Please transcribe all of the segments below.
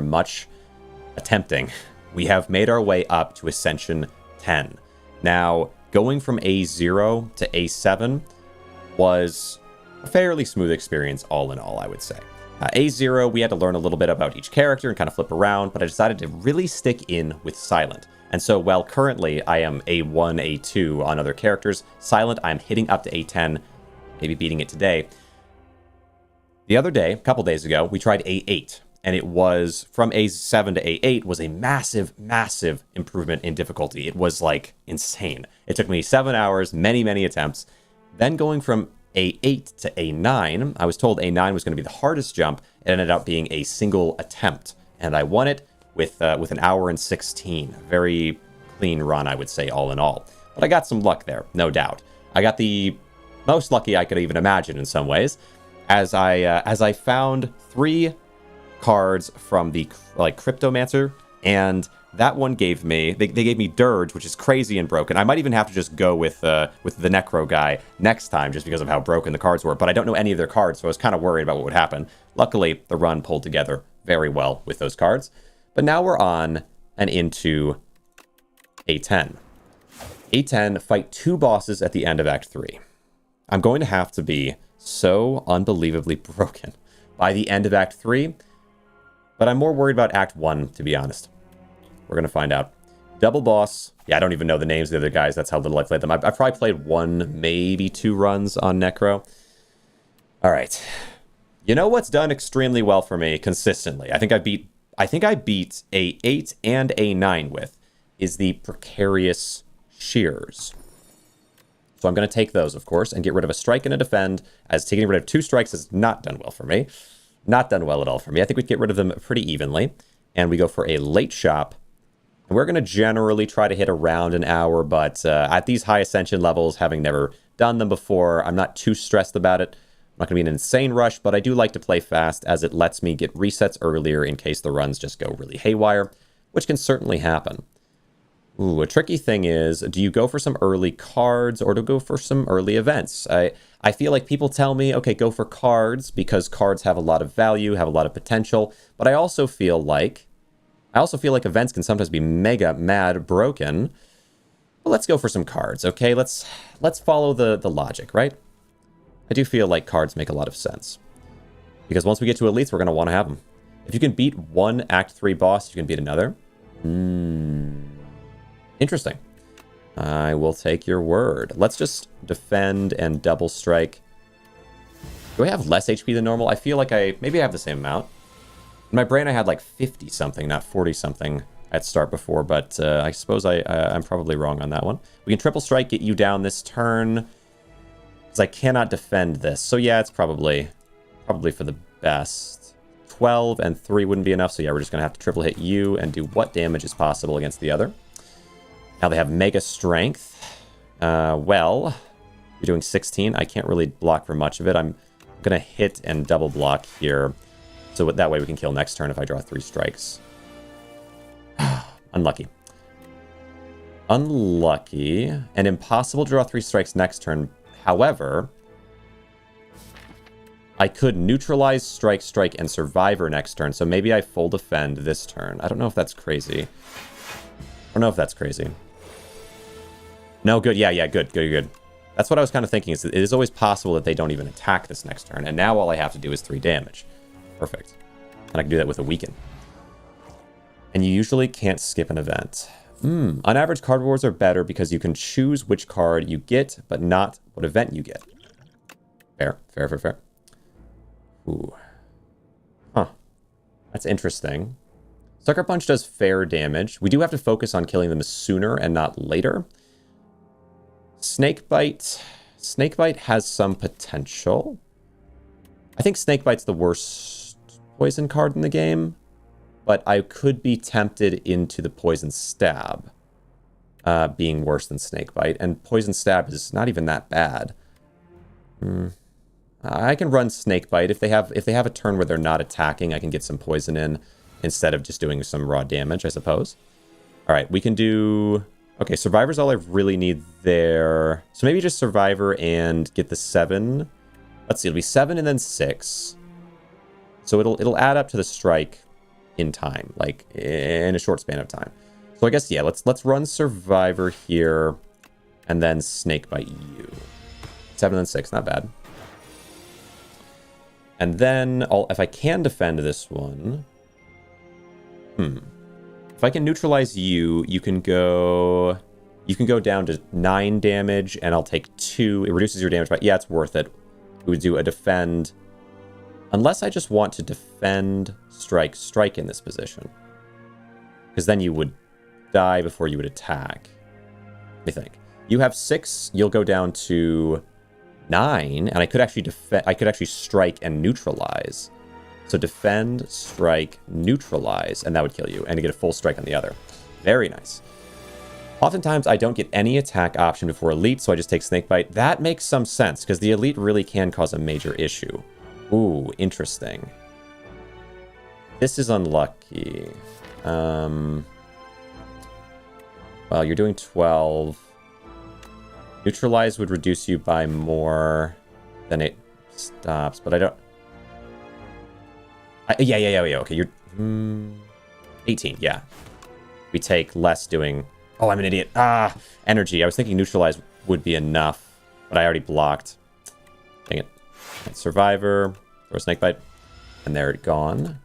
much attempting, we have made our way up to Ascension 10. Now, going from A0 to A7 was a fairly smooth experience all in all, I would say. A0, we had to learn a little bit about each character and kind of flip around, but I decided to really stick in with Silent. And so while currently I am A1, A2 on other characters, Silent I'm hitting up to A10, maybe beating it today. The other day, a couple days ago, we tried A8, and it was from A7 to A8 was a massive, massive improvement in difficulty. It was like insane. It took me 7 hours, many, many attempts. Then going from A8 to A9, I was told A9 was going to be the hardest jump. It ended up being a single attempt, and I won it with an hour and 16. Very clean run, I would say, all in all. But I got some luck there, no doubt. I got the most lucky I could even imagine in some ways, as I found 3 cards from the Cryptomancer, and that one gave me they gave me Dirge, which is crazy and broken. I might even have to just go with the Necro guy next time just because of how broken the cards were, but I don't know any of their cards, so I was kind of worried about what would happen. Luckily, the run pulled together very well with those cards. But now we're on and into A10. A10, fight 2 bosses at the end of Act 3. I'm going to have to be so unbelievably broken by the end of Act 3, but I'm more worried about Act 1, to be honest. We're going to find out. Double boss. Yeah, I don't even know the names of the other guys. That's how little I played them. I've probably played 1, maybe 2 runs on Necro. All right. You know what's done extremely well for me consistently? I think I beat A8 and A9 with is the Precarious Shears. So I'm going to take those, of course, and get rid of a strike and a defend, as taking rid of 2 strikes has not done well for me. Not done well at all for me. I think we get rid of them pretty evenly. And we go for a late shop. And we're going to generally try to hit around an hour, but at these high ascension levels, having never done them before, I'm not too stressed about it. I'm not going to be in an insane rush, but I do like to play fast, as it lets me get resets earlier in case the runs just go really haywire, which can certainly happen. Ooh, a tricky thing is, do you go for some early cards or do you go for some early events? I feel like people tell me, okay, go for cards because cards have a lot of value, have a lot of potential, but I also feel like events can sometimes be mega mad broken. Well, let's go for some cards, okay? Let's follow the logic, right? I do feel like cards make a lot of sense. Because once we get to elites, we're going to want to have them. If you can beat one Act 3 boss, you can beat another. Interesting. I will take your word. Let's just defend and double strike. Do I have less HP than normal? I feel like maybe I have the same amount. In my brain, I had like 50-something, not 40-something at start before, but I suppose I'm probably wrong on that one. We can triple strike, get you down this turn, because I cannot defend this. So yeah, it's probably for the best. 12 and 3 wouldn't be enough, so yeah, we're just going to have to triple hit you and do what damage is possible against the other. Now they have Mega Strength. Well, you're doing 16. I can't really block for much of it. I'm going to hit and double block here. So that way we can kill next turn if I draw 3 strikes. Unlucky. Unlucky. And impossible to draw 3 strikes next turn. However, I could neutralize Strike, Strike, and Survivor next turn. So maybe I full defend this turn. I don't know if that's crazy. I don't know if that's crazy. No, good. Yeah, good. That's what I was kind of thinking. Is it is always possible that they don't even attack this next turn. And now all I have to do is 3 damage. Perfect. And I can do that with a weaken. And you usually can't skip an event. On average, card rewards are better because you can choose which card you get, but not what event you get. Fair. Ooh. Huh. That's interesting. Sucker Punch does fair damage. We do have to focus on killing them sooner and not later. Snakebite. Snakebite has some potential. I think Snakebite's the worst poison card in the game, but I could be tempted into the Poison Stab being worse than Snakebite, and Poison Stab is not even that bad. I can run Snakebite. If they have a turn where they're not attacking, I can get some poison in instead of just doing some raw damage, I suppose. All right, we can do... Okay, Survivor's all I really need there. So maybe just Survivor and get the 7. Let's see, it'll be 7 and then 6. So it'll add up to the strike in time, like in a short span of time. So I guess, yeah, let's run Survivor here and then Snakebite you. 7 and 6, not bad. And then if I can defend this one, if I can neutralize you, you can go down to 9 damage, and I'll take 2. It reduces your damage by, yeah, it's worth it. We would do a defend, unless I just want to defend, strike in this position, because then you would die before you would attack. Let me think. You have 6. You'll go down to 9, and I could actually strike and neutralize. So defend, strike, neutralize, and that would kill you, and you get a full strike on the other. Very nice. Oftentimes, I don't get any attack option before elite, so I just take Snakebite. That makes some sense, because the elite really can cause a major issue. Ooh, interesting. This is unlucky. Well, you're doing 12. Neutralize would reduce you by more than it stops, but I don't... Yeah, okay, you're... 18, yeah. We take less doing... Oh, I'm an idiot. Energy. I was thinking neutralize would be enough, but I already blocked. Dang it. Survivor, throw a Snakebite, and they're gone.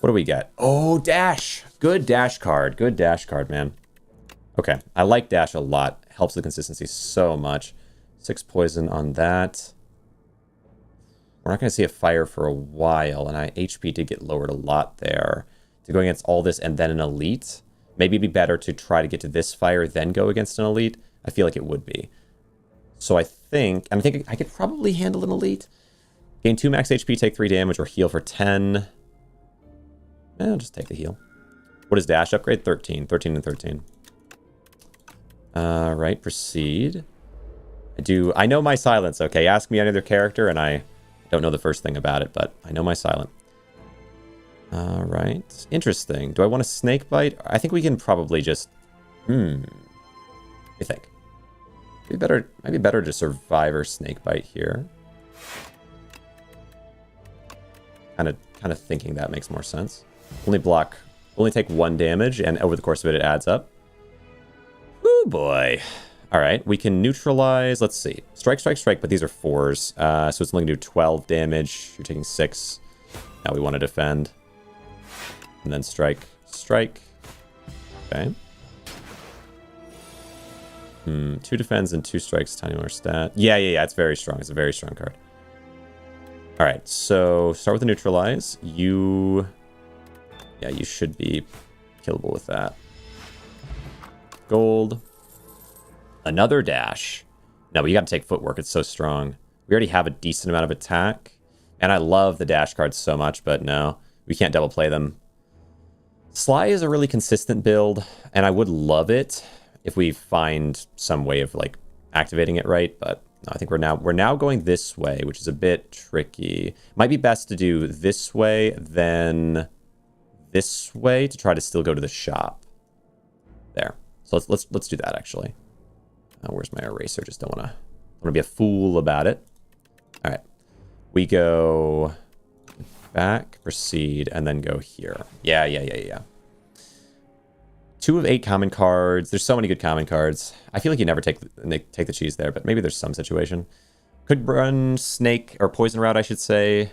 What do we get? Oh, dash. Good dash card. Good dash card, man. Okay, I like dash a lot. Helps the consistency so much. 6 poison on that. We're not going to see a fire for a while, and HP did get lowered a lot there. To go against all this and then an elite, maybe it'd be better to try to get to this fire, then go against an elite. I feel like it would be. So I think I could probably handle an elite. Gain 2 max HP, take 3 damage, or heal for 10. I'll just take the heal. What is dash upgrade? 13. 13 and 13. Right, proceed. I know my silence, okay? Ask me any other character, and I don't know the first thing about it, but I know my silent. Alright, interesting. Do I want a Snakebite? I think we can probably just... What do you think? Might be better to Survivor Snakebite here. Kind of thinking that makes more sense. Only take 1 damage, and over the course of it adds up. Ooh, boy. Alright, we can neutralize, let's see. Strike, but these are 4s. So it's only going to do 12 damage. You're taking 6. Now we want to defend. And then strike. Okay. 2 defends and 2 strikes, tiny more stat. Yeah, it's very strong. It's a very strong card. Alright, so start with the neutralize. You should be killable with that. Gold. Another dash. No, but you got to take footwork. It's so strong. We already have a decent amount of attack. And I love the dash cards so much, but no, we can't double play them. Sly is a really consistent build, and I would love it if we find some way of like activating it right, but no, I think we're now going this way, which is a bit tricky. Might be best to do this way, then this way to try to still go to the shop. There. So let's do that actually. Where's my eraser? Just don't want to be a fool about it. All right. We go back, proceed, and then go here. Yeah. 2 of 8 common cards. There's so many good common cards. I feel like you never take the cheese there, but maybe there's some situation. Could run snake or poison route, I should say.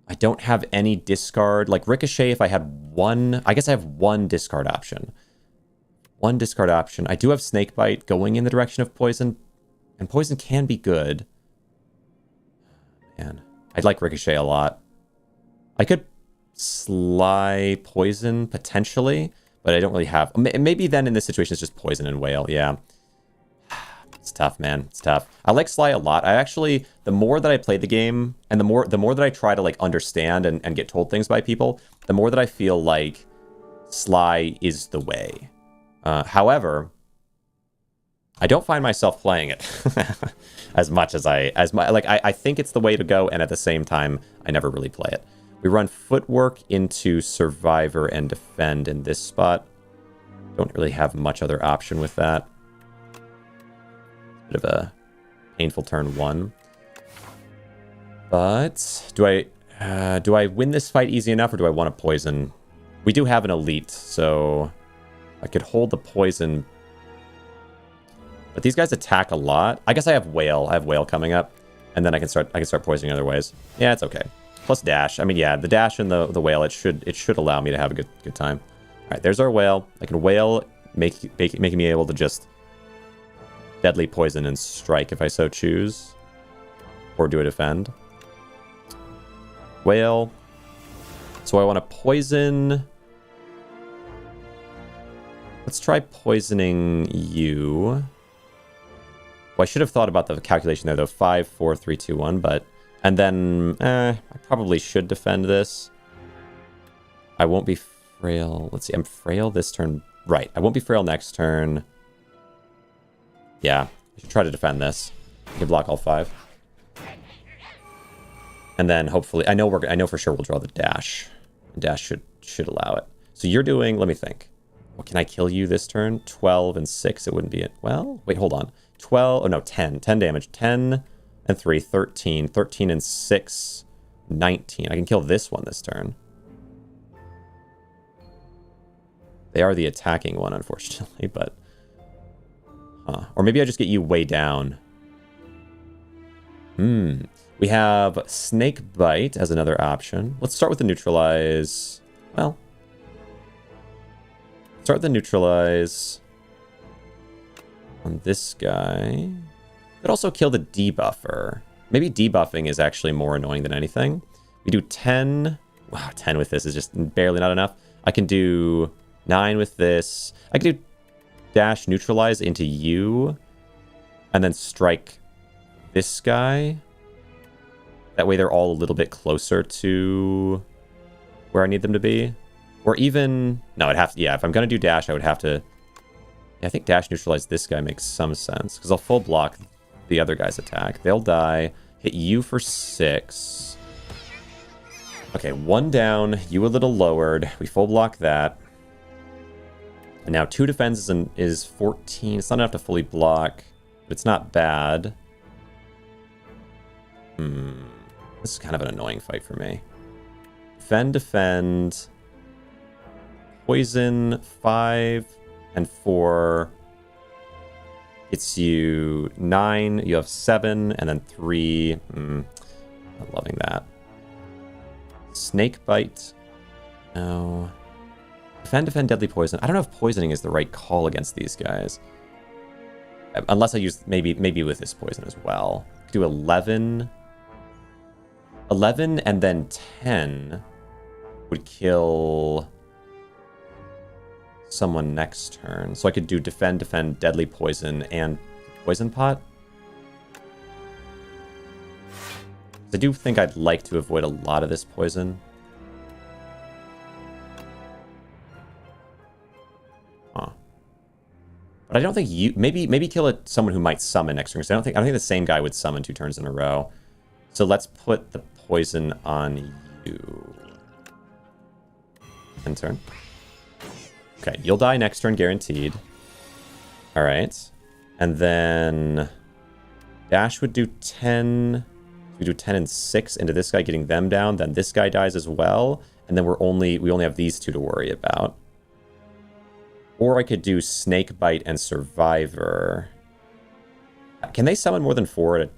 I don't have any discard. Like Ricochet, if I had 1, I guess I have 1 discard option. 1 discard option. I do have Snakebite going in the direction of poison, and poison can be good. Man, I'd like Ricochet a lot. I could Sly poison potentially, but I don't really have. Maybe then in this situation it's just poison and whale. Yeah, it's tough, man. It's tough. I like Sly a lot. I actually, the more that I play the game, and the more that I try to like understand and get told things by people, the more that I feel like Sly is the way. However, I don't find myself playing it as much as I think it's the way to go, and at the same time, I never really play it. We run footwork into survivor and defend in this spot. Don't really have much other option with that. Bit of a painful turn 1. But do I Do I win this fight easy enough, or do I want to poison? We do have an elite, so I could hold the poison. But these guys attack a lot. I guess I have whale. I have whale coming up, and then I can start poisoning other ways. Yeah, it's okay. Plus dash. I mean, yeah, the dash and the whale. It should allow me to have a good time. All right, there's our whale. I can whale, making me able to just deadly poison and strike if I so choose, or do a defend. Whale. So I want to poison. Let's try poisoning you. Well, I should have thought about the calculation there, though. 5, 4, 3, 2, 1, but... And then, I probably should defend this. I won't be frail. Let's see, I'm frail this turn. Right, I won't be frail next turn. Yeah, I should try to defend this. I can block all 5. And then, hopefully... I know for sure we'll draw the dash. Dash should allow it. So you're doing... Let me think. Well, can I kill you this turn? 12 and 6, it wouldn't be it. Well, wait, hold on. 12, oh no, 10. 10 damage. 10 and 3, 13. 13 and 6, 19. I can kill this one this turn. They are the attacking one, unfortunately, but... Or maybe I just get you way down. We have Snake Bite as another option. Let's start with the neutralize. Well... Start the neutralize on this guy. Could also kill the debuffer. Maybe debuffing is actually more annoying than anything. We do 10. Wow, 10 with this is just barely not enough. I can do 9 with this. I can do dash neutralize into you and then strike this guy. That way they're all a little bit closer to where I need them to be. Or even... No, I'd have to... Yeah, if I'm going to do dash, I would have to... Yeah, I think dash neutralize this guy makes some sense. Because I'll full block the other guy's attack. They'll die. Hit you for 6. Okay, 1 down. You a little lowered. We full block that. And now 2 defense is 14. It's not enough to fully block. But it's not bad. This is kind of an annoying fight for me. Defend... Poison 5 and 4 gets you 9. You have 7 and then 3. Not loving that. Snake Bite. No. Defend, deadly poison. I don't know if poisoning is the right call against these guys. Unless I use maybe with this poison as well. Do 11. 11 and then 10 would kill someone next turn. So I could do defend, deadly poison, and poison pot. I do think I'd like to avoid a lot of this poison. But I don't think you... Maybe kill someone who might summon next turn. Because I don't think the same guy would summon 2 turns in a row. So let's put the poison on you. End turn. Okay, you'll die next turn, guaranteed. Alright. And then... Dash would do 10... We do 10 and 6 into this guy, getting them down. Then this guy dies as well. And then we only have these 2 to worry about. Or I could do Snake Bite and Survivor. Can they summon more than 4 in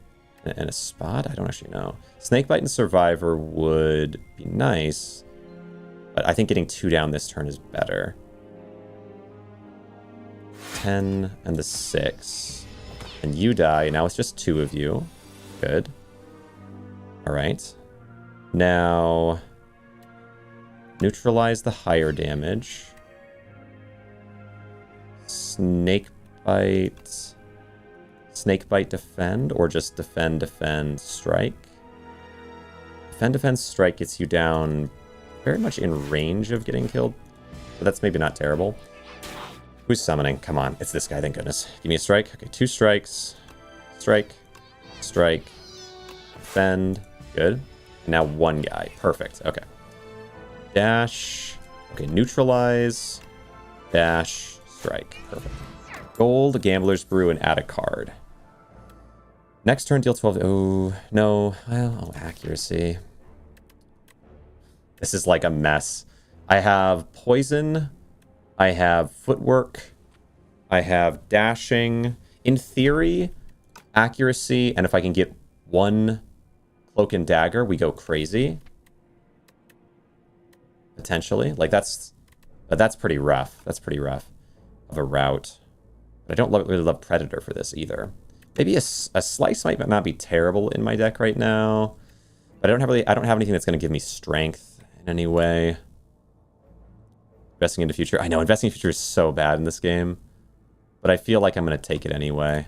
a spot? I don't actually know. Snake Bite and Survivor would be nice. But I think getting 2 down this turn is better. 10 and the 6. And you die. Now it's just 2 of you. Good. Alright. Now... Neutralize the higher damage. Snake Bite... Snake Bite defend, or just defend, strike? Defend, strike gets you down very much in range of getting killed. But that's maybe not terrible. Who's summoning? Come on, it's this guy, thank goodness. Give me a strike. Okay, 2 strikes. Strike. Strike. Defend. Good. And now 1 guy. Perfect. Okay. Dash. Okay, neutralize. Dash. Strike. Perfect. Gold, Gambler's Brew, and add a card. Next turn, deal 12. Oh, no. Well, accuracy. This is like a mess. I have poison. I have footwork. I have dashing. In theory, accuracy, and if I can get one cloak and dagger, we go crazy. Potentially. Like, that's pretty rough. That's pretty rough of a route. But I don't really love Predator for this either. Maybe a Slice might not be terrible in my deck right now. But I don't have anything that's going to give me strength in any way. Investing into future. I know, investing in future is so bad in this game. But I feel like I'm going to take it anyway.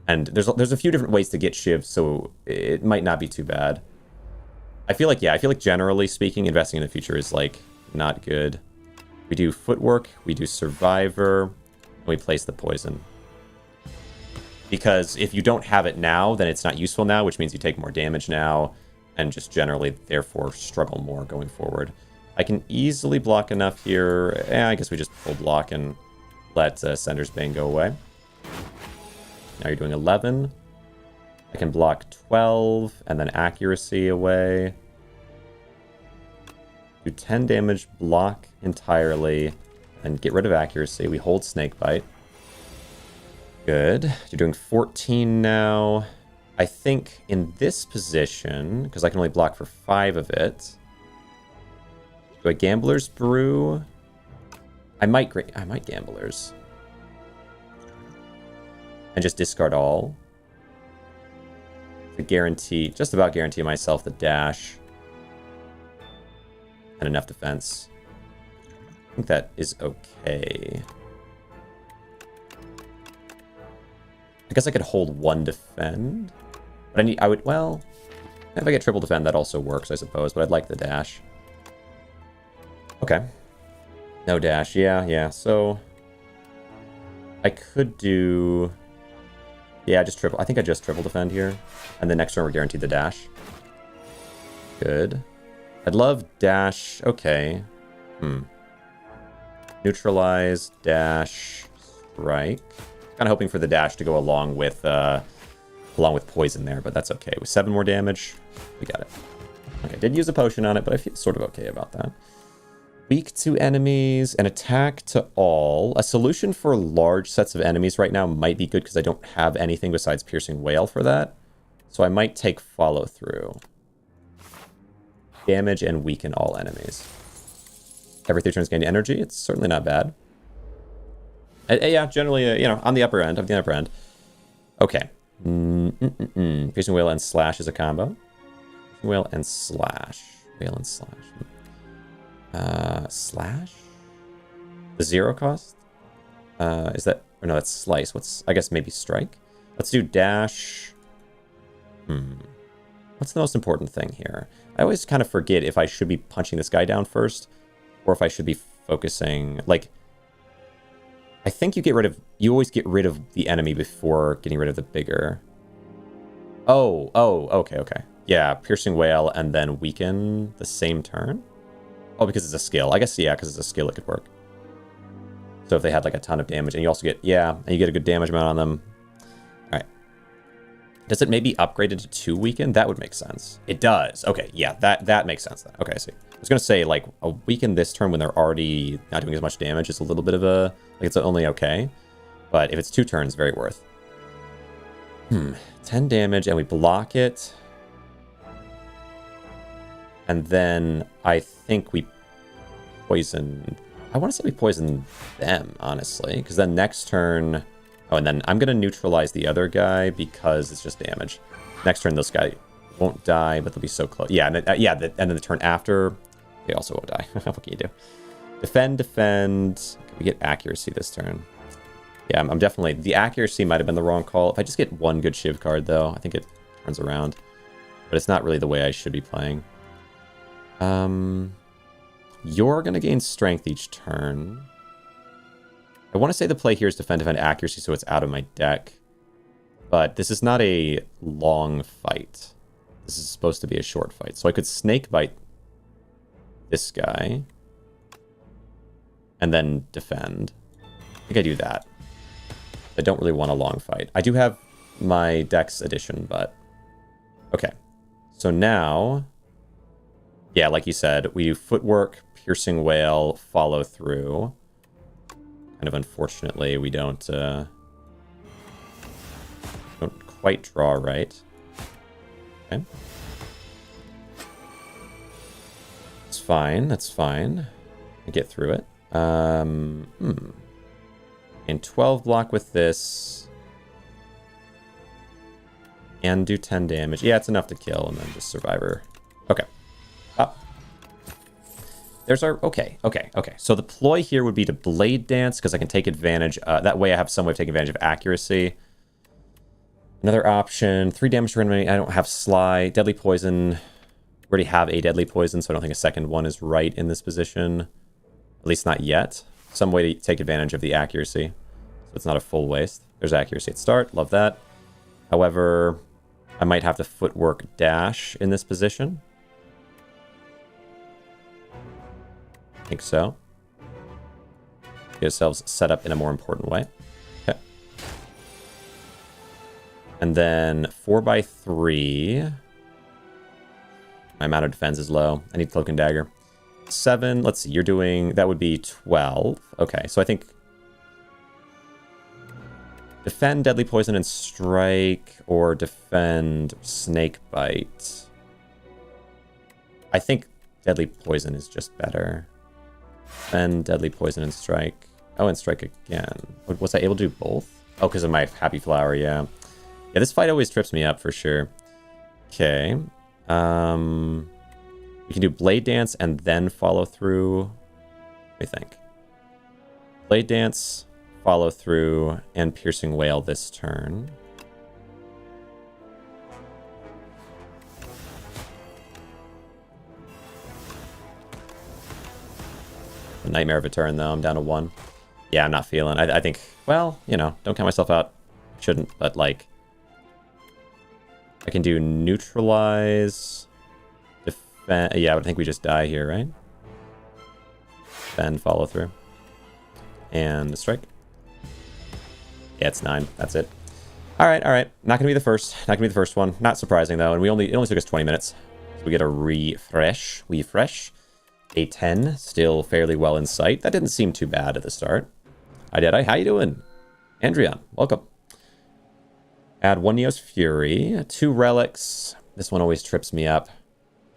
And there's a few different ways to get Shiv, so it might not be too bad. I feel like generally speaking, investing in the future is, like, not good. We do footwork, we do survivor, and we place the poison. Because if you don't have it now, then it's not useful now, which means you take more damage now, and just generally, therefore, struggle more going forward. I can easily block enough here. I guess we just full block and let Sender's Bane go away. Now you're doing 11. I can block 12, and then accuracy away. Do 10 damage, block entirely, and get rid of accuracy. We hold Snakebite. Good. You're doing 14 now. I think in this position, because I can only block for 5 of it, do I Gambler's Brew? I might Gamblers. And just discard all. To guarantee, just about guarantee myself the dash. And enough defense. I think that is okay. I guess I could hold 1 defend. But well, if I get triple defend, that also works, I suppose. But I'd like the dash. Okay. No dash. Yeah. So I could do... Yeah, just triple. I think I just triple defend here. And the next turn we're guaranteed the dash. Good. I'd love dash. Okay. Neutralize, dash, strike. Kind of hoping for the dash to go along with poison there, but that's okay. With 7 more damage, we got it. Okay, I did use a potion on it, but I feel sort of okay about that. Weak to enemies, and attack to all. A solution for large sets of enemies right now might be good because I don't have anything besides Piercing Wail for that. So I might take follow through. Damage and weaken all enemies. Every 3 turns gain energy. It's certainly not bad. Yeah, generally, on the upper end. Okay. Piercing Wail and Slash is a combo. Piercing Wail and Slash. Slash? The 0 cost? Is that... Or no, that's Slice. I guess maybe Strike? Let's do Dash. What's the most important thing here? I always kind of forget if I should be punching this guy down first, or if I should be focusing... Like, I think you always get rid of the enemy before getting rid of the bigger. Oh, okay. Yeah, Piercing Wail and then weaken the same turn? Oh, because it's a skill. I guess, yeah, because it's a skill, it could work. So if they had, like, a ton of damage, and you also get, and you get a good damage amount on them. Alright. Does it maybe upgrade into 2 weaken? That would make sense. It does. Okay, yeah, that makes sense then. Okay, I see. I was going to say, like, a weaken this turn when they're already not doing as much damage is a little bit of a... Like, it's only okay. But if it's 2 turns, very worth. 10 damage, and we block it. And then I think we poison... I want to say we poison them, honestly. Because then next turn... Oh, and then I'm going to neutralize the other guy because it's just damage. Next turn, this guy won't die, but they'll be so close. Yeah, and then the turn after, they also won't die. What can you do? Defend. Can we get accuracy this turn? Yeah, I'm definitely... The accuracy might have been the wrong call. If I just get 1 good Shiv card, though, I think it turns around. But it's not really the way I should be playing. You're going to gain strength each turn. I want to say the play here is defend accuracy, so it's out of my deck. But this is not a long fight. This is supposed to be a short fight. So I could Snakebite this guy. And then defend. I think I do that. I don't really want a long fight. I do have my Dex edition, but... Okay. So now... Yeah, like you said, we do footwork, piercing wail, follow through. Kind of unfortunately, we don't quite draw right. Okay. It's fine, that's fine. I get through it. And 12 block with this. And do 10 damage. Yeah, it's enough to kill, and then just survivor. Okay. Up. There's our... Okay. So the ploy here would be to blade dance, because I can take advantage... that way I have some way of taking advantage of accuracy. Another option. 3 damage to enemy. I don't have Sly. Deadly poison. I already have a deadly poison, so I don't think a second one is right in this position. At least not yet. Some way to take advantage of the accuracy. So it's not a full waste. There's accuracy at start. Love that. However, I might have to footwork dash in this position. I think so. Get ourselves set up in a more important way. Okay. And then 4x3. My amount of defense is low. I need Cloak and Dagger. 7. Let's see. You're doing... That would be 12. Okay, so I think... Defend Deadly Poison and Strike, or defend Snake Bite. I think Deadly Poison is just better. Defend Deadly Poison and Strike. Oh, and Strike again. Was I able to do both? Oh, because of my Happy Flower, yeah. Yeah, this fight always trips me up for sure. Okay. We can do Blade Dance and then follow through. What do you think? Blade Dance... Follow through and Piercing Wail this turn. A nightmare of a turn, though. I'm down to 1. Yeah, I'm not feeling. I think, well, you know, don't count myself out. Shouldn't, but like, I can do neutralize, defend. Yeah, but I think we just die here, right? Then follow through and strike. Yeah, it's 9. That's it. All right. Not gonna be the first. Not gonna be the first one. Not surprising though. And it only took us 20 minutes. So we get a refresh. A 10, still fairly well in sight. That didn't seem too bad at the start. Hi, Deadeye. How you doing? Andrian, welcome. Add 1 Neos Fury, 2 relics. This one always trips me up.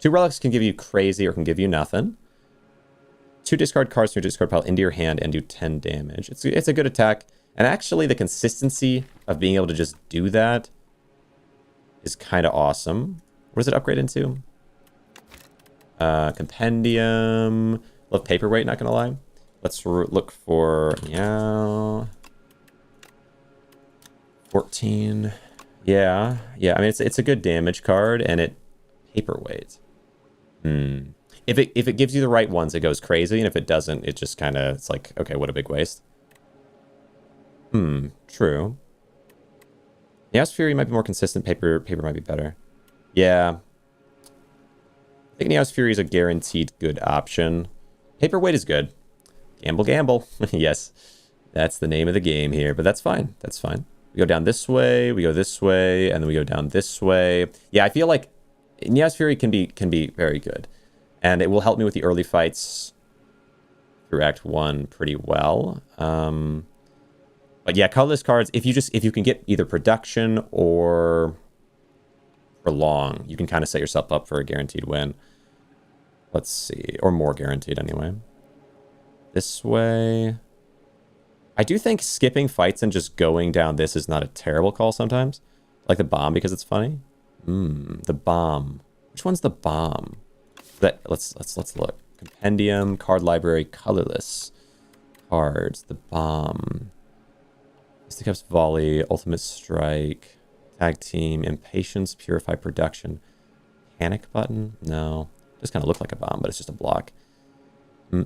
2 relics can give you crazy or can give you nothing. 2 discard cards from your discard pile into your hand and do 10 damage. It's a good attack. And actually, the consistency of being able to just do that is kind of awesome. What does it upgrade into? Compendium. Love paperweight, not gonna lie. Let's look for, yeah, 14. Yeah. I mean, it's a good damage card, and it paperweight. If it gives you the right ones, it goes crazy, and if it doesn't, it just kind of, it's like, okay, what a big waste. True. Neos Fury might be more consistent. Paper might be better. Yeah. I think Neos Fury is a guaranteed good option. Paperweight is good. Gamble. Yes. That's the name of the game here, but that's fine. That's fine. We go down this way, we go this way, and then we go down this way. Yeah, I feel like Neos Fury can be very good. And it will help me with the early fights through Act 1 pretty well. But yeah, colorless cards, if you can get either production or prolong, you can kind of set yourself up for a guaranteed win. Let's see, or more guaranteed anyway. This way. I do think skipping fights and just going down this is not a terrible call sometimes. Like the bomb because it's funny. The bomb. Which one's the bomb? Let's look. Compendium, card library, colorless cards, the bomb. Fisticuffs Volley, Ultimate Strike, Tag Team, Impatience, Purify Production. Panic Button? No. Just kind of look like a bomb, but it's just a block. I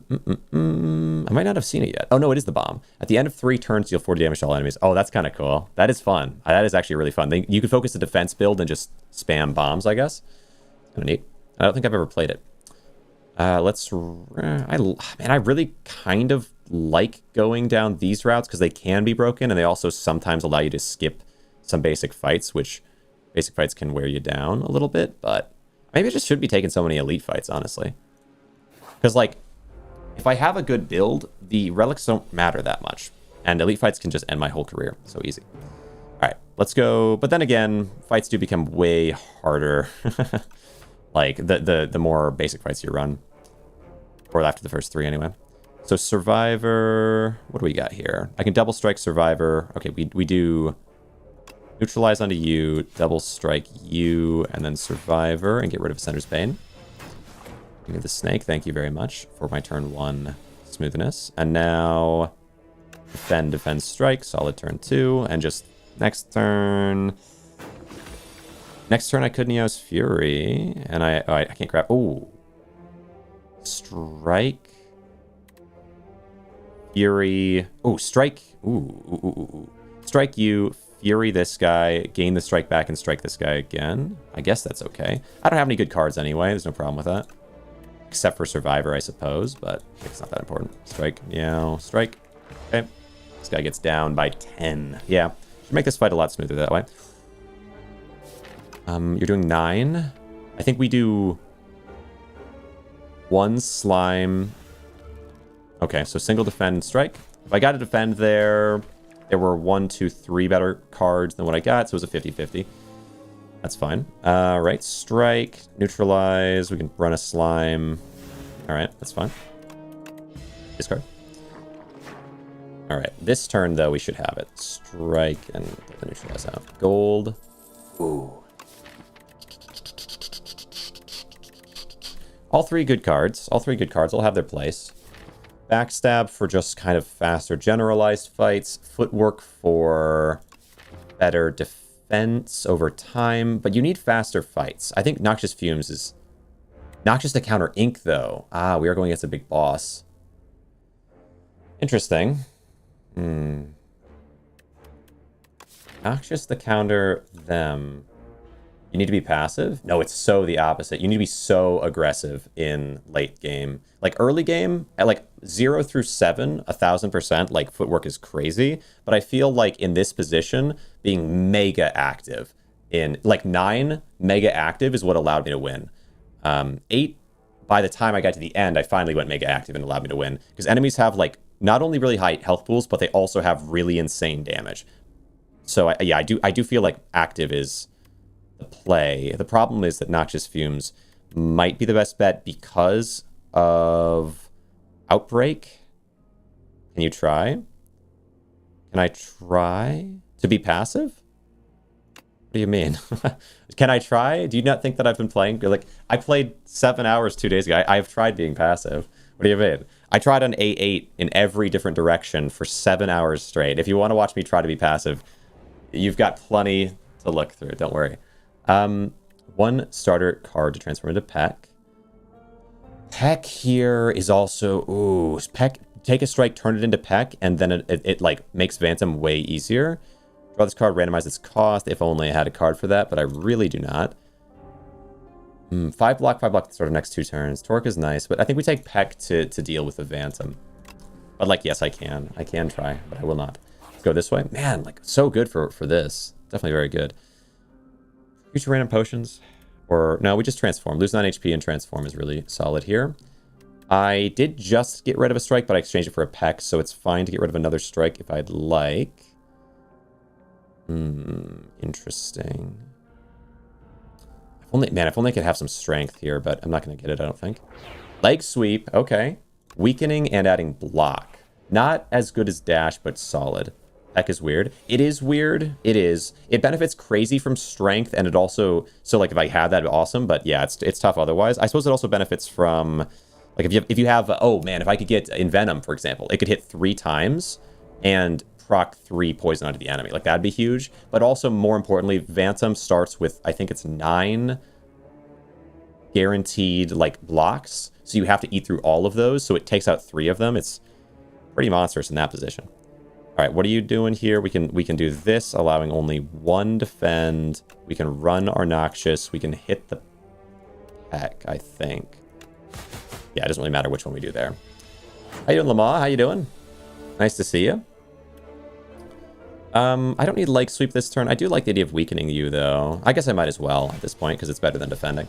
might not have seen it yet. Oh, no, it is the bomb. At the end of 3 turns, deal 40 damage to all enemies. Oh, that's kind of cool. That is fun. That is actually really fun. You can focus the defense build and just spam bombs, I guess. Kind of neat. I don't think I've ever played it. Man, I really kind of like going down these routes because they can be broken, and they also sometimes allow you to skip some basic fights, which basic fights can wear you down a little bit. But I Maybe I just should be taking so many elite fights, honestly. Because, like, if I have a good build, the relics don't matter that much. And elite fights can just end my whole career. So easy. All right, let's go. But then again, fights do become way harder. Like, the more basic fights you run. Or after the first 3, anyway. So Survivor, what do we got here? I can double strike Survivor. Okay, we do neutralize onto you, double strike you, and then Survivor, and get rid of Ascender's Bane. Give me the snake, thank you very much for my turn 1 smoothness. And now defend, strike, solid turn 2, and just next turn. Next turn I could Neos Fury, and I can't grab. Oh, strike. Fury. Oh, strike. Ooh. Strike you, Fury this guy, gain the strike back, and strike this guy again. I guess that's okay. I don't have any good cards anyway. There's no problem with that. Except for Survivor, I suppose, but it's not that important. Strike. Yeah, strike. Okay. This guy gets down by 10. Yeah. Should make this fight a lot smoother that way. You're doing 9. I think we do 1 slime. Okay, so single defend strike. If I got to defend there were 1, 2, 3 better cards than what I got, so it was a 50-50. That's fine. Right, strike, neutralize. We can run a slime. All right, that's fine. Discard. All right, this turn, though, we should have it. Strike and get the neutralize out. Gold. Ooh. All 3 good cards. All 3 good cards will have their place. Backstab for just kind of faster generalized fights. Footwork for better defense over time. But you need faster fights. I think Noxious Fumes is... Noxious to counter Ink, though. Ah, we are going against a big boss. Interesting. Noxious to counter them. You need to be passive? No, it's so the opposite. You need to be so aggressive in late game. Like early game, at like 0 through 7, 1000%, like footwork is crazy. But I feel like in this position, being mega active in like 9, mega active is what allowed me to win. 8, by the time I got to the end, I finally went mega active and allowed me to win. Because enemies have like not only really high health pools, but they also have really insane damage. So yeah, I do feel like active is the play. The problem is that Noxious Fumes might be the best bet because of Outbreak. Can you try? Can I try to be passive? What do you mean? Can I try? Do you not think that I've been playing? Like, I played 7 hours 2 days ago. I have tried being passive. What do you mean? I tried on A8 in every different direction for 7 hours straight. If you want to watch me try to be passive, you've got plenty to look through. Don't worry. 1 starter card to transform into Peck. Peck here is also... Ooh, Peck... Take a strike, turn it into Peck, and then it like, makes Phantom way easier. Draw this card, randomize its cost. If only I had a card for that, but I really do not. 5 block to start the next 2 turns. Torque is nice, but I think we take Peck to deal with the Phantom. But, like, yes, I can. I can try, but I will not. Let's go this way. Man, like, so good for this. Definitely very good. Future random potions. Or, no, we just transform. Lose 9 HP and transform is really solid here. I did just get rid of a strike, but I exchanged it for a Peck, so it's fine to get rid of another strike if I'd like. Interesting. If only I could have some strength here, but I'm not going to get it, I don't think. Leg sweep, okay. Weakening and adding block. Not as good as dash, but solid. Peck is weird. It is weird. It is. It benefits crazy from strength, and it also... So, like, if I had that, it'd be awesome, but yeah, it's tough otherwise. I suppose it also benefits from... Like, if you have... Oh, man, if I could get Envenom, for example, it could hit 3 times and proc 3 poison onto the enemy. Like, that'd be huge. But also, more importantly, Phantom starts with, I think it's 9 guaranteed, like, blocks. So you have to eat through all of those, so it takes out 3 of them. It's pretty monstrous in that position. All right, what are you doing here? We can do this, allowing only 1 defend. We can run our Noxious. We can hit the Peck, I think. Yeah, it doesn't really matter which one we do there. How you doing, Lamar? How you doing? Nice to see you. I don't need leg sweep this turn. I do like the idea of weakening you, though. I guess I might as well at this point, because it's better than defending.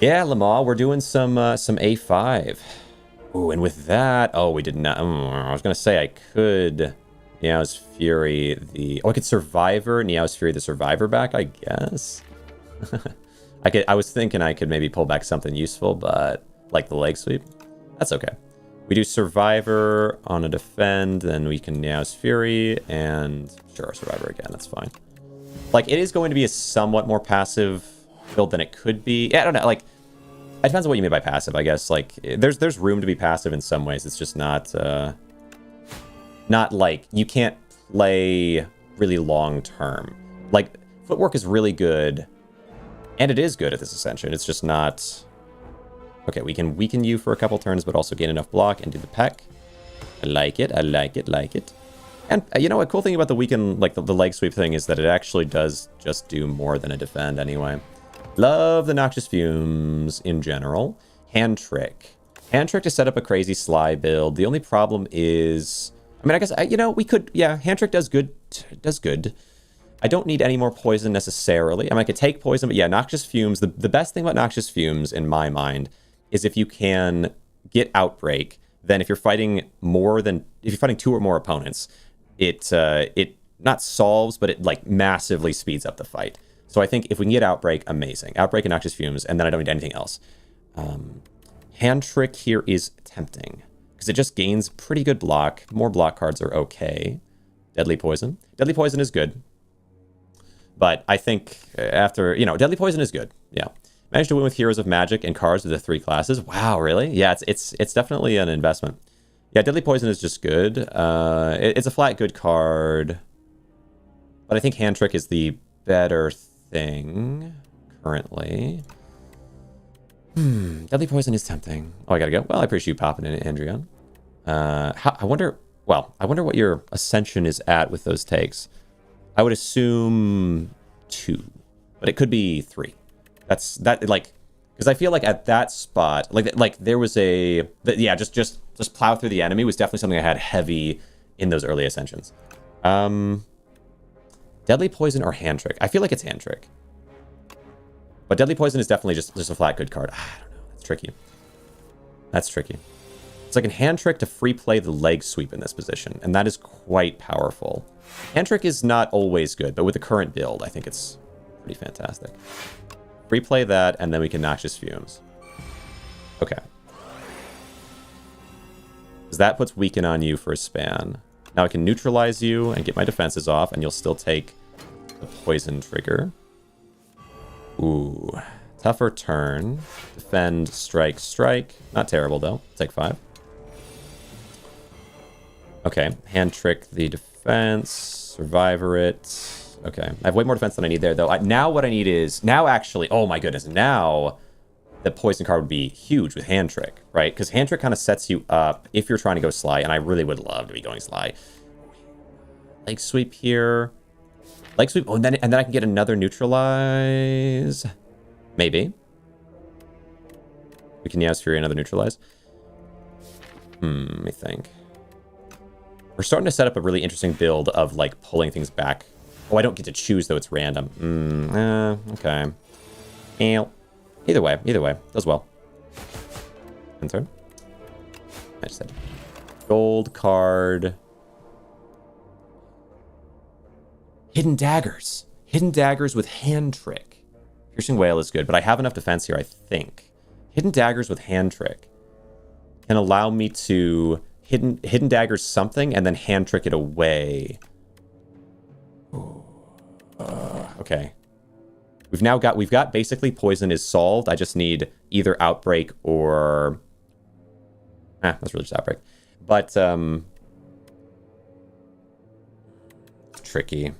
Yeah, Lamar, we're doing some A5. Ooh, and with that, oh, we did not. I was gonna say I could Niao's Fury the. Oh, I could Survivor Niao's Fury the Survivor back, I guess. I was thinking I could maybe pull back something useful, but like the leg sweep, that's okay. We do Survivor on a defend, then we can Niao's Fury, and sure, Survivor again, that's fine. Like, it is going to be a somewhat more passive build than it could be. Yeah, I don't know, like, it depends on what you mean by passive, I guess. Like, there's room to be passive in some ways. It's just not like, you can't play really long term. Like, footwork is really good, and it is good at this Ascension. It's just not... Okay, we can weaken you for a couple turns, but also gain enough block and do the peck. I like it, I like it, like it. And, you know, a cool thing about the weaken, like, the leg sweep thing is that it actually does just do more than a defend anyway. Love the Noxious Fumes in general. Hand Trick. Hand Trick to set up a crazy Sly build. The only problem is... I mean, I guess, you know, we could... Yeah, Hand Trick does good. Does good. I don't need any more poison necessarily. I mean, I could take poison, but yeah, Noxious Fumes. The best thing about Noxious Fumes, in my mind, is if you can get Outbreak, then if you're fighting more than... If you're fighting 2 or more opponents, it not solves, but it, like, massively speeds up the fight. So I think if we can get Outbreak, amazing. Outbreak and Noxious Fumes, and then I don't need anything else. Hand Trick here is tempting, because it just gains pretty good block. More block cards are okay. Deadly Poison. Deadly Poison is good. But I think after, you know, Deadly Poison is good. Yeah. Managed to win with Heroes of Magic and cards with the 3 classes. Wow, really? Yeah, it's definitely an investment. Yeah, Deadly Poison is just good. It's a flat good card. But I think Hand Trick is the better thing currently. Deadly Poison is tempting. Oh, I gotta go. Well, I appreciate you popping in, Andrion. I wonder what your Ascension is at with those takes. I would assume 2, but it could be 3. That's like, because I feel like at that spot, like there was yeah, just plow through the enemy was definitely something I had heavy in those early Ascensions. Deadly Poison or Hand Trick? I feel like it's Hand Trick, but Deadly Poison is definitely just a flat good card. I don't know. That's tricky. That's tricky. It's like a Hand Trick to free play the leg sweep in this position, and that is quite powerful. Hand Trick is not always good, but with the current build, I think it's pretty fantastic. Free play that, and then we can Noxious Fumes. Okay. Because that puts Weaken on you for a span. Now I can neutralize you and get my defenses off, and you'll still take the poison trigger. Ooh. Tougher turn. Defend, strike, strike. Not terrible, though. Take 5. Okay. Hand Trick the defense. Survivor it. Okay. I have way more defense than I need there, though. Now what I need is... Now, actually... Oh, my goodness. Now the poison card would be huge with Hand Trick, right? Because Hand Trick kind of sets you up if you're trying to go Sly, and I really would love to be going Sly. Leg Sweep here. Leg Sweep. Oh, and then I can get another Neutralize. Maybe. We can Niao's Fury another Neutralize. Let me think. We're starting to set up a really interesting build of, like, pulling things back. Oh, I don't get to choose, though. It's random. Okay. Either way. Does well. End turn. I just said gold card. Hidden Daggers. Hidden Daggers with Hand Trick. Piercing Wail is good, but I have enough defense here, I think. Hidden Daggers with Hand Trick can allow me to hidden daggers something and then Hand Trick it away. Okay. We've got basically poison is solved. I just need either Outbreak or... that's really just Outbreak. But, tricky.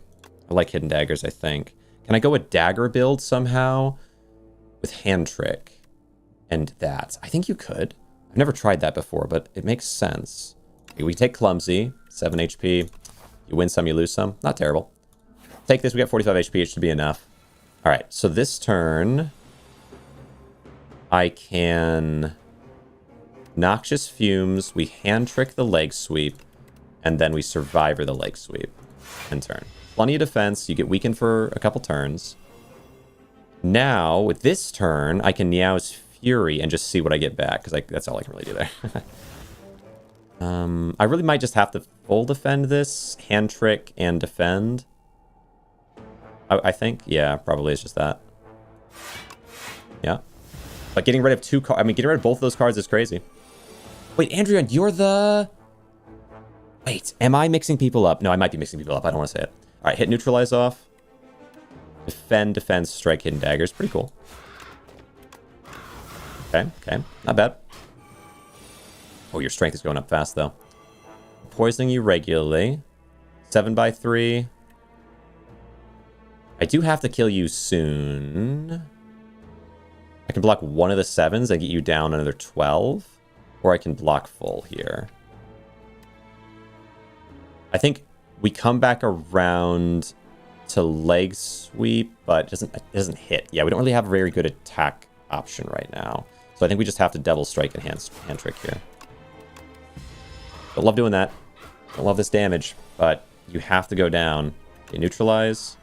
I like Hidden Daggers, I think. Can I go a dagger build somehow with Hand Trick and that? I think you could. I've never tried that before, but it makes sense. We take Clumsy, 7 HP. You win some, you lose some. Not terrible. Take this, we got 45 HP, it should be enough. All right, so this turn, I can Noxious Fumes, we Hand Trick the leg sweep, and then we Survivor the leg sweep. End turn. Plenty of defense, you get weakened for a couple turns. Now, with this turn, I can Niao's Fury and just see what I get back, because that's all I can really do there. I really might just have to full defend this, hand trick, and defend. I think. Yeah, probably it's just that. Yeah. But getting rid of two cards, I mean, getting rid of both of those cards is crazy. Wait, Andrea, you're the... Wait, am I mixing people up? No, I might be mixing people up. I don't want to say it. All right, hit neutralize off. Defend, defense, strike, hidden daggers. Pretty cool. Okay, okay. Not bad. Oh, your strength is going up fast, though. Poisoning you regularly. 7x3. I do have to kill you soon. I can block one of the 7s and get you down another 12. Or I can block full here. I think we come back around to leg sweep, but it doesn't hit. Yeah, we don't really have a very good attack option right now. So I think we just have to devil strike and hand trick here. Don't love doing that. Don't love this damage, but you have to go down. Okay, neutralize.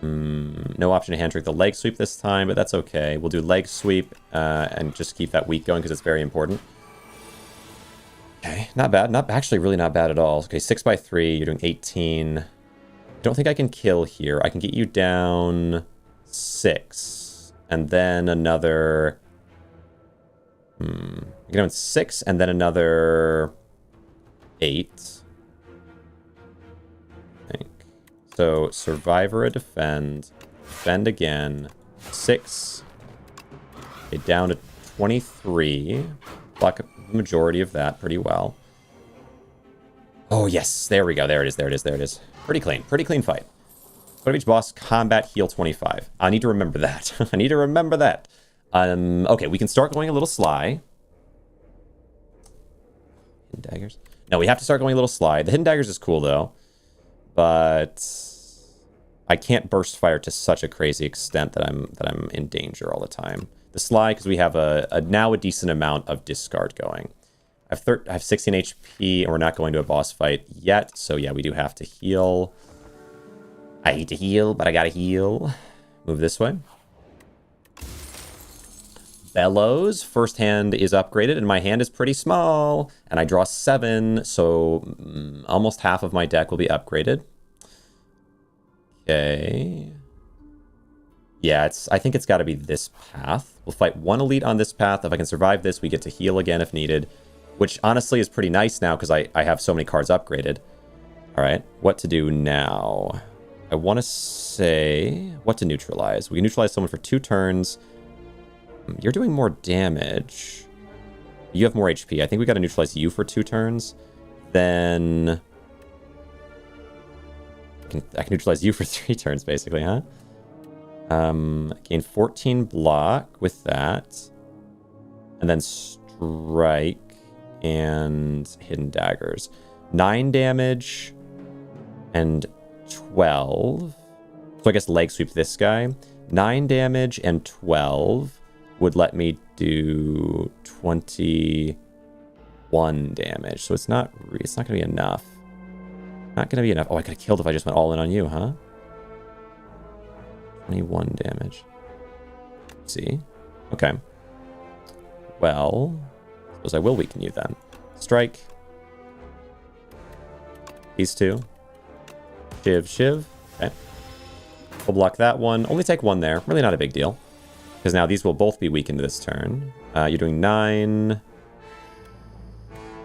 No option to hand trick the leg sweep this time, but that's okay. We'll do leg sweep and just keep that weak going because it's very important. Okay, not bad. Actually really not bad at all. Okay, 6x3, you're doing 18. I don't think I can kill here. I can get you down 6. And then another... get down 6 and then another 8. I think. So, survivor a defend. Defend again. 6. Okay, down to 23. Block the majority of that pretty well. Oh, yes. There we go. There it is. There it is. There it is. Pretty clean. Pretty clean fight. Put each boss, combat, heal 25. I need to remember that. I need to remember that. Okay, we can start going a little sly. Hidden daggers? No, we have to start going a little sly. The hidden daggers is cool, though. But I can't burst fire to such a crazy extent that I'm in danger all the time. The sly, because we have now a decent amount of discard going. I have 16 HP, and we're not going to a boss fight yet. So yeah, we do have to heal. I hate to heal, but I gotta heal. Move this way. Bellows. First hand is upgraded, and my hand is pretty small. And I draw 7, so almost half of my deck will be upgraded. Okay. Yeah, I think it's got to be this path. We'll fight one elite on this path. If I can survive this, we get to heal again if needed. Which, honestly, is pretty nice now, because I have so many cards upgraded. Alright, what to do now? I want to say... what to neutralize? We can neutralize someone for 2 turns. You're doing more damage. You have more HP. I think we got to neutralize you for 2 turns. Then... I can neutralize you for 3 turns, basically, huh? Gain 14 block with that. And then strike and hidden daggers. 9 damage and 12. So I guess leg sweep this guy. 9 damage and 12 would let me do 21 damage. So it's not going to be enough. Not going to be enough. Oh, I could have killed if I just went all in on you, huh? 21 damage. See? Okay. Well, I suppose I will weaken you then. Strike. These 2. Shiv, shiv. Okay. We'll block that one. Only take 1 there. Really not a big deal. Because now these will both be weakened this turn. You're doing 9.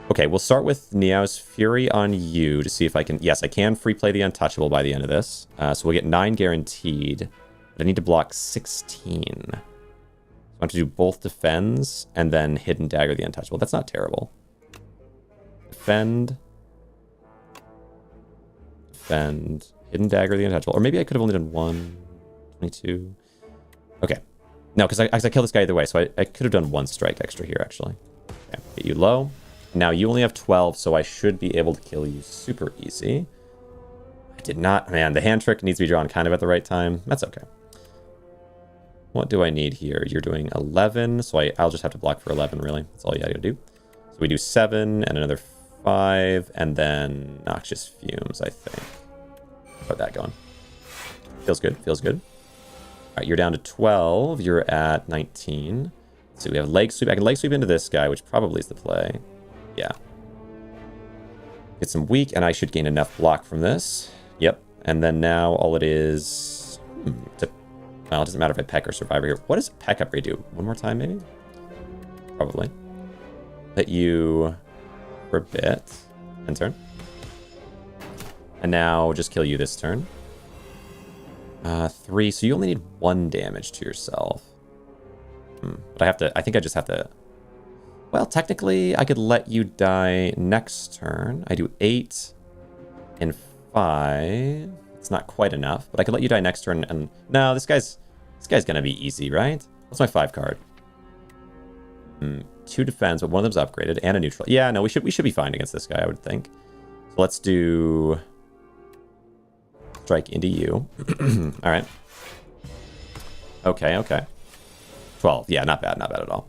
Okay, we'll start with Niao's Fury on you to see if I can... Yes, I can free play the Untouchable by the end of this. So we'll get 9 guaranteed. But I need to block 16. So I have to do both defends and then Hidden Dagger the Untouchable. That's not terrible. Defend. Defend. Hidden Dagger the Untouchable. Or maybe I could have only done 1. 22. Okay. No, because I killed this guy either way, so I could have done 1 strike extra here, actually. Okay, get you low. Now, you only have 12, so I should be able to kill you super easy. I did not... Man, the hand trick needs to be drawn kind of at the right time. That's okay. What do I need here? You're doing 11, so I'll just have to block for 11, really. That's all you gotta do. So we do 7, and another 5, and then Noxious Fumes, I think. Put that going. Feels good, feels good. All right, you're down to 12. You're at 19. So we have leg sweep. I can leg sweep into this guy, which probably is the play. Yeah. Get some weak, and I should gain enough block from this. Yep. And then now all it is... well, it doesn't matter if I peck or survivor here. What does peck upgrade do? One more time, maybe? Probably. Hit you for a bit. End turn. And now just kill you this turn. 3. So you only need 1 damage to yourself. But I think I just have to... Well, technically, I could let you die next turn. I do 8 and 5. It's not quite enough, but I could let you die next turn. And no, this guy's gonna be easy, right? What's my 5 card? 2 defense, but one of them's upgraded and a neutral. Yeah, no, we should be fine against this guy, I would think. So let's do strike into you. All right. Okay. 12. Yeah, not bad at all.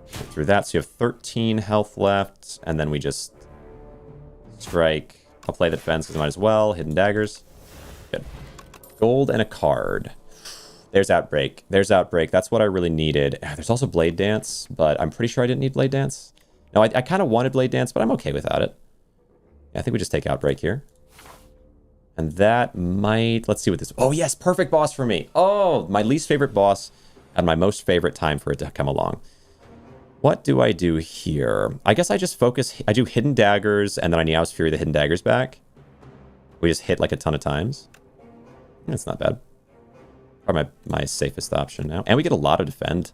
Through that, so you have 13 health left, and then we just strike. I'll play the defense because I might as well. Hidden daggers. Good. Gold and a card. There's Outbreak. That's what I really needed. There's also Blade Dance, but I'm pretty sure I didn't need Blade Dance. No, I kind of wanted Blade Dance, but I'm okay without it. Yeah, I think we just take Outbreak here. And that might... Let's see what this... Oh, yes, perfect boss for me. Oh, my least favorite boss and my most favorite time for it to come along. What do I do here? I guess I just focus... I do Hidden Daggers, and then I Neow's Fury the Hidden Daggers back. We just hit like a ton of times. That's not bad. Probably my safest option now. And we get a lot of defend.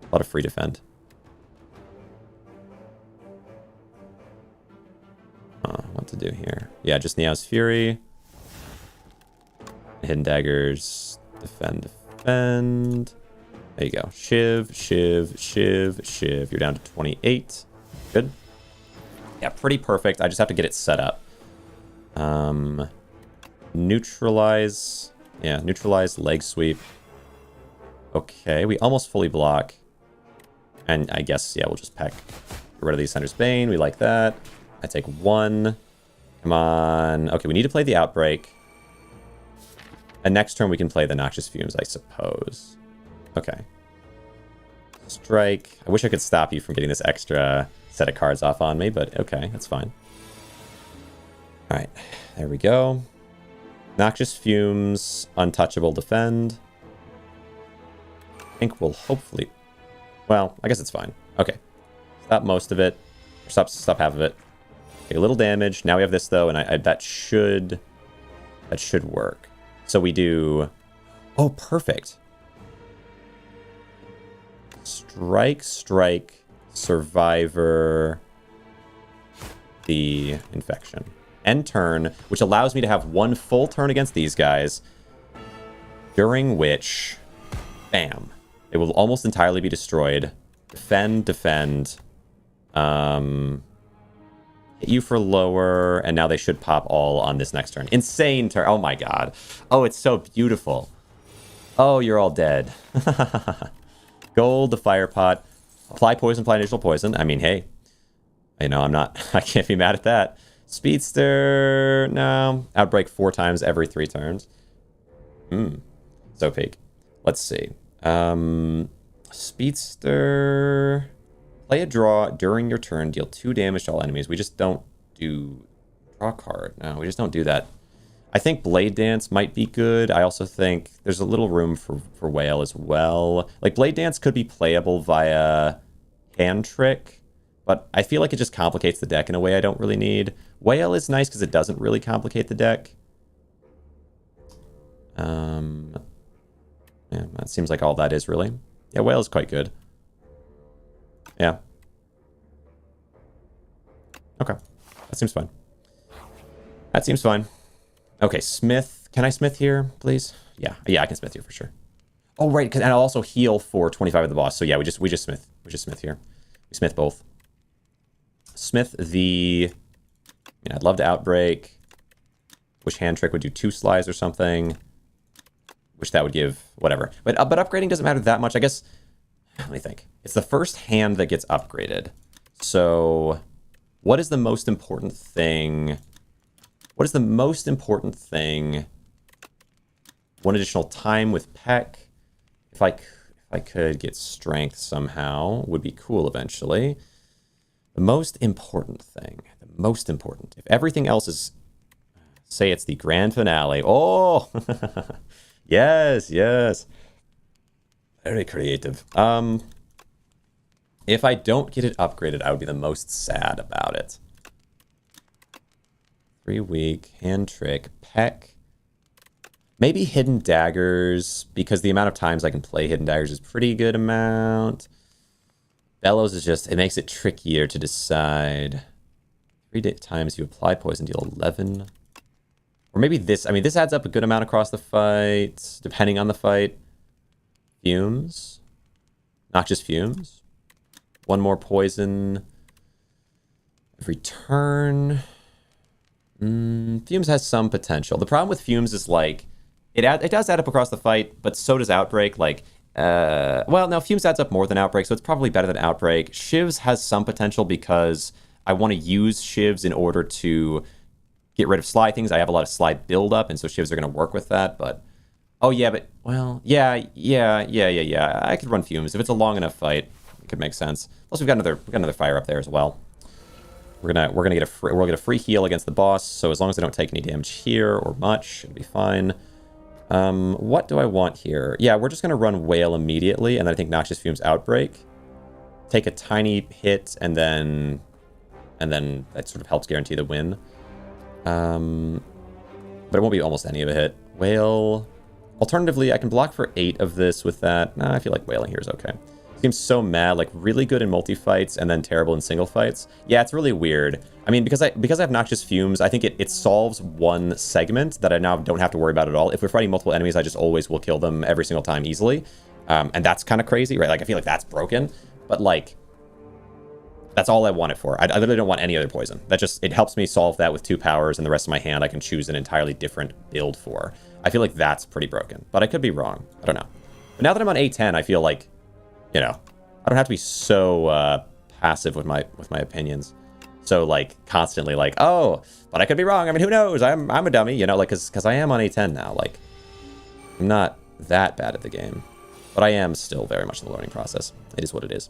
A lot of free defend. What to do here? Yeah, just Neow's Fury. Hidden Daggers. Defend. There you go. Shiv. You're down to 28. Good. Yeah, pretty perfect. I just have to get it set up. Neutralize. Yeah, neutralize, leg sweep. Okay, we almost fully block. And I guess, yeah, we'll just peck. Get rid of the Ascender's Bane. We like that. I take 1. Come on. Okay, we need to play the Outbreak. And next turn we can play the Noxious Fumes, I suppose. Okay. Strike. I wish I could stop you from getting this extra set of cards off on me, but okay, that's fine. Alright, there we go. Noxious Fumes, Untouchable Defend. I think we'll hopefully... Well, I guess it's fine. Okay. Stop most of it. Or stop half of it. Okay, a little damage. Now we have this, though, and that should work. So we do... Oh, perfect. Strike, Survivor, the Infection. End turn, which allows me to have 1 full turn against these guys, during which, bam, it will almost entirely be destroyed. Defend, hit you for lower, and now they should pop all on this next turn. Insane turn. Oh my god. Oh, it's so beautiful. Oh, you're all dead. Gold, the fire pot. Apply poison, apply initial poison. I mean, hey. You know, I can't be mad at that. Speedster, no. Outbreak 4 times every 3 turns. So peak. Let's see. Speedster. Play a draw during your turn. Deal 2 damage to all enemies. We just don't do... Draw card. No, we just don't do that. I think Blade Dance might be good. I also think there's a little room for Whale as well. Like, Blade Dance could be playable via Hand Trick, but I feel like it just complicates the deck in a way I don't really need. Whale is nice because it doesn't really complicate the deck. Yeah, that seems like all that is, really. Yeah, Whale is quite good. Yeah. Okay. That seems fine. Okay, Smith. Can I Smith here, please? Yeah, I can Smith here for sure. Oh, right, and I'll also heal for 25 of the boss. So yeah, we just Smith. We just Smith here. We Smith both. Smith the... I'd love to Outbreak. Wish Hand Trick would do 2 slides or something. Wish that would give... Whatever. But upgrading doesn't matter that much. I guess... Let me think. It's the first hand that gets upgraded. So... What is the most important thing... What is the most important thing 1 additional time with Peck. If I could get strength somehow, would be cool eventually. The most important thing, if everything else is, say it's the grand finale. Oh, yes, yes. Very creative. If I don't get it upgraded, I would be the most sad about it. 3 week, hand trick, Peck. Maybe hidden daggers, because the amount of times I can play hidden daggers is pretty good amount. Bellows is just, it makes it trickier to decide. 3 times you apply poison, deal 11. Or maybe this, I mean, this adds up a good amount across the fight, depending on the fight. Fumes. Noxious fumes. 1 more poison every turn. Fumes has some potential. The problem with Fumes is, like, it does add up across the fight, but so does Outbreak. Like, well, no, Fumes adds up more than Outbreak, so it's probably better than Outbreak. Shivs has some potential because I want to use Shivs in order to get rid of Sly things. I have a lot of Sly buildup, and so Shivs are going to work with that, but... Oh, yeah, but... Well, yeah. I could run Fumes. If it's a long enough fight, it could make sense. Plus, we've got another fire up there as well. We'll get a free heal against the boss, so as long as I don't take any damage here or much, it'll be fine. What do I want here? Yeah, we're just gonna run Whale immediately, and then I think Noxious Fumes Outbreak. Take a tiny hit, and then that sort of helps guarantee the win. But it won't be almost any of a hit. Whale. Alternatively, I can block for 8 of this with that. Nah, I feel like whaling here is okay. Seems so mad, like really good in multi-fights and then terrible in single fights. Yeah, it's really weird. I mean, because I have Noxious Fumes, I think it solves one segment that I now don't have to worry about at all. If we're fighting multiple enemies, I just always will kill them every single time easily. And that's kind of crazy, right? Like, I feel like that's broken. But, like, that's all I want it for. I literally don't want any other poison. It helps me solve that with 2 powers, and the rest of my hand I can choose an entirely different build for. I feel like that's pretty broken. But I could be wrong. I don't know. But now that I'm on A10, I feel like, you know, I don't have to be so passive with my opinions. So, like, constantly like, oh, but I could be wrong. I mean, who knows? I'm a dummy, you know, like, because I am on A10 now. Like, I'm not that bad at the game. But I am still very much in the learning process. It is what it is.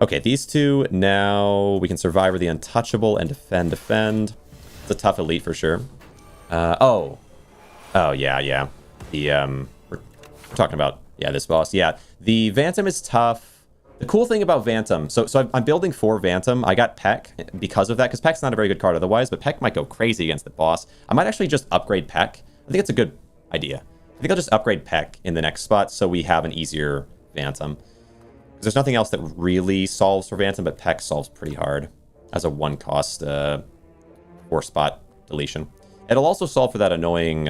Okay, these two, now we can Survivor the Untouchable and defend. It's a tough elite for sure. Oh, yeah. We're talking about, yeah, this boss. Yeah, the Vantum is tough. The cool thing about Vantum, so I'm building for Vantum. I got Peck because of that, because Peck's not a very good card otherwise, but Peck might go crazy against the boss. I might actually just upgrade Peck. I think it's a good idea. I think I'll just upgrade Peck in the next spot so we have an easier Vantum. Because there's nothing else that really solves for Vantum, but Peck solves pretty hard as a 1-cost 4-spot deletion. It'll also solve for that annoying,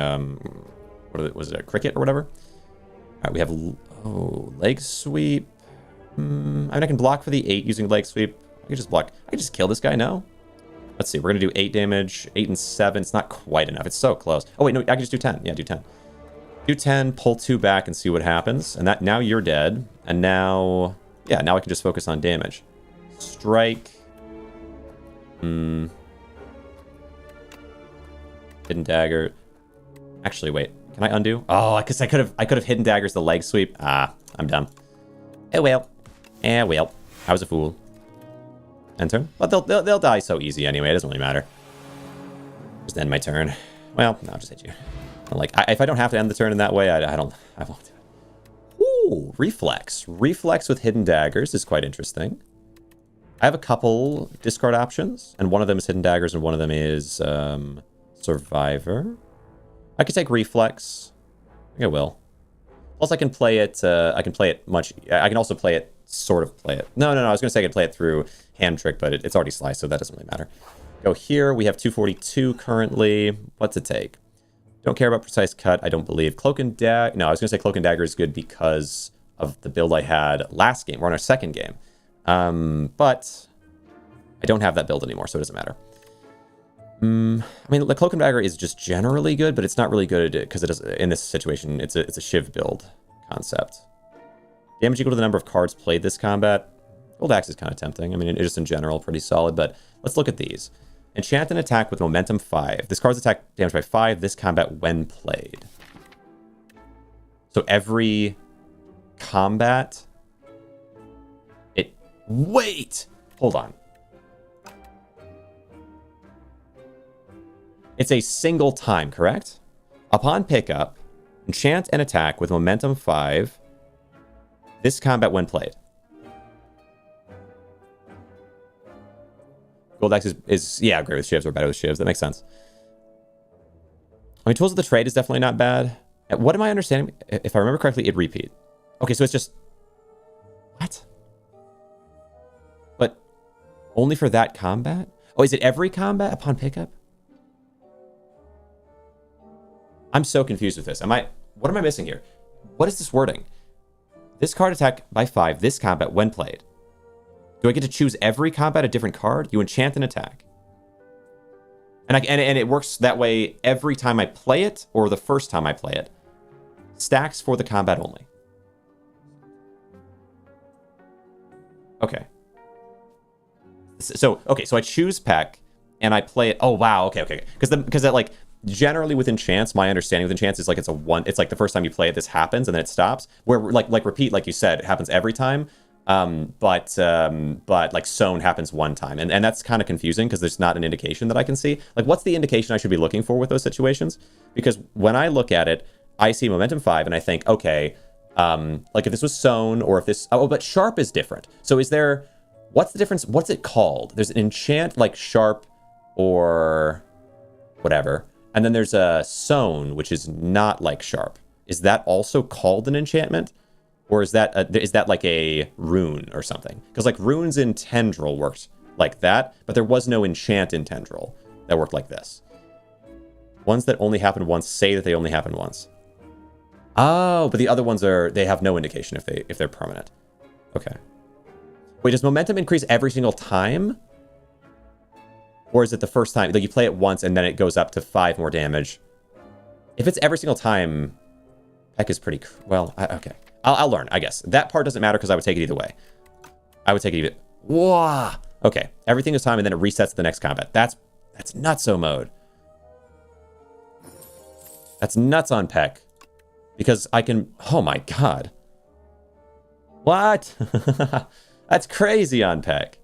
was it a cricket or whatever? All right, we have, leg sweep. I mean, I can block for the 8 using leg sweep. I can just block. I can just kill this guy now. Let's see. We're going to do 8 damage. 8 and 7. It's not quite enough. It's so close. Oh, wait. No, I can just do 10. Yeah, do 10. Do 10, pull 2 back and see what happens. And that now you're dead. And now, yeah, now I can just focus on damage. Strike. Hidden dagger. Actually, wait. Can I undo? Oh, because I could have hidden daggers the leg sweep. Ah, I'm dumb. Oh well. Well. I was a fool. End turn. But they'll die so easy anyway. It doesn't really matter. Just end my turn. Well, no, I'll just hit you. Like, if I don't have to end the turn in that way, I won't do it. Ooh, reflex. Reflex with hidden daggers is quite interesting. I have a couple discard options, and one of them is hidden daggers, and one of them is survivor. I could take reflex. I think I will. Plus, I can play it. I can also play it. Sort of play it. No. I was going to say I could play it through hand trick, but it's already sliced, so that doesn't really matter. Go here. We have 242 currently. What's it take? Don't care about precise cut. I don't believe cloak and dagger. No, I was going to say cloak and dagger is good because of the build I had last game. We're on our second game, but I don't have that build anymore, so it doesn't matter. I mean, the cloak and dagger is just generally good, but it's not really good because it is in this situation. It's a shiv build concept. Damage equal to the number of cards played this combat. Gold Axe is kind of tempting. I mean, it just in general pretty solid, but let's look at these. Enchant an attack with momentum 5. This card's attack damage by 5 this combat when played. So every combat... Wait! Hold on. It's a single time, correct? Upon pickup, enchant and attack with momentum 5. This combat when played. Gold X is yeah, great with shivs or better with shivs. That makes sense. I mean, Tools of the Trade is definitely not bad. What am I understanding? If I remember correctly, it repeat. Okay, so it's just... What? But only for that combat? Oh, is it every combat upon pickup? I'm so confused with this. What am I missing here? What is this wording? This card attack by 5, this combat when played. Do I get to choose every combat a different card? You enchant and attack. And it works that way every time I play it, or the first time I play it. Stacks for the combat only. Okay. So I choose Peck, and I play it. Oh, wow, okay. Because that, like, generally with enchants, my understanding with enchants is like it's like the first time you play it, this happens, and then it stops. Where, like repeat, like you said, it happens every time. But like Sown happens one time, and that's kind of confusing because there's not an indication that I can see. Like, what's the indication I should be looking for with those situations? Because when I look at it, I see momentum 5, and I think, okay, like if this was Sown, or if this, but Sharp is different. So is there, what's the difference? What's it called? There's an enchant like Sharp or whatever, and then there's a Sown, which is not like Sharp. Is that also called an enchantment? Or is that like a rune or something? Because like runes in Tendril worked like that, but there was no enchant in Tendril that worked like this. Ones that only happen once say that they only happen once. Oh, but the other ones they have no indication if they're permanent. Okay. Wait, does momentum increase every single time? Or is it the first time? Like you play it once and then it goes up to 5 more damage. If it's every single time, Peck is pretty... Well, okay. I'll learn, I guess. That part doesn't matter because I would take it either way. I would take it either... Whoa! Okay, everything is time and then it resets the next combat. That's nutso mode. That's nuts on Peck. Because I can... Oh my god. What? That's crazy on Peck.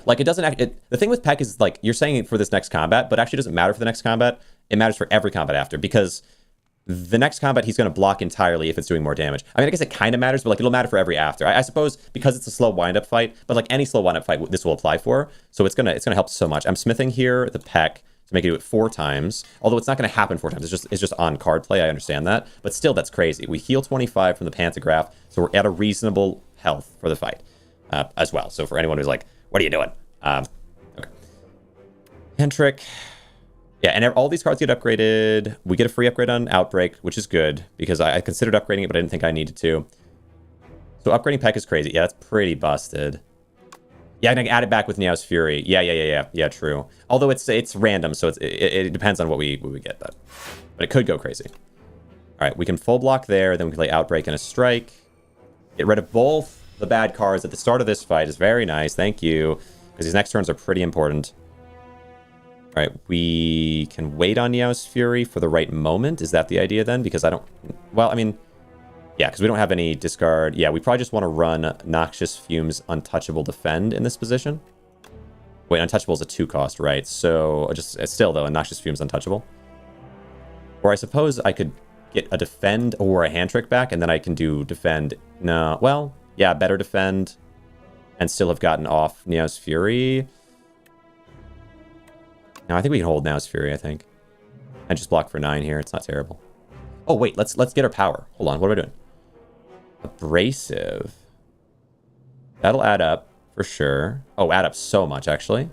Like, it doesn't... the thing with Peck is, like, you're saying it for this next combat, but actually doesn't matter for the next combat. It matters for every combat after, because... The next combat, he's going to block entirely if it's doing more damage. I mean, I guess it kind of matters, but like it'll matter for every after. I suppose because it's a slow wind-up fight, but like any slow wind-up fight, this will apply for. So it's gonna help so much. I'm smithing here the Peck to make it do it 4 times. Although it's not going to happen 4 times. It's just on card play. I understand that, but still, that's crazy. We heal 25 from the Pantograph, so we're at a reasonable health for the fight as well. So for anyone who's like, "What are you doing?" Okay. Hentrick. Yeah, and all these cards get upgraded. We get a free upgrade on Outbreak, which is good, because I considered upgrading it, but I didn't think I needed to. So upgrading Peck is crazy. Yeah, that's pretty busted. Yeah, and I can add it back with Neow's Fury. Yeah, true. Although it's random, so it depends on what we get, but it could go crazy. All right, we can full block there, then we can play Outbreak and a Strike. Get rid of both the bad cards at the start of this fight is very nice. Thank you, because these next turns are pretty important. All right, we can wait on Neow's Fury for the right moment. Is that the idea then? Because I don't... Well, I mean... Yeah, because we don't have any discard. Yeah, we probably just want to run Noxious Fumes Untouchable Defend in this position. Wait, Untouchable is a 2 cost, right? So, still though, a Noxious Fumes Untouchable. Or I suppose I could get a Defend or a Hand Trick back, and then I can do Defend. No, well, yeah, better Defend. And still have gotten off Neow's Fury. No, I think we can hold Now's Fury, I think. And just block for 9 here. It's not terrible. Oh, wait. Let's get our power. Hold on. What am I doing? Abrasive. That'll add up for sure. Oh, add up so much, actually.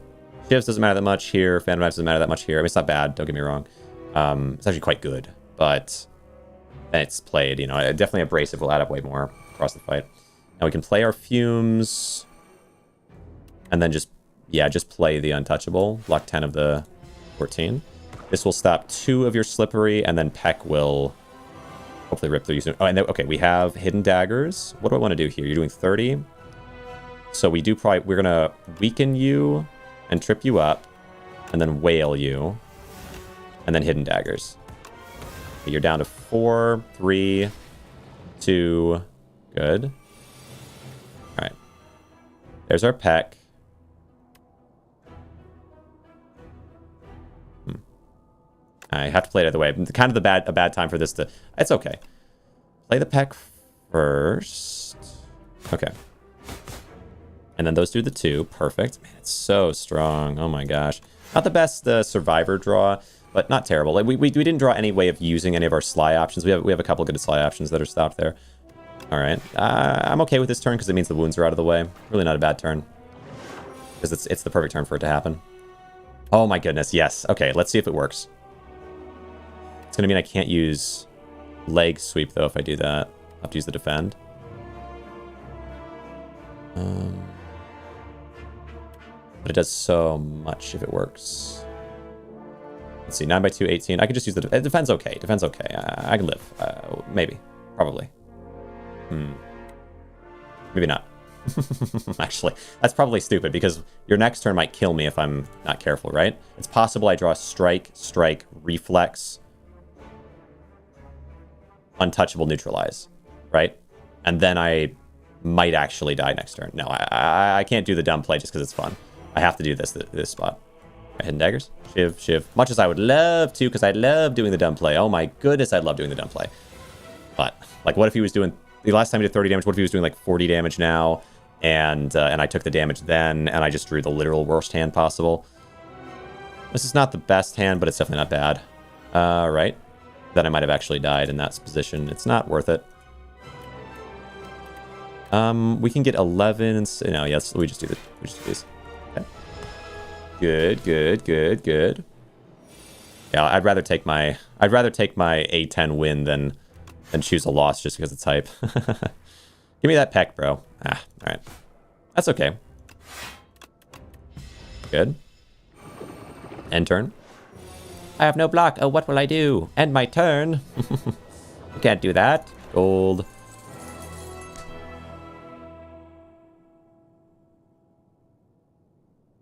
Shivs doesn't matter that much here. Phantom Knives doesn't matter that much here. I mean, it's not bad. Don't get me wrong. It's actually quite good. But then it's played, you know. Definitely Abrasive will add up way more across the fight. Now we can play our Fumes. And then just play the Untouchable. Block 10 of the 14. This will stop 2 of your Slippery, and then Peck will hopefully rip through you soon. Oh, and then, okay, we have Hidden Daggers. What do I want to do here? You're doing 30. So we're going to weaken you and trip you up, and then Wail you, and then Hidden Daggers. You're down to 4, 3, 2. Good. All right. There's our peck. I have to play it either way. Kind of a bad time for this to... It's okay. Play the peck first. Okay. And then those do the 2. Perfect. Man, it's so strong. Oh my gosh. Not the best survivor draw, but not terrible. Like we didn't draw any way of using any of our Sly options. We have a couple good Sly options that are stopped there. All right. I'm okay with this turn because it means the wounds are out of the way. Really not a bad turn. Because it's the perfect turn for it to happen. Oh my goodness, yes. Okay, let's see if it works. It's going to mean I can't use leg sweep, though, if I do that. I'll have to use the defend. But it does so much if it works. Let's see, 9 by 2, 18. I could just use the defense. Okay, defense okay. I can live. Maybe. Probably. Maybe not. Actually, that's probably stupid because your next turn might kill me if I'm not careful, right? It's possible I draw strike, strike, reflex, untouchable, neutralize, right? And then I might actually die next turn. No, I can't do the dumb play just because it's fun. I have to do this spot. Right, hidden daggers, shiv, shiv. Much as I would love to, because I love doing the dumb play. Oh my goodness, I love doing the dumb play. But like, what if he was doing the last time he did 30 damage? What if he was doing like 40 damage now? And I took the damage then, and I just drew the literal worst hand possible. This is not the best hand, but it's definitely not bad. Right. Then I might have actually died in that position. It's not worth it. We can get 11 and no, yes, we just do these. Okay. Good, good, good, good. Yeah, I'd rather take my A10 win than choose a loss just because it's hype. Give me that peck, bro. All right. That's okay. Good. End turn. I have no block. Oh, what will I do? End my turn. You can't do that. Gold.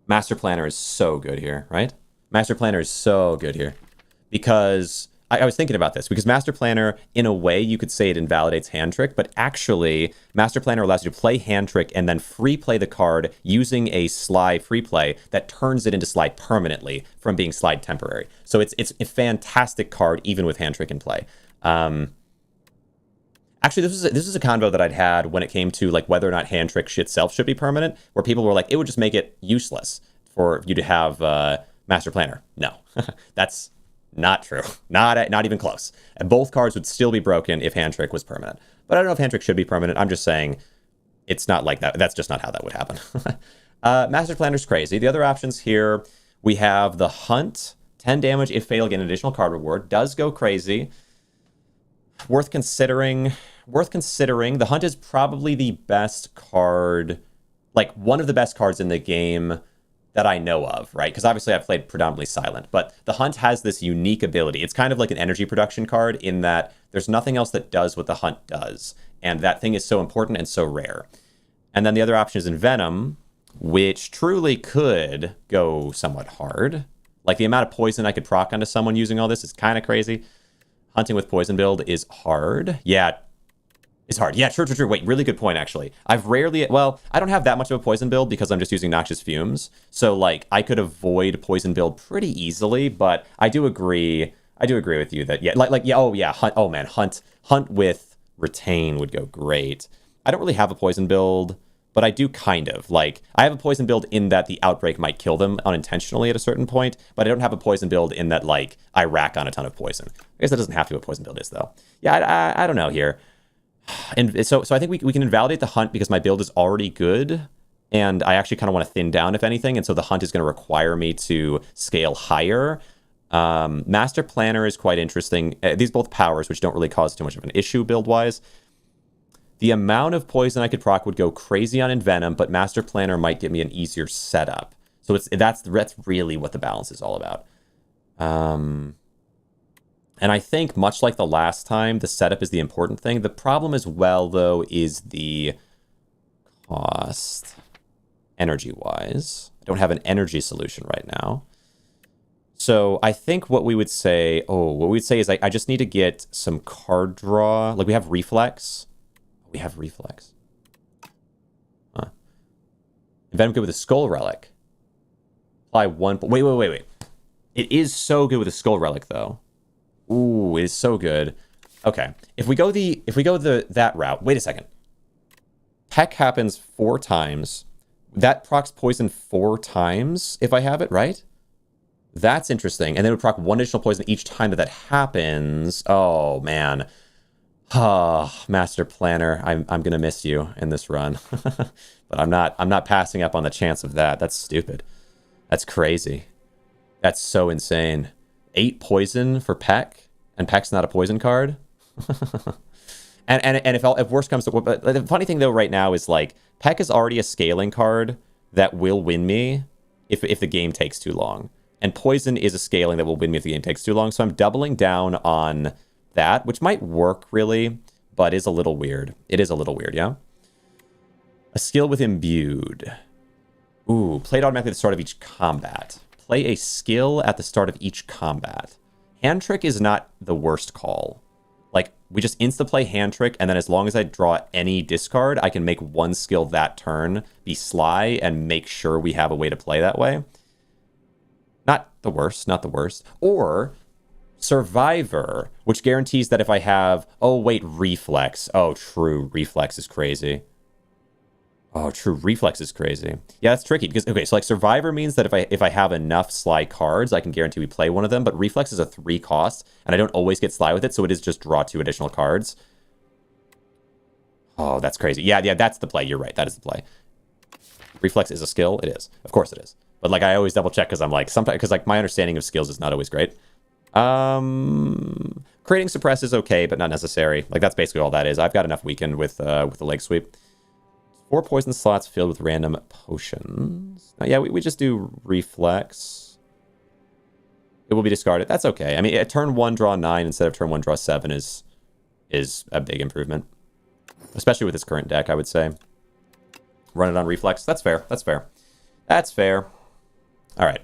Master Planner is so good here, right? Master Planner is so good here. Because I was thinking about this, because Master Planner, in a way, you could say it invalidates Hand Trick, but actually, Master Planner allows you to play Hand Trick and then free play the card using a Sly free play that turns it into Slide permanently from being Slide temporary. So it's a fantastic card, even with Hand Trick in play. Actually, this is a convo that I'd had when it came to like whether or not Hand Trick itself should be permanent, where people were like, it would just make it useless for you to have Master Planner. No, that's not true. Not even close. And both cards would still be broken if Hand Trick was permanent. But I don't know if Hand Trick should be permanent. I'm just saying it's not like that. That's just not how that would happen. Master Planner's crazy. The other options here, we have the Hunt. 10 damage if fatal, get an additional card reward. Does go crazy. Worth considering. The Hunt is probably the best card, like one of the best cards in the game that I know of, right? Because obviously I've played predominantly Silent, but the Hunt has this unique ability. It's kind of like an energy production card in that there's nothing else that does what the Hunt does. And that thing is so important and so rare. And then the other option is Envenom, which truly could go somewhat hard. Like the amount of poison I could proc onto someone using all this is kind of crazy. Hunting with poison build is hard. Yeah, it's hard. Yeah, true. Wait, really good point, actually. I've rarely... Well, I don't have that much of a poison build because I'm just using Noxious Fumes. So, like, I could avoid poison build pretty easily, but I do agree... with you that, yeah, Hunt with Retain would go great. I don't really have a poison build, but I do kind of. Like, I have a poison build in that the Outbreak might kill them unintentionally at a certain point, but I don't have a poison build in that, like, I rack on a ton of poison. I guess that doesn't have to be what poison build is, though. Yeah, I don't know here. And so I think we can invalidate the Hunt because my build is already good, and I actually kind of want to thin down, if anything, and so the Hunt is going to require me to scale higher. Master Planner is quite interesting. These both powers, which don't really cause too much of an issue build-wise. The amount of poison I could proc would go crazy on Envenom, but Master Planner might give me an easier setup. So that's really what the balance is all about. And I think, much like the last time, the setup is the important thing. The problem as well, though, is the cost, energy-wise. I don't have an energy solution right now. So I think what we would say, is I just need to get some card draw. Like we have reflex. We have reflex. Huh. Invent good with a skull relic. Apply one. Wait. It is so good with a skull relic though. Ooh, it is so good. Okay. If we go that route, wait a second. Peck happens 4 times. That procs poison 4 times if I have it, right? That's interesting. And then it would proc 1 additional poison each time that happens. Oh, man. Master Planner, I'm gonna miss you in this run. But I'm not passing up on the chance of that. That's stupid. That's crazy. That's so insane. 8 poison for Peck, and Peck's not a poison card. and if worse comes to, but the funny thing though right now is like Peck is already a scaling card that will win me if the game takes too long. And poison is a scaling that will win me if the game takes too long. So I'm doubling down on that, which might work really, but is a little weird. It is a little weird, yeah? A skill with imbued. Ooh, played automatically at the start of each combat. Play a skill at the start of each combat. Hand trick is not the worst call. Like, we just insta-play hand trick, and then as long as I draw any discard, I can make one skill that turn be sly and make sure we have a way to play that way. Not the worst, not the worst. Or Survivor, which guarantees that if I have... Oh, wait, Reflex. Oh, true. Reflex is crazy. Oh, true. Reflex is crazy. Yeah, that's tricky. Because, okay, so like Survivor means that if I have enough Sly cards, I can guarantee we play one of them. But Reflex is a 3 cost, and I don't always get Sly with it, so it is just draw 2 additional cards. Oh, that's crazy. Yeah, that's the play. You're right. That is the play. Reflex is a skill. It is. Of course it is. But like I always double check because I'm like sometimes because like my understanding of skills is not always great. Creating suppress is okay, but not necessary. Like that's basically all that is. I've got enough weakened with the leg sweep. 4 poison slots filled with random potions. Yeah, we just do reflex. It will be discarded. That's okay. I mean, at turn 1 draw 9 instead of turn 1 draw 7 is a big improvement, especially with this current deck. I would say run it on reflex. That's fair. That's fair. That's fair. All right.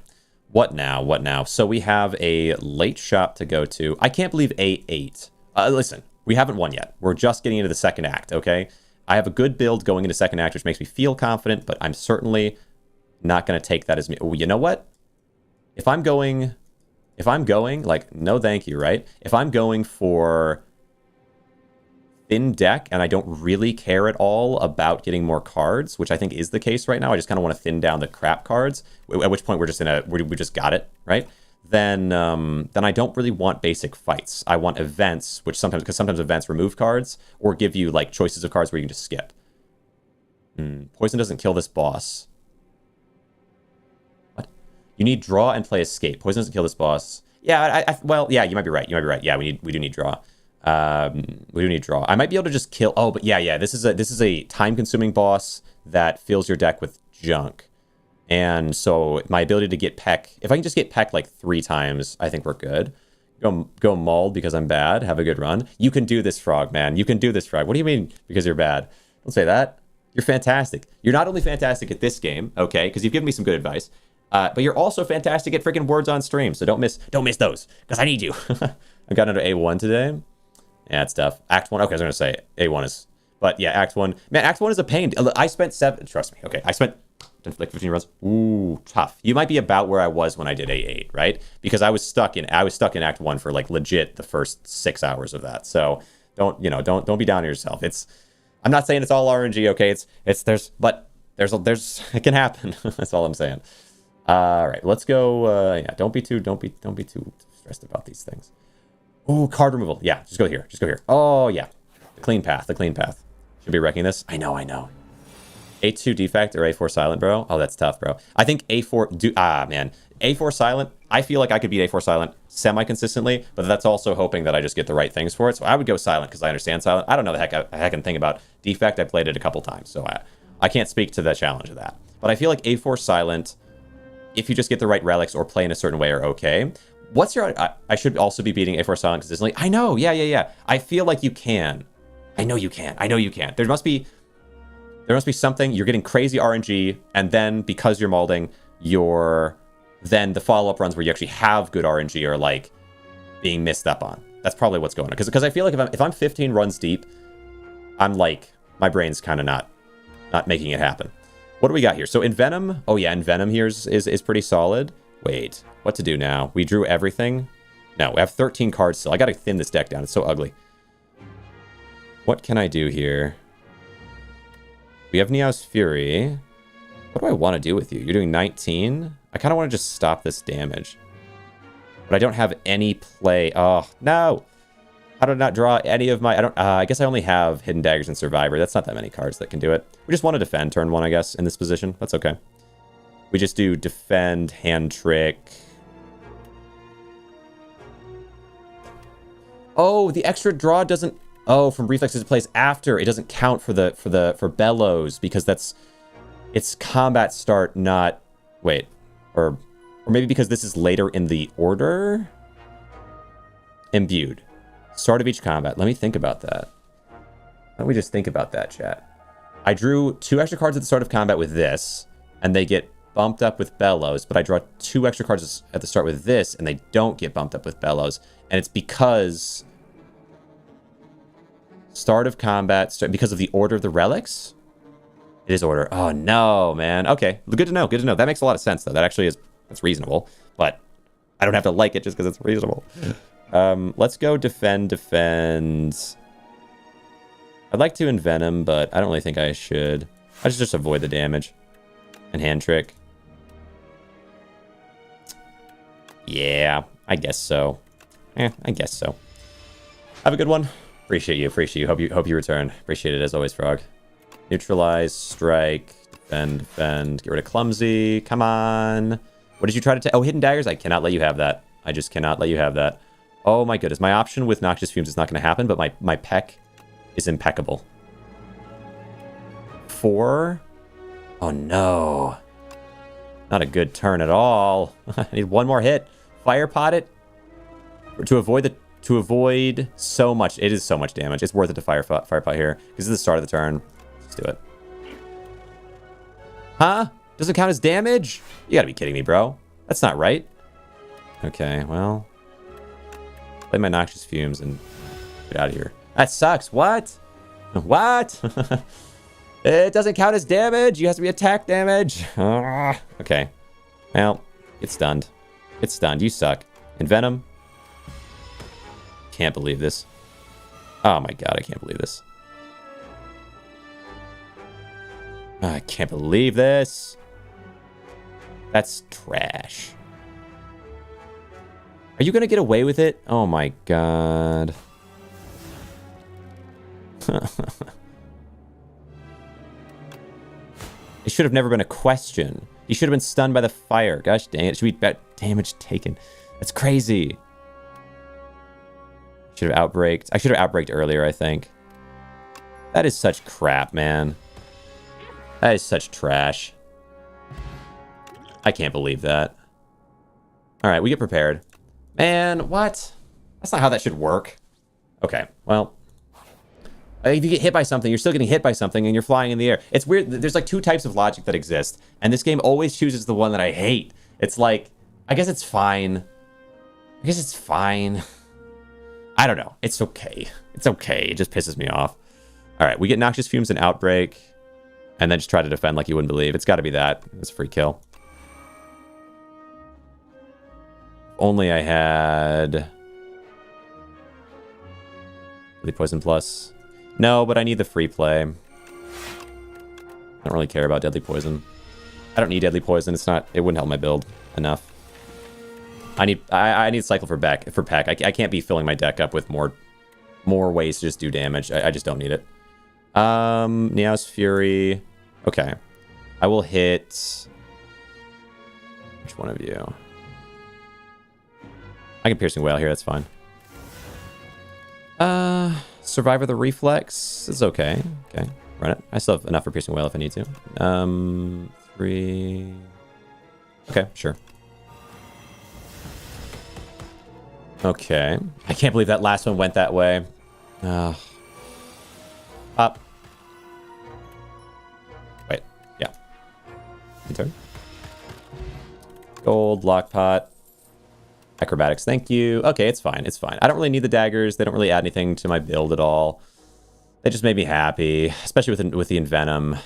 What now? What now? So we have a late shop to go to. I can't believe A8. Listen, we haven't won yet. We're just getting into the second act, okay? I have a good build going into second act, which makes me feel confident, but I'm certainly not going to take that as me. Oh, you know what? If I'm going, like, no thank you, right? If I'm going for thin deck and I don't really care at all about getting more cards, which I think is the case right now, I just kind of want to thin down the crap cards, at which point we're just we just got it, right? Then I don't really want basic fights. I want events, which because sometimes events remove cards or give you like choices of cards where you can just skip. Poison doesn't kill this boss. What? You need draw and play escape. Poison doesn't kill this boss. Yeah, well, yeah, you might be right. You might be right. Yeah, we do need draw. We do need draw. I might be able to just kill. Oh, but yeah. This is a time-consuming boss that fills your deck with junk. And so my ability to get Peck, if I can just get Peck like 3 times, I think we're good. Go mauled because I'm bad. Have a good run. You can do this, Frog, man. You can do this, Frog. What do you mean because you're bad? Don't say that. You're fantastic. You're not only fantastic at this game, okay, because you've given me some good advice, but you're also fantastic at freaking words on stream. So don't miss those because I need you. I got under A1 today. Yeah, it's tough. Act 1. Okay, I was going to say A1 is... But yeah, Act 1. Man, Act 1 is a pain. I spent 7... Trust me. Okay, I spent like 15 runs. Ooh, tough. You might be about where I was when I did A8, right? Because I was stuck in Act 1 for like legit the first 6 hours of that. So don't be down on yourself. I'm not saying it's all RNG, okay? There's it can happen. That's all I'm saying. All right, let's go. Yeah, don't be too stressed about these things. Ooh, card removal. Yeah, just go here. Oh, yeah. The clean path. Should be wrecking this. I know. A2 defect or A4 silent, bro? Oh, that's tough, bro. I think A4... man. A4 silent, I feel like I could beat A4 silent semi-consistently, but that's also hoping that I just get the right things for it. So I would go silent because I understand silent. I don't know the heckin' thing about defect. I played it a couple times, so I can't speak to the challenge of that. But I feel like A4 silent, if you just get the right relics or play in a certain way, are okay. What's your... I should also be beating A4 silent consistently. I know. Yeah. I feel like you can. I know you can. There must be something. You're getting crazy RNG, and then because you're molding, you're then the follow-up runs where you actually have good RNG are like being missed up on. That's probably what's going on. Because I feel like if I'm 15 runs deep, I'm like, my brain's kind of not making it happen. What do we got here? So Envenom, oh yeah, Envenom here is pretty solid. Wait, what to do now? We drew everything. No, we have 13 cards still. I gotta thin this deck down. It's so ugly. What can I do here? We have Neos Fury. What do I want to do with you? You're doing 19? I kind of want to just stop this damage. But I don't have any play. Oh, no! How did I not draw any of my... I guess I only have Hidden Daggers and Survivor. That's not that many cards that can do it. We just want to defend turn 1, I guess, in this position. That's okay. We just do defend, hand trick. Oh, the extra draw doesn't... Oh, from reflexes it plays after. It doesn't count for Bellows because that's... It's combat start, not... Wait. Or maybe because this is later in the order? Imbued. Start of each combat. Let me think about that. Why don't we just think about that, chat? I drew 2 extra cards at the start of combat with this, and they get bumped up with Bellows, but I draw 2 extra cards at the start with this, and they don't get bumped up with Bellows. And it's because... Start of combat, because of the order of the relics? It is order. Oh, no, man. Okay, good to know, good to know. That makes a lot of sense, though. That actually is... That's reasonable, but I don't have to like it just because it's reasonable. Let's go defend. I'd like to Envenom, but I don't really think I should. I just avoid the damage. And hand trick. Yeah, I guess so. I guess so. Have a good one. Appreciate you. Hope you return. Appreciate it as always, Frog. Neutralize, strike, defend. Get rid of clumsy. Come on. What did you try to take? Oh, Hidden Daggers? I cannot let you have that. I just cannot let you have that. Oh my goodness. My option with Noxious Fumes is not going to happen, but my peck is impeccable. 4? Oh no. Not a good turn at all. I need one more hit. Fire pot it. To avoid so much. It is so much damage. It's worth it to fire pot here. Because this is the start of the turn. Let's do it. Huh? Doesn't count as damage? You gotta be kidding me, bro. That's not right. Okay, well. Play my Noxious Fumes and get out of here. That sucks. What? What? It doesn't count as damage. You have to be attack damage. Okay. Well, it's stunned. It's stunned. You suck. Envenom. Can't believe this. Oh my god, I can't believe this. I can't believe this. That's trash. Are you gonna get away with it? Oh my god. It should have never been a question. He should have been stunned by the fire. Gosh dang it. Should we bet damage taken? That's crazy. Should have outbreaked. I should have outbreaked earlier, I think. That is such crap, man. That is such trash. I can't believe that. Alright, we get prepared. Man, what? That's not how that should work. Okay, well. If you get hit by something, you're still getting hit by something and you're flying in the air. It's weird. There's like 2 types of logic that exist. And this game always chooses the one that I hate. It's like, I guess it's fine. I guess it's fine. I don't know. It's okay. It's okay. It just pisses me off. Alright, we get Noxious Fumes and Outbreak. And then just try to defend like you wouldn't believe. It's got to be that. It's a free kill. Only I had... Deadly Poison Plus. No, but I need the free play. I don't really care about Deadly Poison. I don't need Deadly Poison. It's not... It wouldn't help my build enough. I need Cycle for Peck. I can't be filling my deck up with more ways to just do damage. I just don't need it. Neos Fury. Okay. I will hit... Which one of you? I can Piercing Wail here, that's fine. Survivor the Reflex is okay. Okay, run it. I still have enough for Piercing Wail if I need to. 3... Okay, sure. Okay. I can't believe that last one went that way. Up. Wait, yeah. Turn. Gold, lockpot. Acrobatics, thank you. Okay, it's fine, it's fine. I don't really need the daggers. They don't really add anything to my build at all. They just made me happy, especially with the Envenom.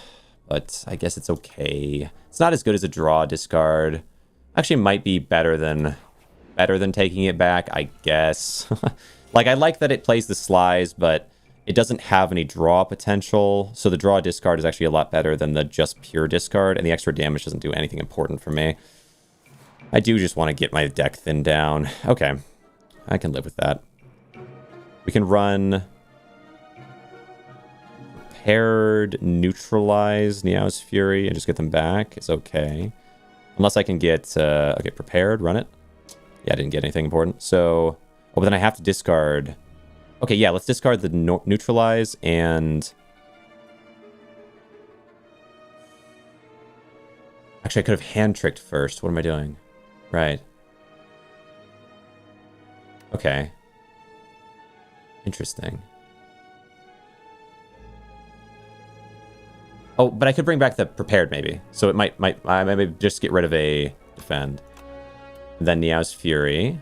But I guess it's okay. It's not as good as a draw discard. Actually, might be better than taking it back, I guess. Like, I like that it plays the slice, but it doesn't have any draw potential. So the draw discard is actually a lot better than the just pure discard, and the extra damage doesn't do anything important for me. I do just want to get my deck thinned down. Okay, I can live with that. We can run Prepared, Neutralize, Neow's Fury, and just get them back. It's okay. Unless I can get... okay, Prepared, run it. Yeah, I didn't get anything important. So... oh, but then I have to discard... okay, yeah, let's discard the Neutralize and... actually, I could have hand-tricked first. What am I doing? Right. Okay. Interesting. Oh, but I could bring back the Prepared, maybe. So it might I maybe just get rid of a Defend. And then Neow's Fury.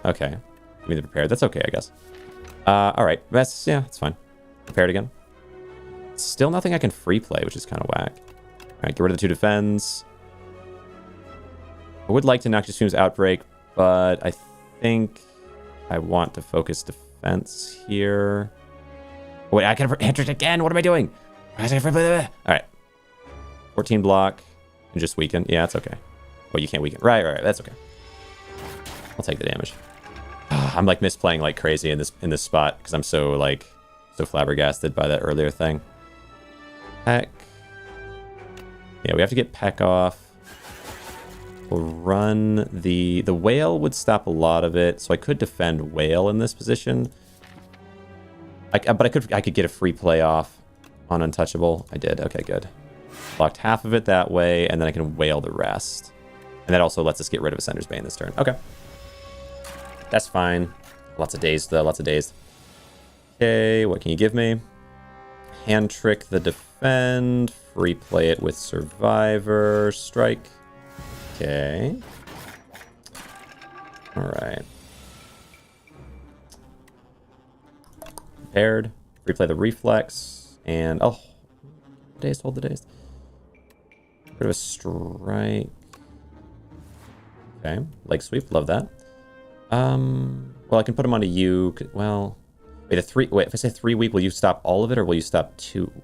Okay. Give me the Prepared. That's okay, I guess. Alright. That's, yeah, it's fine. Prepared again. Still nothing I can free play, which is kind of whack. Alright, get rid of the 2 Defends. I would like to Noxious Fumes Outbreak, but I think I want to focus defense here. Wait, I can enter it again. What am I doing? Alright. 14 block and just weaken. Yeah, it's okay. Oh, you can't weaken. Right. That's okay. I'll take the damage. I'm like misplaying like crazy in this spot because I'm so flabbergasted by that earlier thing. Peck. Yeah, we have to get Peck off. We'll run the Whale would stop a lot of it, so I could defend Whale in this position. But I could get a free play off on Untouchable. I did. Okay, good. Blocked half of it that way, and then I can Whale the rest. And that also lets us get rid of Ascender's Bane this turn. Okay. That's fine. Lots of days, though. Lots of days. Okay, what can you give me? Hand Trick the Defend. Free play it with Survivor. Strike. Okay. Alright. Prepared. Free play the Reflex. And, oh. Dazed, hold the Dazed. Bit of a Strike. Okay. Leg Sweep, love that. Well, I can put them onto you. Well, wait, if I say 3 weak, will you stop all of it or will you stop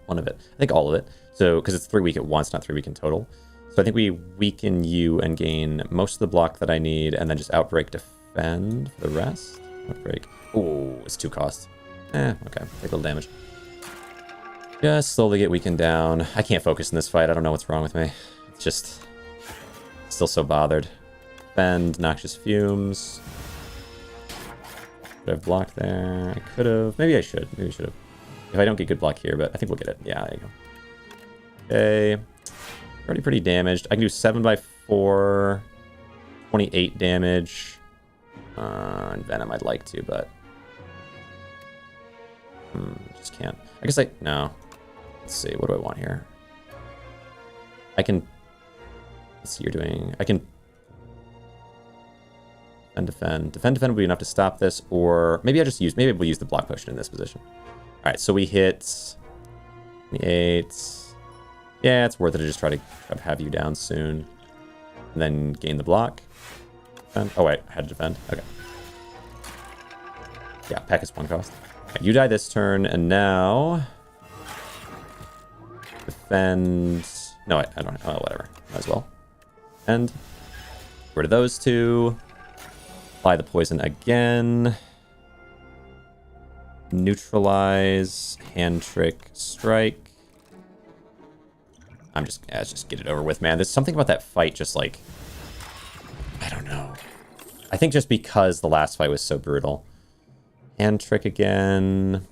one of it? I think all of it. So, because it's 3 weak at once, not 3 weak in total. So I think we weaken you and gain most of the block that I need and then just Outbreak Defend for the rest. Outbreak. Oh, it's 2 costs. Okay. Take a little damage. Just slowly get weakened down. I can't focus in this fight. I don't know what's wrong with me. It's just still so bothered. Defend, Noxious Fumes. Could have blocked there. I could have. Maybe I should. Maybe I should have. If I don't get good block here, but I think we'll get it. Yeah, there you go. Okay. Already pretty damaged. I can do 7x4. 28 damage. And Venom I'd like to, but... just can't. I guess no. Let's see. What do I want here? I can... let's see, you're doing... I can... and defend. Defend would be enough to stop this, or maybe maybe we'll use the block potion in this position. All right, so we hit 28. Yeah, it's worth it to just try to have you down soon, and then gain the block. Oh wait, I had to defend. Okay. Yeah, Peck is 1 cost. Okay, you die this turn, and now defend. No, I don't. Oh, whatever. Might as well. And get rid of those 2. Apply the poison again. Neutralize. Hand Trick. Strike. Let's just get it over with, man. There's something about that fight just like... I don't know. I think just because the last fight was so brutal. Hand Trick again.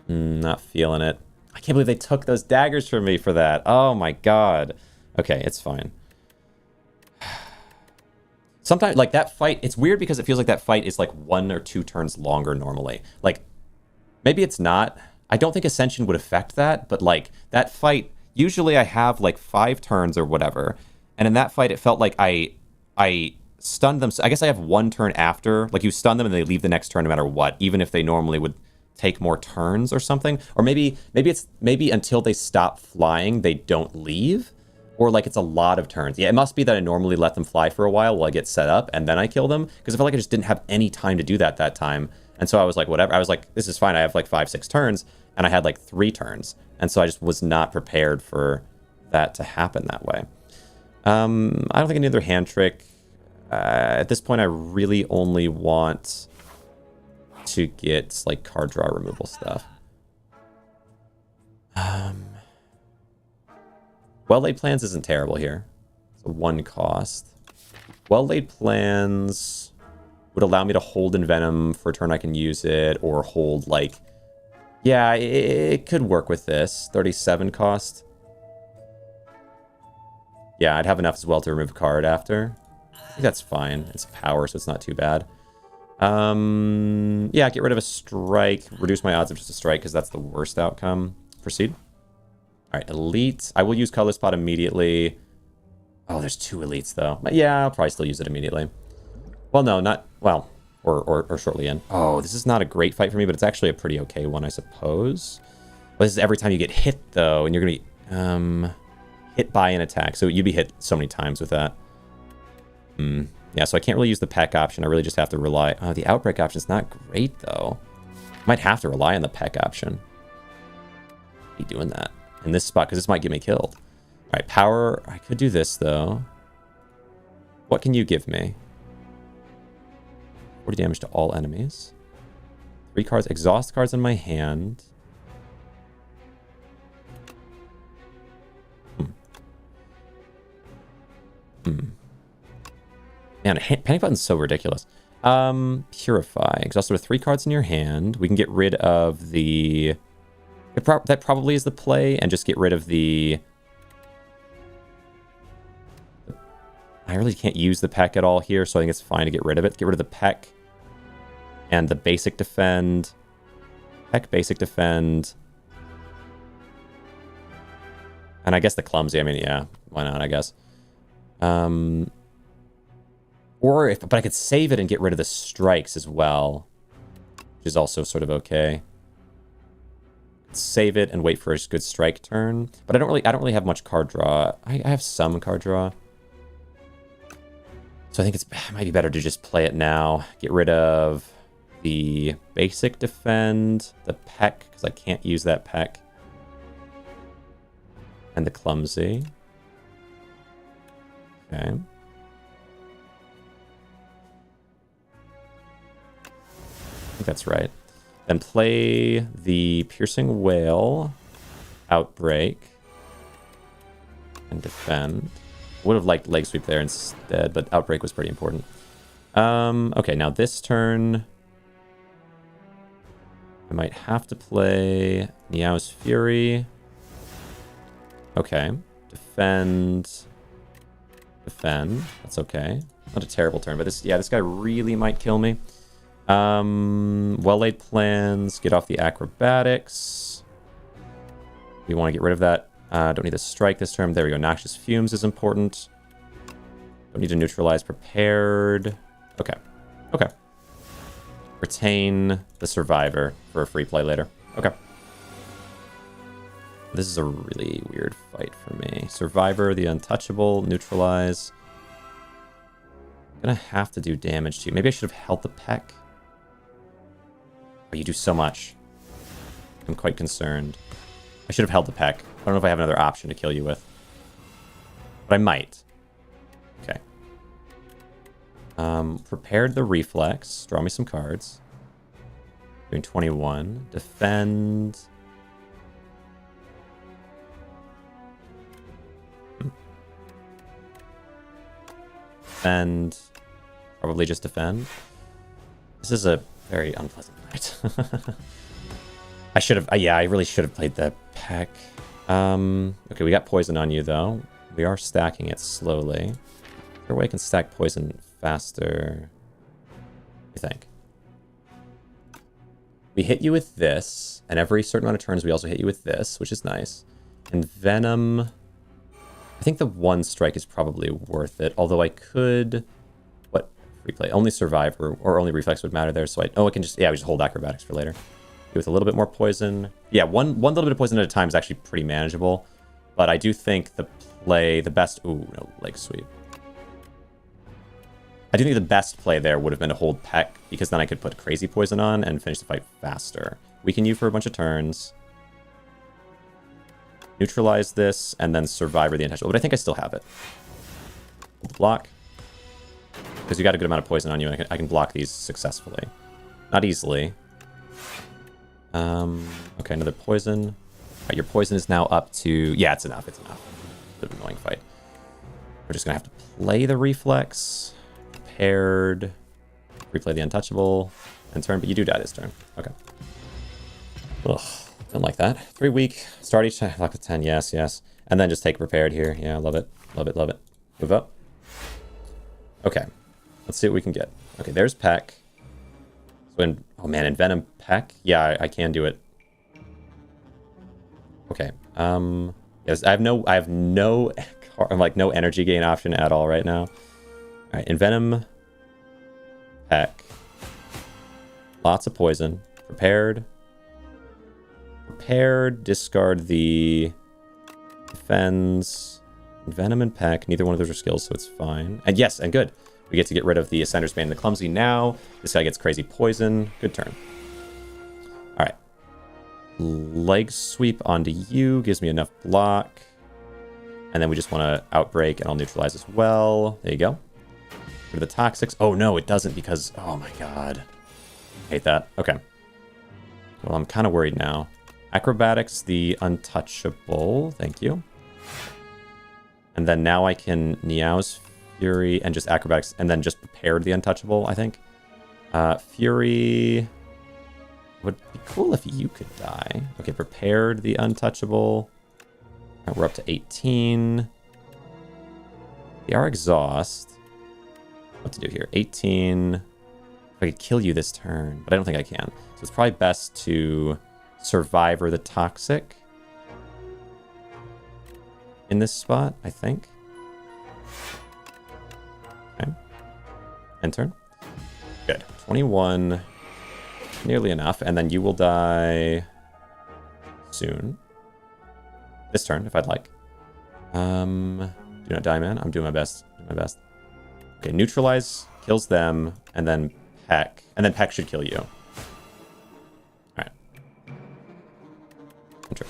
Not feeling it. I can't believe they took those daggers from me for that. Oh my god. Okay, it's fine. Sometimes, like, that fight, it's weird because it feels like that fight is, like, 1 or 2 turns longer normally. Like, maybe it's not. I don't think Ascension would affect that, but, like, that fight, usually I have, like, 5 turns or whatever. And in that fight, it felt like I stunned them. I guess I have one turn after. Like, you stun them and they leave the next turn no matter what, even if they normally would take more turns or something. Or maybe until they stop flying, they don't leave. Or, like, it's a lot of turns. Yeah, it must be that I normally let them fly for a while I get set up, and then I kill them. Because I felt like I just didn't have any time to do that time. And so I was like, whatever. I was like, this is fine. I have, like, 5-6 turns. And I had, like, 3 turns. And so I just was not prepared for that to happen that way. I don't think any other hand trick. At this point, I really only want to get, like, card draw removal stuff. Well-laid plans isn't terrible here. It's a 1 cost. Well-laid plans would allow me to hold Envenom for a turn I can use it, or hold, like... Yeah, it could work with this. 37 cost. Yeah, I'd have enough as well to remove a card after. I think that's fine. It's power, so it's not too bad. Yeah, get rid of a strike. Reduce my odds of just a strike, because that's the worst outcome. Proceed. All right, elite. I will use Color Spot immediately. Oh, there's 2 elites, though. But yeah, I'll probably still use it immediately. Well, no, not... Well, or shortly in. Oh, this is not a great fight for me, but it's actually a pretty okay one, I suppose. But this is every time you get hit, though, and you're going to be... hit by an attack. So you'd be hit so many times with that. Yeah, so I can't really use the peck option. I really just have to rely... Oh, the outbreak option is not great, though. Might have to rely on the peck option. Be doing that in this spot, because this might get me killed. All right, power. I could do this, though. What can you give me? 40 damage to all enemies. 3 cards. Exhaust cards in my hand. Man, panic button's so ridiculous. Purify. Exhaust with 3 cards in your hand. We can get rid of the... that probably is the play, and just get rid of the... I really can't use the peck at all here, so I think it's fine to get rid of it. Get rid of the peck and the basic defend. Peck, basic defend. And I guess the clumsy. I mean, yeah, why not, I guess. But I could save it and get rid of the strikes as well, which is also sort of okay. Save it and wait for a good strike turn. But I don't really have much card draw. I have some card draw. So I think it might be better to just play it now. Get rid of the basic defend, the peck, because I can't use that peck, and the clumsy. Okay. I think that's right. Then play the Piercing Wail, Outbreak, and Defend. Would have liked Leg Sweep there instead, but Outbreak was pretty important. Okay, now this turn, I might have to play Meow's Fury. Okay, Defend. That's okay. Not a terrible turn, but this guy really might kill me. Well-laid plans. Get off the acrobatics. We want to get rid of that. Don't need to strike this turn. There we go. Noxious Fumes is important. Don't need to neutralize prepared. Okay. Okay. Retain the survivor for a free play later. Okay. This is a really weird fight for me. Survivor, the untouchable, neutralize. I'm gonna have to do damage to you. Maybe I should have held the peck. Oh, you do so much. I'm quite concerned. I should have held the peck. I don't know if I have another option to kill you with. But I might. Okay. Prepared the reflex. Draw me some cards. Doing 21. Defend. Defend. Probably just defend. This is a very unpleasant fight. I should have... yeah, I really should have played the peck. Okay, we got poison on you, though. We are stacking it slowly. Is there a way I can stack poison faster? What do you think? We hit you with this, and every certain amount of turns we also hit you with this, which is nice. And Venom... I think the one strike is probably worth it, although I could... What? Free play. Only survivor or only reflex would matter there, so I can just... Yeah, we just hold acrobatics for later. With a little bit more poison. Yeah, one little bit of poison at a time is actually pretty manageable, but I do think the best... Ooh, no, leg sweep. I do think the best play there would have been to hold Peck, because then I could put crazy poison on and finish the fight faster. Weaken you for a bunch of turns. Neutralize this, and then Survivor the Untouchable. But I think I still have it. Block. Because you got a good amount of poison on you, and I can block these successfully. Not easily. Okay, another poison. All right, your poison is now up to... Yeah, it's enough, it's enough. Bit of an annoying fight. We're just going to have to play the reflex. Prepared. Replay the Untouchable. End turn, but you do die this turn. Okay. Ugh. Don't like that. 3 weak. Start each time. Lock with 10. Yes, yes. And then just take prepared here. Yeah, love it. Love it, love it. Move up. Okay. Let's see what we can get. Okay, there's Peck. So in... Oh man, Envenom Peck? Yeah, I can do it. Okay. Yes, I have no no energy gain option at all right now. Alright, Envenom Peck. Lots of poison. Prepared. Prepared, discard the defends, Venom and Peck. Neither one of those are skills, so it's fine. And yes, and good. We get to get rid of the Ascender's Bane and the Clumsy now. This guy gets crazy poison. Good turn. Alright. Leg sweep onto you. Gives me enough block. And then we just want to outbreak, and I'll neutralize as well. There you go. Rid of the Toxics. Oh no, it doesn't because... Oh my god. Hate that. Okay. Well, I'm kind of worried now. Acrobatics, the Untouchable. Thank you. And then now I can Niao's Fury and just Acrobatics, and then just Prepared the Untouchable, I think. Fury... Would be cool if you could die. Okay, Prepared the Untouchable. All right, we're up to 18. The R Exhaust. What to do here? 18. If I could kill you this turn, but I don't think I can. So it's probably best to Survivor the Toxic in this spot, I think. Okay. End turn. Good. 21. Nearly enough. And then you will die soon. This turn, if I'd like. Do not die, man. I'm doing my best. Doing my best. Okay, neutralize, kills them, and then Peck. And then Peck should kill you. Alright. Thank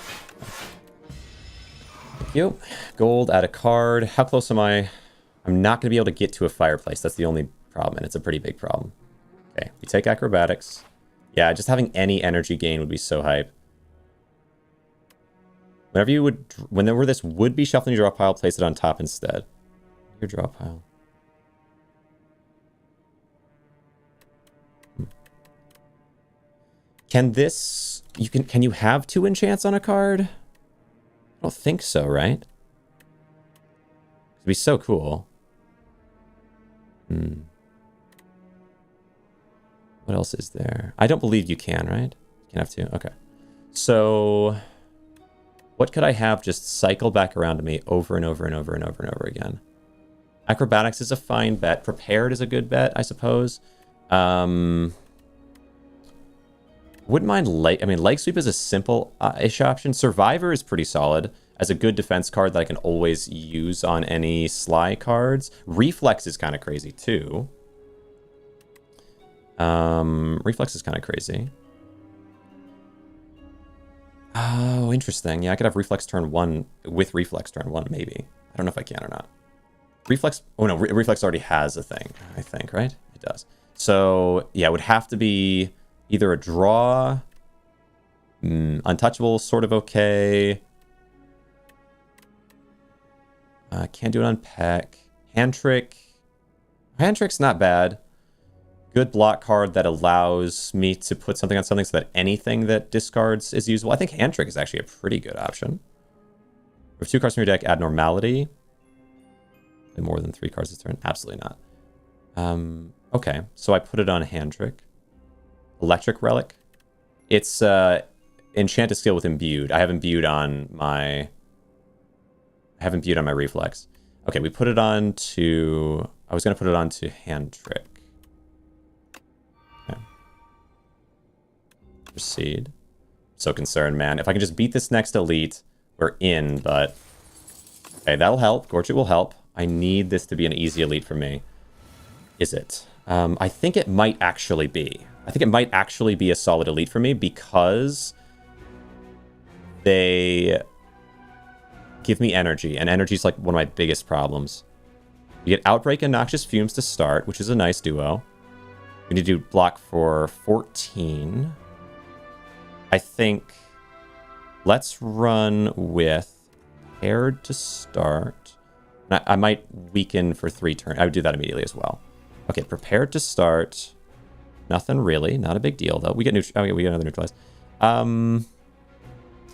you. Gold, add a card. How close am I? I'm not going to be able to get to a fireplace. That's the only problem, and it's a pretty big problem. Okay, we take acrobatics. Yeah, just having any energy gain would be so hype. Whenever this would be shuffling your draw pile, place it on top instead. Your draw pile. Can this... Can you have 2 enchants on a card? I don't think so, right? It'd be so cool. What else is there? I don't believe you can, right? You can have 2. Okay. So... What could I have just cycle back around to me over and over and over and over and over again? Acrobatics is a fine bet. Prepared is a good bet, I suppose. Wouldn't mind leg sweep is a simple-ish option. Survivor is pretty solid as a good defense card that I can always use on any Sly cards. Reflex is kind of crazy too. Reflex is kind of crazy. Oh, interesting. Yeah, I could have Reflex turn 1 with Reflex turn 1, maybe. I don't know if I can or not. Reflex... Oh, no. Reflex already has a thing, I think, right? It does. So, yeah, it would have to be either a draw... Untouchable, sort of okay. Can't do it on Peck. Hand Trick. Hand Trick's not bad. Good block card that allows me to put something on something so that anything that discards is usable. I think Hand Trick is actually a pretty good option. With 2 cards from your deck, add Normality. Play more than 3 cards this turn. Absolutely not. Okay, so I put it on Hand Trick. Electric Relic. It's enchanted skill with Imbued. I have Imbued on my I haven't viewed on my reflex. Okay, we put it on to... I was going to put it on to hand trick. Okay. Proceed. So concerned, man. If I can just beat this next elite, we're in, but... Okay, that'll help. Gorget will help. I need this to be an easy elite for me. Is it? I think it might actually be. I think it might actually be a solid elite for me because they give me energy, and energy is like one of my biggest problems. You get Outbreak and Noxious Fumes to start, which is a nice duo. We need to do block for 14. I think let's run with Paired to start. I might weaken for 3 turns. I would do that immediately as well. Okay, Prepared to start. Nothing really. Not a big deal, though. We get we get another neutralize.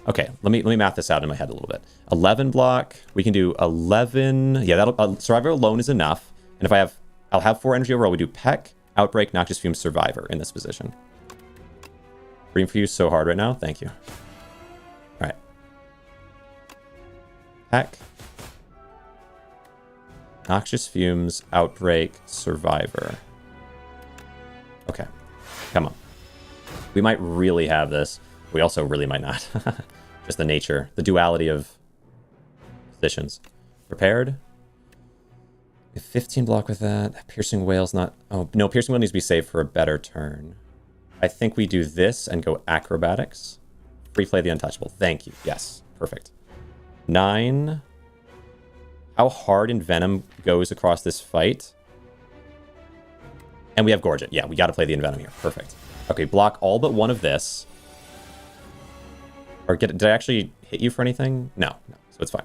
Okay, let me math this out in my head a little bit. 11 block. We can do 11. Yeah, that'll Survivor alone is enough. And if I'll have 4 energy overall. We do Peck, Outbreak, Noxious Fume, Survivor in this position. Green for you so hard right now. Thank you. All right. Peck. Noxious Fumes, Outbreak, Survivor. Okay. Come on. We might really have this. We also really might not. Just the nature, the duality of positions. Prepared. We have 15 block with that. Piercing Whale's not... Oh, no, Piercing Whale needs to be saved for a better turn. I think we do this and go Acrobatics. Free play the Untouchable. Thank you. Yes. Perfect. 9... How hard Envenom goes across this fight. And we have Gorget. Yeah, we got to play the Envenom here. Perfect. Okay, block all but one of this. Or did I actually hit you for anything? No, so it's fine.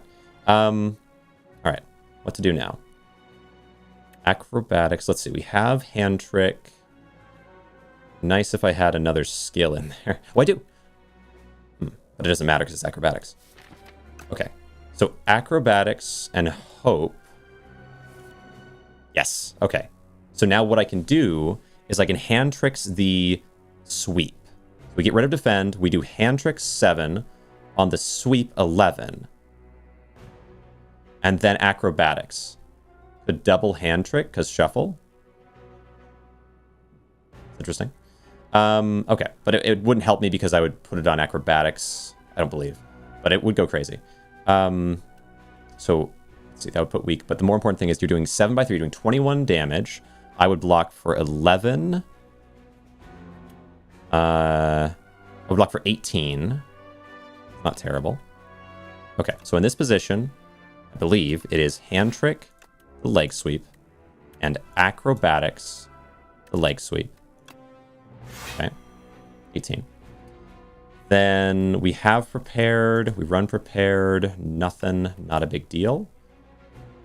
All right, what to do now? Acrobatics. Let's see. We have Hand Trick. Nice if I had another skill in there. Oh, I do. But it doesn't matter because it's Acrobatics. Okay. So Acrobatics and Hope. Yes. Okay. So now what I can do is I can Hand Tricks the Sweep. We get rid of Defend. We do Hand Trick 7 on the Sweep 11. And then Acrobatics. The double Hand Trick because Shuffle. Interesting. Okay. But it wouldn't help me because I would put it on Acrobatics. I don't believe. But it would go crazy. So, let's see, that would put weak. But the more important thing is you're doing 7 by 3, you're doing 21 damage. I would block for 11. I would block for 18. Not terrible. Okay, so in this position, I believe it is Hand Trick, the Leg Sweep, and Acrobatics, the Leg Sweep. Okay, 18. Then we have Prepared. We run Prepared. Nothing. Not a big deal.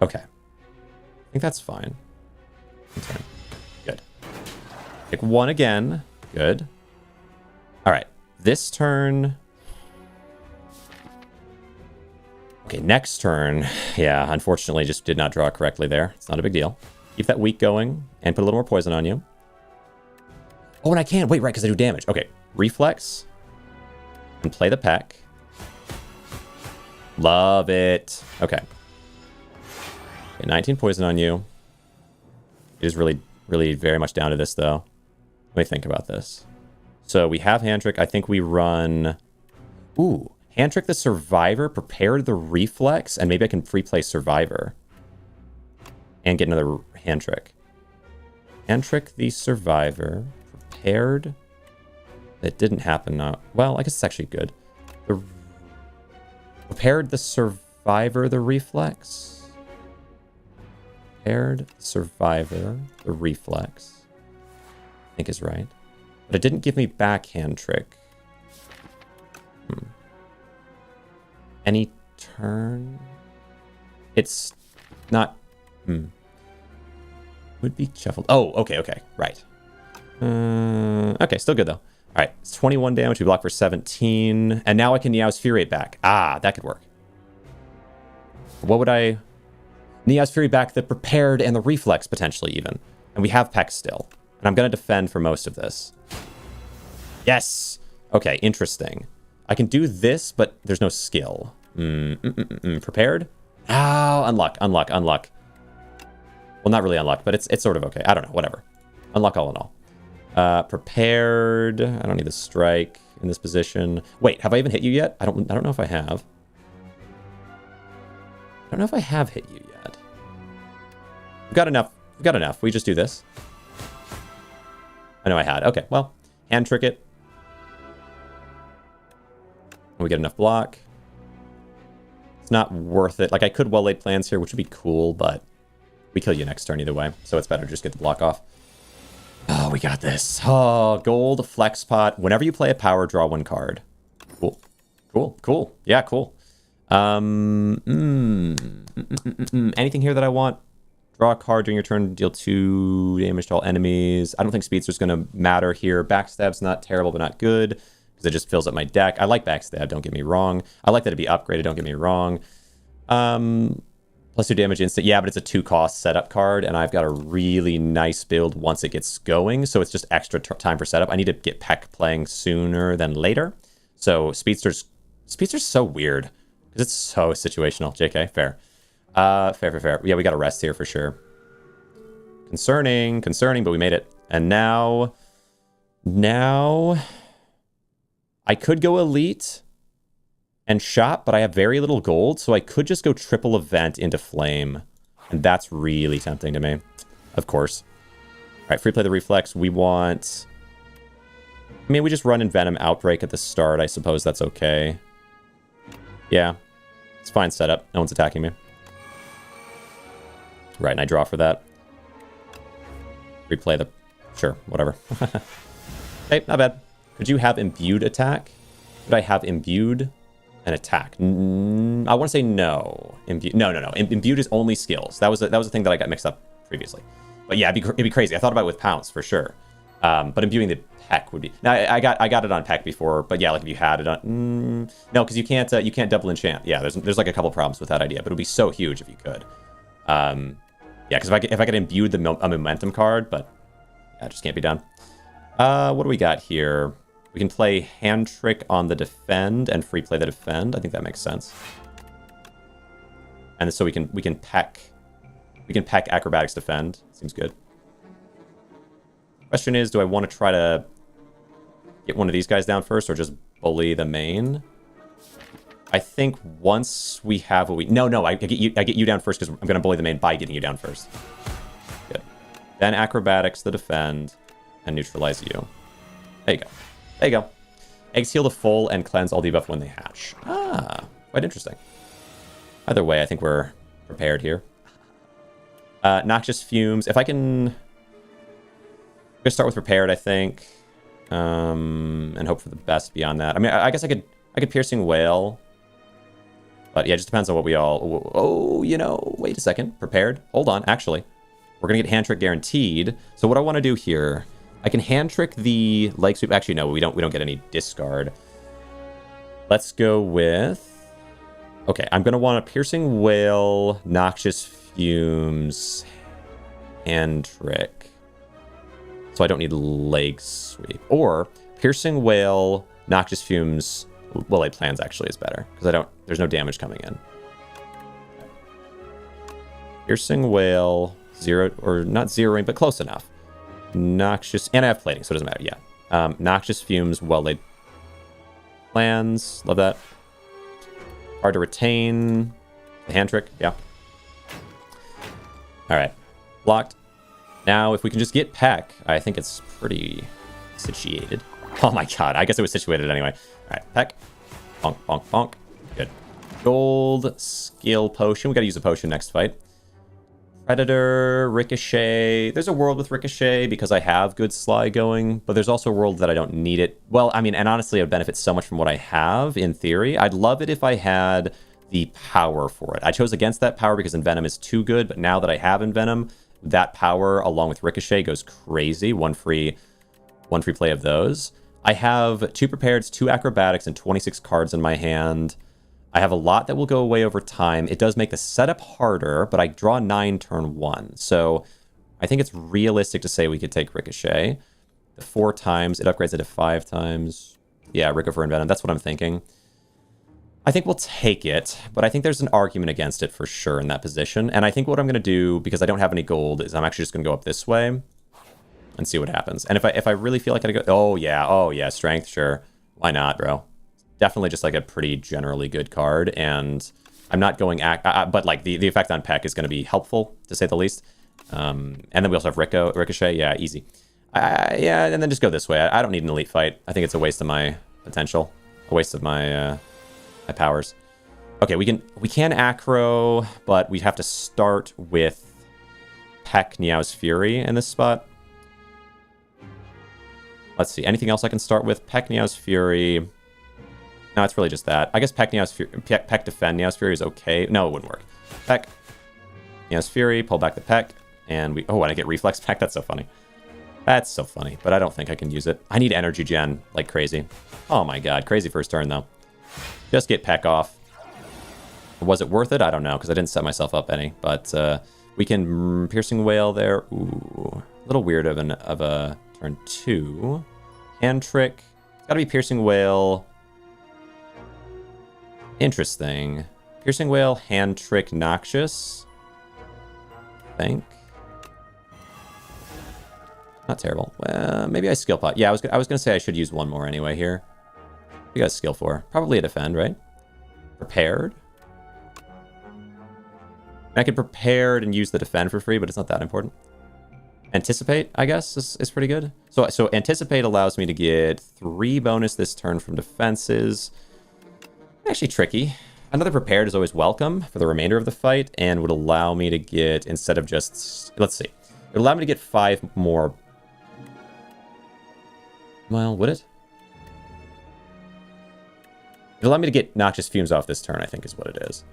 Okay. I think that's fine. Good. Pick 1 again. Good. All right. This turn... Okay, next turn. Yeah, unfortunately, just did not draw correctly there. It's not a big deal. Keep that weak going and put a little more poison on you. Oh, and I can. Wait, right, because I do damage. Okay. Reflex. And play the Peck. Love it. Okay. 19 poison on you. It is really, really very much down to this, though. Let me think about this. So we have Hand Trick. I think we run... Ooh. Hand Trick the Survivor. Prepare the Reflex. And maybe I can free play Survivor. And get another Hand Trick. Hand Trick the Survivor. Prepared... It didn't happen. Well, I guess it's actually good. Prepared the Survivor, the Reflex. Prepared Survivor, the Reflex. I think is right. But it didn't give me backhand trick. Any turn? It's not... Would be shuffled. Oh, okay. Right. Okay, still good though. All right, it's 21 damage. We block for 17. And now I can Niao's Fury back. Ah, that could work. What would I... Niao's Fury back the Prepared and the Reflex, potentially, even. And we have Peck still. And I'm going to defend for most of this. Yes! Okay, interesting. I can do this, but there's no skill. Prepared? Oh, unluck, unluck, unluck. Well, not really unluck, but it's sort of okay. I don't know, whatever. Unluck all in all. Prepared. I don't need the strike in this position. Wait, have I even hit you yet? I don't know if I have. I don't know if I have hit you yet. We've got enough. We've got enough. We just do this. I know I had. Okay, well, hand trick it. We get enough block. It's not worth it. Like, I could well-laid plans here, which would be cool, but we kill you next turn either way, so it's better to just get the block off. Oh, we got this. Oh, gold, flex pot. Whenever you play a power, draw one card. Cool. Cool, cool. Yeah, cool. Anything here that I want? Draw a card during your turn, deal 2 damage to all enemies. I don't think Speedster's going to matter here. Backstab's not terrible, but not good, because it just fills up my deck. I like Backstab, don't get me wrong. I like that it'd be upgraded, don't get me wrong. Plus 2 damage instant. Yeah, but it's a 2-cost setup card, and I've got a really nice build once it gets going, so it's just extra time for setup. I need to get Peck playing sooner than later. So Speedster's so weird, because it's so situational. JK, fair. Fair. Yeah, we got a rest here for sure. Concerning, but we made it. And now I could go elite and shop, but I have very little gold, so I could just go triple event into flame, and that's really tempting to me. Of course. All right, free play the reflex. We want... I mean, we just run Envenom Outbreak at the start. I suppose that's okay. Yeah. It's fine setup. No one's attacking me. Right, and I draw for that. Replay the... Sure, whatever. Hey, not bad. Could you have imbued attack? Could I have imbued an attack? I want to say no. No. Imbued is only skills. That was a thing that I got mixed up previously. But yeah, it'd be crazy. I thought about it with Pounce for sure. But imbuing the Peck would be... Now, I got it on Peck before, but yeah, like if you had it on... no, because you can't double enchant. Yeah, there's like a couple problems with that idea, but it would be so huge if you could. Yeah, because if I could imbue a momentum card, but yeah, it just can't be done. What do we got here? We can play hand trick on the defend and free play the defend. I think that makes sense. And so we can peck acrobatics defend. Seems good. Question is, do I want to try to get one of these guys down first or just bully the main? I think once we have what we... No, I get you down first because I'm going to bully the main by getting you down first. Good. Then acrobatics, the defend, and neutralize you. There you go. There you go. Eggs heal to full and cleanse all debuff when they hatch. Ah, quite interesting. Either way, I think we're prepared here. Noxious Fumes. If I can... I'm going to start with prepared, I think. And hope for the best beyond that. I mean, I guess I could Piercing Wail. But yeah, it just depends on what we all... Oh, you know, wait a second. Prepared? Hold on, actually. We're going to get hand trick guaranteed. So what I want to do here... I can hand trick the leg sweep. Actually, no, we don't get any discard. Let's go with... Okay, I'm going to want a Piercing Wail, Noxious Fumes, hand trick. So I don't need leg sweep. Or Piercing Wail, Noxious Fumes... Well, plans actually is better, because there's no damage coming in. Piercing Wail, zero, or not zeroing, but close enough. Noxious, and I have plating, so it doesn't matter, yeah. Noxious Fumes, well-laid plans, love that. Hard to retain, the hand trick, yeah. Alright, blocked. Now, if we can just get Peck, I think it's pretty situated. Oh my god, I guess it was situated anyway. Alright, Peck. Bonk, bonk, bonk. Good. Gold, skill potion. We gotta use a potion next fight. Predator, Ricochet. There's a world with Ricochet because I have good Sly going, but there's also a world that I don't need it. Well, I mean, and honestly, it would benefit so much from what I have, in theory. I'd love it if I had the power for it. I chose against that power because Envenom is too good, but now that I have Envenom, that power, along with Ricochet, goes crazy. One free play of those. I have 2 prepareds, 2 acrobatics, and 26 cards in my hand. I have a lot that will go away over time. It does make the setup harder, but I draw 9 turn 1. So I think it's realistic to say we could take Ricochet. The 4 times, it upgrades it to 5 times. Yeah, Rico for Envenom, that's what I'm thinking. I think we'll take it, but I think there's an argument against it for sure in that position. And I think what I'm going to do, because I don't have any gold, is I'm actually just going to go up this way and see what happens. And if I really feel like I gotta go... Oh, yeah, strength, sure. Why not, bro? Definitely just like a pretty generally good card, and I'm not going... but like the effect on Peck is going to be helpful, to say the least. And then we also have Ricochet. Yeah, easy. Yeah, and then just go this way. I don't need an elite fight. I think it's a waste of my potential. A waste of my... my powers. Okay, we can acro, but we have to start with Peck Niao's Fury in this spot. Let's see, anything else I can start with? Peck Niao's Fury. No, it's really just that. I guess Peck Niao's Fury, Peck Defend Niao's Fury is okay. No, it wouldn't work. Peck Niao's Fury, pull back the Peck, and we... Oh, and I get Reflex Peck? That's so funny. That's so funny, but I don't think I can use it. I need energy gen like crazy. Oh my god, crazy first turn though. Just get Peck off. Was it worth it? I don't know, because I didn't set myself up any. But we can Piercing Wail there. Ooh, a little weird of a turn 2. Hand Trick. It's got to be Piercing Wail. Interesting. Piercing Wail, Hand Trick, Noxious. I think. Not terrible. Maybe I Skill Pot. Yeah, I was gonna say I should use one more anyway here. You got skill for. Probably a defend, right? Prepared. I could prepared and use the defend for free, but it's not that important. Anticipate, I guess, is pretty good. So anticipate allows me to get 3 bonus this turn from defenses. Actually tricky. Another prepared is always welcome for the remainder of the fight and would allow me to get, instead of just... Let's see. It would allow me to get 5 more... Well, would it? It'll allow me to get Noxious Fumes off this turn, I think is what it is.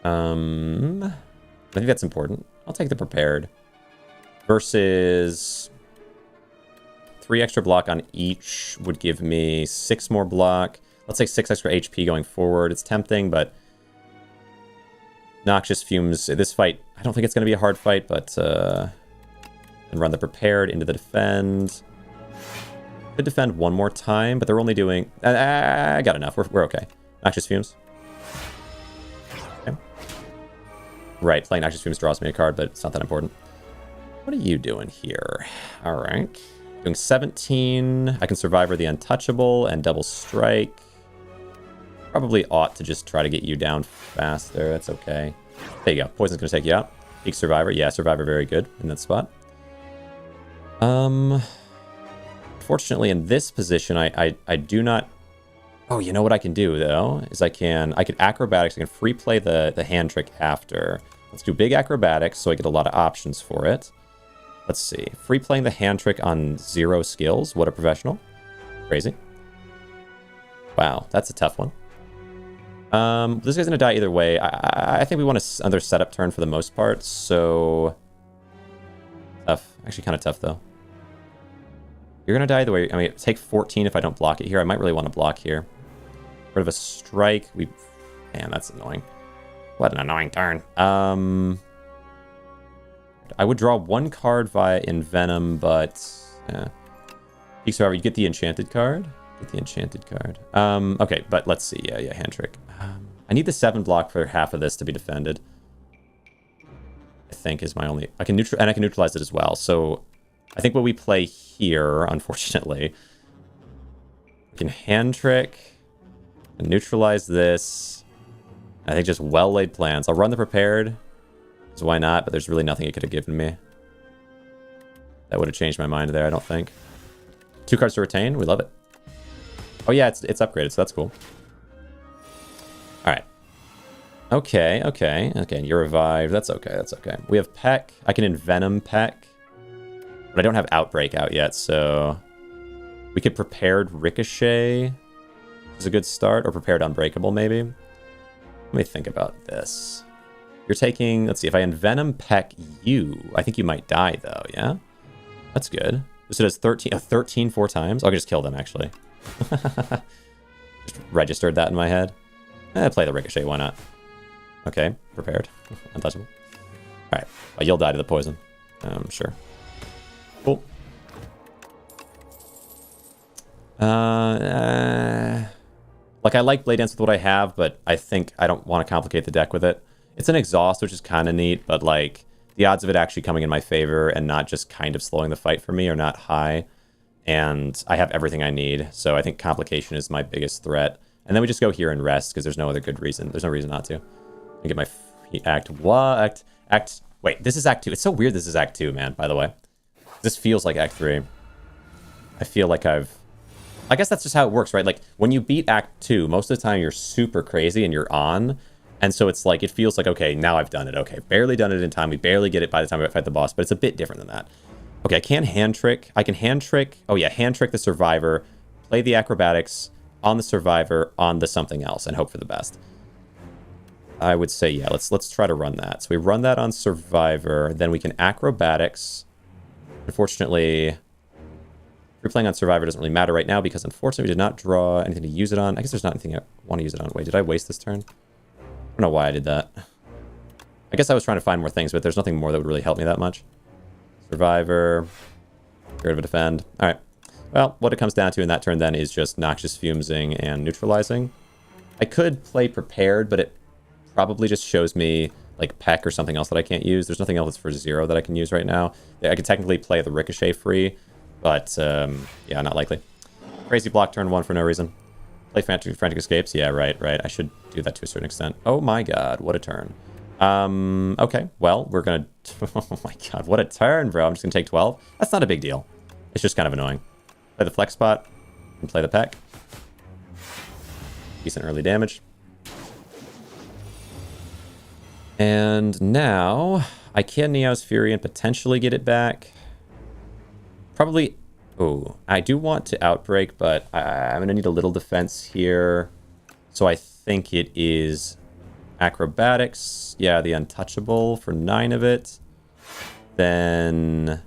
I think that's important. I'll take the prepared. Versus 3 extra block on each would give me 6 more block. Let's say 6 extra HP going forward. It's tempting, but Noxious Fumes, this fight, I don't think it's going to be a hard fight, but and run the prepared into the defend. Could defend one more time, but they're only doing... I got enough. We're okay. Noxious Fumes. Okay. Right, playing Noxious Fumes draws me a card, but it's not that important. What are you doing here? All right. Doing 17. I can Survivor the Untouchable and Double Strike. Probably ought to just try to get you down faster. That's okay. There you go. Poison's going to take you out. Peak Survivor. Yeah, Survivor very good in that spot. Fortunately, in this position, I do not... Oh, you know what I can do, though? Is I could Acrobatics. I can free play the Hand Trick after. Let's do big Acrobatics so I get a lot of options for it. Let's see. Free playing the Hand Trick on 0 skills. What a professional. Crazy. Wow, that's a tough one. This guy's going to die either way. I think we want another setup turn for the most part, so... Tough. Actually, kind of tough, though. You're going to die either way. I mean, take 14 if I don't block it here. I might really want to block here. Rid of a strike. Man, that's annoying. What an annoying turn. I would draw 1 card via Envenom, but... However, you get the Enchanted card. Okay, but let's see. Yeah, Hand Trick. I need the 7 block for half of this to be defended. I think is my only... I can neutralize it as well, so... I think what we play here, unfortunately, we can Hand Trick and neutralize this. I think just well-laid plans. I'll run the prepared, because why not? But there's really nothing it could have given me. That would have changed my mind there, I don't think. 2 cards to retain. We love it. Oh yeah, it's upgraded, so that's cool. All right. Okay, and you're revived. That's okay. We have Peck. I can Envenom Peck. But I don't have Outbreak out yet, so... We could Prepared Ricochet. Is a good start. Or Prepared Unbreakable, maybe. Let me think about this. You're taking... Let's see, if I Envenom Peck you... I think you might die, though, yeah? That's good. So it does 13 4 times? I can just kill them, actually. Just registered that in my head. Play the Ricochet, why not? Okay, prepared. Untouchable. Alright, you'll die to the poison. Sure. Cool. Like, I like Blade Dance with what I have, but I think I don't want to complicate the deck with it. It's an exhaust, which is kind of neat, but, like, the odds of it actually coming in my favor and not just kind of slowing the fight for me are not high. And I have everything I need, so I think complication is my biggest threat. And then we just go here and rest, because there's no other good reason. There's no reason not to. I get my act. What? Act. Wait, this is Act 2. It's so weird this is Act 2, man, by the way. This feels like Act 3. I feel like I guess that's just how it works, right? Like, when you beat Act 2, most of the time you're super crazy and you're on. And so it's like, it feels like, okay, now I've done it. Okay, barely done it in time. We barely get it by the time we fight the boss, but it's a bit different than that. Okay, I can hand trick. I can hand trick. Oh yeah, hand trick the survivor, play the acrobatics on the survivor on the something else, and hope for the best. I would say, yeah, let's try to run that. So we run that on survivor, then we can acrobatics. Unfortunately, replaying on survivor doesn't really matter right now because unfortunately we did not draw anything to use it on. I guess there's not anything I want to use it on. Wait, did I waste this turn? I don't know why I did that. I guess I was trying to find more things, but there's nothing more that would really help me that much. Survivor. Get rid of a defend. Alright. Well, what it comes down to in that turn then is just Noxious Fumesing and Neutralizing. I could play Prepared, but it probably just shows me like Peck or something else that I can't use. There's nothing else for 0 that I can use right now. I could technically play the Ricochet free, but yeah, not likely. Crazy block turn 1 for no reason. Play Frantic Escapes. Yeah, right. I should do that to a certain extent. Oh my god, what a turn. Okay, well, we're gonna... Oh my god, what a turn, bro. I'm just gonna take 12. That's not a big deal. It's just kind of annoying. Play the Flex Spot and play the Peck. Decent early damage. And now I can Neo's Fury and potentially get it back. Probably... Oh, I do want to Outbreak, but I'm going to need a little defense here. So I think it is Acrobatics. Yeah, the Untouchable for 9 of it. Then...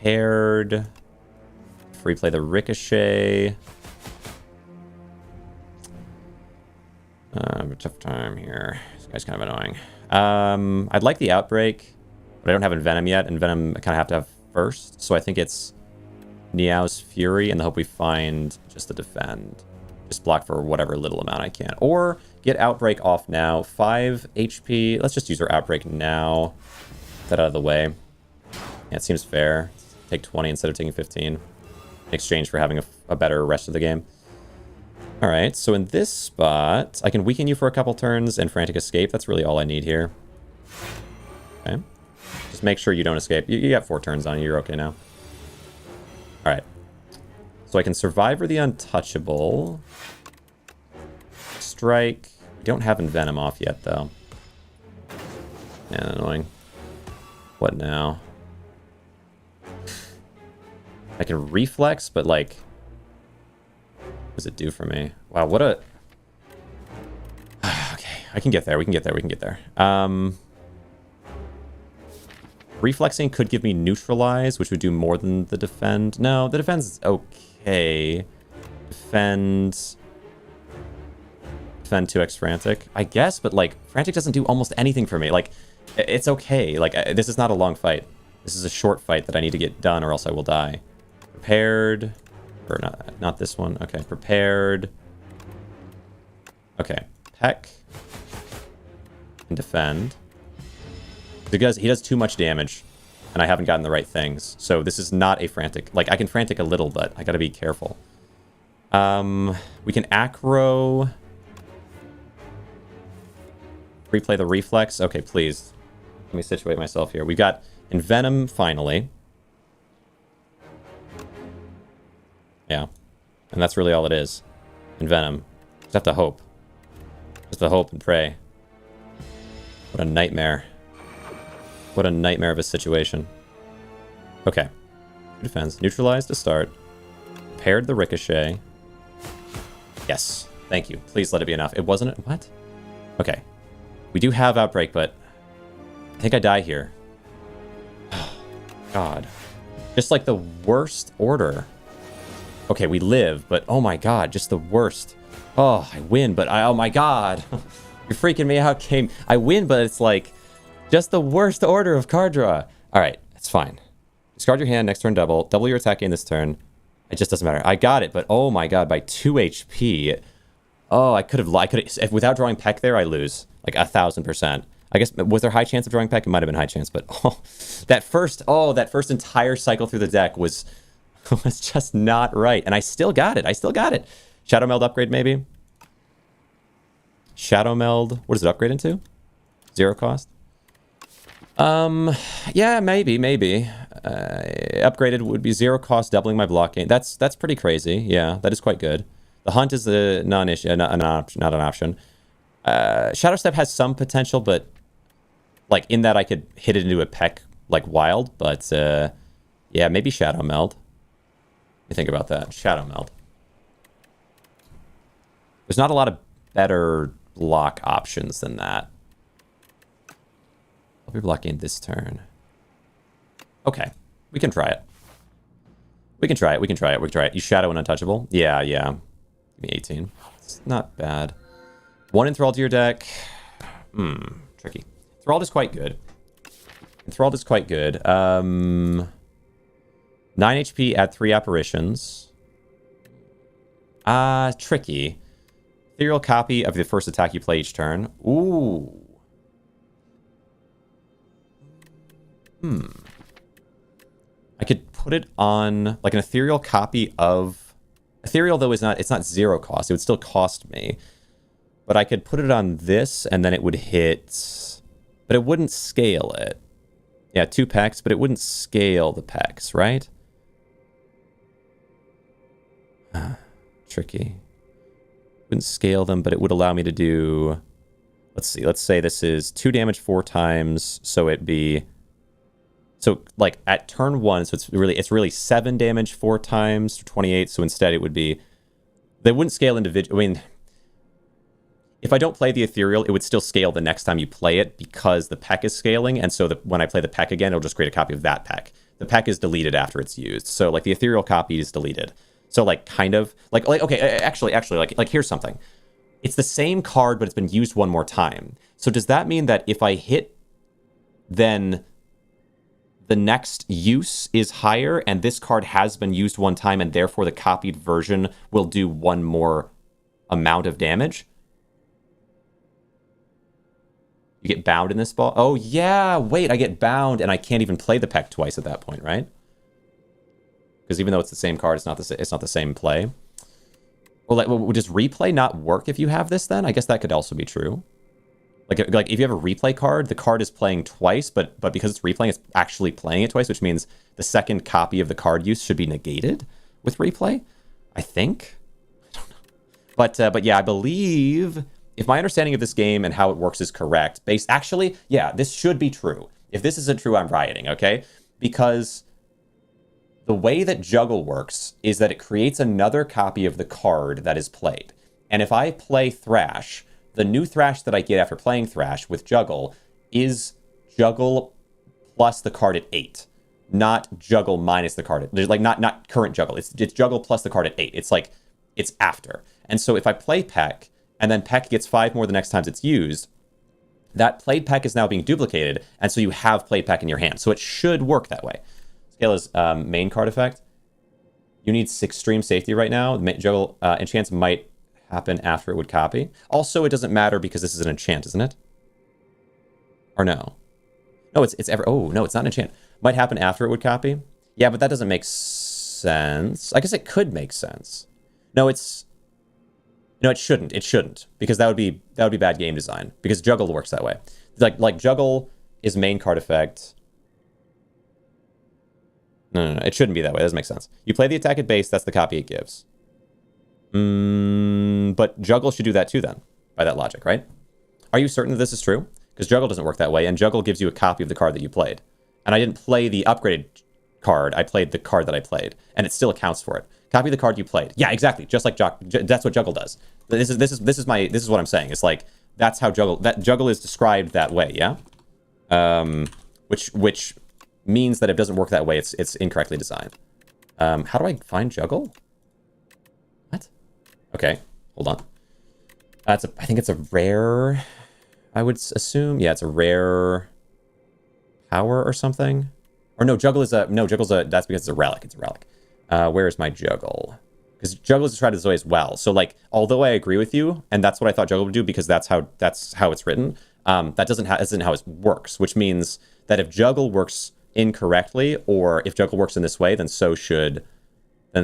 Prepared. Free play the Ricochet. A tough time here. This guy's kind of annoying. I'd like the Outbreak, but I don't have Envenom yet, and Venom I kind of have to have first. So I think it's Neo's Fury, and the hope we find just the Defend. Just block for whatever little amount I can. Or get Outbreak off now. 5 HP. Let's just use our Outbreak now. Get that out of the way. Yeah, it seems fair. Take 20 instead of taking 15. In exchange for having a better rest of the game. Alright, so in this spot, I can weaken you for a couple turns and Frantic Escape. That's really all I need here. Okay. Just make sure you don't escape. You got 4 turns on you. You're okay now. Alright. So I can Survivor the Untouchable. Strike. We don't have Envenom off yet, though. Yeah, annoying. What now? I can Reflex, but like... What does it do for me? Wow, what a... Okay, I can get there. We can get there. Reflexing could give me Neutralize, which would do more than the Defend. No, the Defend's okay. Defend 2x Frantic. I guess, but like, Frantic doesn't do almost anything for me. Like, it's okay. Like, this is not a long fight. This is a short fight that I need to get done or else I will die. Prepared... Or not this one. Okay, Prepared. Okay, Peck. And Defend. Because he does too much damage, and I haven't gotten the right things. So this is not a Frantic. Like, I can Frantic a little, but I gotta be careful. We can Acro. Replay the Reflex. Okay, please. Let me situate myself here. We got Envenom, finally. Yeah, and that's really all it is. Envenom. Just have to hope. Just to hope and pray. What a nightmare. What a nightmare of a situation. Okay. Defense. Neutralized to start. Paired the Ricochet. Yes. Thank you. Please let it be enough. It wasn't... What? Okay. We do have Outbreak, but... I think I die here. God. Just like the worst order. Okay, we live, but oh my god, just the worst. Oh, I win, but oh my god. You're freaking me out, game. I win, but it's like just the worst order of card draw. All right, it's fine. Discard your hand, next turn double. Double your attack in this turn. It just doesn't matter. I got it, but oh my god, by 2 HP. Oh, I could have, if without drawing Peck there, I lose. Like 1,000%. I guess, was there high chance of drawing Peck? It might have been high chance, but that first entire cycle through the deck was just not right. And I still got it. Shadow Meld upgrade, maybe? Shadow Meld, what does it upgrade into? 0 cost? Yeah, maybe. Upgraded would be 0 cost, doubling my block gain. That's pretty crazy. Yeah, that is quite good. The Hunt is a non-issue, not an option. Shadow Step has some potential, but like in that I could hit it into a Peck like wild. But yeah, maybe Shadow Meld. Let me think about that. Shadow Meld. There's not a lot of better block options than that. I'll be blocking this turn. Okay, we can try it. We can try it. You Shadow an Untouchable? Yeah. Give me 18. It's not bad. 1 Enthralled to your deck. Tricky. Enthralled is quite good. 9 HP, add 3 apparitions. Tricky. Ethereal copy of the first attack you play each turn. Ooh. I could put it on like an ethereal copy of... Ethereal, though, it's not 0 cost. It would still cost me. But I could put it on this, and then it would hit... But it wouldn't scale it. Yeah, 2 packs, but it wouldn't scale the packs, right? Tricky. Wouldn't scale them, but it would allow me to do... Let's see. Let's say this is 2 damage 4 times, so it'd be... So, like, at turn 1, so it's really 7 damage 4 times, 28, so instead it would be... They wouldn't scale individually. I mean, if I don't play the Ethereal, it would still scale the next time you play it because the Peck is scaling, and so when I play the Peck again, it'll just create a copy of that Peck. The Peck is deleted after it's used, so, like, the Ethereal copy is deleted. So, like, kind of... Like okay, actually, like, here's something. It's the same card, but it's been used one more time. So does that mean that if I hit, then... the next use is higher, and this card has been used one time, and therefore the copied version will do one more amount of damage? You get bound in this ball? Oh, yeah, wait, I get bound, and I can't even play the Peck twice at that point, right? Because even though it's the same card, it's not the same play. Well, would just replay not work if you have this, then? I guess that could also be true. Like if you have a replay card, the card is playing twice, but because it's replaying, it's actually playing it twice, which means the second copy of the card use should be negated with replay, I think. I don't know. But yeah, I believe if my understanding of this game and how it works is correct, actually, yeah, this should be true. If this isn't true, I'm rioting, okay? Because the way that Juggle works is that it creates another copy of the card that is played. And if I play Thrash, the new Thrash that I get after playing Thrash with Juggle is Juggle plus the card at 8, not Juggle minus the card at... Like, not current Juggle. It's Juggle plus the card at 8. It's like, it's after. And so if I play Peck, and then Peck gets 5 more the next times it's used, that played Peck is now being duplicated, and so you have played Peck in your hand. So it should work that way. Scale is main card effect. You need extreme safety right now. Juggle enchants might happen after it would copy. Also, it doesn't matter because this is an enchant, isn't it? Or no? No, it's ever... Oh, no, it's not an enchant. Might happen after it would copy. Yeah, but that doesn't make sense. I guess it could make sense. No, it's... No, it shouldn't. It shouldn't. Because that would be bad game design. Because Juggle works that way. Like Juggle is main card effect. No. It shouldn't be that way. That doesn't make sense. You play the attack at base, that's the copy it gives. But Juggle should do that too then, by that logic, right? Are you certain that this is true? Because Juggle doesn't work that way, and Juggle gives you a copy of the card that you played. And I didn't play the upgraded card, I played the card that I played, and it still accounts for it. Copy the card you played. Yeah, exactly. Just like that's what Juggle does. This is what I'm saying. It's like that's how Juggle is described that way, yeah? Which means that it doesn't work that way. It's incorrectly designed. How do I find Juggle? What? Okay, hold on. I think it's a rare, I would assume. Yeah, it's a rare power or something. Or no, Juggle's that's because it's a relic. It's a relic. Where's my juggle? Because juggle is tried this way as well. So like, although I agree with you, and that's what I thought juggle would do because that's how it's written. That isn't how it works. Which means that if juggle works incorrectly, or if juggle works in this way, then so should. Okay,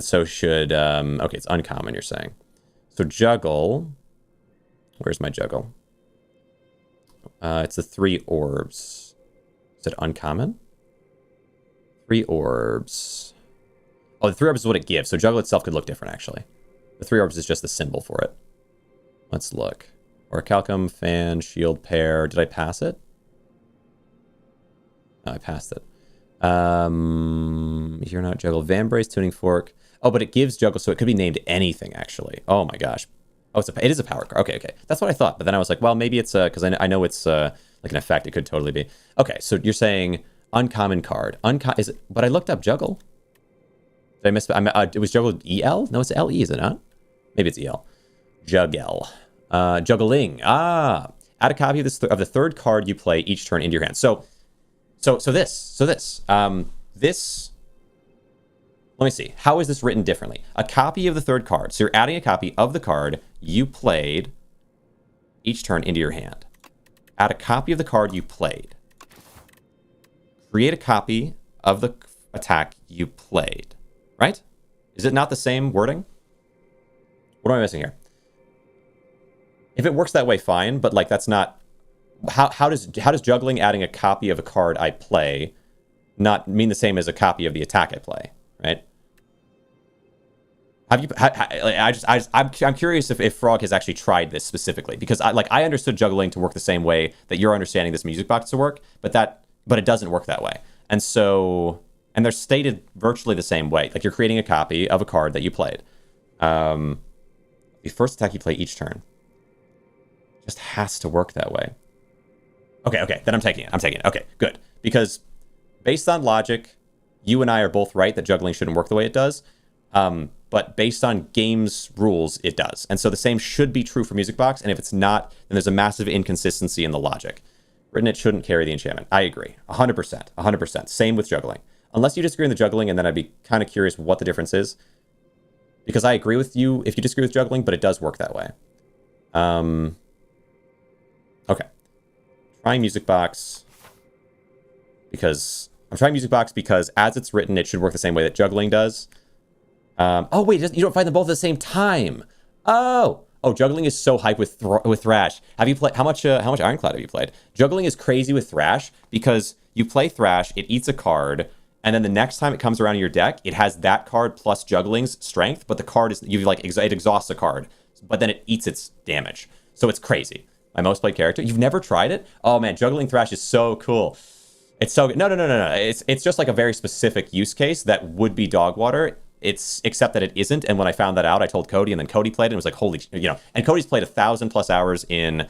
it's uncommon. You're saying. So juggle. Where's my juggle? It's the 3 orbs. Is it uncommon? 3 orbs. Oh, the 3 orbs is what it gives. So juggle itself could look different, actually. The 3 orbs is just the symbol for it. Let's look. Orichalcum, fan, shield, pair. Did I pass it? No, I passed it. You're not juggle. Vambrace, tuning fork. Oh, but it gives juggle, so it could be named anything, actually. Oh my gosh. Oh, it is a power card. Okay. That's what I thought. But then I was like, well, maybe it's because I know it's like an effect. It could totally be. Okay, so you're saying uncommon card. Is it? But I looked up juggle. Did I miss? It was juggle EL? No, it's LE, is it not? Maybe it's EL. Juggle. Juggling. Add a copy of the 3rd card you play each turn into your hand. So this. Let me see. How is this written differently? A copy of the 3rd card. So you're adding a copy of the card you played each turn into your hand. Add a copy of the card you played. Create a copy of the attack you played. Right? Is it not the same wording? What am I missing here? If it works that way, fine. But like, that's not. How does juggling adding a copy of a card I play not mean the same as a copy of the attack I play? Right? I'm curious if Frog has actually tried this specifically, because I understood juggling to work the same way that you're understanding this music box to work, but it doesn't work that way. And they're stated virtually the same way. Like, you're creating a copy of a card that you played. The first attack you play each turn. Just has to work that way. Okay, then I'm taking it. Okay, good. Because based on logic, you and I are both right that juggling shouldn't work the way it does. But based on game's rules, it does. And so the same should be true for Music Box, and if it's not, then there's a massive inconsistency in the logic. Written, it shouldn't carry the enchantment. I agree. 100%. Same with juggling. Unless you disagree on the juggling, and then I'd be kind of curious what the difference is. Because I agree with you if you disagree with juggling, but it does work that way. Okay. Trying Music Box. Because as it's written, it should work the same way that juggling does. Oh wait, you don't find them both at the same time. Oh, juggling is so hype with Thrash. Have you played? How much Ironclad have you played? Juggling is crazy with Thrash because you play Thrash, it eats a card, and then the next time it comes around in your deck, it has that card plus juggling's strength, but the card is it exhausts a card, but then it eats its damage. So it's crazy. My most played character. You've never tried it? Oh man, juggling Thrash is so cool. It's so good. No. It's just like a very specific use case that would be dog water. Except that it isn't. And when I found that out, I told Cody, and then Cody played it and was like, holy, and Cody's played 1,000+ hours in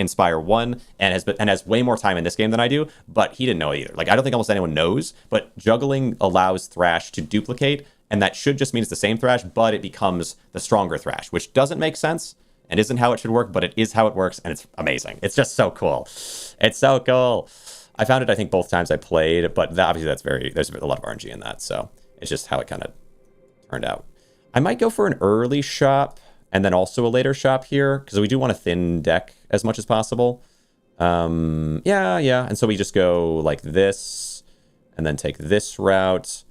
Spire 1 and has way more time in this game than I do, but he didn't know it either. Like, I don't think almost anyone knows, but juggling allows Thrash to duplicate, and that should just mean it's the same Thrash, but it becomes the stronger Thrash, which doesn't make sense and isn't how it should work, but it is how it works, and it's amazing. It's just so cool. It's so cool. I found it, I think, both times I played, but obviously there's a lot of RNG in that, so it's just how it kind of turned out. I might go for an early shop and then also a later shop here, because we do want a thin deck as much as possible. Yeah. And so we just go like this, and then take this route,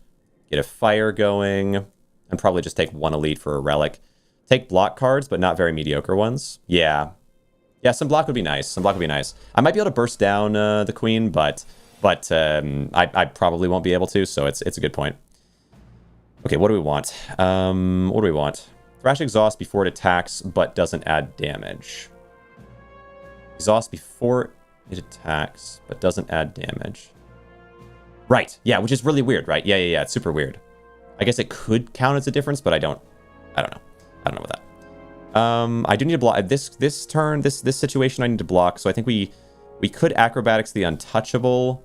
get a fire going, and probably just take 1 elite for a relic. Take block cards, but not very mediocre ones. Yeah, some block would be nice. I might be able to burst down the queen, but I probably won't be able to, so it's a good point. Okay, what do we want? Thrash exhaust before it attacks, but doesn't add damage. Exhaust before it attacks, but doesn't add damage. Right, yeah, which is really weird, right? Yeah, it's super weird. I guess it could count as a difference, but I don't know about that. I do need to block this turn, this situation I need to block, so I think we could acrobatics the untouchable,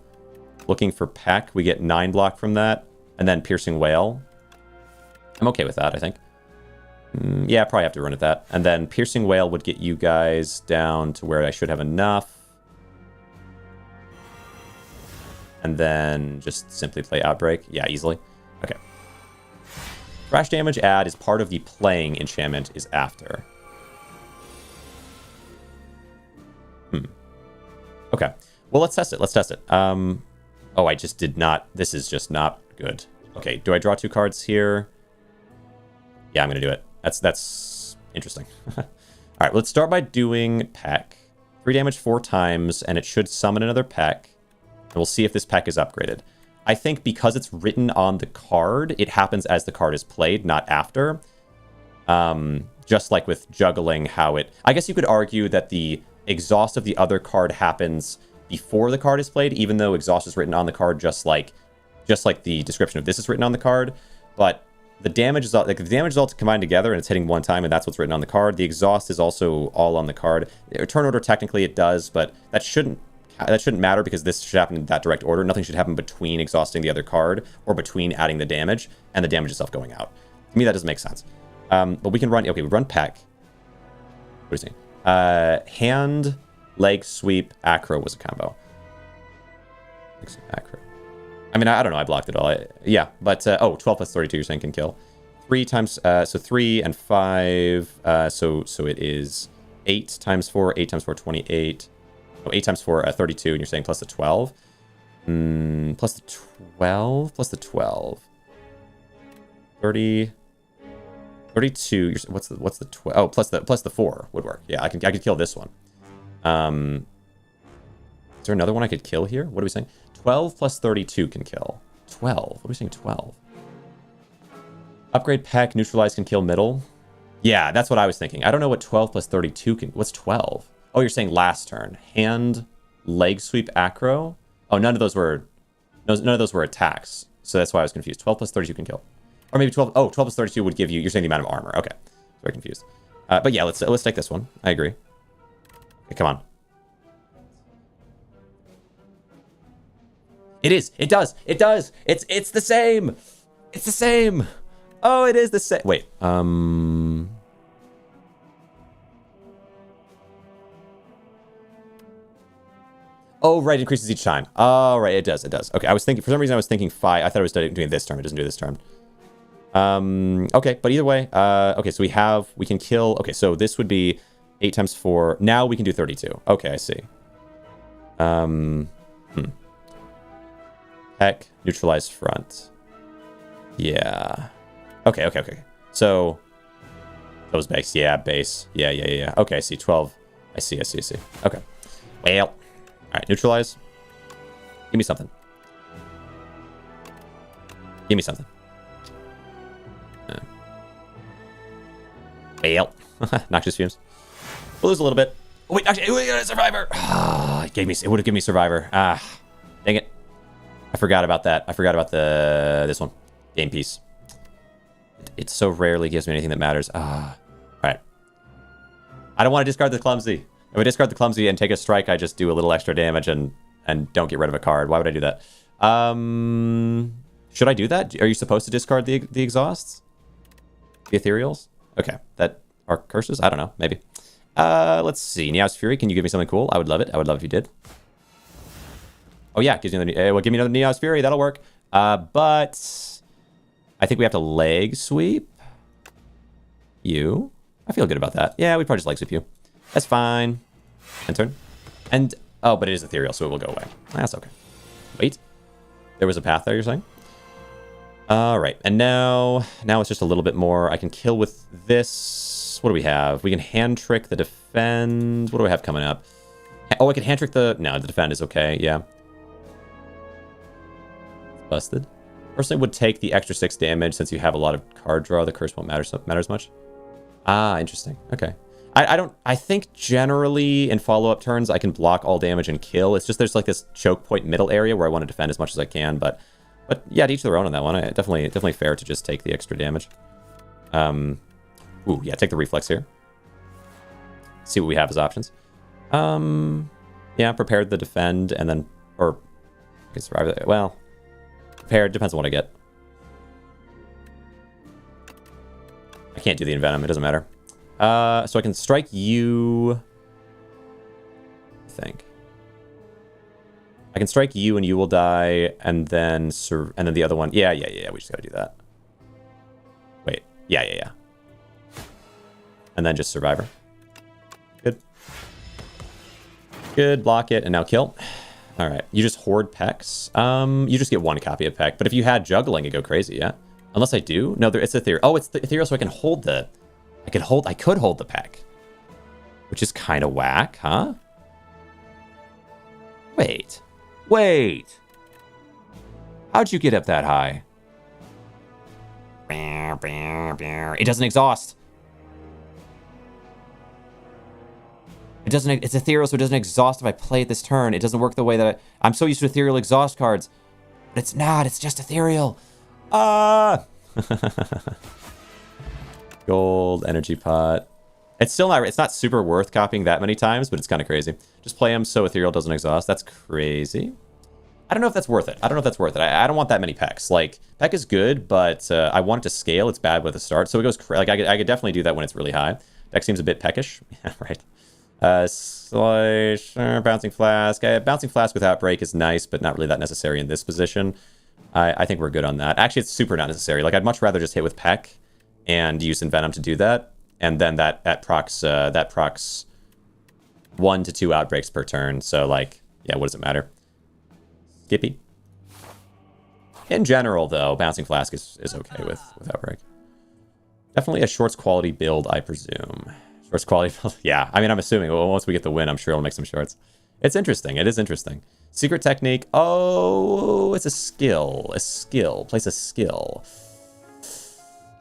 looking for Peck. We get 9 block from that, and then piercing whale. I'm okay with that, I think. Yeah, I probably have to run at that. And then piercing whale would get you guys down to where I should have enough. And then just simply play outbreak. Yeah, easily. Okay. Thrash damage add is part of the playing enchantment is after. Okay. Well, let's test it. Let's test it. Oh, I just did not. This is just not good. Okay, do I draw 2 cards here? Yeah, I'm going to do it. That's interesting. All right, let's start by doing Peck. 3 damage 4 times, and it should summon another Peck. And we'll see if this Peck is upgraded. I think because it's written on the card, it happens as the card is played, not after. Just like with juggling, how it... I guess you could argue that the exhaust of the other card happens before the card is played, even though exhaust is written on the card, just like the description of this is written on the card. But the damage is all, like, the damage is all combined together, and it's hitting one time, and that's what's written on the card. The exhaust is also all on the card. Turn order, technically it does, but that shouldn't matter because this should happen in that direct order. Nothing should happen between exhausting the other card or between adding the damage and the damage itself going out. To me, that doesn't make sense. But we can run... Okay, we run Peck. What is it? Hand, leg, sweep, acro was a combo. Acro. I mean, I don't know. I blocked it all. Yeah, but... oh, 12 plus 32 you're saying can kill. 3 times... so 3 and 5. So it is 8 times 4. 8 times 4, 28. Oh, 8 times 4, 32, and you're saying plus the 12? Plus the 12? Plus the 12. 30... 32. What's the 12? Oh, plus the 4 would work. Yeah, I could kill this one. Is there another one I could kill here? What are we saying? 12 plus 32 can kill. 12. What are we saying? 12. Upgrade Peck, neutralize can kill middle. Yeah, that's what I was thinking. I don't know what 12 plus 32 can... What's 12? Oh, you're saying last turn. Hand, leg sweep, acro. Oh, none of those were attacks. So that's why I was confused. 12 plus 32 can kill. Or maybe 12. Oh, 12 plus 32 would give you... You're saying the amount of armor. Okay. Very confused. But yeah, let's take this one. I agree. Okay, come on. It is. It does. It does. It's the same. It's the same. Oh, it is the same. Wait. Oh, right. It increases each time. Oh, right. It does. It does. Okay. I was thinking... For some reason, I was thinking 5. I thought it was doing it this turn. It doesn't do this turn. Okay. But either way. Okay. So we can kill... Okay. So this would be 8 times 4. Now we can do 32. Okay. I see. Heck. Neutralize front. Yeah. Okay. So... Those base. Yeah. Base. Yeah. Okay. I see. 12. I see. Okay. Well... Alright, neutralize. Give me something. Give me something. Well. Noxious fumes. We'll lose a little bit. Oh, wait, actually, we got a survivor. It would have given me survivor. Dang it. I forgot about that. I forgot about this one. Game piece. It so rarely gives me anything that matters. Alright. I don't want to discard the clumsy. If I discard the clumsy and take a strike, I just do a little extra damage and don't get rid of a card. Why would I do that? Should I do that? Are you supposed to discard the exhausts? The ethereals? Okay. That are curses? I don't know. Maybe. Let's see. Neos Fury, can you give me something cool? I would love it. I would love if you did. Oh, yeah. Gives me another, well, give me another Neos Fury. That'll work. But I think we have to leg sweep you. I feel good about that. Yeah, we probably just leg sweep you. That's fine. End turn. And, oh, but it is ethereal, so it will go away. That's okay. Wait. There was a path there, you're saying? Alright, and now it's just a little bit more. I can kill with this. What do we have? We can hand trick the defend. What do I have coming up? Oh, I can hand trick the... No, the defend is okay, yeah. Busted. Personally would take the extra 6 damage since you have a lot of card draw. The curse won't matter as much. Ah, interesting. Okay. I think generally in follow-up turns I can block all damage and kill. It's just there's like this choke point middle area where I want to defend as much as I can, but yeah, to each their own on that one. Definitely fair to just take the extra damage. Ooh, yeah, take the reflex here. See what we have as options. Yeah, prepared the defend and then or I can survive it. Well, prepared depends on what I get. I can't do the envenom, it doesn't matter. So I can strike you, I think. I can strike you and you will die, and then the other one. Yeah, we just gotta do that. Yeah. And then just Survivor. Good. Good, block it, and now kill. All right, you just hoard Pecs. You just get one copy of Peck, but if you had Juggling, it'd go crazy, yeah? Unless I do? No, it's Ethereal. Oh, it's the Ethereal, so I can hold the... I could hold the Peck. Which is kind of whack, huh? Wait. How'd you get up that high? It doesn't exhaust. It's ethereal, so it doesn't exhaust if I play it this turn. It doesn't work the way that I'm so used to ethereal exhaust cards. But it's not, it's just ethereal. Ah! Gold, energy pot. It's still not, it's not super worth copying that many times, but it's kind of crazy. Just play them so ethereal doesn't exhaust. That's crazy. I don't know if that's worth it. I don't want that many Pecks. Like, Peck is good, but I want it to scale. It's bad with the start. So it goes, like, I could definitely do that when it's really high. Deck seems a bit peckish. Yeah, right. Bouncing Flask. Bouncing Flask with Outbreak is nice, but not really that necessary in this position. I think we're good on that. Actually, it's super not necessary. Like, I'd much rather just hit with Peck and use Envenom to do that. And then that procs 1 to 2 Outbreaks per turn. So, like, yeah, what does it matter? Skippy. In general, though, Bouncing Flask is okay with Outbreak. Definitely a shorts quality build, I presume. Shorts quality build. Yeah, I mean, I'm assuming. Well, once we get the win, I'm sure it'll make some shorts. It's interesting. It is interesting. Secret technique. Oh, it's a skill. A skill. Place a skill.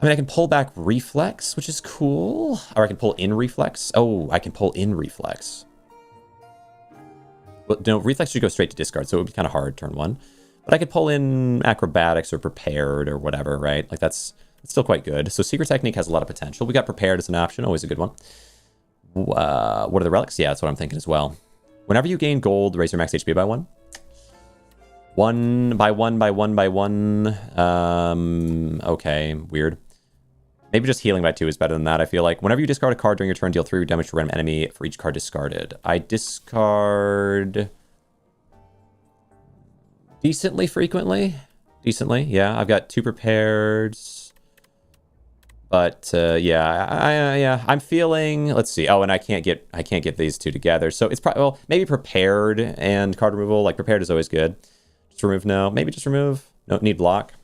I mean, I can pull back Reflex, which is cool. Or I can pull in Reflex. Oh, I can pull in Reflex. Well, no, Reflex should go straight to discard, so it would be kind of hard turn 1. But I could pull in Acrobatics or Prepared or whatever, right? Like, it's still quite good. So Secret Technique has a lot of potential. We got Prepared as an option, always a good one. What are the relics? Yeah, that's what I'm thinking as well. Whenever you gain gold, raise your max HP by 1. 1 by 1 by 1 by 1. Okay, weird. Maybe just healing by 2 is better than that, I feel like. Whenever you discard a card during your turn, deal 3 damage to a random enemy for each card discarded. I discard decently frequently. Decently, yeah. I've got 2 prepareds. But yeah, I'm feeling. Let's see. Oh, and I can't get these 2 together. So it's probably, well, maybe prepared and card removal. Like, prepared is always good. Just remove no. Maybe just remove. No, need block.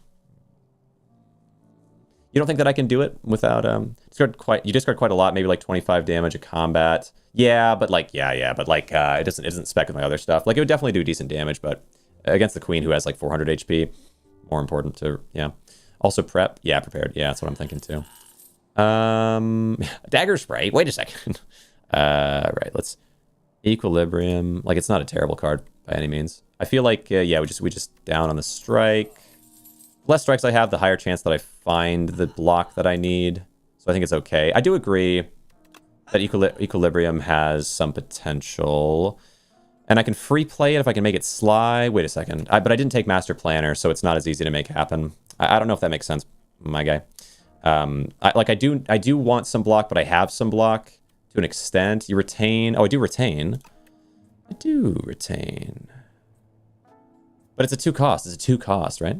You don't think that I can do it without you discard quite a lot, maybe like 25 damage at combat. Yeah, but like it doesn't spec with my other stuff. Like, it would definitely do decent damage, but against the queen who has like 400 HP, more important to, yeah. Also prep, yeah, prepared. Yeah, that's what I'm thinking too. Dagger spray. Wait a second. Right, let's Equilibrium. Like, it's not a terrible card by any means. I feel like yeah, we just down on the strike. The less strikes I have, the higher chance that I find the block that I need. So I think it's okay. I do agree that Equilibrium has some potential. And I can free play it if I can make it Sly. Wait a second. But I didn't take Master Planner, so it's not as easy to make happen. I don't know if that makes sense, my guy. I do want some block, but I have some block to an extent. You retain. Oh, I do retain. But it's a 2 cost. It's a 2 cost, right?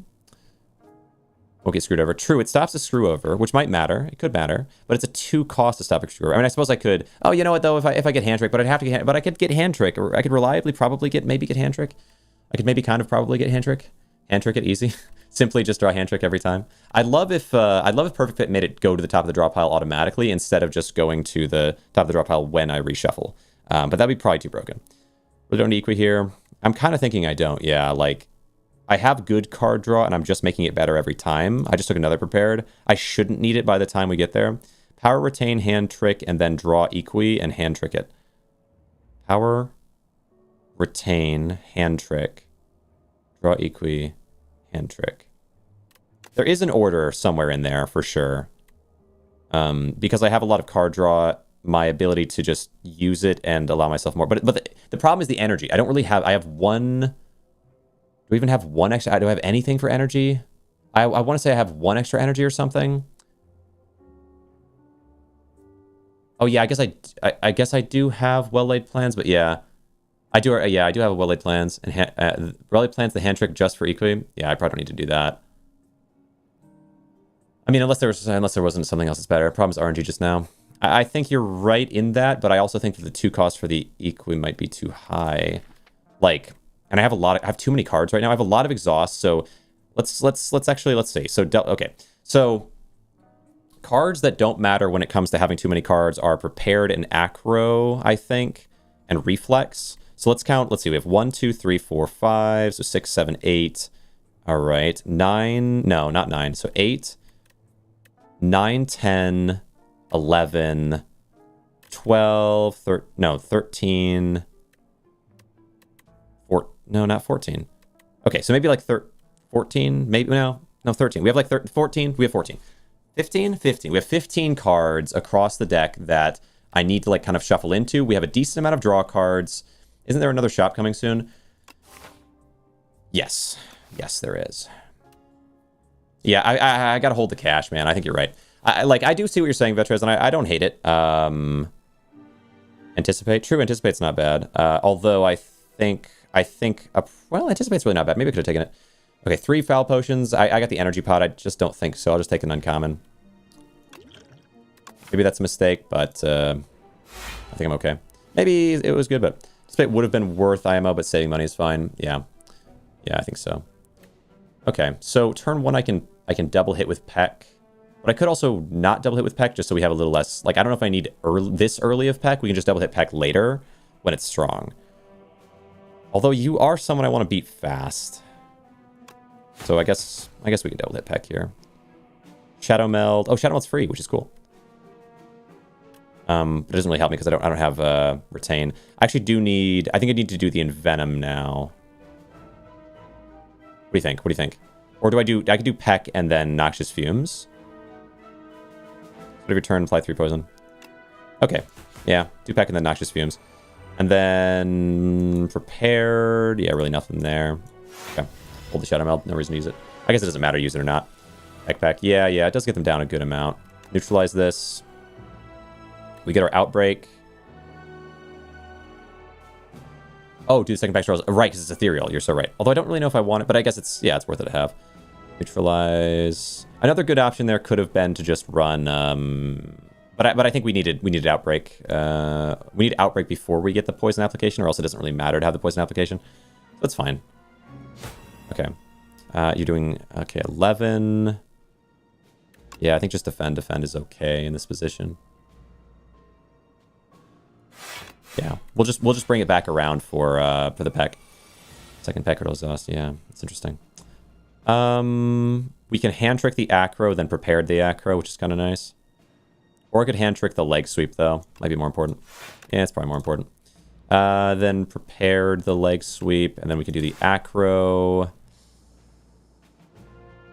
Won't get screwed over. True, it stops a screw over, which might matter. It could matter, but it's a 2 cost to stop a screw over. I mean, I suppose I could. Oh, you know what though? If I get hand trick, but I'd have to get. But I could get hand trick, or I could reliably probably get hand trick. I could maybe kind of probably get hand trick. Hand trick it easy. Simply just draw hand trick every time. I'd love if Perfect Fit made it go to the top of the draw pile automatically instead of just going to the top of the draw pile when I reshuffle. But that'd be probably too broken. Really don't equi here. I'm kind of thinking I don't. Yeah, like. I have good card draw, and I'm just making it better every time. I just took another prepared. I shouldn't need it by the time we get there. Power, retain, hand trick, and then draw equi and hand trick it. Power, retain, hand trick, draw equi, hand trick. There is an order somewhere in there, for sure. Because I have a lot of card draw, my ability to just use it and allow myself more. But the problem is the energy. I don't really have... I have 1... Do we even have 1 extra? Do I have anything for energy? I want to say I have 1 extra energy or something. Oh yeah, I guess I do have well-laid plans, but yeah, I do. Yeah, I do have well-laid plans and well-laid plans. The hand trick just for equi. Yeah, I probably don't need to do that. I mean, unless there wasn't something else that's better. Problem is RNG just now. I think you're right in that, but I also think that the 2 costs for the equi might be too high. Like, and I have too many cards right now. I have a lot of exhaust, so let's see. So okay, so cards that don't matter when it comes to having too many cards are prepared and acro, I think, and reflex. So let's count. Let's see. We have 1, 2, 3, 4, 5. So 6, 7, 8. All right, 9. No, not 9. So 8, 9, 10, 11, 12, 13. No, not 14. Okay, so maybe like 14. Maybe no, 13. We have like 14. We have 14. 15? 15. We have 15 cards across the deck that I need to like kind of shuffle into. We have a decent amount of draw cards. Isn't there another shop coming soon? Yes. Yes, there is. Yeah, I gotta hold the cash, man. I think you're right. I do see what you're saying, Vetrez, and I don't hate it. Anticipate. True, Anticipate's not bad. Although I think... well, Anticipate's really not bad. Maybe I could have taken it. Okay, 3 foul potions. I got the energy pot. I just don't think so. I'll just take an uncommon. Maybe that's a mistake, but I think I'm okay. Maybe it was good, but Anticipate would have been worth IMO, but saving money is fine. Yeah. Yeah, I think so. Okay, so turn 1 I can double hit with Peck. But I could also not double hit with Peck just so we have a little less... Like, I don't know if I need this early of Peck. We can just double hit Peck later when it's strong. Although you are someone I want to beat fast. So I guess we can double hit Peck here. Shadow Meld. Oh, Shadow Meld's free, which is cool. But it doesn't really help me because I don't have Retain. I actually do need... I think I need to do the Envenom now. What do you think? What do you think? Or do I could do Peck and then Noxious Fumes. Sort of your turn, apply 3 poison. Okay. Yeah, do Peck and then Noxious Fumes. And then Prepared. Yeah, really nothing there. Okay. Hold the Shadow Meld. No reason to use it. I guess it doesn't matter use it or not. Peck. Yeah, it does get them down a good amount. Neutralize this. We get our Outbreak. Oh, do the second Peck Straws. Right, because it's ethereal. You're so right. Although I don't really know if I want it, but I guess it's worth it to have. Neutralize. Another good option there could have been to just run... But I think we needed Outbreak. We need Outbreak before we get the poison application, or else it doesn't really matter to have the poison application. That's fine. Okay. You're doing... Okay, 11. Yeah, I think just defend. Defend is okay in this position. Yeah, we'll just bring it back around for the Peck. Second Peck or exhaust. Yeah, it's interesting. We can hand trick the acro, then prepared the acro, which is kind of nice. Or I could hand trick the leg sweep though. Might be more important. Yeah, it's probably more important. Then prepared the leg sweep, and then we can do the acro.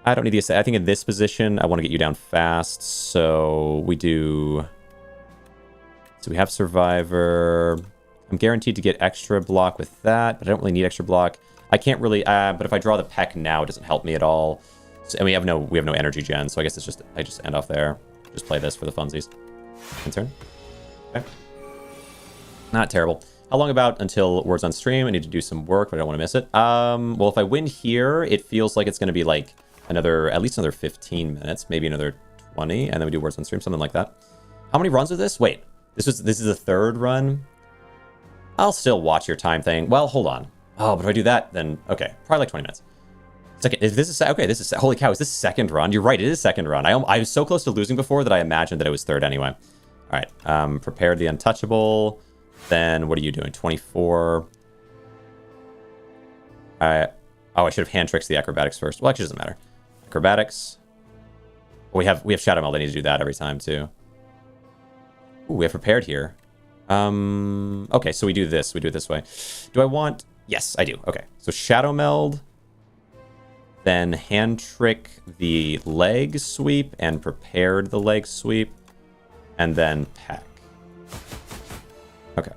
I don't need the... I think in this position, I want to get you down fast, so we do... So we have Survivor. I'm guaranteed to get extra block with that, but I don't really need extra block. I can't really... but if I draw the Peck now, it doesn't help me at all. So, and we have no energy gen, so I guess it's just... I just end off there. Just play this for the funsies. End turn. Okay. Not terrible. How long about until Words on stream? I need to do some work, but I don't want to miss it. Well, if I win here, it feels like it's going to be like at least another 15 minutes, maybe another 20, and then we do Words on stream, something like that. How many runs is this? Wait, this is the 3rd run. I'll still watch your time thing. Well, hold on. Oh, but if I do that, then okay, probably like 20 minutes. Second, if this is okay. This is holy cow. Is this 2nd run? You're right. It is 2nd run. I was so close to losing before that I imagined that it was 3rd anyway. All right. Prepared the Untouchable. Then what are you doing? 24. I should have hand tricked the Acrobatics first. Well, actually, it doesn't matter. Acrobatics. We have Shadow Meld. I need to do that every time too. Ooh, we have prepared here. Okay, so we do this. We do it this way. Do I want... Yes, I do. Okay, so Shadow Meld. Then hand trick the leg sweep and prepared the leg sweep. And then Peck. Okay.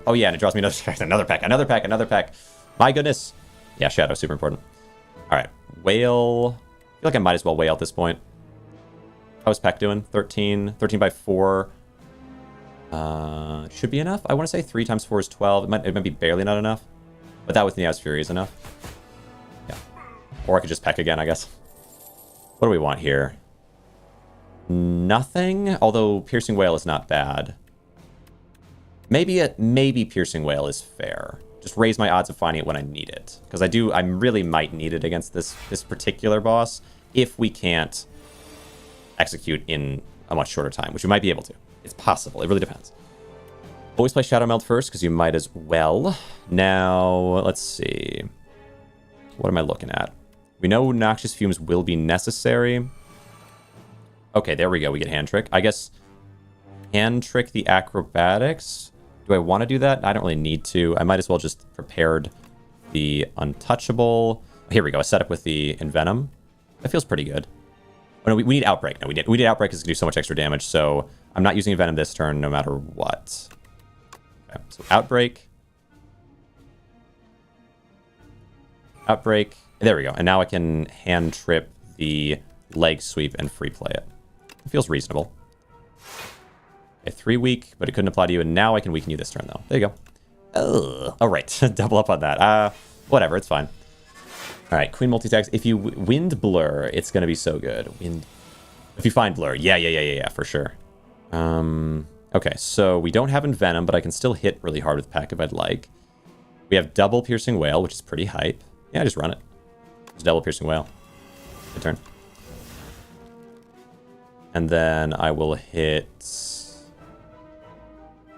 Oh yeah, and it draws me another Peck. My goodness. Yeah, Shadow, super important. All right, Whale. I feel like I might as well Whale at this point. How's Peck doing? 13 by 4. Should be enough. I want to say 3 times 4 is 12. It might be barely not enough. But that with Neos Fury is enough. Yeah. Or I could just Peck again, I guess. What do we want here? Nothing, although Piercing Wail is not bad. Maybe Piercing Wail is fair. Just raise my odds of finding it when I need it. Because I really might need it against this particular boss if we can't execute in a much shorter time, which we might be able to. It's possible. It really depends. Always play Shadow Meld first, because you might as well. Now, let's see. What am I looking at? We know Noxious Fumes will be necessary. Okay, there we go. We get Hand Trick. I guess Hand Trick the Acrobatics. Do I want to do that? I don't really need to. I might as well just prepared the Untouchable. Here we go. A setup with the Envenom. That feels pretty good. Oh, no, we need Outbreak. No, we need Outbreak because it's going to do so much extra damage. So I'm not using Envenom this turn no matter what. Okay, so Outbreak. Outbreak. There we go. And now I can Hand Trip the Leg Sweep and free play it. It feels reasonable. Okay, 3 weak, but it couldn't apply to you. And now I can weaken you this turn, though. There you go. Ugh. All right. Double up on that. Whatever. It's fine. All right. Queen multi-tags. If you Wind Blur, it's going to be so good. If you find Blur. Yeah, for sure. Okay, so we don't have Envenom, but I can still hit really hard with Peck if I'd like. We have double Piercing Wail, which is pretty hype. Yeah, just run it. Just double Piercing Wail. Good turn. And then I will hit...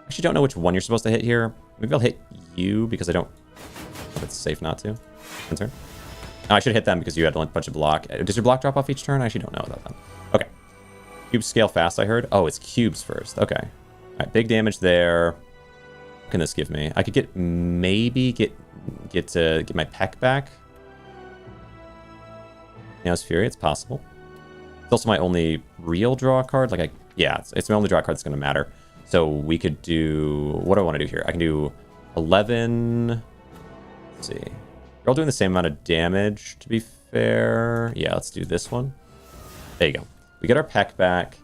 Actually, don't know which one you're supposed to hit here. Maybe I'll hit you because I don't... It's safe not to. End turn. Oh, I should hit them because you had a bunch of block. Does your block drop off each turn? I actually don't know about that. Okay. Cubes scale fast, I heard. Oh, it's cubes first. Okay. All right, big damage there. What can this give me? I could get... Maybe get my Peck back. Now's Fury. It's possible. It's also my only real draw card. Yeah, it's my only draw card that's going to matter. So we could do... What do I want to do here? I can do 11... Let's see. You're all doing the same amount of damage, to be fair. Yeah, let's do this one. There you go. We get our Peck back.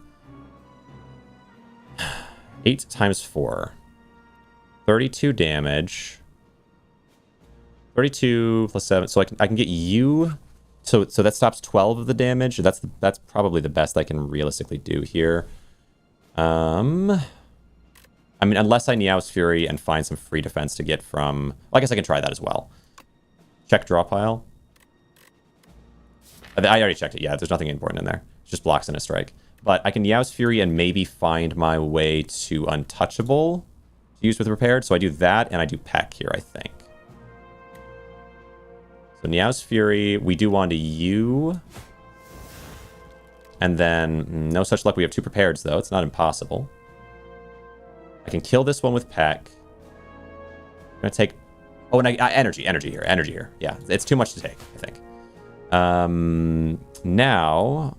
8 times 4. 32 damage. 32 plus 7. So I can get you... So that stops 12 of the damage. That's probably the best I can realistically do here. I mean, unless I Niao's Fury and find some free defense to get from... Well, I guess I can try that as well. Check draw pile. I already checked it. Yeah, there's nothing important in there. It's just blocks and a strike. But I can Niao's Fury and maybe find my way to Untouchable to use with Repaired. So I do that, and I do Peck here, I think. So Niao's Fury, we do on to you. And then, no such luck. We have 2 Prepareds, though. It's not impossible. I can kill this one with Peck. I'm going to take... Oh, and energy here. Yeah, it's too much to take, I think. Now,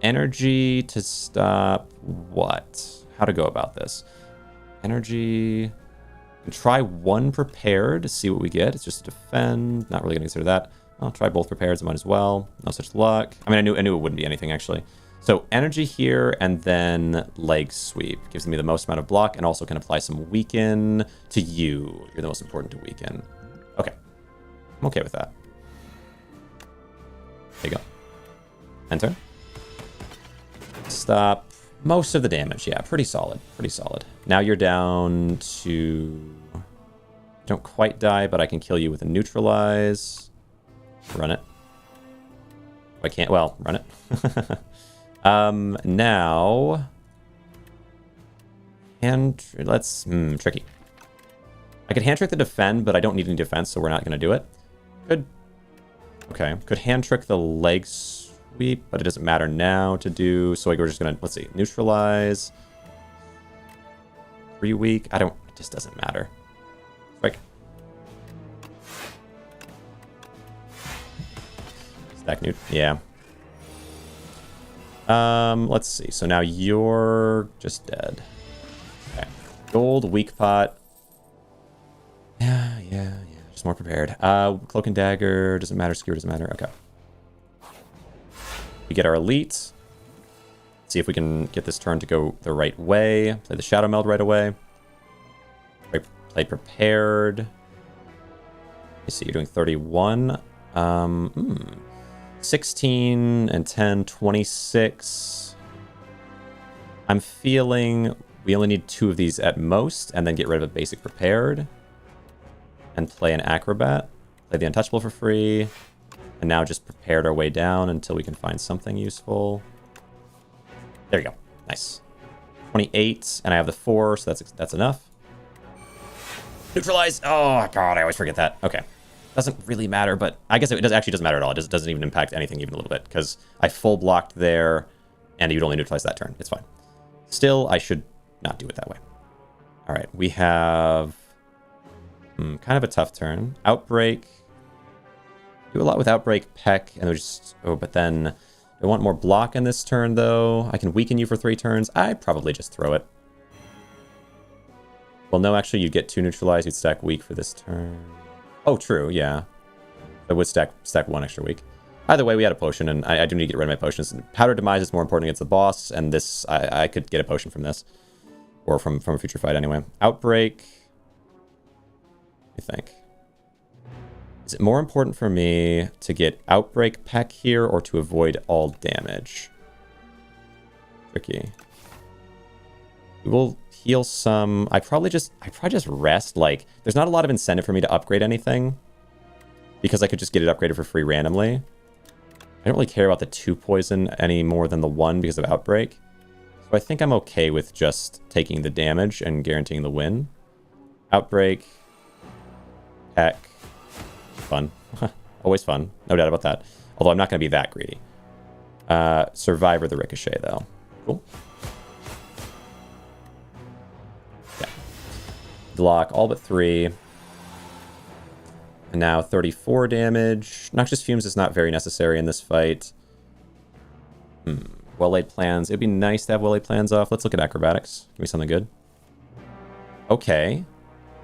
energy to stop what? How to go about this? Energy... Try 1 Prepared to see what we get. It's just to defend. Not really going to consider that. I'll try both Prepared. I might as well. No such luck. I mean, I knew it wouldn't be anything, actually. So energy here, and then Leg Sweep. Gives me the most amount of block, and also can apply some Weaken to you. You're the most important to weaken. Okay. I'm okay with that. There you go. Enter. Stop. Most of the damage. Yeah, pretty solid. Pretty solid. Now you're down to... Don't quite die, but I can kill you with a Neutralize. Run it. I can't... Well, run it. Now... Let's... tricky. I could hand trick the defend, but I don't need any defense, so we're not going to do it. Could... Okay. Could hand trick the Leg Sweep, but it doesn't matter now to do. So we're just going to... Let's see. Neutralize. 3 weak. I don't... It just doesn't matter. Strike. Stack Newt. Yeah. Let's see. So now you're just dead. Okay. Gold, weak pot. Yeah. Just more prepared. Cloak and Dagger. Doesn't matter. Skewer doesn't matter. Okay. We get our Elite. See if we can get this turn to go the right way. Play the Shadow Meld right away. Play Prepared. You see, you're doing 31. 16 and 10, 26. I'm feeling we only need 2 of these at most, and then get rid of a basic prepared. And play an acrobat. Play the untouchable for free. And now just prepared our way down until we can find something useful. There you go. Nice. 28, and I have the 4, so that's enough. Neutralize! Oh, God, I always forget that. Okay. Doesn't really matter, but I guess it actually doesn't matter at all. It doesn't even impact anything even a little bit, because I full blocked there, and you'd only neutralize that turn. It's fine. Still, I should not do it that way. All right, we have kind of a tough turn. Outbreak. Do a lot with Outbreak, Peck, and just... Oh, but then I want more block in this turn, though. I can weaken you for 3 turns. I'd probably just throw it. Well, no, actually, you'd get 2 neutralized. You'd stack weak for this turn. Oh, true, yeah. I would stack 1 extra weak. Either way, we had a potion, and I do need to get rid of my potions. Powder Demise is more important against the boss, and this, I could get a potion from this. Or from a future fight, anyway. Outbreak. What do you think? Is it more important for me to get Outbreak Peck here, or to avoid all damage? Tricky. We will heal some. I probably just rest. Like, there's not a lot of incentive for me to upgrade anything, because I could just get it upgraded for free randomly. I don't really care about the 2 poison any more than the 1 because of Outbreak. So I think I'm okay with just taking the damage and guaranteeing the win. Outbreak. Peck. Fun. Always fun. No doubt about that. Although I'm not going to be that greedy. Survivor the Ricochet, though. Cool. Yeah. Block all but 3. And now 34 damage. Noxious Fumes is not very necessary in this fight. Well-laid plans. It'd be nice to have well-laid plans off. Let's look at acrobatics. Give me something good. Okay.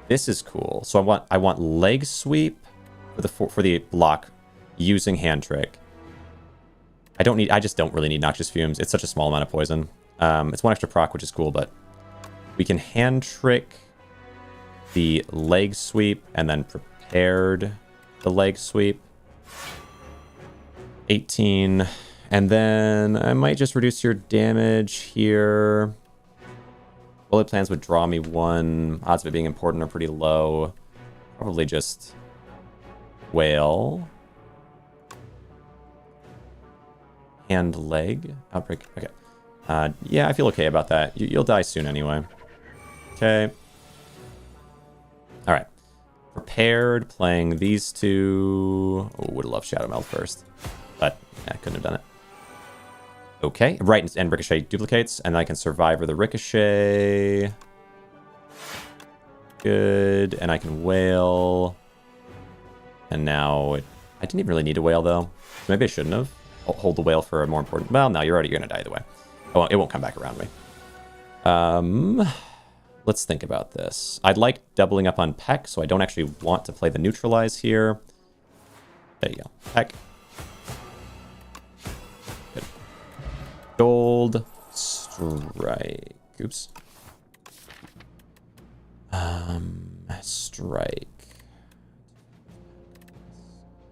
This is cool. So I want leg sweep for the block using hand trick. I just don't really need Noxious Fumes. It's such a small amount of poison. It's 1 extra proc, which is cool, but we can hand trick the leg sweep and then prepared the leg sweep. 18. And then I might just reduce your damage here. Bullet plans would draw me 1. Odds of it being important are pretty low. Probably just whale. Hand leg. Outbreak. Okay. Yeah, I feel okay about that. You'll die soon anyway. Okay. All right. Prepared, playing these 2. Oh, would have loved Shadow Meld first. But I couldn't have done it. Okay. Right, and Ricochet duplicates, and I can Survivor the Ricochet. Good. And I can Wail. And now I didn't even really need a Wail, though. Maybe I shouldn't have. I'll hold the Wail for a more important... Well, no, you're going to die either way. Oh, it won't come back around me. Let's think about this. I'd like doubling up on Peck, so I don't actually want to play the Neutralize here. There you go. Peck. Good. Gold. Strike. Oops. Strike.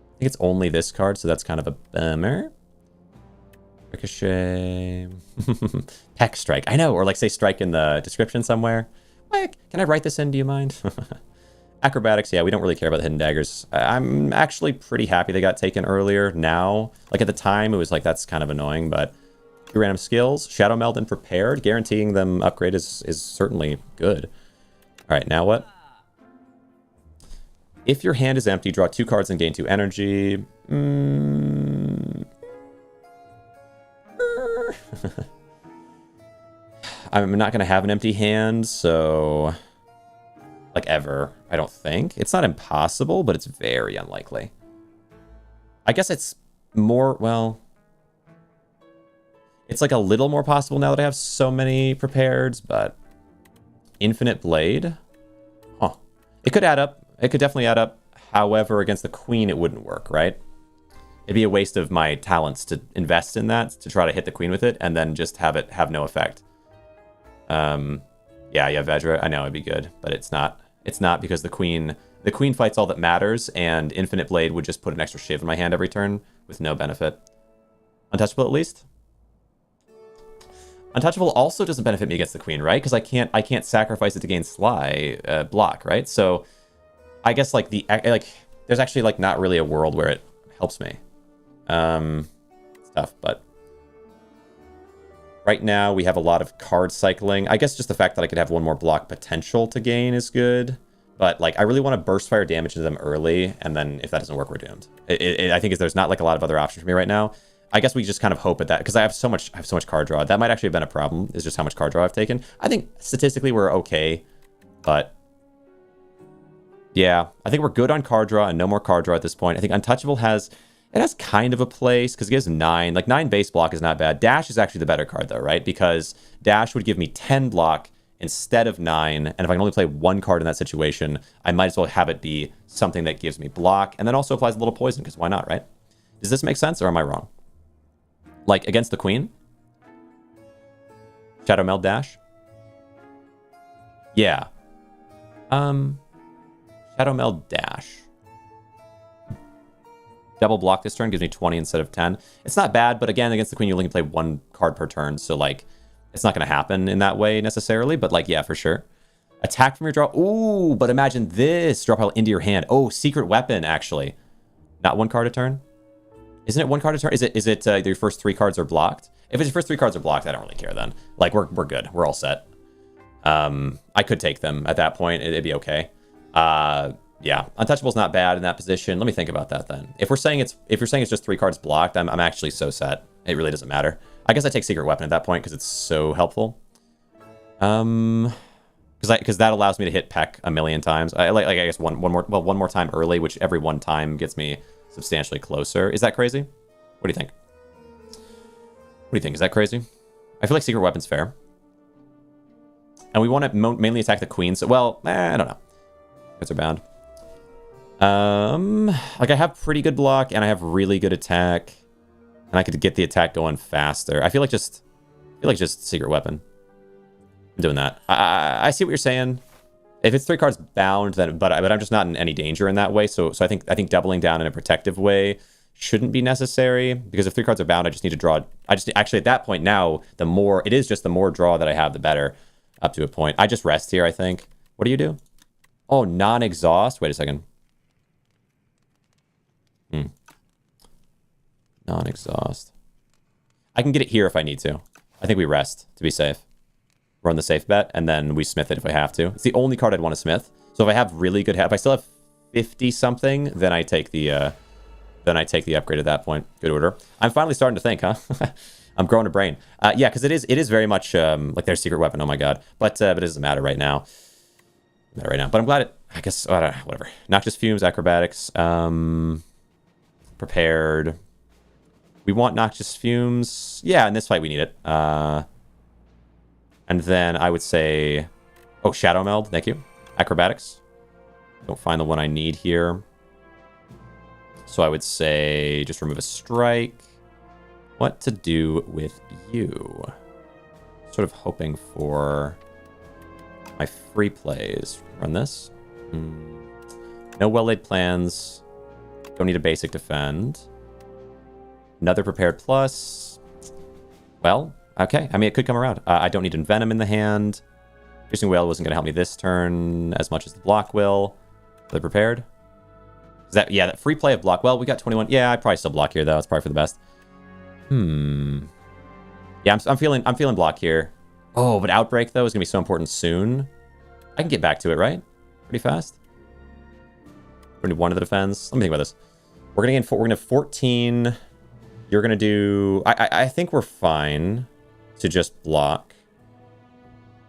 I think it's only this card, so that's kind of a bummer. Ricochet. Peck strike. I know, or like say strike in the description somewhere. Like, can I write this in? Do you mind? Acrobatics, yeah, we don't really care about the hidden daggers. I'm actually pretty happy they got taken earlier. Now, like at the time, it was like, that's kind of annoying, but random skills, Shadow Meld and Prepared, guaranteeing them upgrade is certainly good. All right, now what? If your hand is empty, draw 2 cards and gain 2 energy. I'm not going to have an empty hand, so... Like, ever, I don't think. It's not impossible, but it's very unlikely. I guess it's more, well... It's like a little more possible now that I have so many prepareds, but... Infinite Blade? Huh. It could add up. It could definitely add up. However, against the Queen, it wouldn't work, right? It'd be a waste of my talents to invest in that, to try to hit the Queen with it, and then just have it have no effect. Yeah, Vedra, I know it'd be good, but it's not. It's not because the Queen fights all that matters, and Infinite Blade would just put an extra shiv in my hand every turn with no benefit. Untouchable at least? Untouchable also doesn't benefit me against the queen, right? Because I can't sacrifice it to gain Sly block, right? So I guess like there's actually like not really a world where it helps me. It's tough, but right now we have a lot of card cycling. I guess just the fact that I could have one more block potential to gain is good. But like I really want to burst fire damage into them early, and then if that doesn't work, we're doomed. I think there's not like a lot of other options for me right now. I guess we just kind of hope at that because I have so much card draw. That might actually have been a problem. Is just how much card draw I've taken. I think statistically we're okay, but yeah, I think we're good on card draw and no more card draw at this point. I think Untouchable has kind of a place because it gives 9. Like 9 base block is not bad. Dash is actually the better card though, right? Because Dash would give me 10 block instead of 9, and if I can only play one card in that situation, I might as well have it be something that gives me block, and then also applies a little poison, because why not, right? Does this make sense, or am I wrong? Like, against the queen? Shadow Meld Dash? Yeah. Shadow Meld Dash. Double block this turn, gives me 20 instead of 10. It's not bad, but again, against the queen, you only can play one card per turn, so like, it's not going to happen in that way necessarily, but like, yeah, for sure. Attack from your draw. Ooh, but imagine this. Draw pile into your hand. Oh, secret weapon, actually. Not one card a turn? Isn't it one card a turn? Is it your first 3 cards are blocked? If it's your first 3 cards are blocked, I don't really care then. Like, we're good. We're all set. I could take them at that point. It'd be okay. Yeah, Untouchable's not bad in that position. Let me think about that then. If you're saying it's just 3 cards blocked, I'm actually so set. It really doesn't matter. I guess I take Secret Weapon at that point because it's so helpful. Because that allows me to hit Peck a million times. I guess one more time early, which every one time gets me substantially closer. Is that crazy? What do you think? What do you think? Is that crazy? I feel like Secret Weapon's fair. And we want to mainly attack the queen. So, well, I don't know. Cards are bound. Like I have pretty good block and I have really good attack. And I could get the attack going faster. I feel like just Secret Weapon. I'm doing that. I see what you're saying. If it's 3 cards bound, then but I'm just not in any danger in that way. So I think doubling down in a protective way shouldn't be necessary, because if 3 cards are bound, I just need to draw. Actually at that point now, the more draw that I have, the better. Up to a point. I just rest here, I think. What do you do? Oh, non-exhaust. Wait a second. Non-exhaust. I can get it here if I need to. I think we rest to be safe. Run the safe bet, and then we smith it if I have to. It's the only card I'd want to smith. So if I have really good, if I still have 50 something, then I take the upgrade at that point. Good order. I'm finally starting to think, huh? I'm growing a brain. Yeah, because it is very much like their Secret Weapon. Oh my god. But it doesn't matter right now. But I'm glad it. I guess whatever. Noxious Fumes, Acrobatics, Prepared. We want Noxious Fumes. Yeah, in this fight we need it. And then I would say, oh, Shadow Meld. Thank you. Acrobatics. Don't find the one I need here. So I would say just remove a strike. What to do with you? Sort of hoping for my free plays. Run this. No well-laid plans. Don't need a basic defend. Another prepared plus. Well, okay. I mean, it could come around. I don't need Envenom in the hand. Piercing Wail wasn't going to help me this turn as much as the block will. Are they prepared? Is that, yeah, that free play of block. Well, we got 21. Yeah, I probably still block here, though. It's probably for the best. Yeah, I'm feeling block here. Oh, but Outbreak, though, is going to be so important soon. I can get back to it, right? Pretty fast. We're going to do one of the defense. Let me think about this. We're going to have 14. You're going to do... I think we're fine to just block.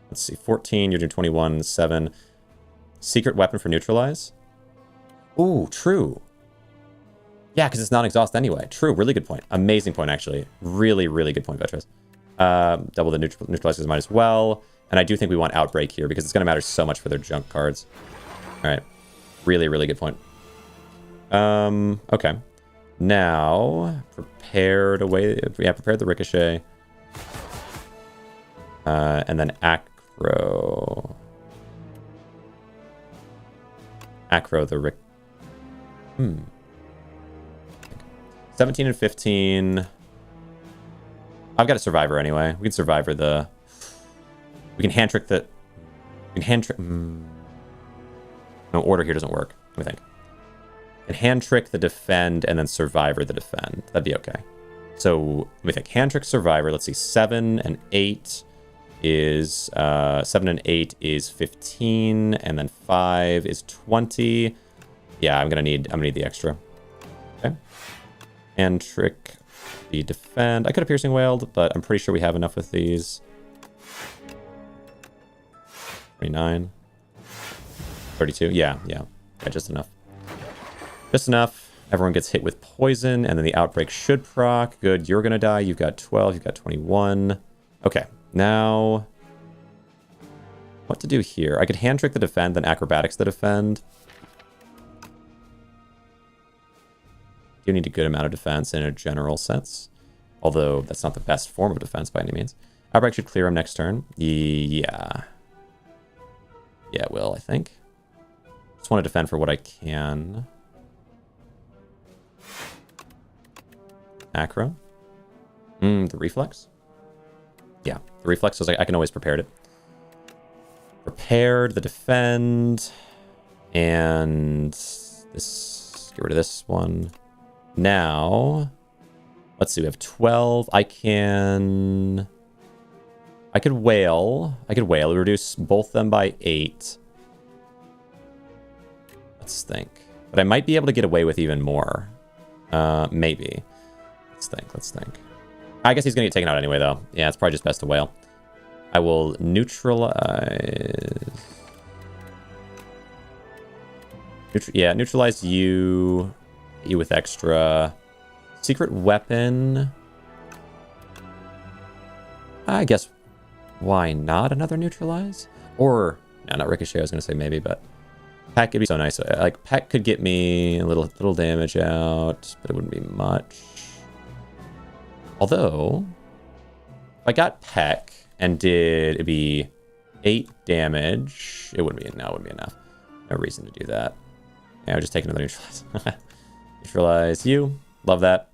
Let's see. 14. You're doing 21. 7. Secret Weapon for Neutralize. Ooh, true. Yeah, because it's non-exhaust anyway. True. Really good point. Amazing point, actually. Really, really good point, Vetras. Double the neutralizers might as well. And I do think we want Outbreak here because it's going to matter so much for their junk cards. All right. Really, really good point. Okay. Now, prepared away. Yeah, prepared the Ricochet. And then Acro. Acro the Rick. 17 and 15. I've got a survivor anyway. We can survivor the... We can hand trick the... We can hand trick... No, order here doesn't work. Let me think. We can hand trick the defend and then survivor the defend. That'd be okay. So, let me think. Hand trick survivor. Let's see. 7 and 8 is... 7 and 8 is 15. And then 5 is 20. Yeah, I'm gonna need the extra. Okay. Hand trick the defend. I could have piercing wailed, but I'm pretty sure we have enough with these. 29. 32. Yeah, just enough. Just enough. Everyone gets hit with poison, and then the outbreak should proc. Good, you're gonna die. You've got 12, you've got 21. Okay, now... What to do here? I could hand trick the defend, then acrobatics the defend. You need a good amount of defense in a general sense. Although, that's not the best form of defense by any means. Outbreak should clear him next turn. Yeah. Yeah, it will, I think. Just want to defend for what I can. Acro. The reflex? Yeah, the reflex, so I can always prepare it. Prepared, the defend. And this, get rid of this one. Now, let's see, we have 12. I could wail. Reduce both them by 8. Let's think. But I might be able to get away with even more. Maybe. Let's think. I guess he's going to get taken out anyway, though. Yeah, it's probably just best to wail. I will neutralize... neutralize you. You with extra. Secret weapon. I guess... Why not another neutralize? Or... No, not ricochet, I was going to say maybe, but... Peck could be so nice. Like, Peck could get me a little damage out, but it wouldn't be much. Although, if I got Peck and did, it'd be 8 damage. It wouldn't be enough. No reason to do that. Yeah, I'll just take another neutralize. Neutralize you. Love that.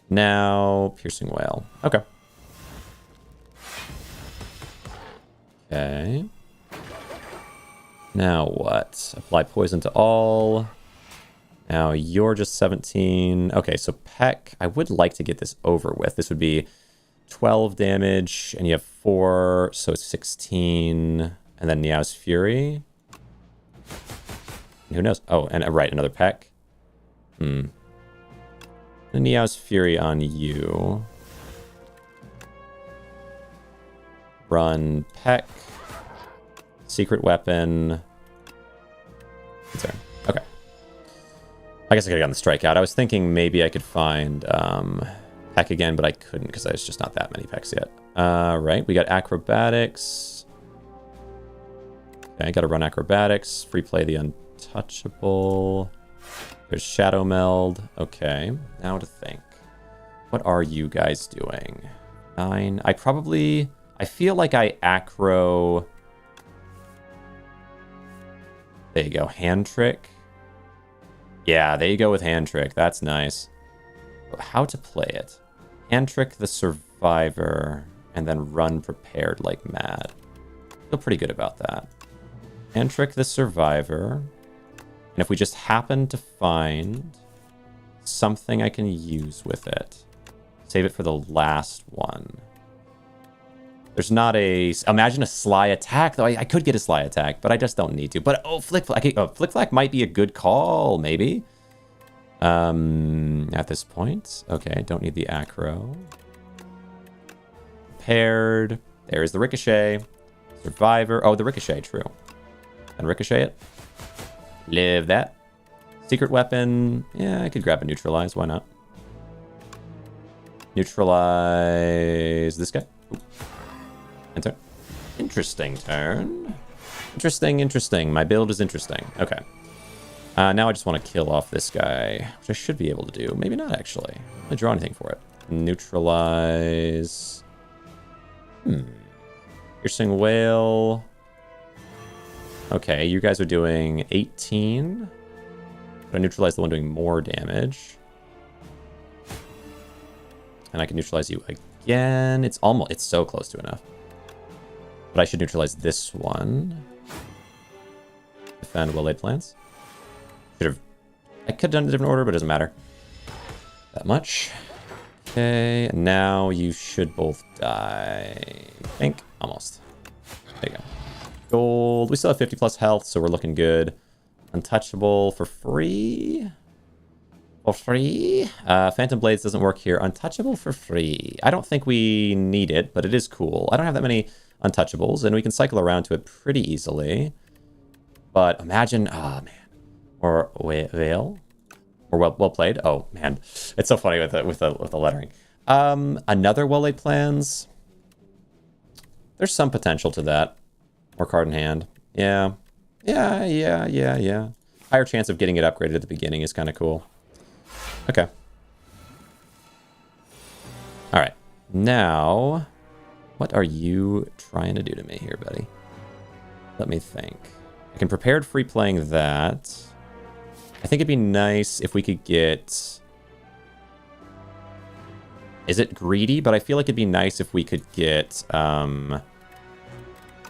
Now, piercing wail. Okay. Okay. Now what? Apply poison to all. Now you're just 17. Okay, so Peck, I would like to get this over with. This would be 12 damage, and you have 4, so it's 16. And then Niao's Fury. Who knows? Oh, and right, another Peck. And Niao's Fury on you. Run Peck. Secret weapon. Sorry. Okay. I guess I could have gotten the strikeout. I was thinking maybe I could find Peck again, but I couldn't because there's just not that many Pecks yet. Right, we got acrobatics. Okay, got to run acrobatics. Free play the untouchable. There's shadow meld. Okay, now to think. What are you guys doing? 9. I feel like I acro... There you go, hand trick. Yeah, there you go with hand trick. That's nice. But how to play it? Hand trick the survivor and then run prepared like mad. Feel pretty good about that. Hand trick the survivor. And if we just happen to find something I can use with it, save it for the last one. There's not a... Imagine a sly attack, though. I could get a sly attack, but I just don't need to. But, Flick Flack... Flick Flack might be a good call, maybe. At this point. Okay, don't need the acro. Paired. There's the ricochet. Survivor. Oh, the ricochet, true. And ricochet it. Live that. Secret weapon. Yeah, I could grab a neutralize. Why not? Neutralize this guy. Ooh. Enter. Interesting turn. Interesting. My build is interesting. Okay. Now I just want to kill off this guy, which I should be able to do. Maybe not, actually. I don't draw anything for it. Neutralize. Piercing Wail. Okay, you guys are doing 18. But I neutralize the one doing more damage. And I can neutralize you again. It's so close to enough. But I should neutralize this one. Defend well-laid plans. I could have done it in a different order, but it doesn't matter that much. Okay, now you should both die. I think. Almost. There you go. Gold. We still have 50 plus health, so we're looking good. Untouchable for free. For free. Phantom Blades doesn't work here. Untouchable for free. I don't think we need it, but it is cool. I don't have that many untouchables, and we can cycle around to it pretty easily. But imagine, oh man. Or Veil. Or well played. Oh man, it's so funny with the lettering. Another well-laid plans. There's some potential to that. More card in hand. Yeah. Higher chance of getting it upgraded at the beginning is kind of cool. Okay. All right. Now, what are you trying to do to me here, buddy? Let me think. I can prepared free playing that. I think it'd be nice if we could get... Is it greedy? But I feel like it'd be nice if we could get... What am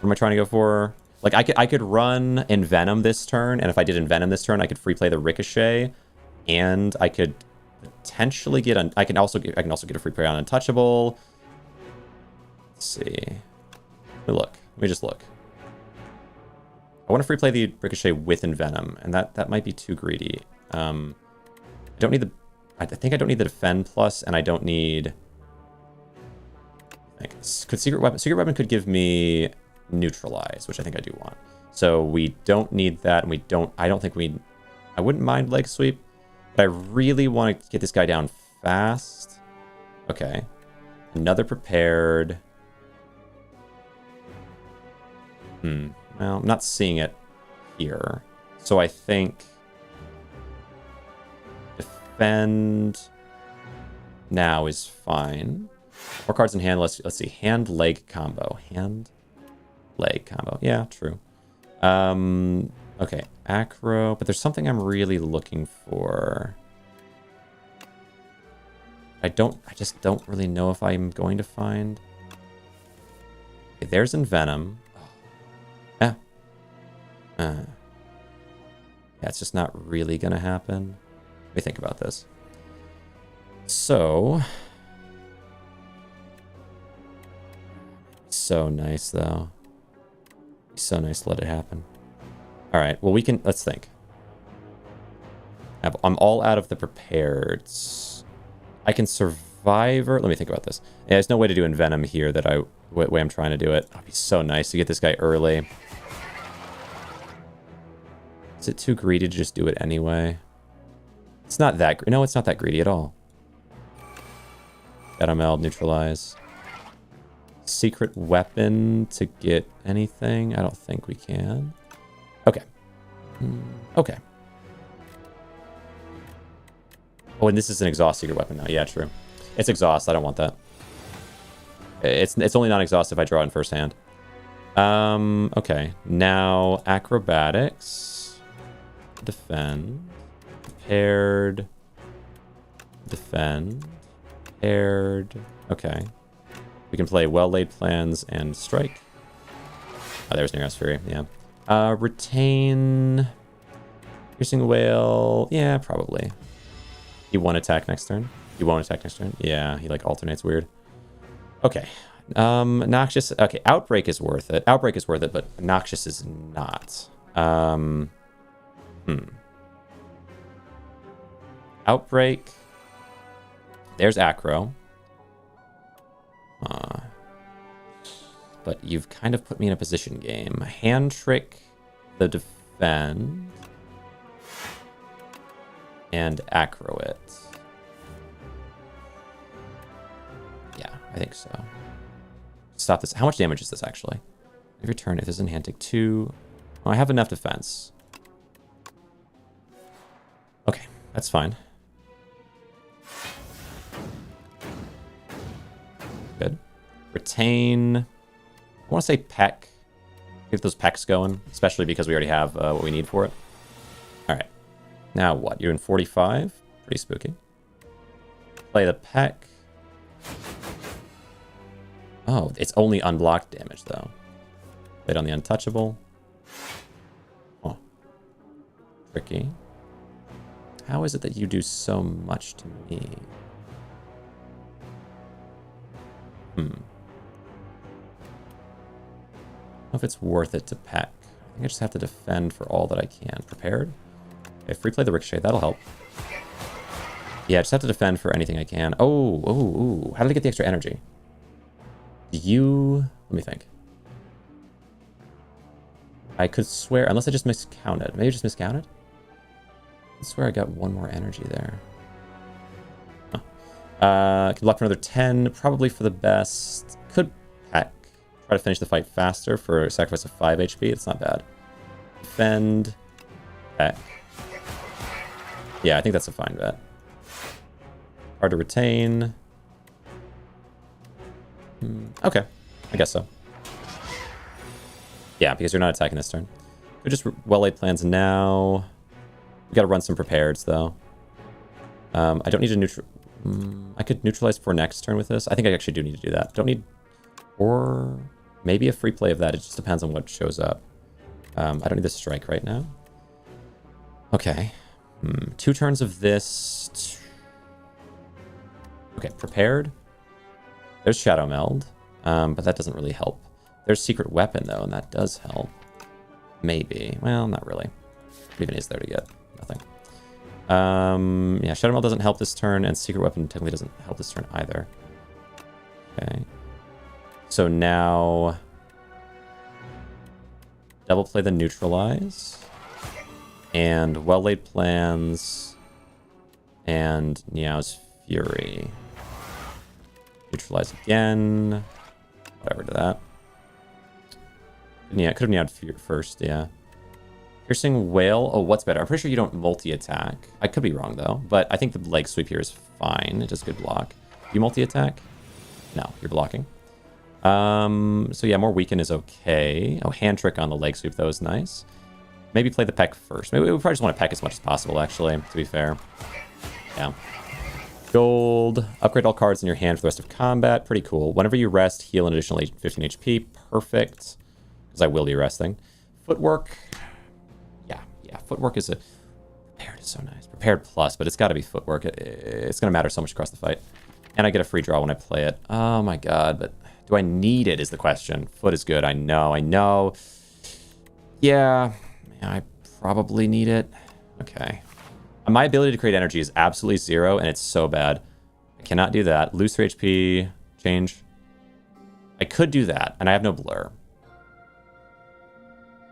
I trying to go for? Like, I could run Envenom this turn, and if I did Envenom this turn, I could free play the Ricochet, and I could potentially get... I can also get a free play on Untouchable. Let's see. Let me look. Let me just look. I want to free play the Ricochet with Envenom, and that might be too greedy. I don't need the... I think I don't need the Defend Plus, and I don't need... Could Secret Weapon... Secret Weapon could give me Neutralize, which I think I do want. So we don't need that, and we don't... I don't think we... I wouldn't mind Leg Sweep, but I really want to get this guy down fast. Okay. Another Prepared. Well, I'm not seeing it here. So I think Defend now is fine. 4 cards in hand. Let's see. Hand leg combo. Hand leg combo. Yeah, true. Okay, acro, but there's something I'm really looking for. I just don't really know if I'm going to find. Okay, there's Envenom. Yeah, it's just not really gonna happen. Let me think about this. So nice though. So nice to let it happen. All right, well let's think. I'm all out of the prepareds. I can Survivor. Let me think about this. Yeah, there's no way to do Envenom here way I'm trying to do it. It'd be so nice to get this guy early. Is it too greedy to just do it anyway? It's not that... No, it's not that greedy at all. Meld, neutralize. Secret weapon to get anything? I don't think we can. Okay. Okay. Oh, and this is an exhaust secret weapon now. Yeah, true. It's exhaust. I don't want that. It's only non-exhaust if I draw it in first hand. Okay. Now, acrobatics. Defend. Prepared. Defend. Prepared. Okay. We can play well-laid plans and strike. Oh, there's Nearest Fury. Yeah. Retain. Piercing Whale. Yeah, probably. He won't attack next turn. He won't attack next turn. Yeah, he like alternates weird. Okay. Noxious. Okay, Outbreak is worth it. Outbreak is worth it, but Noxious is not. Outbreak. There's Acro. But you've kind of put me in a position game. Hand Trick the Defend. And Acro it. Yeah, I think so. Stop this. How much damage is this actually? Every turn, if there's in hand, take 2. Oh, I have enough defense. Okay, that's fine. Good. Retain. I want to say Peck. Get those Pecks going, especially because we already have what we need for it. All right. Now what? You're in 45? Pretty spooky. Play the Peck. Oh, it's only unblocked damage, though. Played on the untouchable. Oh. Tricky. How is it that you do so much to me? I don't know if it's worth it to peck. I think I just have to defend for all that I can. Prepared? Okay, free play the Ricochet. That'll help. Yeah, I just have to defend for anything I can. Oh. How did I get the extra energy? Let me think. I could swear, unless I just miscounted. Maybe I just miscounted? I swear I got one more energy there. Huh. I can block for another 10, probably for the best. Could peck. Try to finish the fight faster for a sacrifice of 5 HP. It's not bad. Defend. Peck. Yeah, I think that's a fine bet. Hard to retain. Okay, I guess so. Yeah, because you're not attacking this turn. We're just well-laid plans now. We got to run some prepareds, though. I don't need to neutral... I could neutralize for next turn with this. I think I actually do need to do that. Don't need... Or maybe a free play of that. It just depends on what shows up. I don't need the strike right now. Okay. 2 turns of this. Okay, prepared. There's Shadow Meld, but that doesn't really help. There's Secret Weapon, though, and that does help. Maybe. Well, not really. What even is there to get? Nothing. Yeah, Shadow Meld doesn't help this turn, and Secret Weapon technically doesn't help this turn either. Okay. So now... Double play the Neutralize. And Well-Laid Plans. And Niao's Fury. Neutralize again. Whatever to that. Yeah, could have Niao'd Fury first, yeah. Piercing Whale. Oh, what's better? I'm pretty sure you don't multi-attack. I could be wrong, though. But I think the leg sweep here is fine. It does good block. You multi-attack? No, you're blocking. So yeah, more weaken is okay. Oh, hand trick on the leg sweep, though, is nice. Maybe play the peck first. Maybe we probably just want to peck as much as possible, actually, to be fair. Yeah. Gold. Upgrade all cards in your hand for the rest of combat. Pretty cool. Whenever you rest, heal an additional 15 HP. Perfect. Because I will be resting. Footwork. Yeah. Footwork is a... Prepared is so nice. Prepared plus, but it's got to be footwork. It's going to matter so much across the fight. And I get a free draw when I play it. Oh my god, but do I need it is the question. Foot is good. I know. Yeah, I probably need it. Okay. My ability to create energy is absolutely 0, and it's so bad. I cannot do that. Lose 3 HP. Change. I could do that, and I have no blur.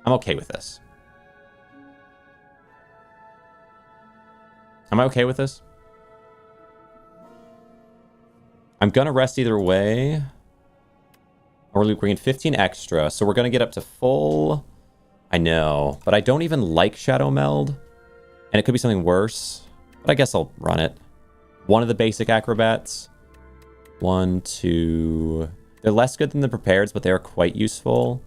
I'm okay with this. Am I okay with this? I'm going to rest either way. Or we're getting 15 extra, so we're going to get up to full... I know, but I don't even like Shadow Meld. And it could be something worse. But I guess I'll run it. One of the basic acrobats. 1, 2... They're less good than the prepareds, but they are quite useful.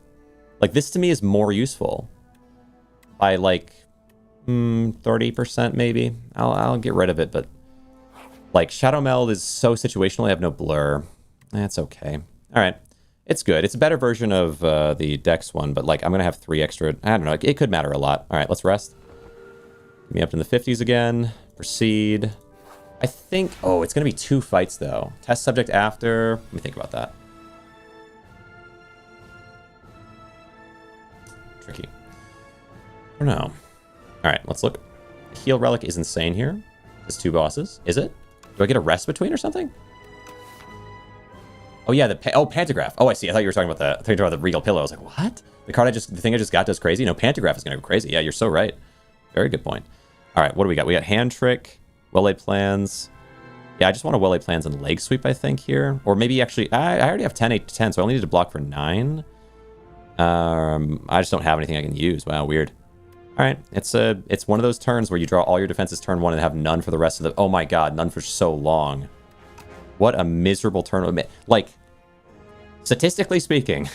Like, this to me is more useful. By, like, 30% maybe. I'll get rid of it, but... Like, Shadow Meld is so situational, I have no blur. That's okay. Alright. It's good. It's a better version of the Dex one, but, like, I'm going to have 3 extra... I don't know. It could matter a lot. Alright, let's rest. Get me up in the 50s again. Proceed. I think... Oh, it's going to be 2 fights, though. Test subject after... Let me think about that. Tricky. I don't know. Alright, let's look. Heal Relic is insane here. There's 2 bosses. Is it? Do I get a rest between or something? Oh, yeah, Pantograph. Oh, I see. I thought you were talking about the Regal Pillow. I was like, what? The thing I just got does crazy? No, Pantograph is going to go crazy. Yeah, you're so right. Very good point. All right, what do we got? We got Hand Trick, Well-Laid Plans. Yeah, I just want a Well-Laid Plans and Leg Sweep, I think, here. Or maybe actually, I already have 10, 8 to 10, so I only need to block for 9. I just don't have anything I can use. Wow, weird. All right, it's one of those turns where you draw all your defenses turn 1 and have none for the rest of the... Oh my god, none for so long. What a miserable turn. Like, statistically speaking,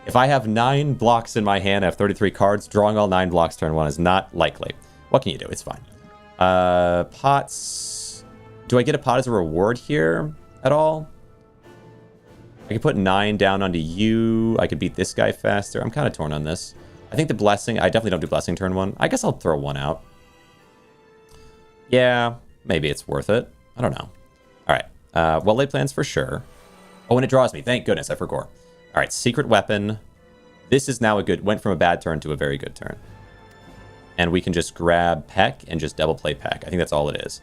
if I have 9 blocks in my hand, I have 33 cards, drawing all 9 blocks turn 1 is not likely. What can you do? It's fine. Pots... Do I get a pot as a reward here? at all. I could put 9 down onto you. I could beat this guy faster. I'm kind of torn on this. I think the Blessing... I definitely don't do Blessing turn 1. I guess I'll throw 1 out. Yeah, maybe it's worth it. I don't know. All right. Well-laid plans for sure. Oh, and it draws me. Thank goodness, I forgot. All right, Secret Weapon. This is now a good... Went from a bad turn to a very good turn. And we can just grab Peck and just double play Peck. I think that's all it is.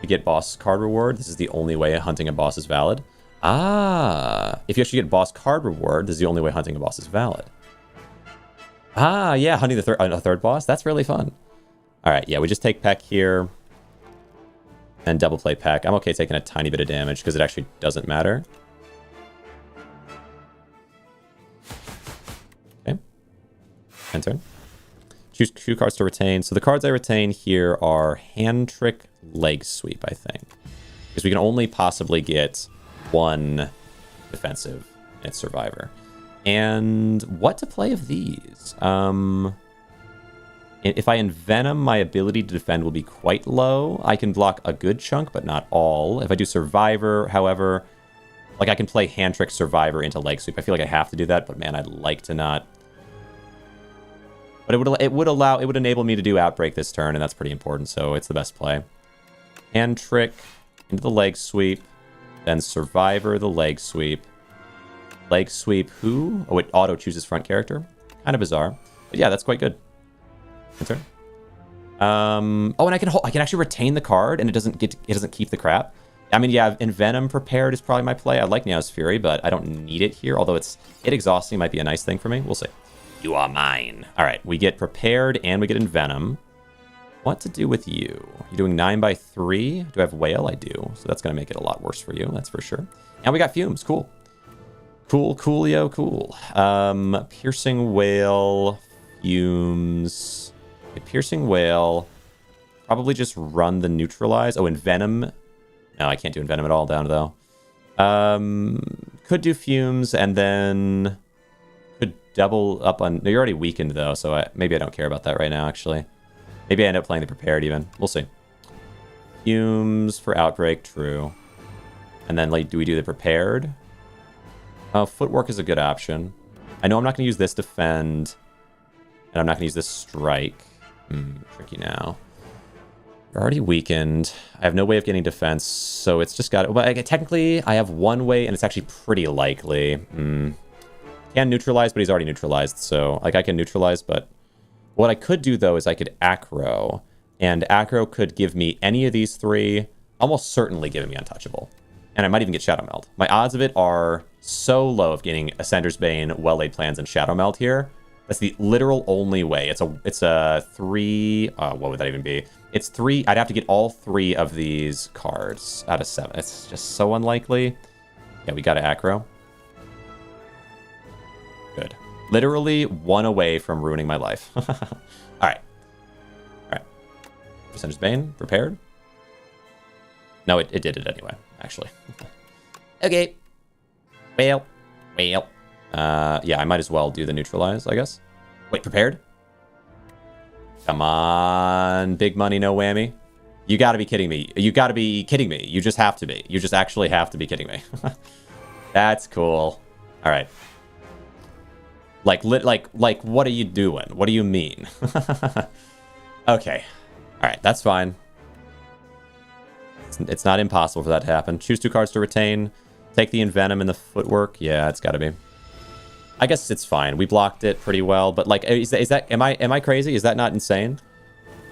We get boss card reward. This is the only way hunting a boss is valid. Ah, if you actually get boss card reward, this is the only way hunting a boss is valid. Ah, yeah, hunting the a third boss. That's really fun. All right, yeah, we just take Peck here and double play Peck. I'm okay taking a tiny bit of damage because it actually doesn't matter. Okay. End turn. Choose 2 cards to retain. So the cards I retain here are Hand Trick, Leg Sweep, I think. Because we can only possibly get 1 defensive and it's Survivor. And what to play of these? If I Envenom, my ability to defend will be quite low. I can block a good chunk, but not all. If I do Survivor, however, like I can play Hand Trick, Survivor into Leg Sweep. I feel like I have to do that, but man, I'd like to not. But it would enable me to do Outbreak this turn, and that's pretty important, so it's the best play. Hand Trick into the Leg Sweep, then Survivor the Leg Sweep. Leg Sweep who? Oh, it auto chooses front character. Kind of bizarre. But yeah, that's quite good. Good turn. Oh, and I can actually retain the card, and it doesn't keep the crap. I mean, yeah, Envenom prepared is probably my play. I like Neo's Fury, but I don't need it here. Although it exhausting might be a nice thing for me. We'll see. You are mine. All right, we get prepared and we get Envenom. What to do with you? You're doing 9/3. Do I have Whale? I do. So that's going to make it a lot worse for you. That's for sure. And we got Fumes. Cool. Coolio, cool. Piercing Whale, Fumes. Okay, Piercing Whale. Probably just run the Neutralize. Oh, Envenom. No, I can't do Envenom at all down, though. Could do Fumes and then could double up on... No, you're already weakened, though, so maybe I don't care about that right now, actually. Maybe I end up playing the Prepared, even. We'll see. Fumes for Outbreak, true. And then, like, do we do the Prepared? Footwork is a good option. I know I'm not going to use this Defend, and I'm not going to use this Strike. Tricky now. You're already weakened. I have no way of getting defense, so it's just got... Well, technically, I have one way, and it's actually pretty likely. Can neutralize, but he's already neutralized, so... Like, I can neutralize, but... What I could do, though, is I could Acro, and Acro could give me any of these 3, almost certainly giving me Untouchable. And I might even get Shadow Meld. My odds of it are so low of getting Ascender's Bane, Well-Laid Plans, and Shadow Meld here. That's the literal only way. It's a 3... what would that even be? It's 3... I'd have to get all 3 of these cards out of 7. It's just so unlikely. Yeah, we got to Acro. Good. Literally 1 away from ruining my life. All right. All right. Ascender's Bane, prepared? No, it did it anyway, actually. Okay. Well. Yeah, I might as well do the neutralize, I guess. Wait, prepared? Come on, big money, no whammy. You gotta be kidding me. You gotta be kidding me. You just have to be. You just actually have to be kidding me. That's cool. All right. Like, what are you doing? What do you mean? Okay. All right, that's fine. It's not impossible for that to happen. Choose 2 cards to retain. Take the Envenom and the Footwork. Yeah, it's got to be. I guess it's fine. We blocked it pretty well, but like, am I crazy? Is that not insane?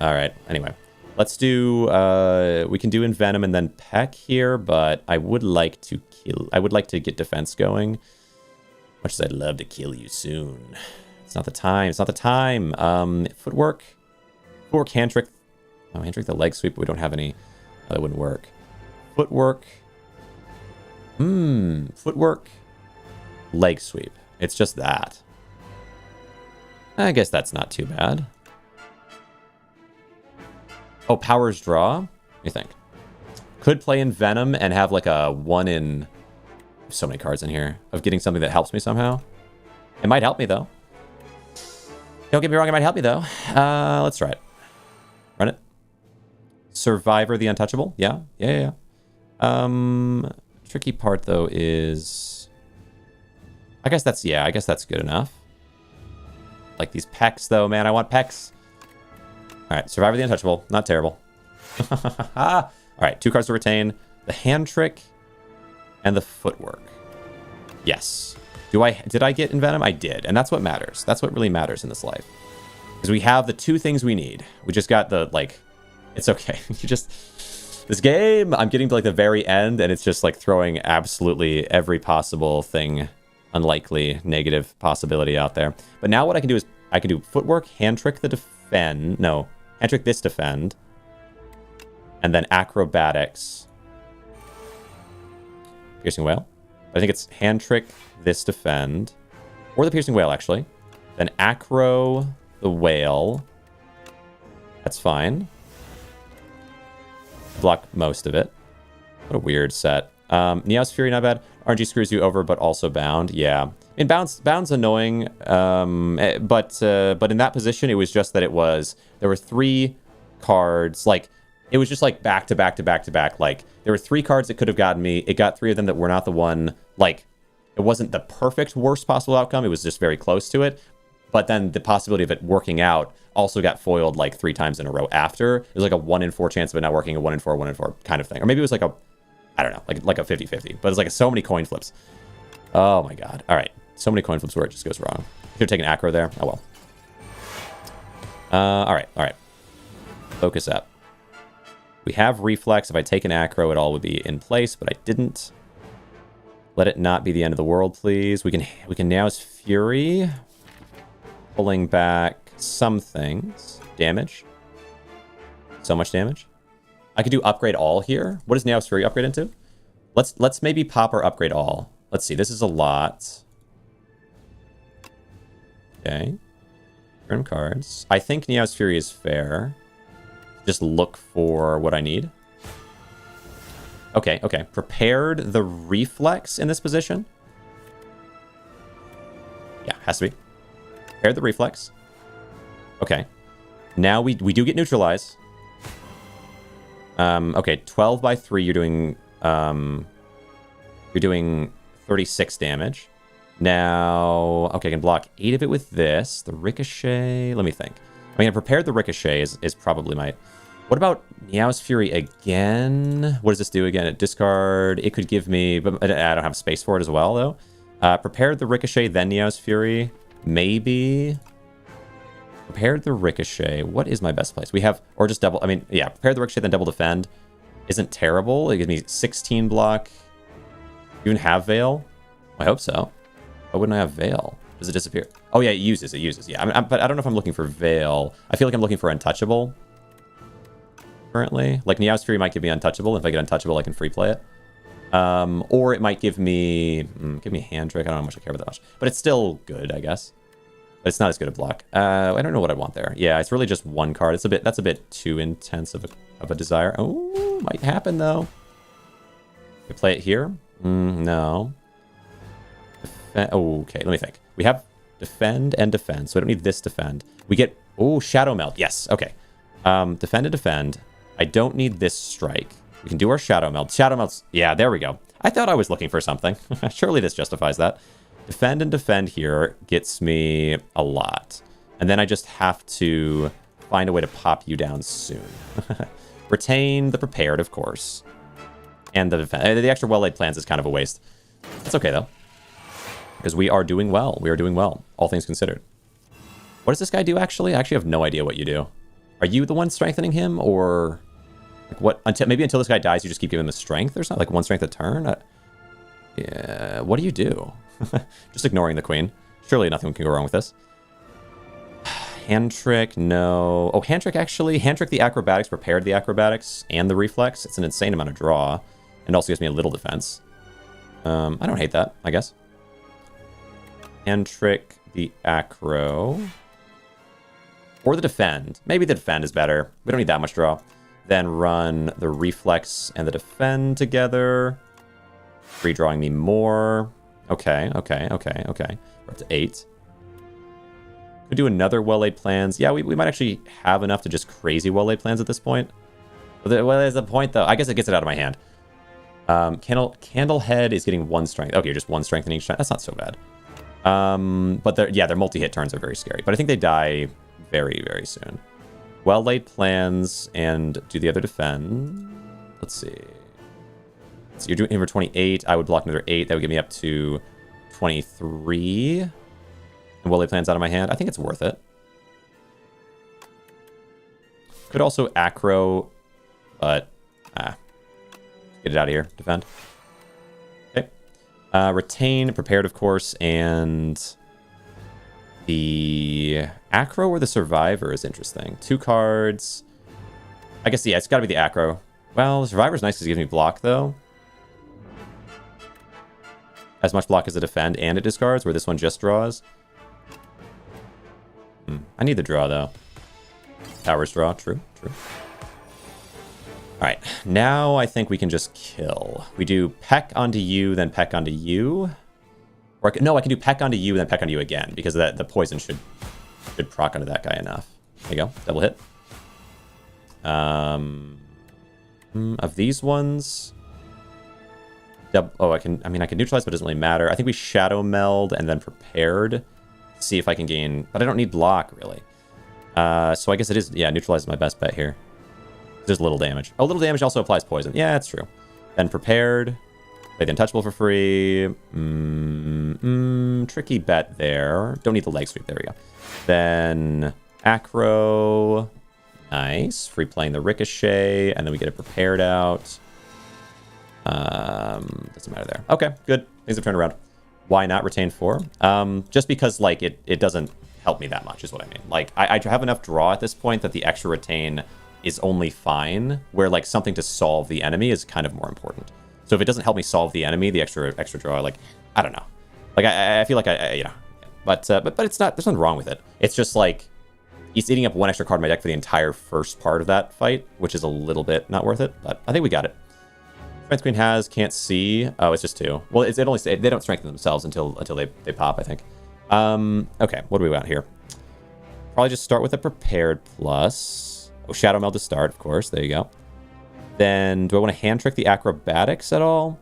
All right. Anyway, let's do. We can do Envenom and then Peck here, but I would like to kill. I would like to get defense going. Much as I'd love to kill you soon. It's not the time. It's not the time. Footwork. Footwork, Hand Trick. Oh, Hand Trick the Leg Sweep. We don't have any. Oh, that wouldn't work. Footwork. Footwork. Leg Sweep. It's just that. I guess that's not too bad. Oh, Powers Draw? What do you think? Could play Envenom and have like a 1 in... So many cards in here of getting something that helps me somehow. It might help me, though. Don't get me wrong, it might help me, though. Let's try it. Run it. Survivor the Untouchable. Yeah. Tricky part, though, is... I guess that's good enough. Like these pecs, though, man. I want pecs. All right, Survivor the Untouchable. Not terrible. All right, 2 cards to retain. The hand trick and the footwork. Yes. Did I get Envenom? I did, and that's what matters. That's what really matters in this life. Because we have the 2 things we need. We just got the, like... It's okay. This game, I'm getting to, like, the very end, and it's just, like, throwing absolutely every possible thing, unlikely, negative possibility out there. But now what I can do is, I can do footwork, hand trick the defend... No, hand trick this defend. And then acrobatics. Piercing Whale. I think it's hand trick this defend. Or the Piercing Whale, actually. Then acro the whale. That's fine. Block most of it. What a weird set. Neos Fury, not bad. RNG screws you over, but also bound. Yeah. I mean, bound's annoying. But in that position, it was just that there were 3 cards, like, it was just like back to back to back to back. Like, there were 3 cards that could have gotten me. It got 3 of them that were not the one. Like, it wasn't the perfect worst possible outcome. It was just very close to it. But then the possibility of it working out also got foiled like 3 times in a row after. It was like a 1 in 4 chance of it not working, a 1 in 4, 1 in 4 kind of thing. Or maybe it was like I don't know, like a 50-50. But it's like so many coin flips. Oh my god. All right. So many coin flips where it just goes wrong. Could have taken acro there. Oh well. All right. Focus up. We have reflex. If I take an acro, it all would be in place, but I didn't. Let it not be the end of the world, please. We can now's Fury. Pulling back some things. Damage. So much damage. I could do upgrade all here. What does Neos Fury upgrade into? Let's maybe pop our upgrade all. Let's see. This is a lot. Okay. Turn cards. I think Neos Fury is fair. Just look for what I need. Okay. Prepared the reflex in this position. Yeah, has to be. Prepared the reflex. Okay. Now we do get neutralize. Okay, 12 by 3, you're doing 36 damage. Now, okay, I can block 8 of it with this. The ricochet, let me think. I mean, prepared the ricochet is probably my... What about Neos Fury again? What does this do again? It discard. It could give me... But I don't have space for it as well, though. Prepared the ricochet, then Neos Fury. Maybe... Prepared the ricochet. What is my best place? We have... Or just double... I mean, yeah. Prepared the ricochet, then double defend. Isn't terrible. It gives me 16 block. You even have Veil? I hope so. Why wouldn't I have Veil? Does it disappear? Oh, yeah, it uses. Yeah, but I don't know if I'm looking for Veil. I feel like I'm looking for Untouchable. Currently. Like, Neos Fury might give me Untouchable. If I get Untouchable, I can free play it. Or it might give me... give me Hand Trick. I don't know how much I care about that much. But it's still good, I guess. But it's not as good a block. I don't know what I want there. Yeah, it's really just one card. That's a bit too intense of a desire. Oh, might happen, though. We play it here? No. Okay, let me think. We have defend and defend, so I don't need this defend. We get... Oh, Shadow Melt. Yes, okay. Defend and defend. I don't need this strike. We can do our Shadow Melt. Shadow Melt's... Yeah, there we go. I thought I was looking for something. Surely this justifies that. Defend and defend here gets me a lot. And then I just have to find a way to pop you down soon. Retain the prepared, of course. And the defend. The extra well-laid plans is kind of a waste. That's okay, though. Because we are doing well. We are doing well, all things considered. What does this guy do, actually? I actually have no idea what you do. Are you the one strengthening him, or... Like what? Maybe until this guy dies, you just keep giving him a strength or something? Like 1 strength a turn? Yeah, what do you do? Just ignoring the queen. Surely nothing can go wrong with this. Hand trick, no. Oh, hand trick, actually. Hand trick the acrobatics, prepared the acrobatics, and the reflex. It's an insane amount of draw. And also gives me a little defense. I don't hate that, I guess. Hand trick the acro. Or the defend. Maybe the defend is better. We don't need that much draw. Then run the reflex and the defend together. Redrawing me more. Okay. We're up to 8. Could do another well-laid plans. Yeah, we might actually have enough to just crazy well-laid plans at this point. What is the point, though? I guess it gets it out of my hand. Candlehead is getting 1 strength. Okay, just 1 strength in each time. That's not so bad. But their multi-hit turns are very scary. But I think they die very, very soon. Well-laid plans, and do the other defend? Let's see. So you're doing for 28. I would block another 8. That would get me up to 23. And well-laid plans out of my hand. I think it's worth it. Could also acro, but get it out of here. Defend. Okay. Retain, prepared, of course, and the acro or the survivor is interesting. 2 cards. I guess, yeah, it's got to be the acro. Well, the survivor's nice because it gives me block, though. As much block as a defend, and it discards, where this one just draws. I need the draw, though. Towers draw, true. Alright, now I think we can just kill. We do peck onto you, then peck onto you. Or no, I can do peck onto you, then peck onto you again, because the poison should proc onto that guy enough. There you go, double hit. Of these ones... I can neutralize, but it doesn't really matter. I think we Shadow Meld and then Prepared. See if I can gain... But I don't need block, really. So I guess it is... Yeah, neutralize is my best bet here. There's little damage. Oh, little damage also applies poison. Yeah, that's true. Then Prepared. Play the Untouchable for free. Tricky bet there. Don't need the leg sweep. There we go. Then Acro. Nice. Free playing the Ricochet. And then we get it Prepared out. Doesn't matter there. Okay, good. Things have turned around. Why not retain 4? Just because, like, it doesn't help me that much, is what I mean. Like, I have enough draw at this point that the extra retain is only fine, where, like, something to solve the enemy is kind of more important. So if it doesn't help me solve the enemy, the extra draw, like, I don't know. Like, I feel like you know. But it's not, there's nothing wrong with it. It's just, like, it's eating up 1 extra card in my deck for the entire first part of that fight, which is a little bit not worth it, but I think we got it. Strength Queen has, can't see. Oh, it's just 2. Well, it only they don't strengthen themselves until they pop, I think. Okay, what do we got here? Probably just start with a Prepared plus. Oh, Shadow Meld to start, of course. There you go. Then, do I want to hand trick the Acrobatics at all?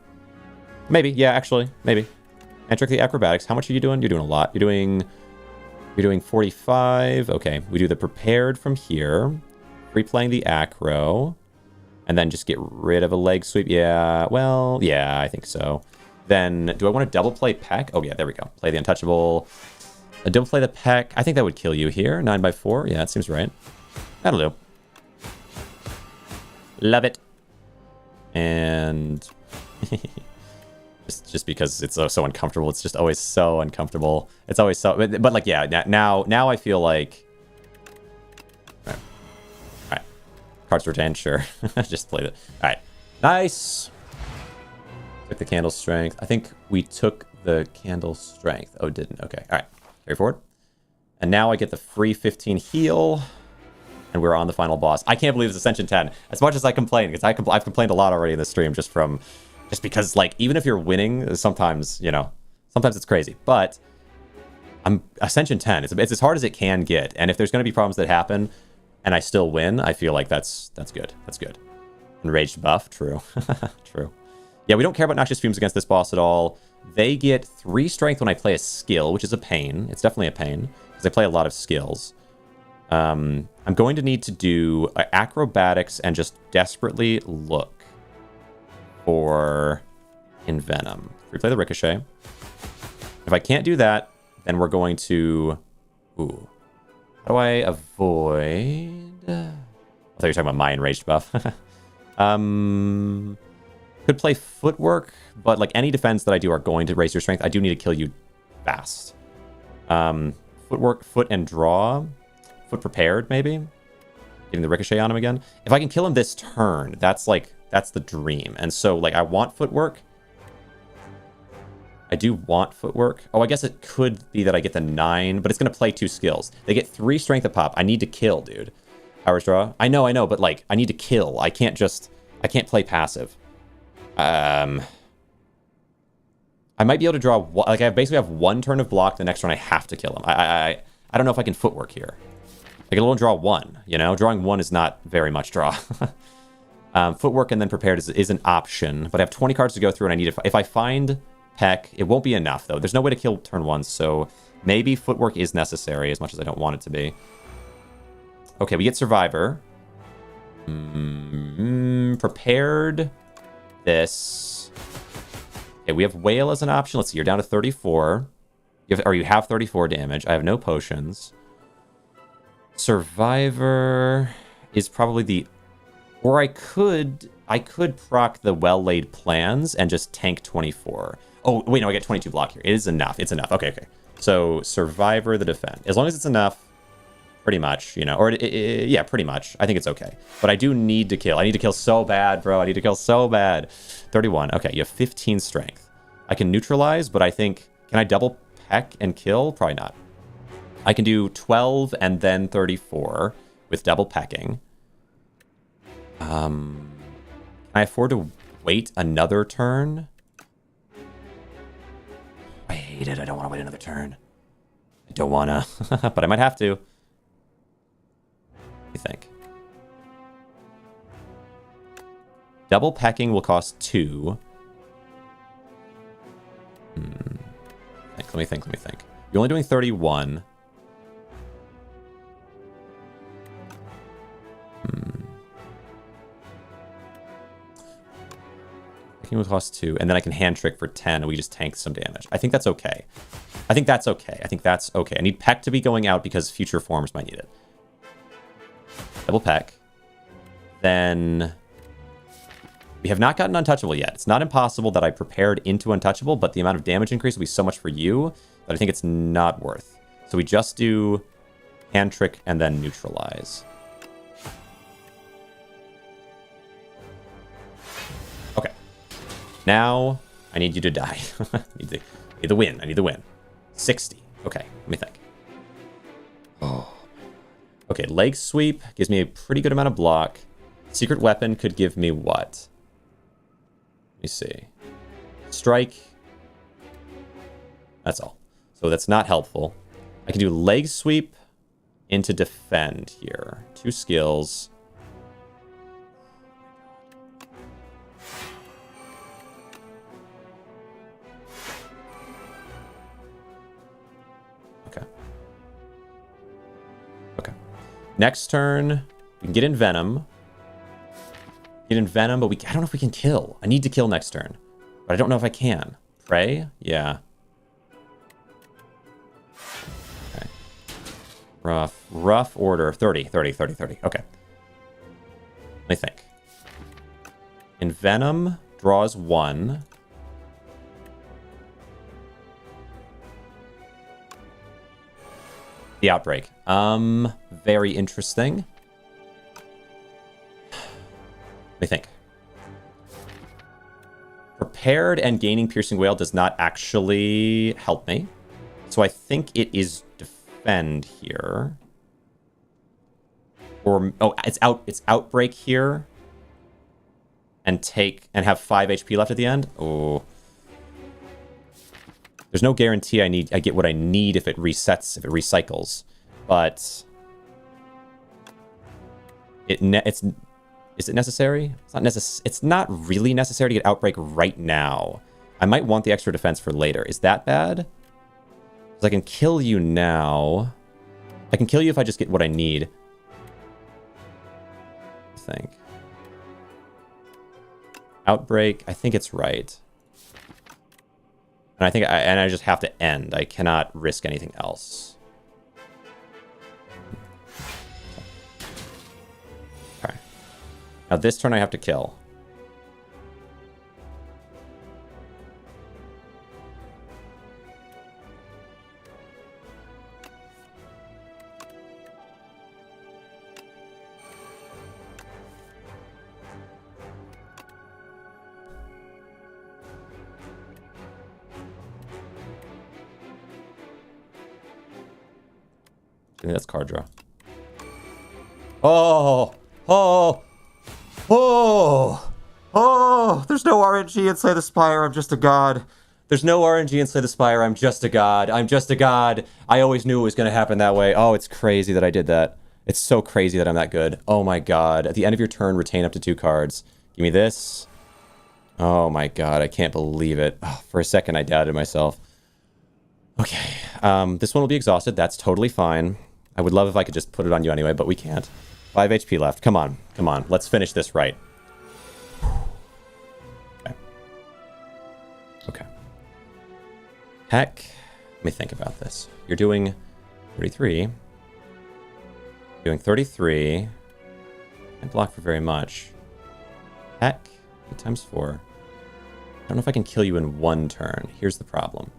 Maybe, yeah, actually, maybe. Hand trick the Acrobatics. How much are you doing? You're doing a lot. You're doing 45. Okay, we do the Prepared from here. Replaying the Acro. And then just get rid of a leg sweep. Yeah, well, yeah, I think so. Then, do I want to double play Peck? Oh, yeah, there we go. Play the Untouchable. Double play the Peck. I think that would kill you here. 9x4. Yeah, that seems right. That'll do. Love it. And just because it's so uncomfortable. It's just always so uncomfortable. It's always so... But like, yeah, now I feel like... Cards retain, sure. Just played it. All right. Nice. Took the Candle Strength. I think we took the Candle Strength. Oh, didn't. Okay. All right. Carry forward. And now I get the free 15 heal. And we're on the final boss. I can't believe it's Ascension 10. As much as I complain, because I've complained a lot already in this stream just because, like, even if you're winning, sometimes, you know, sometimes it's crazy. But I'm Ascension 10. It's as hard as it can get. And if there's going to be problems that happen... and I still win, I feel like that's good. That's good. Enraged buff, true. True. Yeah, we don't care about Noxious Fumes against this boss at all. They get 3 strength when I play a skill, which is a pain. It's definitely a pain, because I play a lot of skills. I'm going to need to do Acrobatics and just desperately look for Envenom. Replay the Ricochet. If I can't do that, then we're going to... Ooh. How do I avoid... I thought you were talking about my enraged buff. Could play Footwork, but like any defense that I do are going to raise your strength. I do need to kill you fast. Footwork, Foot, and Draw. Foot Prepared, maybe? Getting the Ricochet on him again. If I can kill him this turn, that's the dream. And so, like, I want Footwork. I do want Footwork. Oh, I guess it could be that I get the 9, but it's going to play 2 skills. They get 3 strength a pop. I need to kill, dude. Hours draw. I know, but, like, I need to kill. I can't play passive. I might be able to draw... Like, I basically have 1 turn of block. The next turn, I have to kill him. I don't know if I can Footwork here. I can only draw 1, you know? Drawing 1 is not very much draw. Footwork and then prepared is an option, but I have 20 cards to go through, and I need to... If I find Peck, it won't be enough, though. There's no way to kill turn 1, so maybe Footwork is necessary, as much as I don't want it to be. Okay, we get Survivor. Prepared. This. Okay, we have Whale as an option. Let's see, you're down to 34. You have 34 damage. I have no potions. Survivor is probably the... Or I could proc the well-laid plans and just tank 24. Oh, wait, no, I get 22 block here. It is enough. It's enough. Okay. So, Survivor the defend. As long as it's enough, pretty much, you know. Or, yeah, pretty much. I think it's okay. But I do need to kill. I need to kill so bad, bro. I need to kill so bad. 31. Okay, you have 15 strength. I can neutralize, but I think... Can I double peck and kill? Probably not. I can do 12 and then 34 with double pecking. Can I afford to wait another turn? I hate it. I don't want to wait another turn. I don't want to, but I might have to. What do you think? Double pecking will cost 2. Let me think. You're only doing 31. Will cost 2, and then I can hand trick for 10, and we just tank some damage. I think that's okay. I think that's okay. I need Peck to be going out because future forms might need it. Double Peck. Then we have not gotten Untouchable yet. It's not impossible that I prepared into Untouchable, but the amount of damage increase will be so much for you that I think it's not worth. So we just do hand trick and then neutralize. Now, I need you to die. I need the win. I need the win. 60. Okay, let me think. Oh. Okay, leg sweep gives me a pretty good amount of block. Secret weapon could give me what? Let me see. Strike. That's all. So that's not helpful. I can do leg sweep into defend here. 2 skills. Next turn, we can get in Venom. But I don't know if we can kill. I need to kill next turn. But I don't know if I can. Pray? Yeah. Okay. Rough order. 30. Okay. Let me think. In Venom, draws 1. The Outbreak. Very interesting. Let me think. Prepared and gaining Piercing Wail does not actually help me. So I think it is defend here. Or, oh, it's Outbreak here. And have 5 HP left at the end. Oh. There's no guarantee I get what I need if it resets, if it recycles. But is it necessary? It's not really necessary to get Outbreak right now. I might want the extra defense for later. Is that bad? Because I can kill you now. I can kill you if I just get what I need. I think. Outbreak, I think it's right. And I just have to end. I cannot risk anything else. Okay. Now this turn I have to kill. I think that's card draw. Oh! There's no RNG in Slay the Spire. I'm just a god. There's no RNG in Slay the Spire. I'm just a god. I'm just a god. I always knew it was going to happen that way. Oh, it's crazy that I did that. It's so crazy that I'm that good. Oh my god. At the end of your turn, retain up to 2 cards. Give me this. Oh my god, I can't believe it. Oh, for a second, I doubted myself. Okay. This one will be exhausted. That's totally fine. I would love if I could just put it on you anyway, but we can't. 5 HP left. Come on. Come on. Let's finish this right. Okay. Okay. Heck. Let me think about this. You're doing 33. Doing 33. Can't block for very much. Heck. 8 times 4. I don't know if I can kill you in 1 turn. Here's the problem.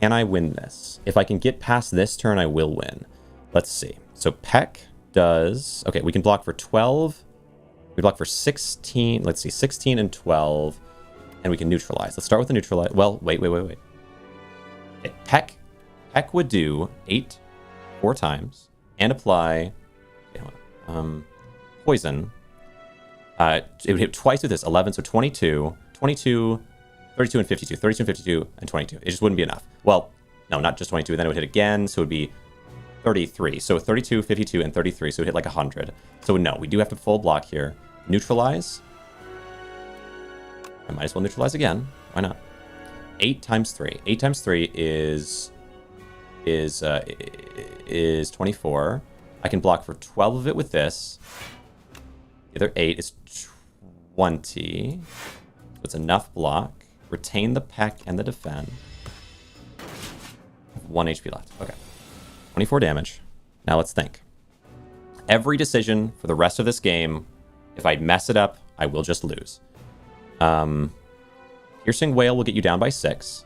Can I win this? If I can get past this turn, I will win. Let's see. So Peck does... Okay, we can block for 12. We block for 16. Let's see, 16 and 12. And we can neutralize. Let's start with the neutralize. Well, wait. Okay, Peck would do 8 4 times and apply poison. It would hit twice with this, 11, so 22, 32, 32 and 52, 32 and 52, and 22. It just wouldn't be enough. Well, no, not just 22, then it would hit again, so it would be 33. So 32, 52, and 33, so it would hit like 100. So no, we do have to full block here. Neutralize. I might as well neutralize again. Why not? 8 times 3. 8 times 3 is 24. I can block for 12 of it with this. The other 8 is 20. So it's enough block. Retain the Peck and the defend. 1 HP left. Okay. 24 damage. Now let's think. Every decision for the rest of this game, if I mess it up, I will just lose. Piercing Wail will get you down by 6.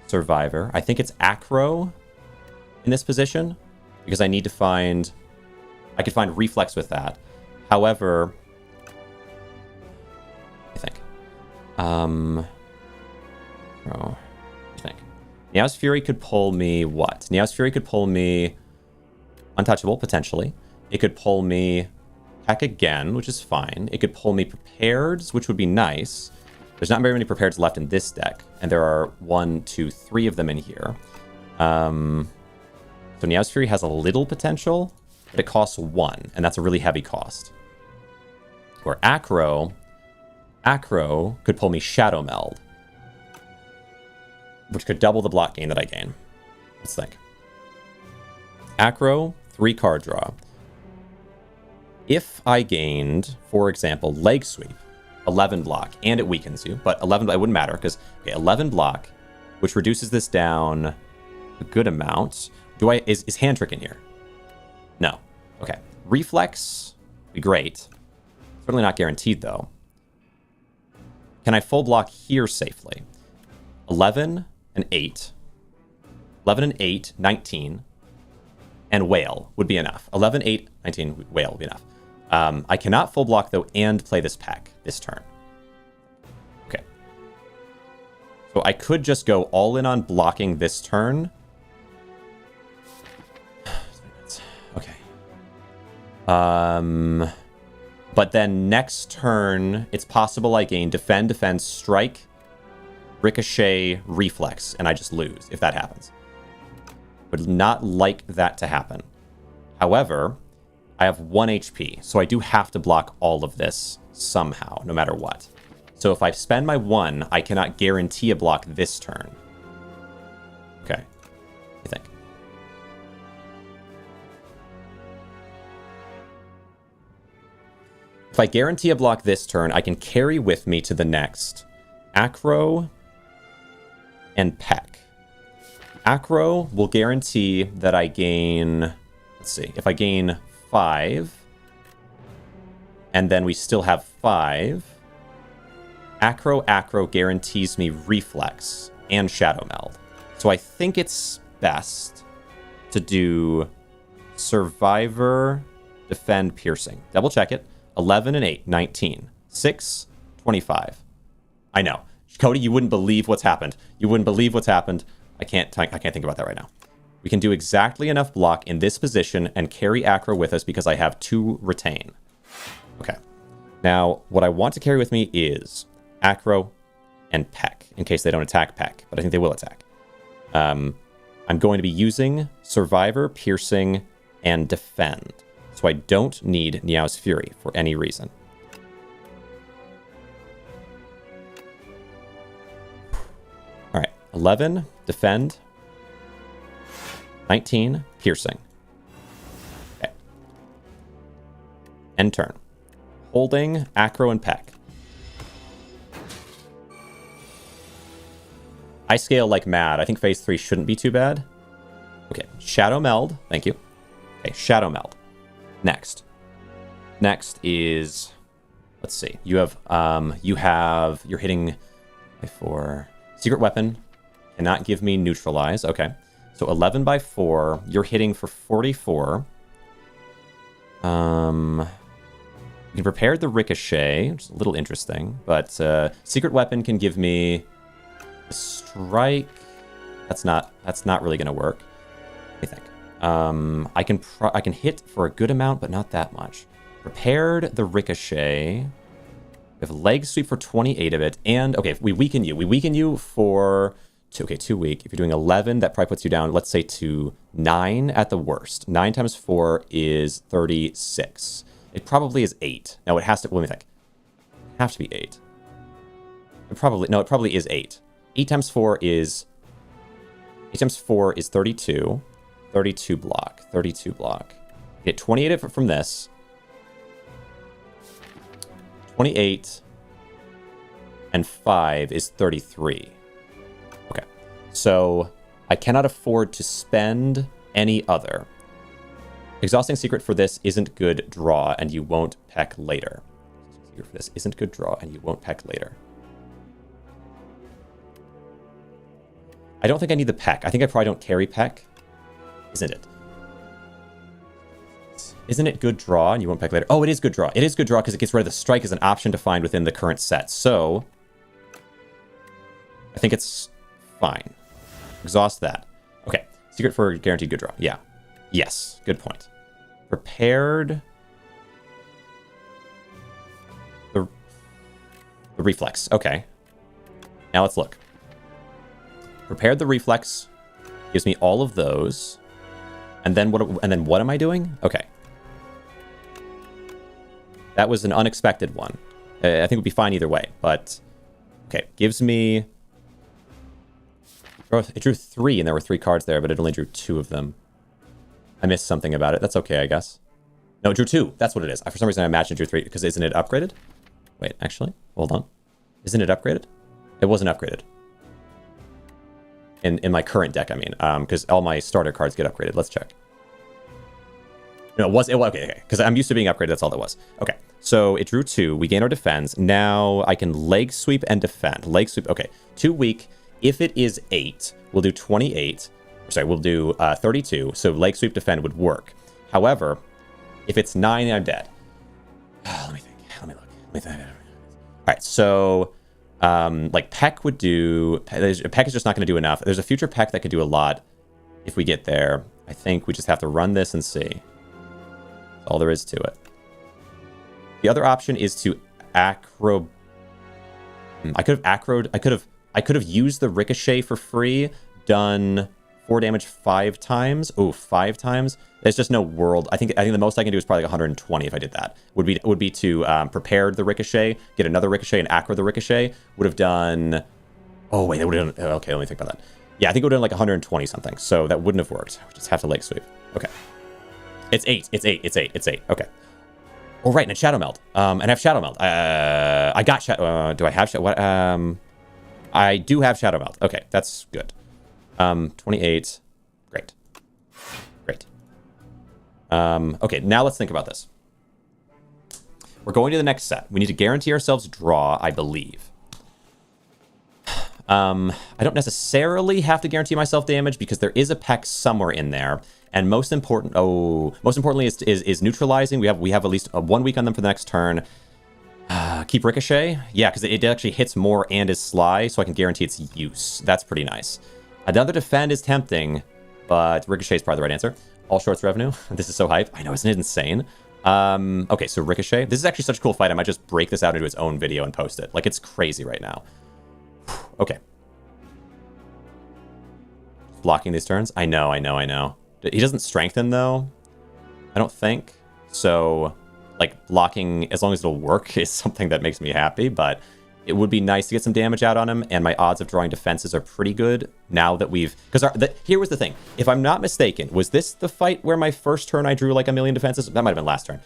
Survivor. I think it's Acro in this position because I need to find... I could find Reflex with that. However... I think. I think. Meow's Fury could pull me what? Meow's Fury could pull me Untouchable, potentially. It could pull me Peck again, which is fine. It could pull me Prepareds, which would be nice. There's not very many Prepareds left in this deck, and there are 1, 2, 3 of them in here. So Meow's Fury has a little potential, but it costs 1, and that's a really heavy cost. Or Acro could pull me Shadow Meld, which could double the block gain that I gain. Let's think. Acro, 3 card draw. If I gained, for example, Leg Sweep, 11 block, and it weakens you, but 11, it wouldn't matter, because, okay, 11 block, which reduces this down a good amount. Is Hand Trick in here? No. Okay. Reflex would be great. Certainly not guaranteed, though. Can I full block here safely? 11 and 8. 11 and 8, 19. And Whale would be enough. 11, 8, 19, Whale would be enough. I cannot full block, though, and play this Peck this turn. Okay. So I could just go all in on blocking this turn. Okay. But then next turn, it's possible I gain Defend, Defense, Strike, Ricochet, Reflex, and I just lose if that happens. Would not like that to happen. However, I have 1 HP, so I do have to block all of this somehow, no matter what. So if I spend my 1, I cannot guarantee a block this turn. Okay. I think. If I guarantee a block this turn, I can carry with me to the next. Acro and Peck. Acro will guarantee that I gain... Let's see. If I gain 5, and then we still have 5, Acro guarantees me Reflex and Shadow Meld. So I think it's best to do Survivor, Defend, Piercing. Double check it. 11 and 8, 19. 6, 25. I know. Cody, you wouldn't believe what's happened. You wouldn't believe what's happened. I can't think about that right now. We can do exactly enough block in this position and carry Acro with us because I have 2 retain. Okay. Now, what I want to carry with me is Acro and Peck, in case they don't attack Peck, but I think they will attack. I'm going to be using Survivor, Piercing, and defend. So I don't need Niao's Fury for any reason. All right, 11, defend. 19, piercing. Okay. End turn. Holding, acro, and peck. I scale like mad. I think phase 3 shouldn't be too bad. Okay, Shadow Meld. Thank you. Okay, Shadow Meld. Next. Next is... Let's see. You're hitting for Secret Weapon. Cannot give me Neutralize. Okay. So 11 by 4. You're hitting for 44. You can prepare the Ricochet, which is a little interesting. But Secret Weapon can give me a Strike. That's not really going to work. What do you think? I can hit for a good amount, but not that much. Prepared the Ricochet. We have Leg Sweep for 28 of it. And, okay, we weaken you. We weaken you for... 2 weak. If you're doing 11, that probably puts you down, let's say, to 9 at the worst. 9 times 4 is 36. It probably is 8. No, it has to... Let me think. It has to be 8. It probably is 8. 8 times 4 is... 8 times 4 is 32. 32 block. 32 block. You get 28 from this. 28 and 5 is 33. Okay. So I cannot afford to spend any other. Exhausting Secret for this isn't good draw, and you won't peck later. Secret for this isn't good draw, and you won't peck later. I don't think I need the peck. I think I probably don't carry peck. Isn't it? Isn't it good draw and you won't peck later? Oh, it is good draw. It is good draw because it gets rid of the strike as an option to find within the current set. So, I think it's fine. Exhaust that. Okay. Secret for guaranteed good draw. Yeah. Yes. Good point. Prepared. The reflex. Okay. Now let's look. Prepared the reflex. Gives me all of those. And then what am I doing? Okay. That was an unexpected one. I think it would be fine either way, but okay, gives me... It drew 3, and there were 3 cards there, but it only drew 2 of them. I missed something about it. That's okay, I guess. No, it drew 2. That's what it is. For some reason, I imagined it drew 3, because isn't it upgraded? Wait, actually, hold on. Isn't it upgraded? It wasn't upgraded. In my current deck, I mean, because all my starter cards get upgraded. Let's check. No, okay, because I'm used to being upgraded. That's all that was. Okay, so it drew 2. We gain our defense. Now I can leg sweep and defend. Leg sweep. Okay, 2 weak. If it is 8, we'll do 28. Sorry, we'll do 32. So leg sweep defend would work. However, if it's 9, I'm dead. Let me think. Let me look. Let me think. All right, so like Peck would do. Peck is just not going to do enough. There's a future Peck that could do a lot if we get there. I think we just have to run this and see. All there is to it. The other option is to acro. I could have used the Ricochet for free, done 4 damage 5 times. Oh, 5 times. There's just no world. I think the most I can do is probably like 120 if I did that. Would be to prepare the Ricochet, get another Ricochet, and acro the Ricochet. Would have done. Oh wait, that would have done. Okay, let me think about that. Yeah, I think it would have done like 120 something. So that wouldn't have worked. We just have to leg sweep. Okay. It's 8. It's 8. It's 8. It's 8. Okay. Oh, right. And it's Shadow Meld. And I have Shadow Meld. I got Shadow... do I have Shadow... What? I do have Shadow Meld. Okay. That's good. 28. Great. Great. Okay. Now let's think about this. We're going to the next set. We need to guarantee ourselves draw, I believe. I don't necessarily have to guarantee myself damage because there is a Peck somewhere in there. And most importantly is neutralizing. We have at least 1 week on them for the next turn. Keep Ricochet. Yeah, because it actually hits more and is sly, so I can guarantee its use. That's pretty nice. Another defend is tempting, but Ricochet is probably the right answer. All shorts revenue. This is so hype. I know, isn't it insane? Okay, so Ricochet. This is actually such a cool fight. I might just break this out into its own video and post it. Like, it's crazy right now. Okay. Blocking these turns. I know. He doesn't strengthen, though. I don't think. So, like, blocking, as long as it'll work, is something that makes me happy, but it would be nice to get some damage out on him, and my odds of drawing defenses are pretty good now that we've... Because here was the thing. If I'm not mistaken, was this the fight where my first turn I drew like a million defenses? That might have been last turn.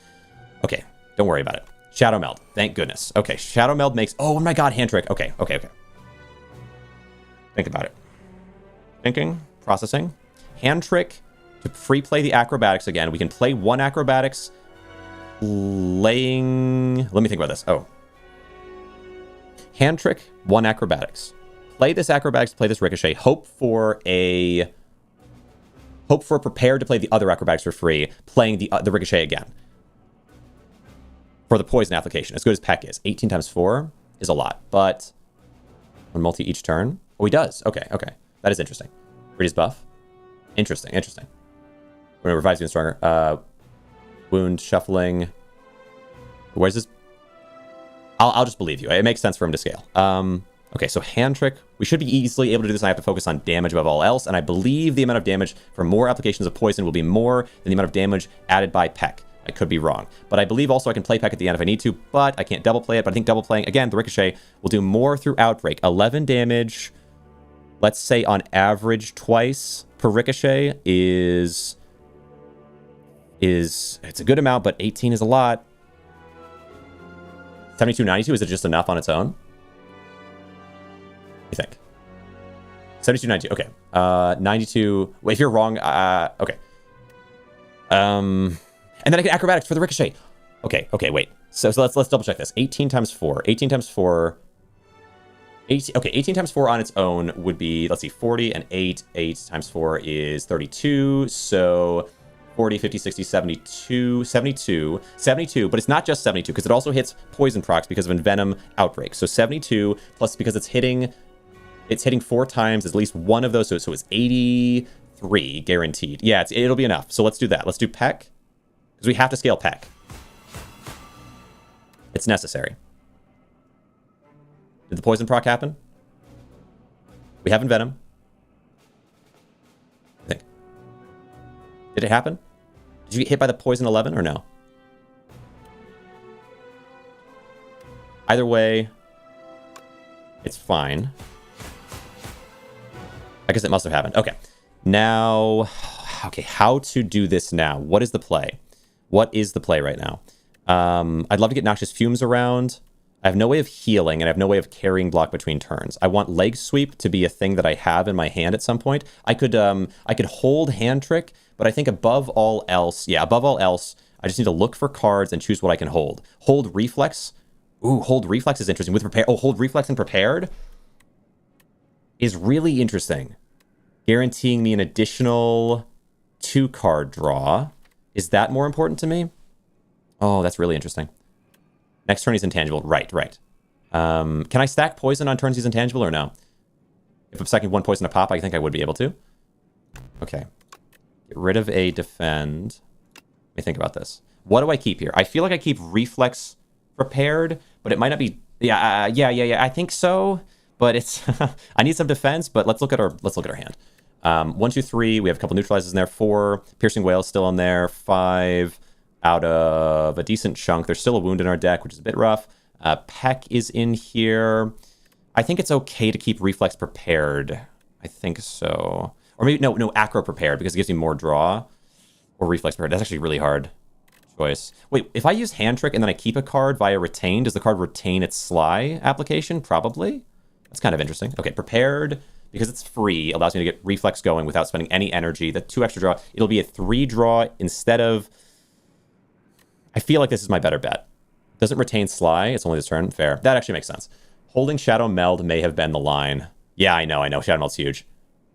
Okay, don't worry about it. Shadow Meld. Thank goodness. Okay, Shadow Meld makes... Oh my god, hand trick. Okay. Think about it. Thinking. Processing. Hand trick to free play the acrobatics again. We can play one acrobatics... Laying... Let me think about this. Oh. Hand trick, one acrobatics. Play this acrobatics, play this ricochet. Hope for prepared to play the other acrobatics for free, playing the ricochet again. For the poison application, as good as Peck is. 18 times 4 is a lot, but one multi each turn. Oh, he does. Okay. That is interesting. Read his buff. Interesting. We're gonna revive even stronger. Wound, shuffling. Where's this? I'll just believe you. It makes sense for him to scale. Okay, so hand trick. We should be easily able to do this. I have to focus on damage above all else, and I believe the amount of damage for more applications of poison will be more than the amount of damage added by Peck. I could be wrong. But I believe also I can play Peck at the end if I need to, but I can't double play it. But I think double playing, again, the ricochet will do more through Outbreak. 11 damage, let's say on average twice per ricochet is it's a good amount, but 18 is a lot. 72, 92, is it just enough on its own? What do you think? 72, 92, okay. 92, wait, if you're wrong, okay. And then I get acrobatics for the ricochet. Okay, wait. So let's double check this. 18 times 4. 18 times 4. 18 times 4 on its own would be, let's see, 40 and 8. 8 times 4 is 32. So 40, 50, 60, 72, 72, but it's not just 72 because it also hits poison procs because of Envenom Outbreak. So 72 plus because it's hitting 4 times at least one of those. So it's 83 guaranteed. Yeah, it'll be enough. So let's do that. Let's do Peck because we have to scale Peck. It's necessary. Did the poison proc happen? We have Envenom. I think. Did it happen? Did you get hit by the poison 11 or no? Either way, it's fine. I guess it must have happened. Okay. Now, okay, how to do this now? What is the play? What is the play right now? I'd love to get Noxious Fumes around. I have no way of healing, and I have no way of carrying block between turns. I want Leg Sweep to be a thing that I have in my hand at some point. I could hold Hand Trick, but I think above all else, I just need to look for cards and choose what I can hold. Hold Reflex. Ooh, Hold Reflex is interesting. With Prepare, Hold Reflex and Prepared is really interesting. Guaranteeing me an additional 2-card draw. Is that more important to me? Oh, that's really interesting. Next turn he's intangible. Right. Can I stack poison on turns he's intangible or no? If I'm stacking 1 poison to pop, I think I would be able to. Okay. Get rid of a defend. Let me think about this. What do I keep here? I feel like I keep Reflex Prepared, but it might not be... Yeah, I think so. But it's... I need some defense, but let's look at our hand. 1, 2, 3. We have a couple neutralizers in there. 4. Piercing Whale still in there. 5... out of a decent chunk. There's still a wound in our deck, which is a bit rough. Peck is in here. I think it's okay to keep Reflex Prepared. I think so. Or maybe, no, Acro Prepared, because it gives me more draw. Or Reflex Prepared. That's actually a really hard choice. Wait, if I use Hand Trick and then I keep a card via Retain, does the card retain its Sly application? Probably. That's kind of interesting. Okay, Prepared, because it's free, allows me to get Reflex going without spending any energy. The 2 extra draw, it'll be a 3 draw instead of... I feel like this is my better bet. Doesn't retain Sly. It's only this turn. Fair. That actually makes sense. Holding Shadow Meld may have been the line. Yeah, I know. Shadow Meld's huge.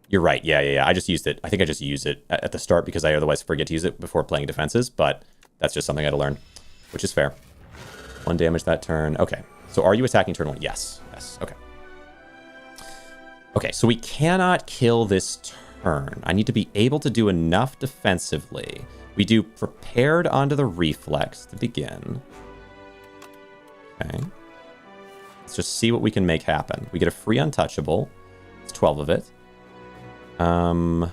You're right. Yeah. I just used it. I think I just used it at the start because I otherwise forget to use it before playing defenses, but that's just something I had to learn, which is fair. 1 damage that turn. Okay. So are you attacking turn 1? Yes. Okay. Okay, so we cannot kill this turn. I need to be able to do enough defensively. We do Prepared onto the Reflex to begin. Okay. Let's just see what we can make happen. We get a free Untouchable. It's 12 of it. Okay,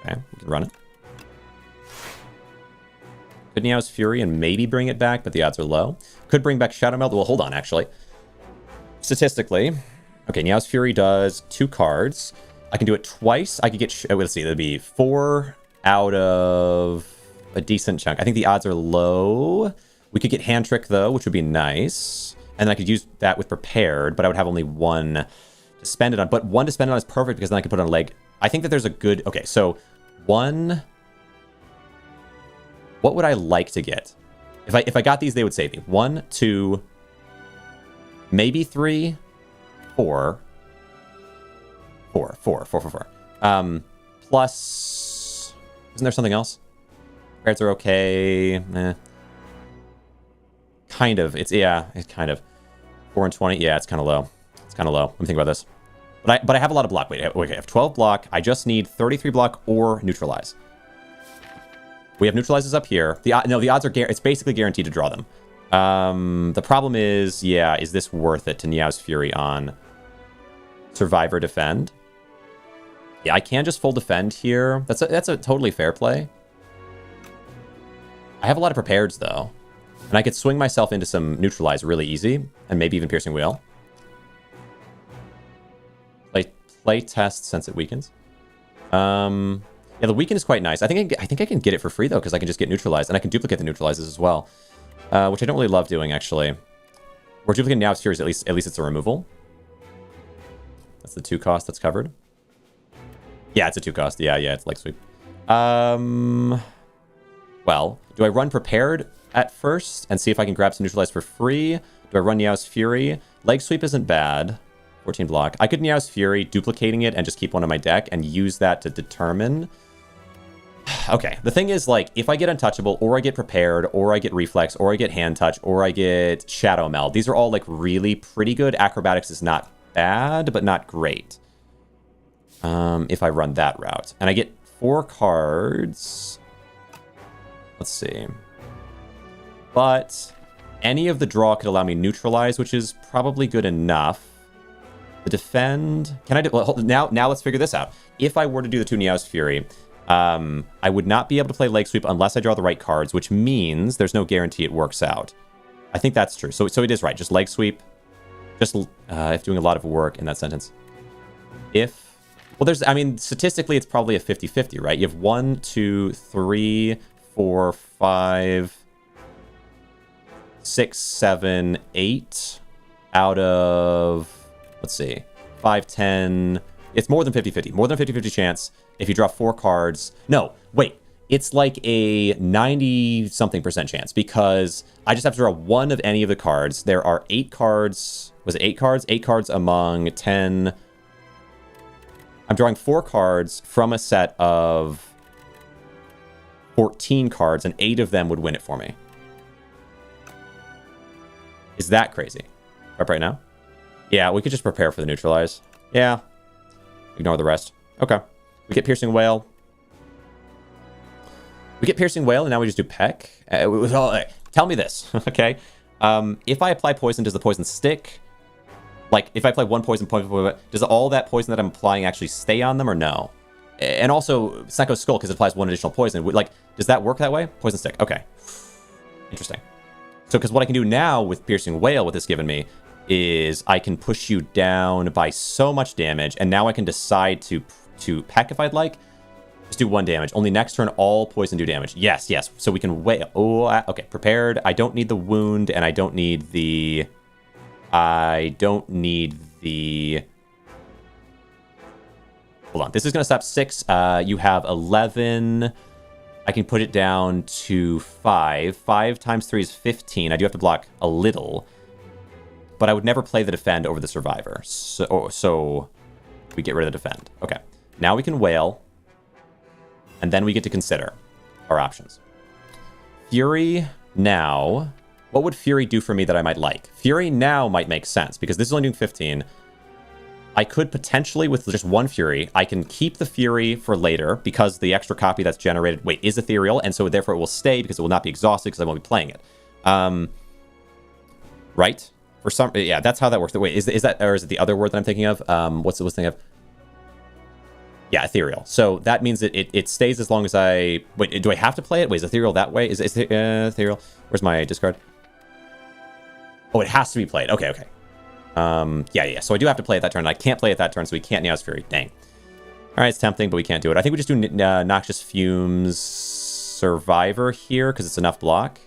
we can run it. Could Niao's Fury and maybe bring it back, but the odds are low. Could bring back Shadow Meld. Well, hold on, actually. Statistically, okay, Niao's Fury does 2 cards. I can do it twice. I could get, let's see, that'd be 4 out of a decent chunk. I think the odds are low. We could get Hand Trick, though, which would be nice. And then I could use that with Prepared, but I would have only 1 to spend it on. But 1 to spend it on is perfect because then I can put it on a leg. I think that there's a good... Okay, so 1... What would I like to get? If I got these, they would save me. 1, 2, maybe 3, 4. 4. Plus... Isn't there something else? Cards are okay. Kind of. It's kind of. 4 and 20. Yeah, it's kind of low. It's kind of low. Let me think about this. But I have a lot of block. Wait, I have 12 block. I just need 33 block or neutralize. We have neutralizes up here. The odds are it's basically guaranteed to draw them. The problem is, yeah, is this worth it to Niao's Fury on Survivor Defend? Yeah, I can just full defend here. That's a totally fair play. I have a lot of prepareds though, and I could swing myself into some neutralize really easy, and maybe even Piercing Wheel. Play test since it weakens. Yeah, the weaken is quite nice. I think I can get it for free though, because I can just get neutralized, and I can duplicate the neutralizes as well, which I don't really love doing actually. We're duplicating Niao's Fury, at least it's a removal. That's the 2 cost that's covered. Yeah, it's a 2 cost. Yeah, it's leg sweep. Well, do I run Prepared at first and see if I can grab some neutralize for free? Do I run Niao's Fury? Leg sweep isn't bad. 14 block. I could Niao's Fury, duplicating it, and just keep 1 on my deck and use that to determine. Okay, the thing is, like, if I get Untouchable, or I get Prepared, or I get Reflex, or I get Hand Touch, or I get Shadow Meld, these are all, like, really pretty good. Acrobatics is not bad, but not great. If I run that route. And I get 4 cards. Let's see. But any of the draw could allow me neutralize, which is probably good enough. The defend... Can I do... Well, now let's figure this out. If I were to do the 2 Niao's Fury... I would not be able to play leg sweep unless I draw the right cards, which means there's no guarantee it works out. I think that's true. So it is right. Just leg sweep. Just if doing a lot of work in that sentence. Well, I mean, statistically, it's probably a 50-50, right? You have 1, 2, 3, 4, 5, 6, 7, 8 out of, let's see, 5, 10. It's more than 50-50. More than 50-50 chance. If you draw 4 cards... No, wait. It's like a 90-something% chance because I just have to draw 1 of any of the cards. There are 8 cards. Was it 8 cards? 8 cards among 10. I'm drawing 4 cards from a set of 14 cards, and 8 of them would win it for me. Is that crazy? Right now? Yeah, we could just prepare for the neutralize. Yeah. Ignore the rest. Okay. We get Piercing Whale. We get Piercing Whale, and now we just do Peck. Tell me this, okay? If I apply poison, does the poison stick? Like, if I apply 1 poison point, does all that poison that I'm applying actually stay on them, or no? And also, Psycho's Skull, because it applies 1 additional poison. Like, does that work that way? Poison stick. Okay. Interesting. So, because what I can do now with Piercing Whale, what this given me, is I can push you down by so much damage, and now I can decide to Peck if I'd like. Just do 1 damage. Only next turn, all poison do damage. Yes. So we can wait. Oh, okay. Prepared. I don't need the wound, and I don't need the... Hold on. This is going to stop 6. You have 11. I can put it down to 5. 5 times 3 is 15. I do have to block a little. But I would never play the defend over the survivor. So we get rid of the defend. Okay. Now we can wail. And then we get to consider our options. Fury now. What would Fury do for me that I might like? Fury now might make sense, because this is only doing 15. I could potentially, with just 1 Fury, I can keep the Fury for later, because the extra copy that's generated, is ethereal, and so therefore it will stay, because it will not be exhausted, because I won't be playing it. Right? For some, yeah, that's how that works. Wait, is that, or is it the other word that I'm thinking of? What's the thing of? Yeah, ethereal. So that means that it stays as long as I... Wait, do I have to play it? Wait, is ethereal that way? Is ethereal? Where's my discard? Oh, it has to be played. Okay, okay. Yeah. So I do have to play it that turn. I can't play it that turn, so we can't Neos Fury. Dang. All right, it's tempting, but we can't do it. I think we just do Noxious Fumes Survivor here, because it's enough block.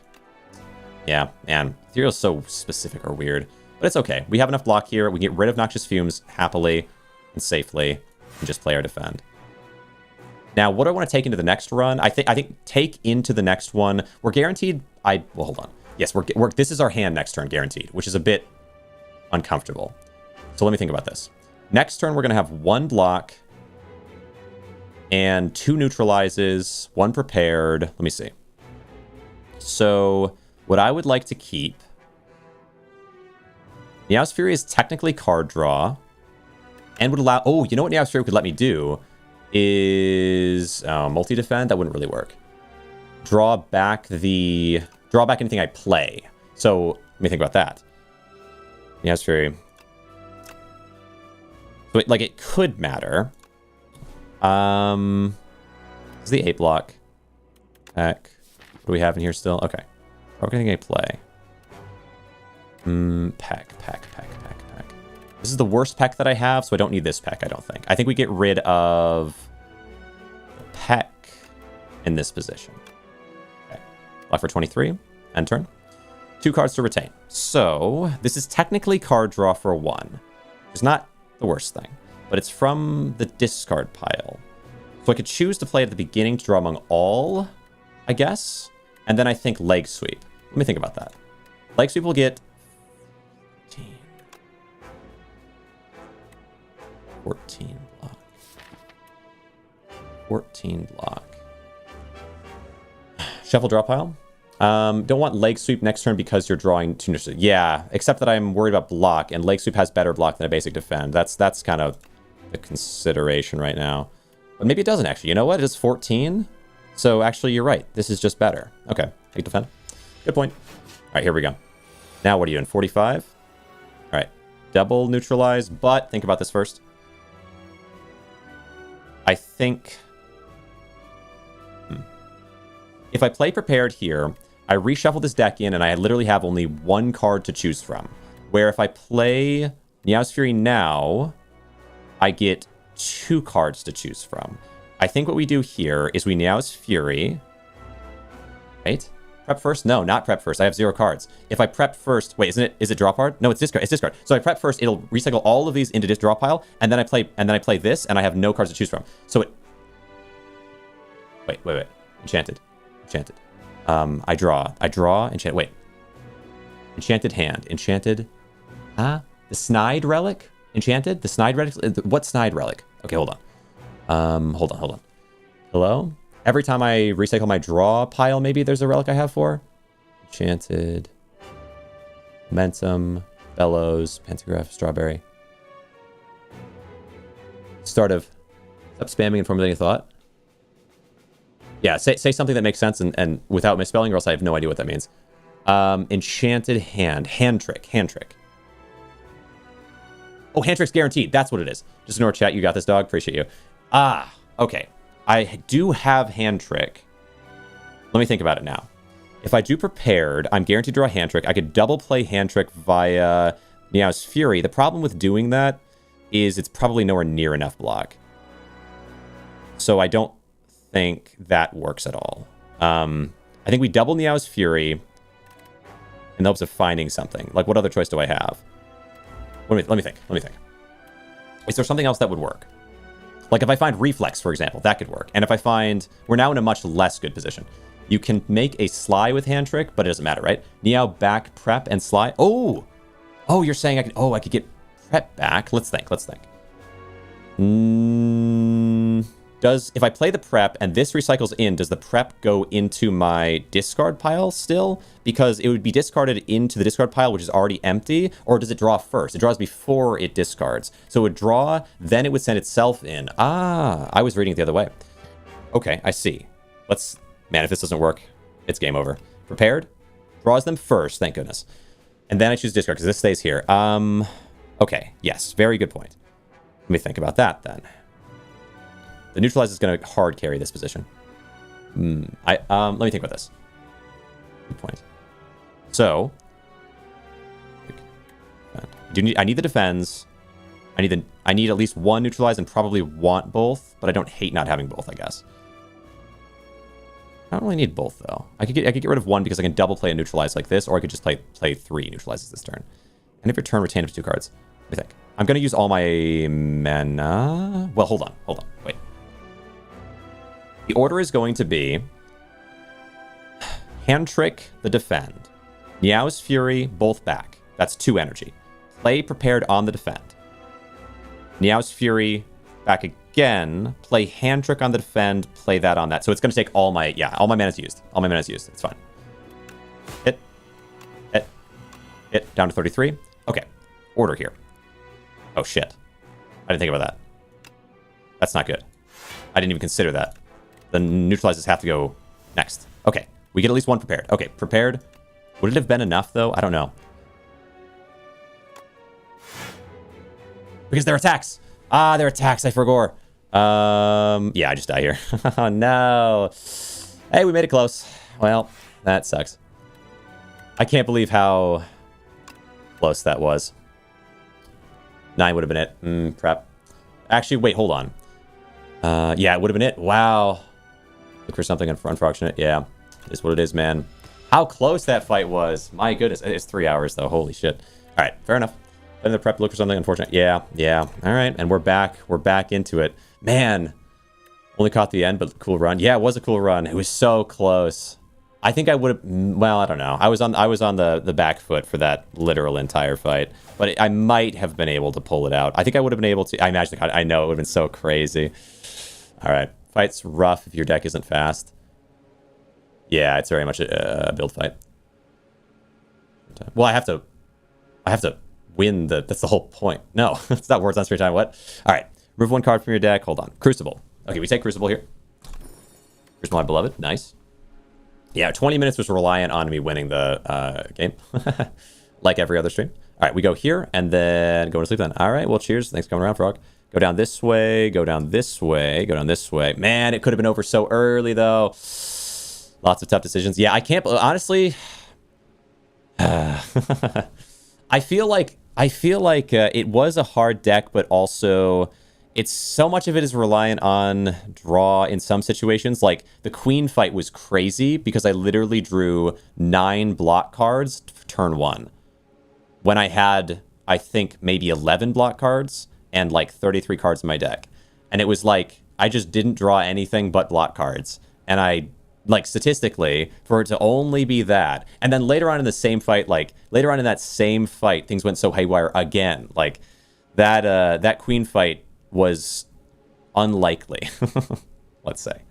Yeah, man. Ethereal's so specific or weird. But it's okay. We have enough block here. We get rid of Noxious Fumes happily and safely. And just play our defend. Now, what do I want to take into the next run? I think take into the next one. We're guaranteed... Well, hold on. Yes, this is our hand next turn, guaranteed, which is a bit uncomfortable. So let me think about this. Next turn, we're going to have 1 block and 2 neutralizes, 1 prepared. Let me see. So what I would like to keep... Neos Fury is technically card draw. And would allow... Oh, you know what Neos Fury could let me do? Is... multi-defend? That wouldn't really work. Draw back anything I play. So, let me think about that. Neos Fury. So, like, it could matter. This is the 8 block. Heck. What do we have in here still? Okay. Draw anything I play. Peck. This is the worst peck that I have, so I don't need this peck, I don't think. I think we get rid of the peck in this position. Okay. Block for 23. End turn. 2 cards to retain. So, this is technically card draw for 1. It's not the worst thing, but it's from the discard pile. So I could choose to play at the beginning to draw among all, I guess. And then I think leg sweep. Let me think about that. Leg sweep will get 14 block. 14 block. Shuffle draw pile. Don't want leg sweep next turn because you're drawing 2 neutrals. Yeah, except that I'm worried about block, and leg sweep has better block than a basic defend. That's kind of the consideration right now. But maybe it doesn't actually. You know what? It is 14. So actually, you're right. This is just better. Okay, take defend. Good point. All right, here we go. Now what are you in? 45? All right. Double neutralize, but think about this first. I think... If I play prepared here, I reshuffle this deck in, and I literally have only 1 card to choose from. Where if I play Neos Fury now, I get 2 cards to choose from. I think what we do here is we Neos Fury... Right? Prep first? No, not prep first. I have 0 cards. If I prep first... Wait, is it draw card? No, it's discard. It's discard. So I prep first, it'll recycle all of these into this draw pile, and then I play this, and I have no cards to choose from. So it... Wait. Enchanted. I draw, enchant... Wait. Enchanted hand. Enchanted... The Snide Relic? Enchanted? The Snide Relic? What Snide Relic? Okay, hold on. Hold on. Hello? Every time I recycle my draw pile, maybe there's a relic I have for. Enchanted. Momentum. Bellows. Pantograph. Strawberry. Stop spamming and formulating a thought. Yeah, say something that makes sense and without misspelling, or else I have no idea what that means. Enchanted hand. Hand trick. Oh, hand trick's guaranteed. That's what it is. Just ignore chat. You got this, dog. Appreciate you. Okay. I do have hand trick. Let me think about it now. If I do prepared, I'm guaranteed to draw hand trick. I could double play hand trick via Neos Fury. The problem with doing that is it's probably nowhere near enough block. So I don't think that works at all. I think we double Neos Fury in the hopes of finding something. Like, what other choice do I have? Let me think. Is there something else that would work? Like if I find Reflex, for example, that could work. And if I find... We're now in a much less good position. You can make a Sly with hand trick, but it doesn't matter, right? Neo back, prep, and Sly. Oh, you're saying I could... I could get prep back. Let's think. If I play the prep and this recycles in, does the prep go into my discard pile still? Because it would be discarded into the discard pile, which is already empty, or does it draw first? It draws before it discards. So it would draw, then it would send itself in. I was reading it the other way. Okay, I see. Man, if this doesn't work, it's game over. Prepared? Draws them first, thank goodness. And then I choose discard, because this stays here. Okay, yes, very good point. Let me think about that, then. The neutralize is going to hard carry this position. Let me think about this. Good point. So, I need the defense. I need at least one neutralize and probably want both, but I don't hate not having both, I guess. I don't really need both though. I could get rid of one because I can double play a neutralize like this, or I could just play 3 neutralizes this turn. And if your turn, retain up to 2 cards. What do you think? I'm gonna use all my mana. Well, hold on, wait. The order is going to be Hand Trick the defend, Meow's Fury both back. That's 2 energy. Play prepared on the defend. Meow's Fury back again. Play Hand Trick on the defend. Play that on that. So it's going to take all my mana's used. All my mana's used. It's fine. Hit. Down to 33. Okay. Order here. Oh, shit. I didn't think about that. That's not good. I didn't even consider that. The neutralizers have to go next. Okay. We get at least one prepared. Okay. Prepared. Would it have been enough, though? I don't know. Because they're attacks. They're attacks. I forgot. Yeah, I just die here. Oh, no. Hey, we made it close. Well, that sucks. I can't believe how close that was. 9 would have been it. Prep. Actually, wait, hold on. Yeah, it would have been it. Wow. Look for something unfortunate. Yeah, it's what it is, man. How close that fight was. My goodness. It's 3 hours, though. Holy shit. All right, fair enough. Then the prep, look for something unfortunate. Yeah. All right, and we're back. We're back into it. Man, only caught the end, but cool run. Yeah, it was a cool run. It was so close. I think I would have. Well, I don't know. I was on the back foot for that literal entire fight, but I might have been able to pull it out. I think I would have been able to. I imagine. I know it would have been so crazy. All right, fight's rough if your deck isn't fast. Yeah, it's very much a build fight. Well, I have to win that's the whole point. No, it's not words on straight time. What? All right. Remove 1 card from your deck. Hold on. Crucible. Okay, we take Crucible here. Here's my beloved. Nice. Yeah, 20 minutes was reliant on me winning the game. Like every other stream. All right, we go here and then go to sleep then. All right, well, cheers. Thanks for coming around, Frog. Go down this way. Go down this way. Go down this way. Man, it could have been over so early, though. Lots of tough decisions. Yeah, I can't... Honestly... I feel like it was a hard deck, but also it's so much of it is reliant on draw in some situations. Like the queen fight was crazy because I literally drew 9 block cards for turn 1 when I had, I think, maybe 11 block cards and like 33 cards in my deck. And it was like, I just didn't draw anything but block cards. And I, like, statistically, for it to only be that, and then later on in the same fight, like later on in that same fight, things went so haywire again. Like that queen fight was unlikely, let's say.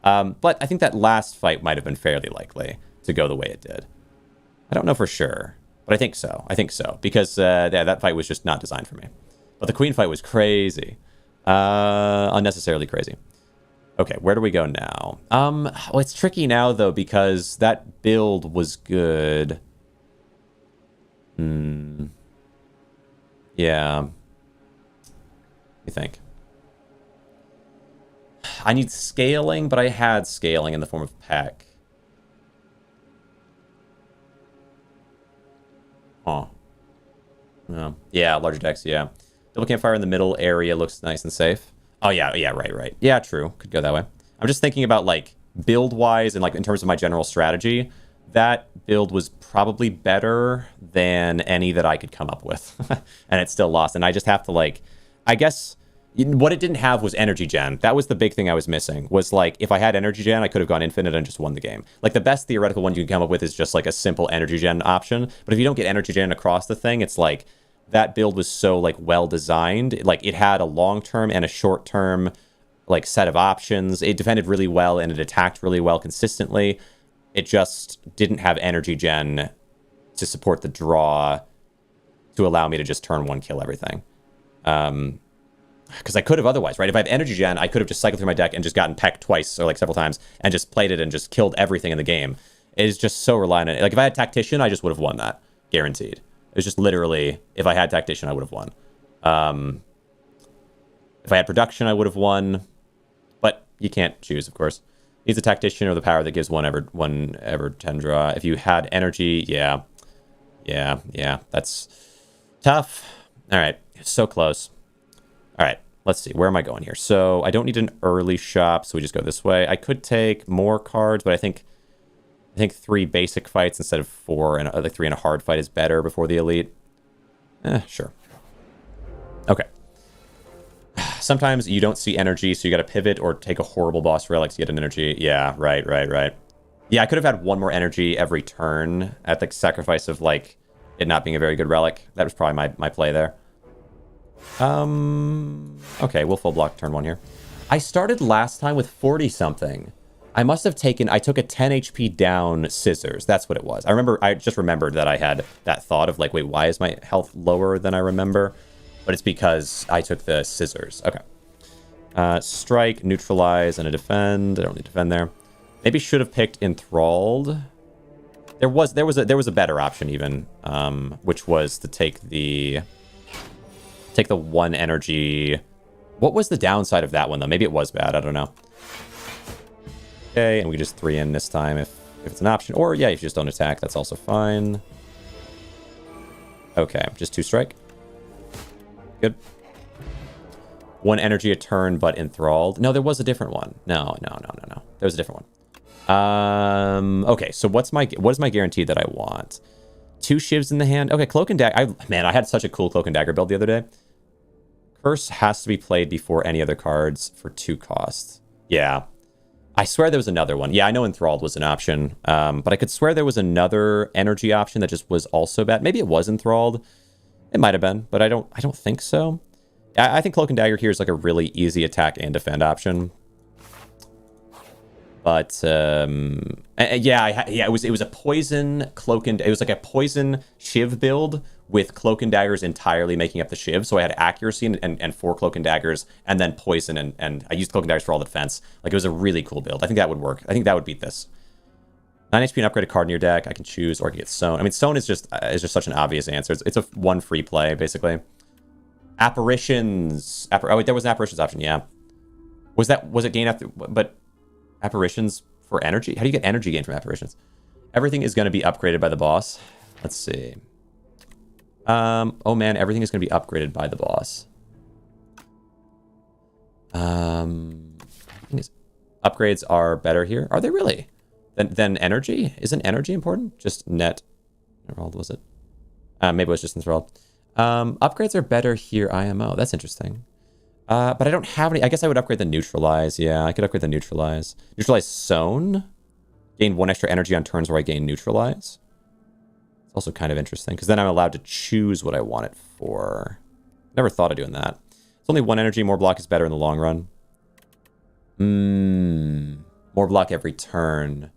But I think that last fight might have been fairly likely to go the way it did. I don't know for sure, but I think so. Because that fight was just not designed for me. But the queen fight was crazy, unnecessarily crazy. Okay, where do we go now? Well, it's tricky now, though, because that build was good. Yeah. What do you think? I need scaling, but I had scaling in the form of Peck. Huh. Yeah, larger decks, yeah. Double campfire in the middle area looks nice and safe. Oh, yeah, right. Yeah, true. Could go that way. I'm just thinking about, like, build-wise and, like, in terms of my general strategy, that build was probably better than any that I could come up with. And it still lost. And I just have to, like, I guess what it didn't have was energy gen. That was the big thing I was missing, was, like, if I had energy gen, I could have gone infinite and just won the game. Like, the best theoretical one you can come up with is just, like, a simple energy gen option. But if you don't get energy gen across the thing, it's like... that build was so, like, well designed. Like, it had a long-term and a short-term, like, set of options. It defended really well and it attacked really well consistently. It just didn't have energy gen to support the draw to allow me to just turn 1 kill everything. Because I could have otherwise, right? If I have energy gen, I could have just cycled through my deck and just gotten pecked twice or, like, several times and just played it and just killed everything in the game. It is just so reliant on it. Like, if I had Tactician, I just would have won that. Guaranteed. It was just literally, if I had Tactician, I would have won. If I had Production, I would have won. you can't choose, of course. He's a tactician or the power that gives one ever 10 draw. If you had energy, yeah. Yeah, that's tough. All right, so close. All right, let's see. Where am I going here? So I don't need an early shop, so we just go this way. I could take more cards, but I think 3 basic fights instead of 4, and like 3 and a hard fight is better before the elite. Sure. Okay. Sometimes you don't see energy, so you got to pivot or take a horrible boss relic to get an energy. Yeah, right. Yeah, I could have had 1 more energy every turn at the sacrifice of, like, it not being a very good relic. That was probably my play there. Okay, we'll full block turn 1 here. I started last time with 40-something. I must have I took a 10 HP down scissors. That's what it was. I just remembered that I had that thought of, like, wait, why is my health lower than I remember? But it's because I took the scissors. Okay. Strike, neutralize, and a defend. I don't need to defend there. Maybe should have picked enthralled. There was a better option even, which was to take the 1 energy. What was the downside of that one though? Maybe it was bad. I don't know. Okay, and we just 3 in this time if it's an option, or yeah, if you just don't attack, that's also fine. Okay, just 2 strike. Good. 1 energy a turn, but enthralled. No, there was a different one. No. There was a different one. Okay, so what is my guarantee that I want? 2 shivs in the hand. Okay, cloak and dagger. I had such a cool cloak and dagger build the other day. Curse has to be played before any other cards for 2 costs. Yeah. I swear there was another one. Yeah, I know enthralled was an option, but I could swear there was another energy option that just was also bad. Maybe it was enthralled. It might have been, but I don't think so. I think cloak and dagger here is like a really easy attack and defend option. But it was a poison cloak and it was like a poison shiv build with cloak and daggers entirely making up the shiv. So I had accuracy and 4 cloak and daggers and then poison and I used cloak and daggers for all the defense. Like it was a really cool build. I think that would work. I think that would beat this. 9 HP and upgrade a card in your deck. I can choose or I can get Sown. I mean, Sown is just such an obvious answer. It's a 1 free play basically. Apparitions. Oh wait, there was an apparitions option. Yeah. Was it gain after? But apparitions for energy? How do you get energy gain from apparitions? Everything is going to be upgraded by the boss. Let's see. Oh man, everything is going to be upgraded by the boss. Upgrades are better here. Are they really? Then energy? Isn't energy important? Just net. How old was it? Maybe it was just enthralled. Upgrades are better here, IMO. That's interesting. But I don't have any. I guess I would upgrade the neutralize. Yeah, I could upgrade the neutralize. Neutralize Sown. Gain 1 extra energy on turns where I gain neutralize. It's also kind of interesting because then I'm allowed to choose what I want it for. Never thought of doing that. It's only 1 energy. More block is better in the long run. More block every turn.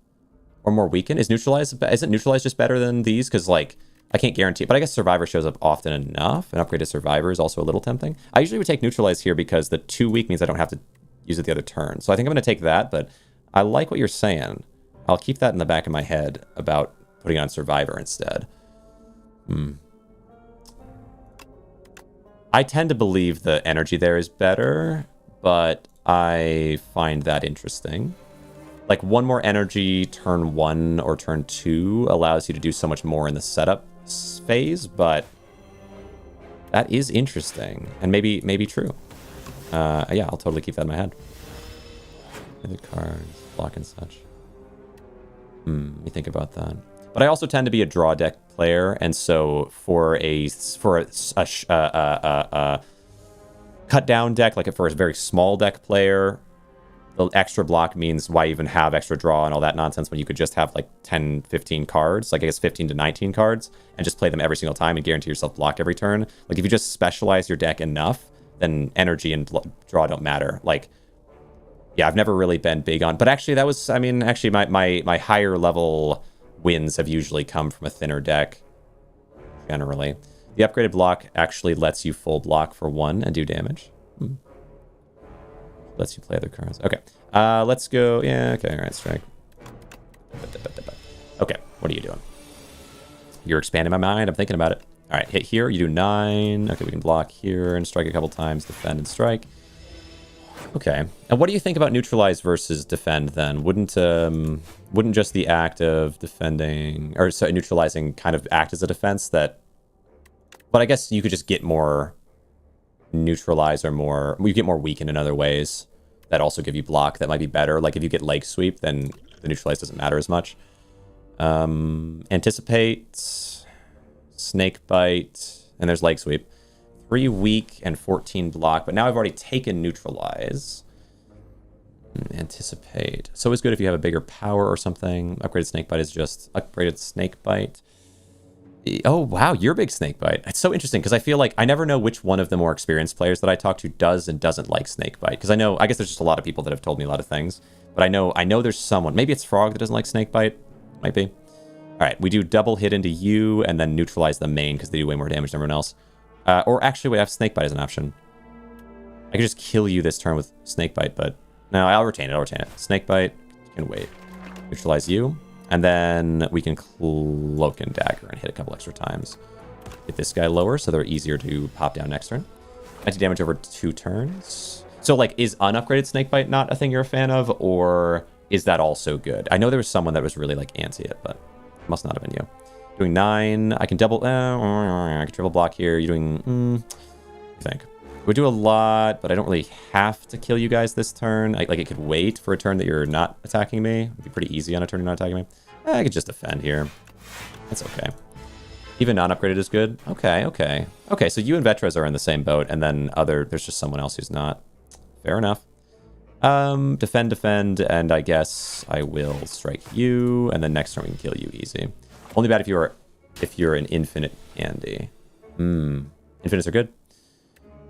Or more weaken. Isn't neutralize just better than these? Because like I can't guarantee it, but I guess Survivor shows up often enough. An upgrade to Survivor is also a little tempting. I usually would take Neutralize here because the 2 weak means I don't have to use it the other turn. So I think I'm going to take that, but I like what you're saying. I'll keep that in the back of my head about putting it on Survivor instead. I tend to believe the energy there is better, but I find that interesting. Like 1 more energy turn 1 or turn 2 allows you to do so much more in the setup phase, but that is interesting and maybe true. Yeah, I'll totally keep that in my head. Other cards, block and such. Let me think about that. But I also tend to be a draw deck player, and so for a cut down deck, like for a very small deck player, the extra block means why even have extra draw and all that nonsense when you could just have like 10, 15 cards, like I guess 15 to 19 cards, and just play them every single time and guarantee yourself block every turn. Like if you just specialize your deck enough, then energy and draw don't matter. Like, yeah, I've never really been big on, but actually that was, I mean, actually my higher level wins have usually come from a thinner deck, generally. The upgraded block actually lets you full block for 1 and do damage. Lets you play other cards. Okay. Let's go. Yeah, okay. All right, strike. Okay, what are you doing? You're expanding my mind. I'm thinking about it. All right, hit here. You do 9. Okay, we can block here and strike a couple times, defend and strike. Okay. And what do you think about neutralize versus defend then? Wouldn't just the act of defending or sorry, neutralizing kind of act as a defense that? But I guess you could just get more neutralize or more. You get more weakened in other ways that also give you block that might be better. Like if you get leg sweep, then the neutralize doesn't matter as much. Anticipate, snake bite, and there's leg sweep. 3 weak and 14 block, but now I've already taken neutralize. Anticipate. So it's good if you have a bigger power or something. Upgraded snake bite is just upgraded snake bite. Oh, wow, you're big snake bite. It's so interesting because I feel like I never know which one of the more experienced players that I talk to does and doesn't like snake bite. Because I guess there's just a lot of people that have told me a lot of things. But I know there's someone. Maybe it's Frog that doesn't like snake bite. Might be. All right, we do double hit into you and then neutralize the main because they do way more damage than everyone else. Or actually, we have snakebite as an option. I could just kill you this turn with snakebite, but no, I'll retain it. Snakebite can wait. Neutralize you, and then we can cloak and dagger and hit a couple extra times. Get this guy lower, so they're easier to pop down next turn. 90 damage over 2 turns. So, like, is unupgraded snakebite not a thing you're a fan of, or is that also good? I know there was someone that was really like anti it, but it must not have been you. Doing 9. I can double. I can triple block here. You're doing. I think we do a lot, but I don't really have to kill you guys this turn. Like it could wait for a turn that you're not attacking me. It'd be pretty easy on a turn you're not attacking me. I could just defend here. That's okay. Even non-upgraded is good. Okay. So you and Vetras are in the same boat, and then there's just someone else who's not. Fair enough. Defend, and I guess I will strike you, and then next turn we can kill you easy. Only bad if you're an infinite Andy. Infinites are good.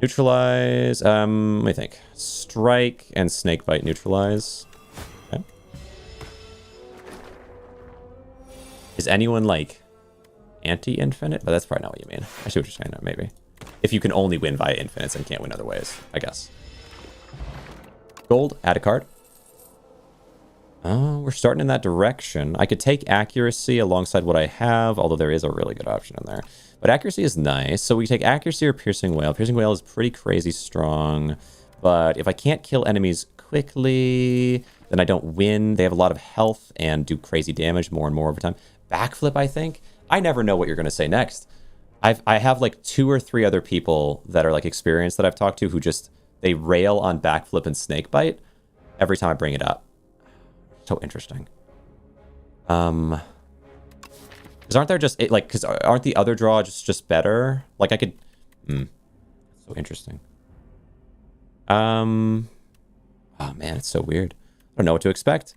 Neutralize. Let me think. Strike and snakebite neutralize. Okay. Is anyone like anti-infinite? But that's probably not what you mean. I see what you're saying there, maybe. If you can only win via infinites and can't win other ways, I guess. Gold, add a card. Oh, we're starting in that direction. I could take accuracy alongside what I have, although there is a really good option in there. But accuracy is nice. So we take accuracy or piercing whale. Piercing whale is pretty crazy strong. But if I can't kill enemies quickly, then I don't win. They have a lot of health and do crazy damage more and more over time. Backflip, I think. I never know what you're going to say next. I have like 2 or 3 other people that are like experienced that I've talked to who just, they rail on backflip and snakebite every time I bring it up. So interesting. Because aren't there just because aren't the other draw just better? Like I could. So interesting. Oh man, it's so weird. I don't know what to expect.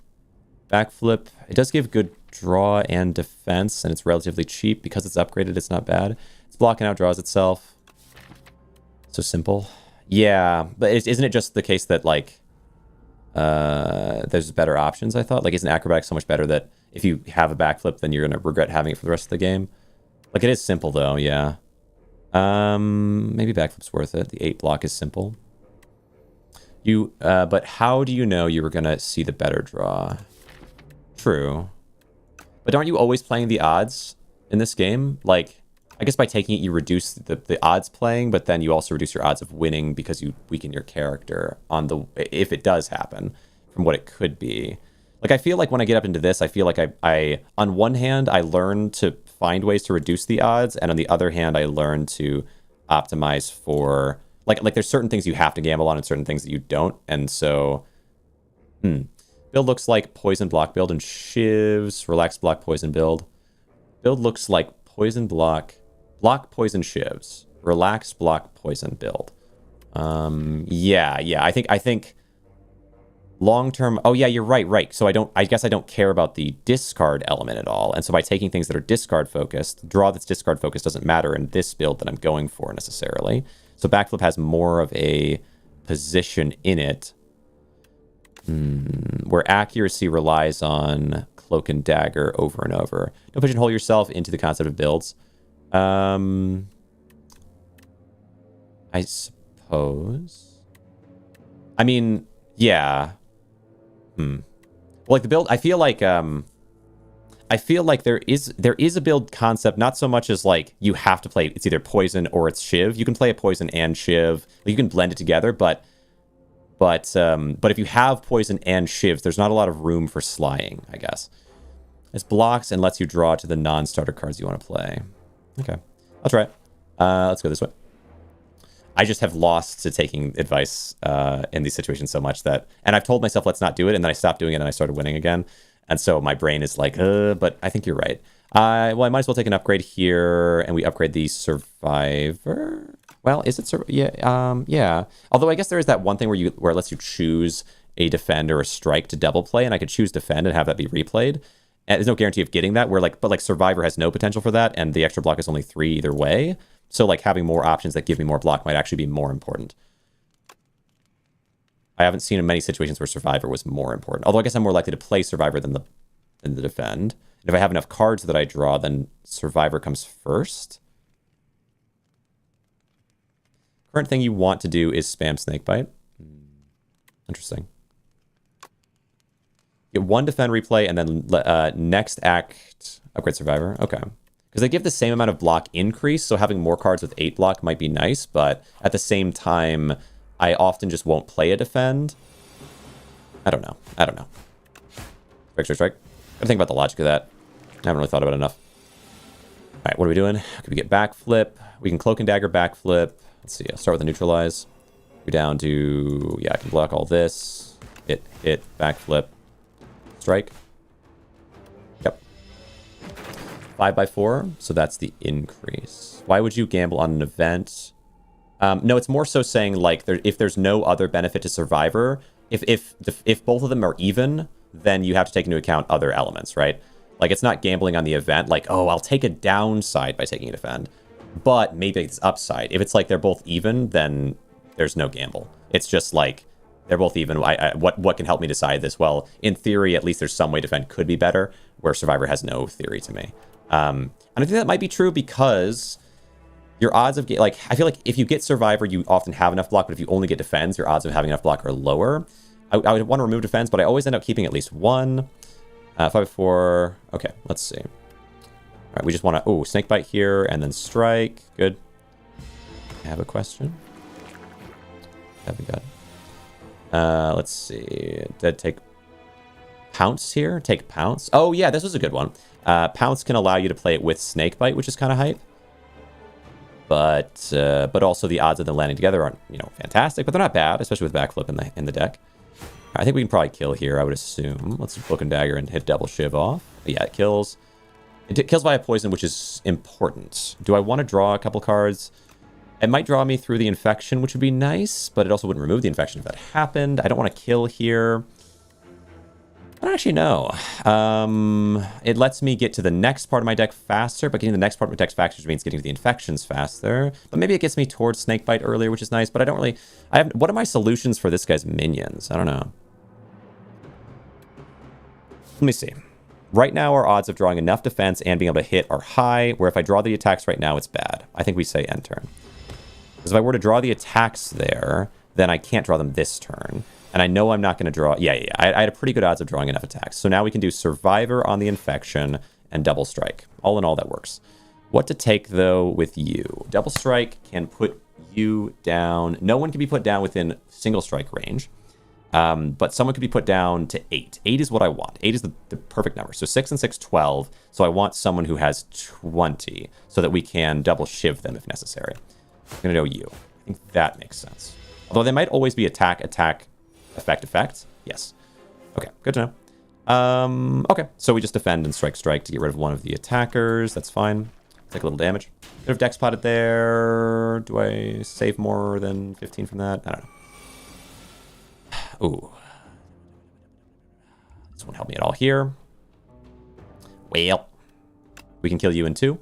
Backflip. It does give good draw and defense, and it's relatively cheap because it's upgraded. It's not bad. It's blocking out draws itself. So simple. Yeah, but isn't it just the case that like. There's better options, I thought. Like, isn't acrobatic so much better that if you have a backflip, then you're going to regret having it for the rest of the game? Like, it is simple, though, yeah. Maybe backflip's worth it. The 8 block is simple. But how do you know you were going to see the better draw? True. But aren't you always playing the odds in this game? Like, I guess by taking it, you reduce the odds playing, but then you also reduce your odds of winning because you weaken your character if it does happen from what it could be. Like, I feel like when I get up into this, I feel like I on one hand, I learn to find ways to reduce the odds, and on the other hand, I learn to optimize for, like there's certain things you have to gamble on and certain things that you don't, and so, build looks like poison block build and shivs, relax block poison build. Build looks like poison block poison shivs, relax block poison build. Yeah. I think long term. Oh yeah, you're right. So I guess I don't care about the discard element at all. And so by taking things that are discard focused, draw that's discard focused doesn't matter in this build that I'm going for necessarily. So backflip has more of a position in it, where accuracy relies on cloak and dagger over and over. Don't pigeonhole yourself into the concept of builds. I suppose. I mean, yeah. Well, like the build, I feel like there is a build concept, not so much as like you have to play, it's either poison or it's shiv. You can play a poison and shiv. You can blend it together, but But if you have poison and shivs, there's not a lot of room for slying, I guess. It blocks and lets you draw to the non-starter cards you want to play. Okay, I'll try it. Let's go this way. I just have lost to taking advice in these situations so much that... And I've told myself, let's not do it, and then I stopped doing it, and I started winning again. And so my brain is like, but I think you're right. Well, I might as well take an upgrade here, and we upgrade the Survivor. Well, is it... yeah. Although I guess there is that one thing where it lets you choose a defend or a strike to double play, and I could choose defend and have that be replayed. And there's no guarantee of getting that, but Survivor has no potential for that, and the extra block is only 3 either way. So like having more options that give me more block might actually be more important. I haven't seen in many situations where Survivor was more important. Although I guess I'm more likely to play Survivor than the defend. And if I have enough cards that I draw, then Survivor comes first. Current thing you want to do is spam Snakebite. Interesting. Get 1 defend replay, and then next act upgrade Survivor. Okay. Because they give the same amount of block increase, so having more cards with 8 block might be nice, but at the same time, I often just won't play a defend. I don't know. Strike. Gotta think about the logic of that. I haven't really thought about it enough. All right, what are we doing? Could we get backflip? We can cloak and dagger backflip. Let's see. I'll start with the neutralize. Go down to... Yeah, I can block all this. Hit, backflip. Strike. Yep. 5x4, so that's the increase. Why would you gamble on an event? No, it's more so saying, like, if there's no other benefit to Survivor, if both of them are even, then you have to take into account other elements, right? Like, it's not gambling on the event, like, oh, I'll take a downside by taking a defend, but maybe it's upside. If it's like they're both even, then there's no gamble. It's just like, they're both even. What can help me decide this? Well, in theory, at least there's some way defend could be better, where Survivor has no theory to me. And I think that might be true because your odds of I feel like if you get Survivor, you often have enough block, but if you only get defends, your odds of having enough block are lower. I would want to remove defense, but I always end up keeping at least 1. 5x4. Okay, let's see. All right, we just want to... Snakebite here, and then strike. Good. I have a question. Haven't got it. Let's see. Dead take... Pounce here? Take Pounce? Oh, yeah, this was a good one. Pounce can allow you to play it with Snakebite, which is kind of hype. But also the odds of them landing together aren't, fantastic, but they're not bad, especially with backflip in the deck. I think we can probably kill here, I would assume. Let's Cloak and Dagger and hit double shiv off. But yeah, it kills. It kills via poison, which is important. Do I want to draw a couple cards? It might draw me through the infection, which would be nice, but it also wouldn't remove the infection if that happened. I don't want to kill here. I don't actually know. It lets me get to the next part of my deck faster, but getting the next part of my deck faster means getting to the infections faster. But maybe it gets me towards Snakebite earlier, which is nice, but I don't really... What are my solutions for this guy's minions? I don't know. Let me see. Right now, our odds of drawing enough defense and being able to hit are high, where if I draw the attacks right now, it's bad. I think we say end turn. Because if I were to draw the attacks there, then I can't draw them this turn. And I know I'm not going to draw... Yeah. I had a pretty good odds of drawing enough attacks. So now we can do Survivor on the Infection and Double Strike. All in all, that works. What to take, though, with you? Double Strike can put you down... No one can be put down within single strike range. But someone could be put down to 8. 8 is what I want. 8 is the perfect number. So 6 and 6, 12. So I want someone who has 20 so that we can double shiv them if necessary. I'm going to go you. I think that makes sense. Although they might always be attack, effect. Yes. Okay, good to know. Okay, so we just defend and strike to get rid of one of the attackers. That's fine. Take a little damage. Bit of dex potted there. Do I save more than 15 from that? I don't know. Ooh. This won't help me at all here. Well, we can kill you in 2.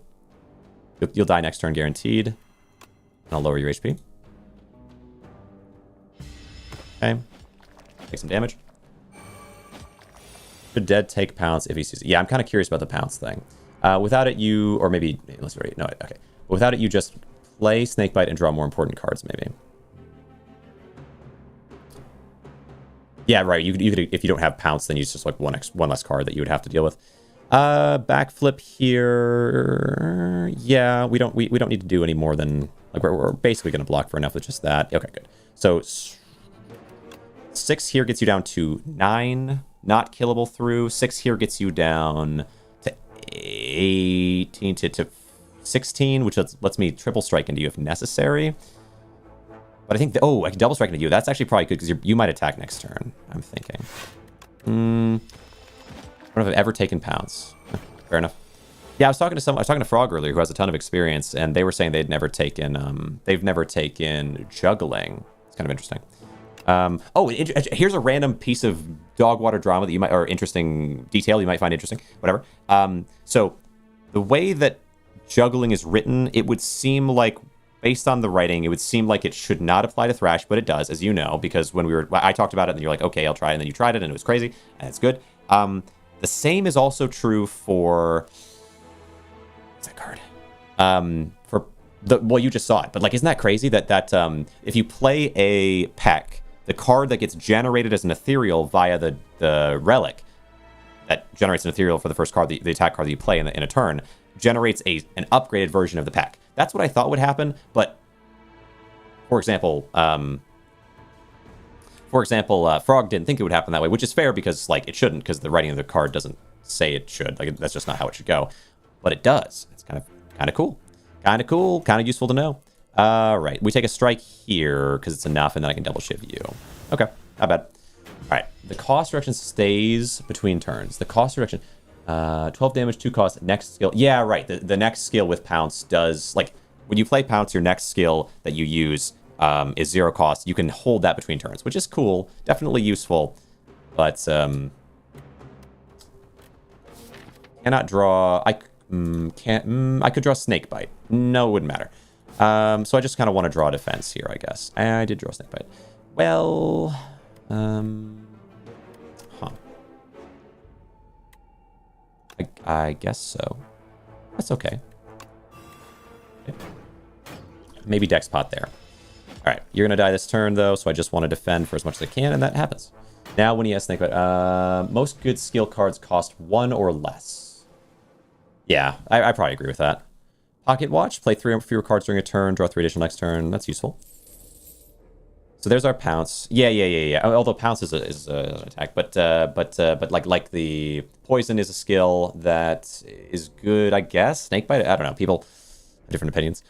You'll die next turn guaranteed. And I'll lower your HP. Okay. Take some damage. Should dead take Pounce if he sees it? Yeah, I'm kind of curious about the Pounce thing. Without it, you... Or maybe... Let's wait. No, okay. Without it, you just play Snakebite and draw more important cards, maybe. Yeah, right. You could, if you don't have Pounce, then use just like one less card that you would have to deal with. Backflip here. Yeah, we don't need to do any more than... Like, we're basically going to block for enough with just that. Okay, good. So... 6 here gets you down to 9, not killable through. 6 here gets you down to 18 to 16, which lets me triple strike into you if necessary. But I think, I can double strike into you. That's actually probably good because you might attack next turn, I'm thinking. I don't know if I've ever taken pounce. Fair enough. Yeah, I was talking to Frog earlier, who has a ton of experience, and they were saying they've never taken juggling. It's kind of interesting. Here's a random piece of Dogwater drama that you might, or interesting detail you might find interesting. Whatever. So the way that juggling is written, it would seem like, based on the writing, it would seem like it should not apply to Thrash, but it does, as you know, because I talked about it, and you're like, okay, I'll try it, and then you tried it, and it was crazy, and it's good. The same is also true for... What's that card? You just saw it, but, like, isn't that crazy that if you play a Peck, the card that gets generated as an ethereal via the relic, that generates an ethereal for the first card, the attack card that you play in a turn, generates an upgraded version of the Peck. That's what I thought would happen, but for example, Frog didn't think it would happen that way, which is fair because, like, it shouldn't, because the writing of the card doesn't say it should. Like, that's just not how it should go. But it does. It's kind of cool. Kind of cool. Kind of useful to know. All right. We take a strike here because it's enough, and then I can double shift you. Okay. Not bad. All right. The cost reduction stays between turns. The cost reduction... 12 damage, 2 cost, next skill. Yeah, right. The next skill with Pounce does... Like, when you play Pounce, your next skill that you use is 0 cost. You can hold that between turns, which is cool. Definitely useful. But, cannot draw... I could draw Snakebite. No, it wouldn't matter. So I just kind of want to draw defense here, I guess. I did draw Snakebite. Well... I guess so. That's okay. Maybe Dex Pot there. All right, you're going to die this turn, though, so I just want to defend for as much as I can, and that happens. Now, when he has Snakebite, most good skill cards cost 1 or less. Yeah, I probably agree with that. Pocket Watch, play 3 or fewer cards during a turn, draw 3 additional next turn. That's useful. So there's our Pounce. Yeah. Although Pounce is an attack, but like the Poison is a skill that is good, I guess. Snakebite, I don't know. People have different opinions.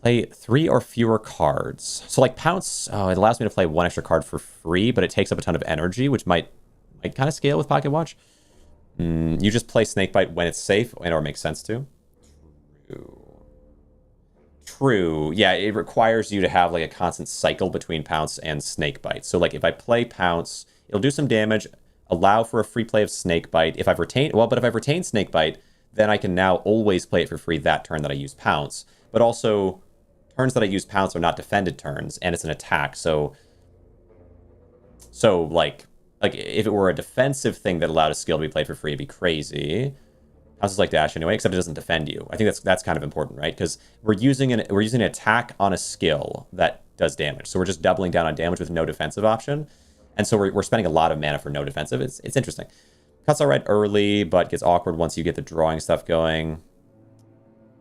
Play 3 or fewer cards. So like Pounce, it allows me to play 1 extra card for free, but it takes up a ton of energy, which might kind of scale with Pocket Watch. You just play Snakebite when it's safe, or makes sense to. True. Yeah, it requires you to have like a constant cycle between Pounce and Snakebite. So like if I play Pounce, it'll do some damage, allow for a free play of Snakebite. If I've retained Snakebite, then I can now always play it for free that turn that I use Pounce. But also, turns that I use Pounce are not defended turns, and it's an attack. So like if it were a defensive thing that allowed a skill to be played for free, it'd be crazy. Pounce is like dash anyway, except it doesn't defend you. I think that's kind of important, right? Because we're using an attack on a skill that does damage. So we're just doubling down on damage with no defensive option. And so we're spending a lot of mana for no defensive. It's interesting. Cuts all right early, but gets awkward once you get the drawing stuff going.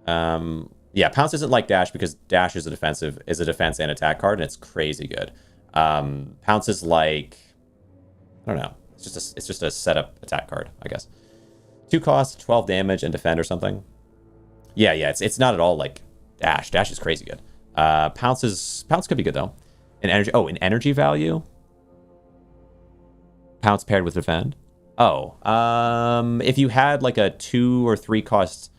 Yeah, Pounce isn't like dash because dash is a defense and attack card, and it's crazy good. Pounce is like, I don't know. It's just a setup attack card, I guess. 2 costs, 12 damage, and defend or something. Yeah, it's not at all like dash. Dash is crazy good. Pounce could be good though. In energy value. Pounce paired with defend. If you had like a 2 or 3 cost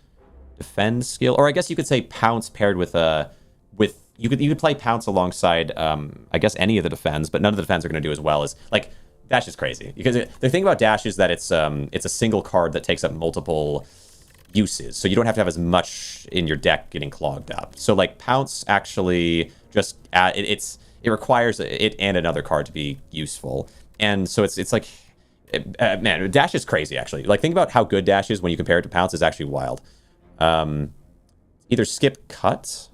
defend skill, or I guess you could say Pounce paired with you could play Pounce alongside I guess any of the defends, but none of the defends are going to do as well as like. Dash is crazy because the thing about dash is that it's a single card that takes up multiple uses, so you don't have to have as much in your deck getting clogged up. So like Pounce actually just it requires it and another card to be useful, and so it's like man, dash is crazy actually. Like think about how good dash is when you compare it to Pounce is actually wild. Either skip cut.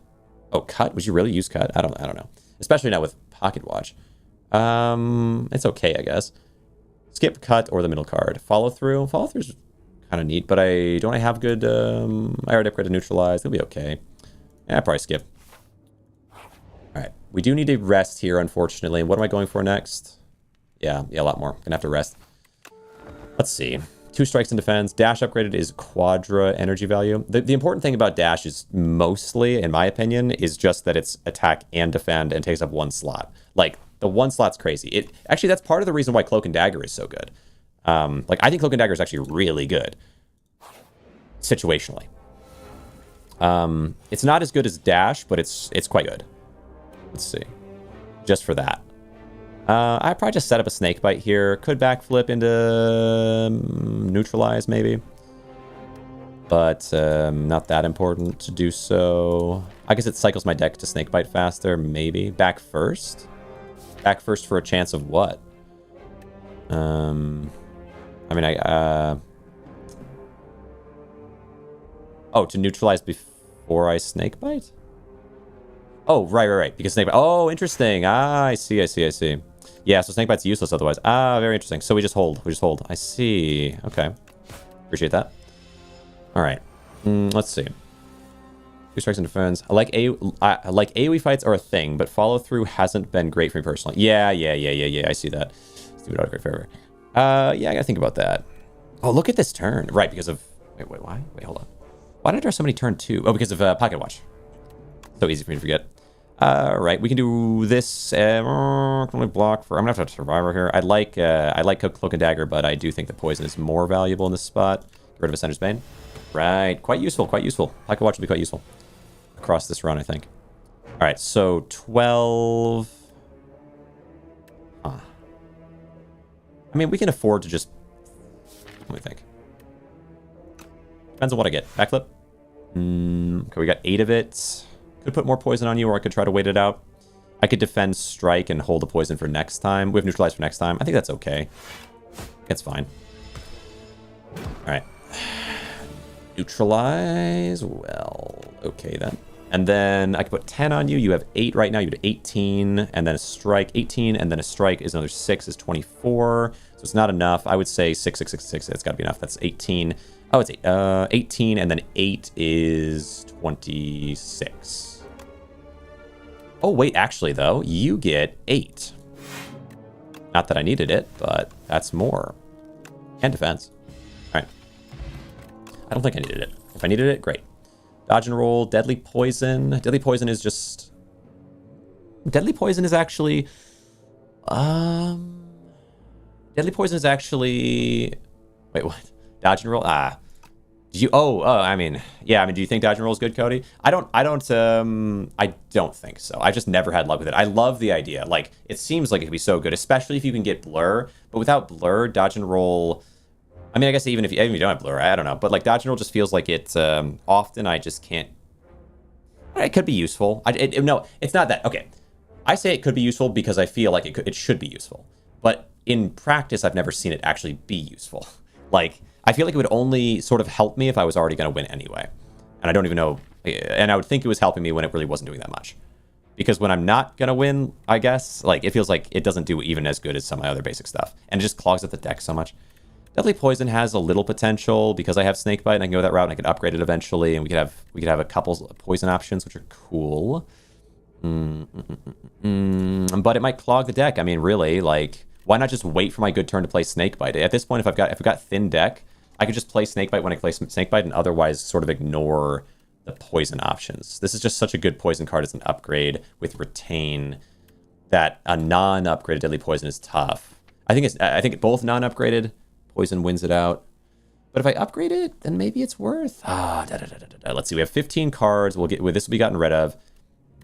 Oh, cut? Would you really use cut? I don't know. Especially now with Pocket Watch. It's okay, I guess. Skip, cut, or the middle card. Follow through. Follow through is kind of neat, but I have good. I already upgraded neutralize. It'll be okay. Yeah, I'll probably skip. All right, We do need to rest here, unfortunately. What am I going for next? Yeah, a lot more. Gonna have to rest. Let's see. 2 strikes in defense. Dash upgraded is quadra energy value. The important thing about dash is mostly, in my opinion, is just that it's attack and defend and takes up 1 slot. Like, the 1 slot's crazy. Actually, that's part of the reason why Cloak and Dagger is so good. Like, I think Cloak and Dagger is actually really good. Situationally. It's not as good as dash, but it's quite good. Let's see. Just for that. I'd probably just set up a snakebite here. Could backflip into neutralize, maybe. But not that important to do so. I guess it cycles my deck to snakebite faster, maybe. Back first? Back first for a chance of what? I mean, oh, to neutralize before I snakebite? Oh, right. Because snakebite... Oh, interesting. I see. Yeah, so snakebite's useless otherwise. Very interesting. So we just hold. I see. Okay. Appreciate that. All right. Let's see. 2 strikes in defense. I like AoE fights are a thing, but follow through hasn't been great for me personally. Yeah. I see that. Stupid autograph forever. Yeah, I gotta think about that. Oh, look at this turn. Right, because of... Wait, why? Wait, hold on. Why did I draw so many turn 2? Oh, because of Pocket Watch. So easy for me to forget. Right, we can do this. Can only block for... I'm gonna have to Survivor here. I like Cloak and Dagger, but I do think the poison is more valuable in this spot. Get rid of Ascender's Bane. Right, quite useful. Pocket Watch will be quite useful across this run, I think. All right, so 12. I mean, we can afford to just... Let me think. Depends on what I get. Backflip. Okay, we got 8 of it. Could put more poison on you, or I could try to wait it out. I could defend strike and hold the poison for next time. We have neutralized for next time. I think that's okay. It's fine. All right. Neutralize. Well, okay then. And then I could put 10 on you. You have 8 right now. You have 18, and then a strike. 18, and then a strike is another 6, is 24. So it's not enough. I would say 6. It's got to be enough. That's 18. Oh, it's 18, and then 8 is 26. Oh, wait, actually, though, you get 8. Not that I needed it, but that's more. And defense. All right. I don't think I needed it. If I needed it, great. Dodge and roll, deadly poison. Deadly poison is just... Deadly poison is actually... Deadly poison is actually... Wait, what? Dodge and roll? Did you... I mean, yeah, I mean, do you think dodge and roll is good, Cody? I don't think so. I've just never had luck with it. I love the idea. Like, it seems like it could be so good, especially if you can get blur. But without blur, dodge and roll... I mean, I guess even if you don't have blur, I don't know. But, like, dodge and roll just feels like it's... often I just can't... It could be useful. No, it's not that. Okay. I say it could be useful because I feel like it should be useful. But in practice, I've never seen it actually be useful. Like... I feel like it would only sort of help me if I was already going to win anyway. And I don't even know... And I would think it was helping me when it really wasn't doing that much. Because when I'm not going to win, I guess, like, it feels like it doesn't do even as good as some of my other basic stuff. And it just clogs up the deck so much. Deadly Poison has a little potential because I have Snakebite and I can go that route and I could upgrade it eventually. And we could have a couple poison options, which are cool. But it might clog the deck. I mean, really, like... Why not just wait for my good turn to play Snakebite? At this point, if I've got thin deck, I could just play Snakebite when I play Snakebite and otherwise sort of ignore the poison options. This is just such a good poison card as an upgrade with Retain that a non-upgraded Deadly Poison is tough. I think both non-upgraded, poison wins it out. But if I upgrade it, then maybe it's worth... Let's see, we have 15 cards. This will be gotten rid of.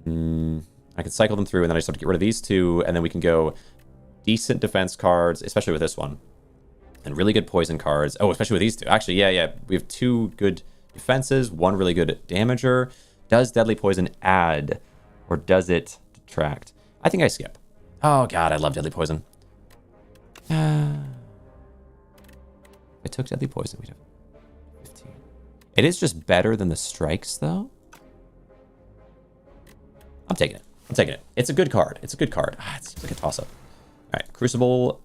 I can cycle them through, and then I just have to get rid of these 2, and then we can go decent defense cards, especially with this one. And really good poison cards. Oh, especially with these 2. Actually, yeah. We have 2 good defenses, 1 really good damager. Does Deadly Poison add, or does it detract? I think I skip. Oh, God, I love Deadly Poison. If I took Deadly Poison, we'd have 15. It is just better than the strikes, though. I'm taking it. It's a good card. It seems like a toss-up. All right, Crucible.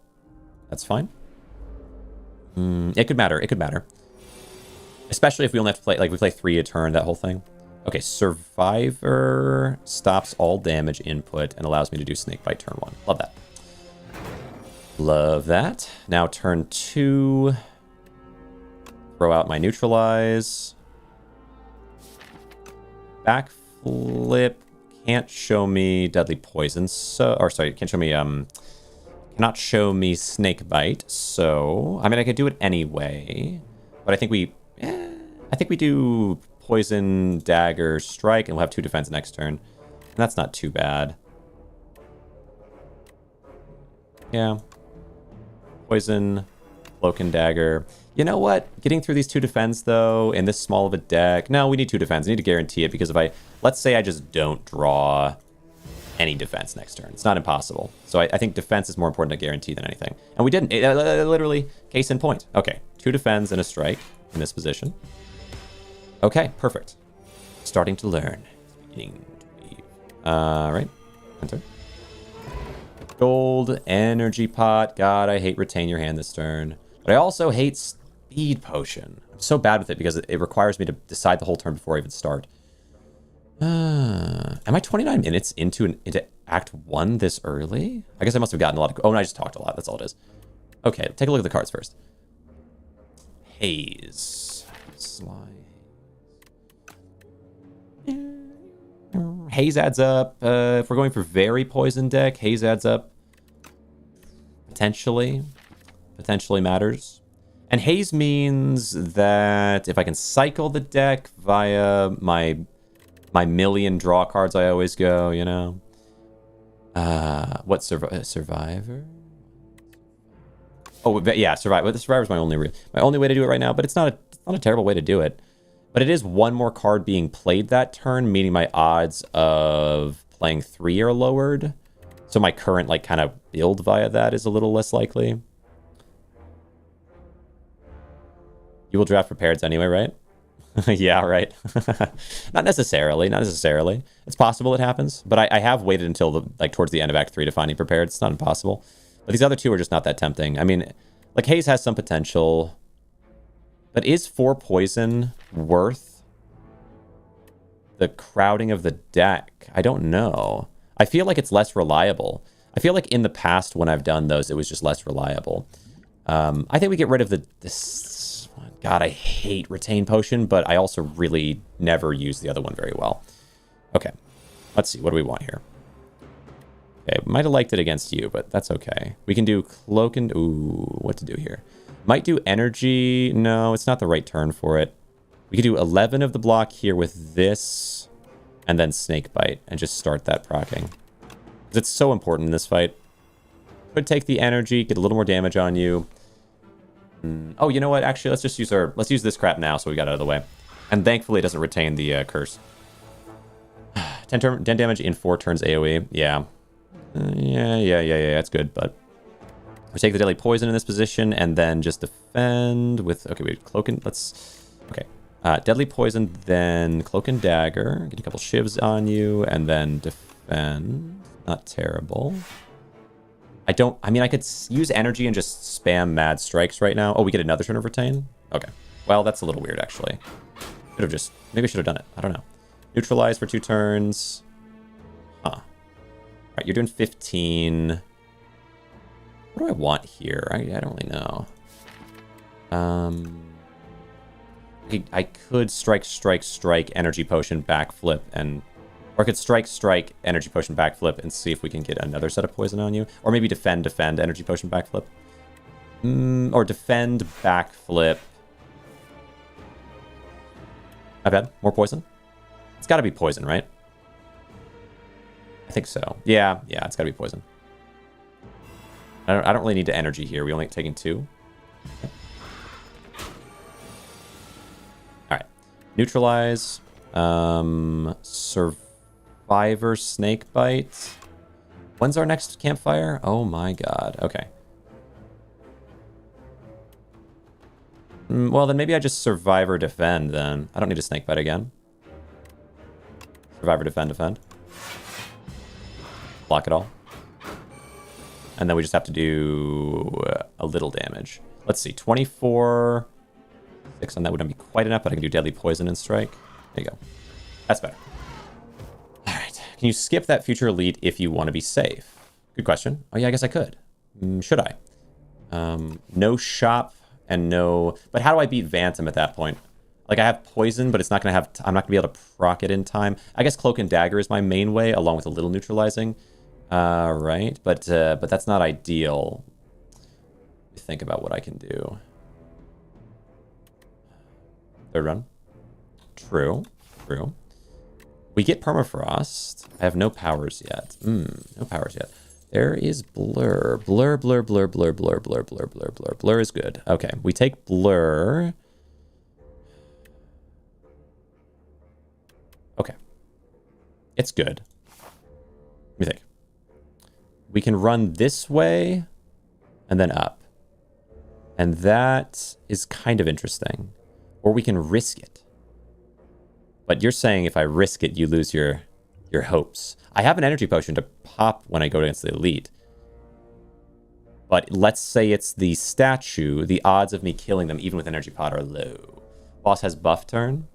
That's fine. It could matter. Especially if we only have to play, like, we play 3 a turn, that whole thing. Okay, Survivor stops all damage input and allows me to do Snakebite turn 1. Love that. Love that. Now turn 2. Throw out my Neutralize. Backflip can't show me Deadly Poison, so... Or, sorry, can't show me, cannot show me Snakebite, so... I mean, I could do it anyway. But I think we... I think we do Poison, Dagger, Strike, and we'll have 2 defense next turn. And that's not too bad. Yeah. Poison, Cloak and Dagger. You know what? Getting through these 2 defense, though, in this small of a deck... No, we need 2 defense. I need to guarantee it, because if I... Let's say I just don't draw any defense next turn. It's not impossible. So I think defense is more important to guarantee than anything. And we didn't. Literally, case in point. Okay, 2 defense and a strike in this position. Okay, perfect. Starting to learn. Beginning to weave. Right. Enter. Gold, energy pot. God, I hate retain your hand this turn. But I also hate speed potion. I'm so bad with it because it requires me to decide the whole turn before I even start. Am I 29 minutes into Act 1 this early? I guess I must have gotten a lot of... Oh, no, I just talked a lot. That's all it is. Okay, take a look at the cards first. Haze. Sly. Haze adds up. If we're going for very poison deck, Haze adds up. Potentially. Potentially matters. And Haze means that if I can cycle the deck via my million draw cards I always go, you know. What Survivor? Oh, yeah, Survivor. The Survivor's my only way to do it right now, but it's not a terrible way to do it. But it is 1 more card being played that turn, meaning my odds of playing 3 are lowered. So my current, like, kind of build via that is a little less likely. You will draft prepareds anyway, right? Yeah, right. Not necessarily. It's possible it happens, but I have waited until towards the end of Act 3 to finding prepared. It's not impossible. But these other 2 are just not that tempting. I mean, like, Haze has some potential. But is 4 poison worth the crowding of the deck? I don't know. I feel like it's less reliable. I feel like in the past when I've done those, it was just less reliable. I think we get rid of this. God, I hate Retain Potion, but I also really never use the other one very well. Okay, let's see. What do we want here? Okay, might have liked it against you, but that's okay. We can do Cloak and... Ooh, what to do here? Might do Energy. No, it's not the right turn for it. We could do 11 of the block here with this, and then Snakebite, and just start that proccing. Because it's so important in this fight. Could take the energy, get a little more damage on you. Oh, you know what? Actually, let's use this crap now so we got it out of the way. And thankfully it doesn't retain the curse. 10 damage in 4 turns AoE. Yeah. Yeah, that's good, but... We take the Deadly Poison in this position, and then just defend with... Okay, wait, Cloak and... Okay. Deadly Poison, then Cloak and Dagger. Get a couple shivs on you, and then defend. Not terrible. I mean, I could use energy and just spam Mad Strikes right now. Oh, we get another turn of Retain? Okay. Well, that's a little weird, actually. Maybe I should have done it. I don't know. Neutralize for 2 turns. Huh. All right, you're doing 15... What do I want here? I don't really know. I could strike, energy potion, backflip, and... Or I could strike, energy potion, backflip, and see if we can get another set of poison on you. Or maybe defend, energy potion, backflip. Or defend, backflip. Not bad. More poison? It's gotta be poison, right? I think so. Yeah, it's gotta be poison. I don't really need to energy here. We only taking 2. Okay. All right. Neutralize. Survivor Snakebite. When's our next campfire? Oh my god. Okay. Well, then maybe I just Survivor Defend then. I don't need a Snakebite again. Survivor Defend. Block it all. And then we just have to do a little damage. Let's see, 24. 6 on that wouldn't be quite enough, but I can do Deadly Poison and Strike. There you go. That's better. All right. Can you skip that future elite if you want to be safe? Good question. Oh, yeah, I guess I could. Should I? No shop and no... But how do I beat Phantom at that point? Like, I have poison, but it's not going to have... I'm not going to be able to proc it in time. I guess Cloak and Dagger is my main way, along with a little neutralizing. Right? But that's not ideal. Think about what I can do. Third run. True. True. We get Permafrost. I have no powers yet. No powers yet. There is Blur. Blur, blur, blur, blur, blur, blur, blur, blur, blur. Blur is good. Okay, we take Blur. Okay. It's good. Let me think. We can run this way and then up. And that is kind of interesting. Or we can risk it. But you're saying if I risk it, you lose your hopes. I have an energy potion to pop when I go against the elite. But let's say it's the statue. The odds of me killing them, even with energy pot, are low. Boss has buff turn.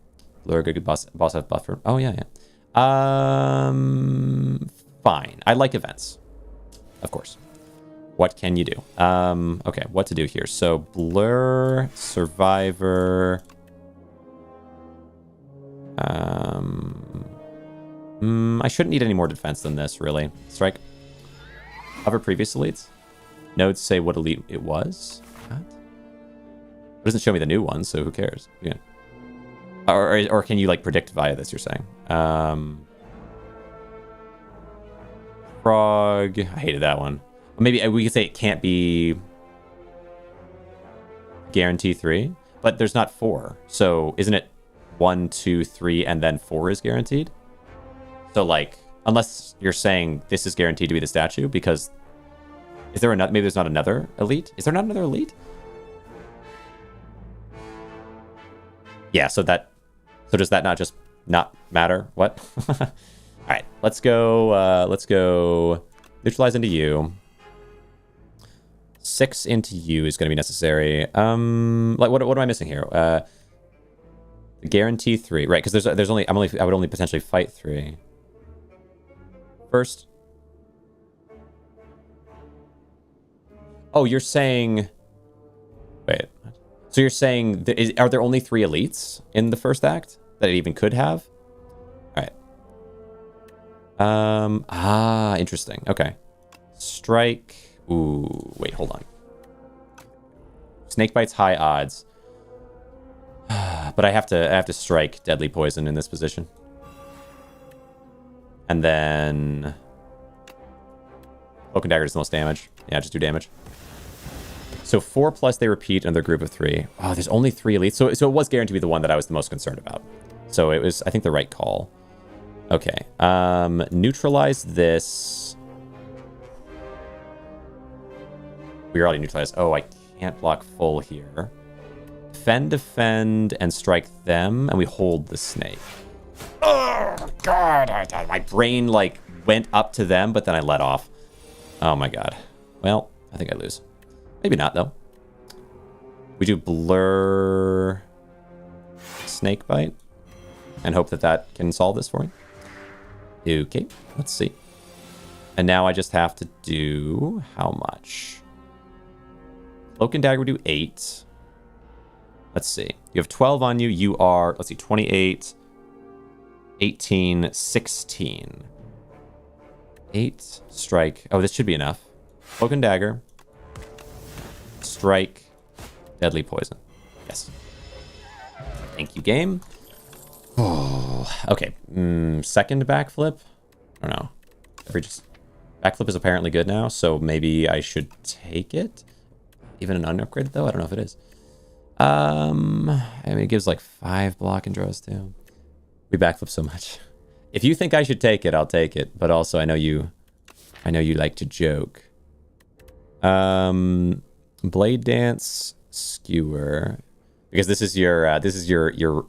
Blur, good boss has buff turn. Oh, yeah, yeah. Fine. I like events. Of course. What can you do? Okay, what to do here? So, Blur, Survivor... I shouldn't need any more defense than this, really. Strike. Cover previous elites. Nodes say what elite it was. What? It doesn't show me the new one, so who cares? Yeah. Or can you, like, predict via this, you're saying? Frog. I hated that one. Maybe we could say it can't be guarantee 3, but there's not 4. So isn't it 1, 2, 3, and then 4 is guaranteed? So, like, unless you're saying this is guaranteed to be the statue, because is there another? Maybe there's not another elite. Is there not another elite? Yeah. So does that not just not matter? What? All right. Let's go. Let's go. Neutralize into you. 6 into you is going to be necessary. Like what am I missing here? Guarantee 3, right? Because I would only potentially fight 3. First. Oh, you're saying. Wait. So you're saying are there only 3 elites in the first act that it even could have? All right. Interesting. Okay. Strike. Ooh, wait, hold on. Snakebite's high odds. But I have to strike deadly poison in this position. And then Cloak and Dagger does the most damage. Yeah, just do damage. So 4+ they repeat another group of 3. Oh, there's only 3 elites. So it was guaranteed to be the one that I was the most concerned about. So it was, I think, the right call. Okay. Neutralize this. We already neutralized. Oh, I can't block full here. Defend, and strike them, and we hold the snake. Oh, God. My brain, like, went up to them, but then I let off. Oh, my God. Well, I think I lose. Maybe not, though. We do Blur... Snakebite, and hope that can solve this for me. Okay, let's see. And now I just have to do... how much? Cloak and Dagger would do 8. Let's see. You have 12 on you. You are, let's see, 28, 18, 16. 8, strike. Oh, this should be enough. Cloak and Dagger. Strike. Deadly poison. Yes. Thank you, game. Oh, okay. Second backflip? I don't know. Backflip is apparently good now, so maybe I should take it? Even an unupgraded, though? I don't know if it is. I mean, it gives like 5 block and draws too. We backflip so much. If you think I should take it, I'll take it. But also, I know you like to joke. Blade Dance, Skewer, because this is your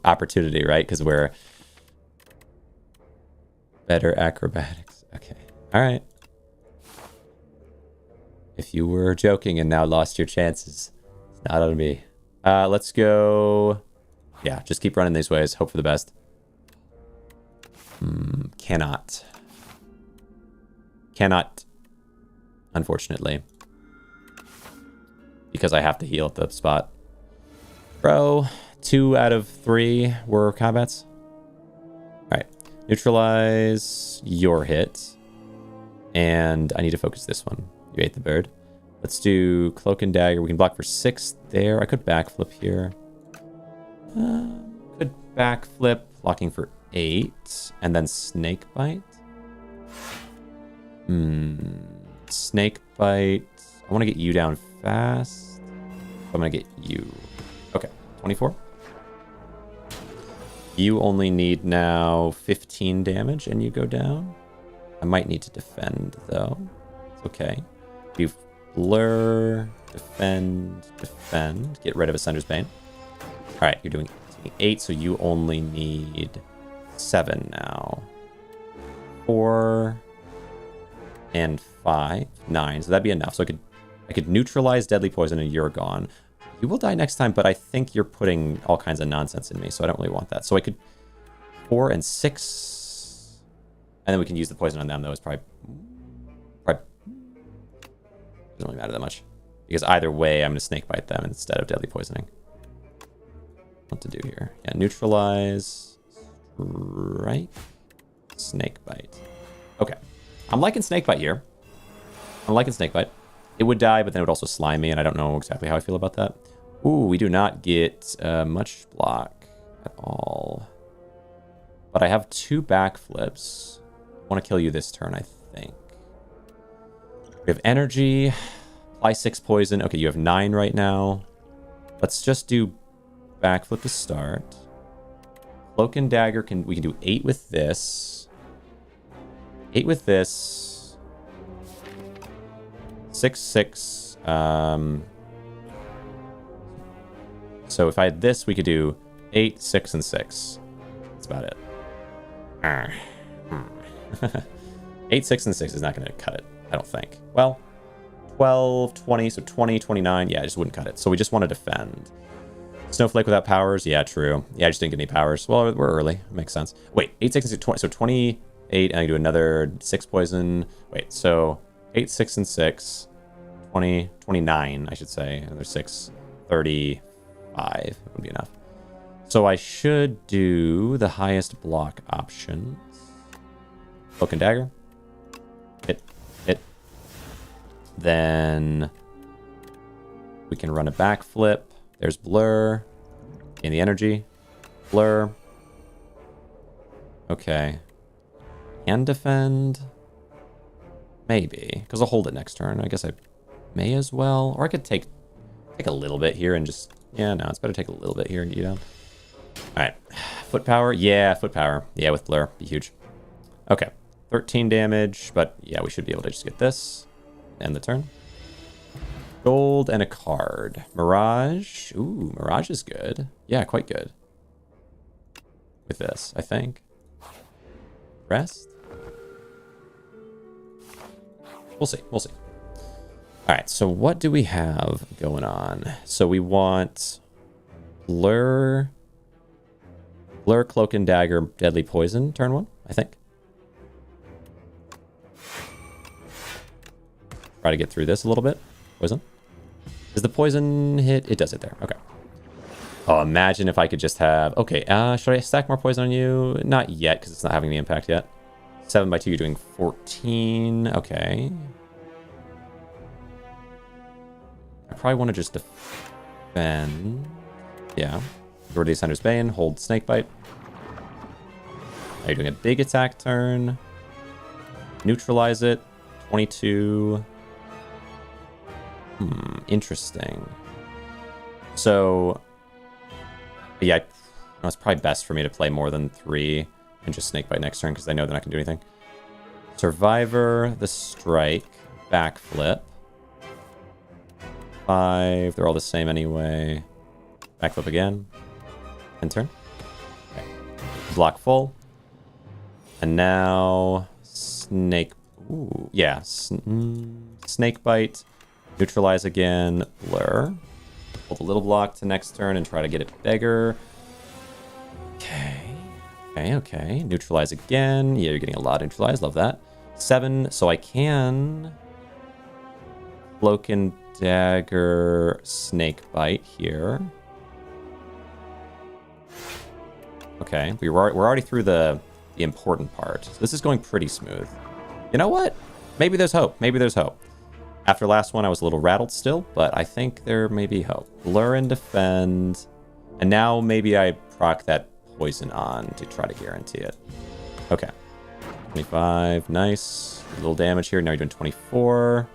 opportunity, right? Because we're better acrobatics. Okay, all right. If you were joking and now lost your chances, it's not on me. Let's go. Yeah, just keep running these ways. Hope for the best. Cannot. Cannot, unfortunately. Because I have to heal at the spot. Bro, 2 out of 3 were combats. Alright. Neutralize your hit. And I need to focus this one. You ate the bird. Let's do Cloak and Dagger. We can block for 6 there. I could backflip here. Could backflip, blocking for 8. And then Snake Bite. Snake Bite. I want to get you down fast. I'm going to get you. Okay, 24. You only need now 15 damage and you go down. I might need to defend though. It's okay. Do blur, defend, defend. Get rid of Ascender's Bane. Alright, you're doing 8, so you only need 7 now. 4 and 5, 9. So that'd be enough. So I could neutralize deadly poison and you're gone. You will die next time, but I think you're putting all kinds of nonsense in me, so I don't really want that. So I could 4 and 6, and then we can use the poison on them. Though it's probably doesn't really matter that much because either way, I'm going to snake bite them instead of deadly poisoning. What to do here? Yeah, neutralize, strike, snake bite. Okay, I'm liking snake bite here. I'm liking snake bite. It would die, but then it would also slime me, and I don't know exactly how I feel about that. Ooh, we do not get much block at all. But I have 2 backflips. I want to kill you this turn, I think. We have energy. Apply 6 poison. Okay, you have 9 right now. Let's just do backflip to start. Cloak and Dagger, we can do 8 with this. 8 with this. 6, 6. So if I had this, we could do 8, 6, and 6. That's about it. 8, 6, and 6 is not going to cut it, I don't think. Well, 12, 20, so 20, 29. Yeah, I just wouldn't cut it. So we just want to defend. Snowflake without powers. Yeah, true. Yeah, I just didn't get any powers. Well, we're early. That makes sense. Wait, 8, 6, and 6, 20. So 28, and I do another 6 poison. Wait, so 8, 6, and 6. 20, 29, I should say. Another 6, 35 would be enough. So I should do the highest block options. Cloak and Dagger. Hit. Then we can run a backflip. There's blur. Gain the energy. Blur. Okay. And defend. Maybe. Because I'll hold it next turn. I guess I may as well. Or I could take a little bit here and just... Yeah, no, it's better to take a little bit here and get you down. Alright. Foot power. Yeah, foot power. Yeah, with blur. Be huge. Okay. 13 damage. But yeah, we should be able to just get this. End the turn. Gold and a card. Mirage. Ooh, Mirage is good. Yeah, quite good. With this, I think. Rest? We'll see. We'll see. Alright, so what do we have going on? So we want Blur, Cloak and Dagger, Deadly Poison, turn 1, I think. Try to get through this a little bit. Poison. Does the poison hit? It does hit there. Okay. Oh, imagine if I could just have... Okay, should I stack more poison on you? Not yet, because it's not having the impact yet. 7 by 2, you're doing 14. Okay. I probably want to just defend. Yeah. Go to the Ascender's Bane, hold Snakebite. Now you're doing a big attack turn. Neutralize it. 22. Interesting. So, yeah, it's probably best for me to play more than 3 and just Snakebite next turn because I know they're not going to do anything. Survivor, the Strike, Backflip. 5, they're all the same anyway. Backflip again. End turn. Okay. Block full. And now Snake. Ooh, yeah. Snakebite. Neutralize again. Blur. Hold a little block to next turn and try to get it bigger. Okay. Okay, okay. Neutralize again. Yeah, you're getting a lot of neutralize. Love that. 7, so I can... Cloak and Dagger, Snake Bite here. Okay, we're already through the important part. So this is going pretty smooth. You know what? Maybe there's hope. Maybe there's hope. After last one, I was a little rattled still, but I think there may be hope. Lure and Defend. And now maybe I proc that Poison on to try to guarantee it. Okay. 25. Nice. A little damage here. Now you're doing 24.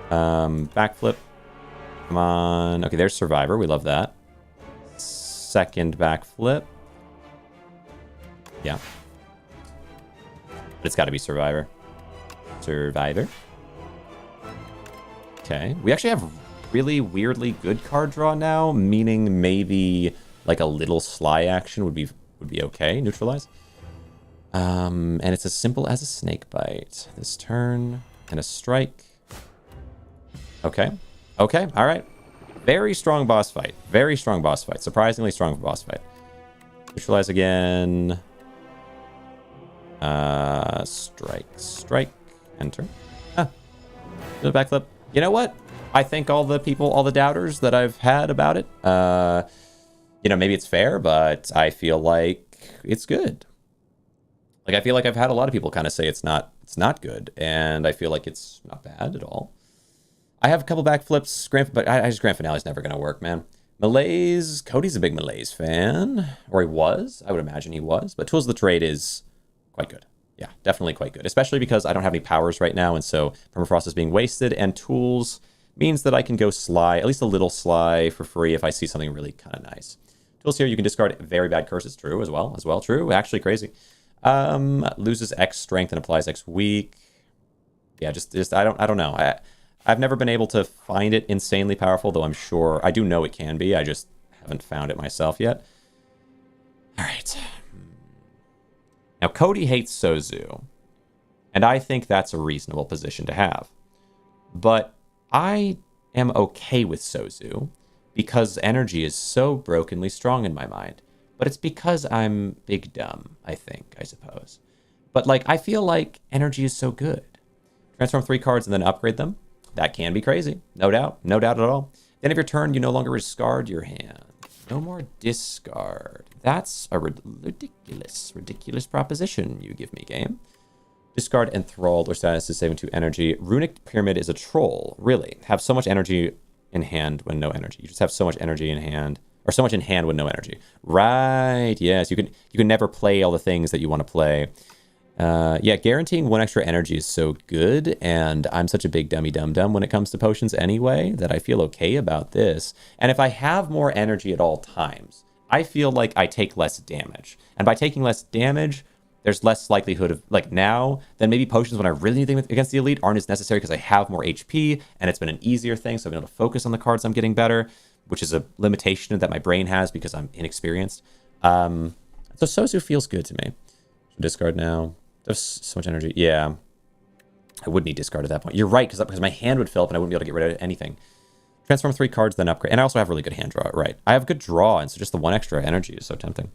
Backflip. Come on. Okay, there's Survivor. We love that. Second backflip. Yeah. But it's got to be Survivor. Survivor. Okay. We actually have really weirdly good card draw now, meaning maybe like a little Sly action would be okay. Neutralize. And it's as simple as a Snake Bite. This turn and a strike. Okay. Okay. All right. Very strong boss fight. Very strong boss fight. Surprisingly strong boss fight. Neutralize again. Strike. Strike. Enter. Ah. Do a backflip. You know what? I think all the people, all the doubters that I've had about it, you know, maybe it's fair, but I feel like it's good. Like, I feel like I've had a lot of people kind of say it's not good, and I feel like it's not bad at all. I have a couple backflips, but I just Grand Finale is never going to work, man. Malaise, Cody's a big Malaise fan, or he was. I would imagine he was, but Tools of the Trade is quite good. Yeah, definitely quite good, especially because I don't have any powers right now, and so Permafrost is being wasted, and Tools means that I can go Sly, at least a little Sly for free if I see something really kind of nice. Tools here, you can discard very bad curses, true as well, true, actually crazy. Loses X strength and applies X weak. Yeah, just I don't know. I've never been able to find it insanely powerful, though I'm sure I do know it can be. I just haven't found it myself yet. All right. Now, Cody hates Sozu, and I think that's a reasonable position to have. But I am okay with Sozu because energy is so brokenly strong in my mind. But it's because I'm big dumb, I think, I suppose. But, like, I feel like energy is so good. Transform 3 cards and then upgrade them. That can be crazy. No doubt. No doubt at all. Then of your turn, you no longer discard your hand. No more discard. That's a ridiculous proposition you give me, game. Discard Enthralled or Status is saving 2 energy. Runic Pyramid is a troll. Really. Have so much energy in hand when no energy. You just have so much energy in hand. Or so much in hand with no energy. Right. Yes. You can never play all the things that you want to play. Yeah, guaranteeing 1 extra energy is so good, and I'm such a big dummy dum-dum when it comes to potions anyway, that I feel okay about this. And if I have more energy at all times, I feel like I take less damage. And by taking less damage, there's less likelihood of, like now, then maybe potions when I really need them against the elite aren't as necessary because I have more HP, and it's been an easier thing, so I've been able to focus on the cards I'm getting better, which is a limitation that my brain has because I'm inexperienced. So Sozu feels good to me. So discard now. There's so much energy. Yeah. I would need discard at that point. You're right, because my hand would fill up and I wouldn't be able to get rid of anything. Transform 3 cards, then upgrade. And I also have really good hand draw, right? I have good draw, and so just the 1 extra energy is so tempting.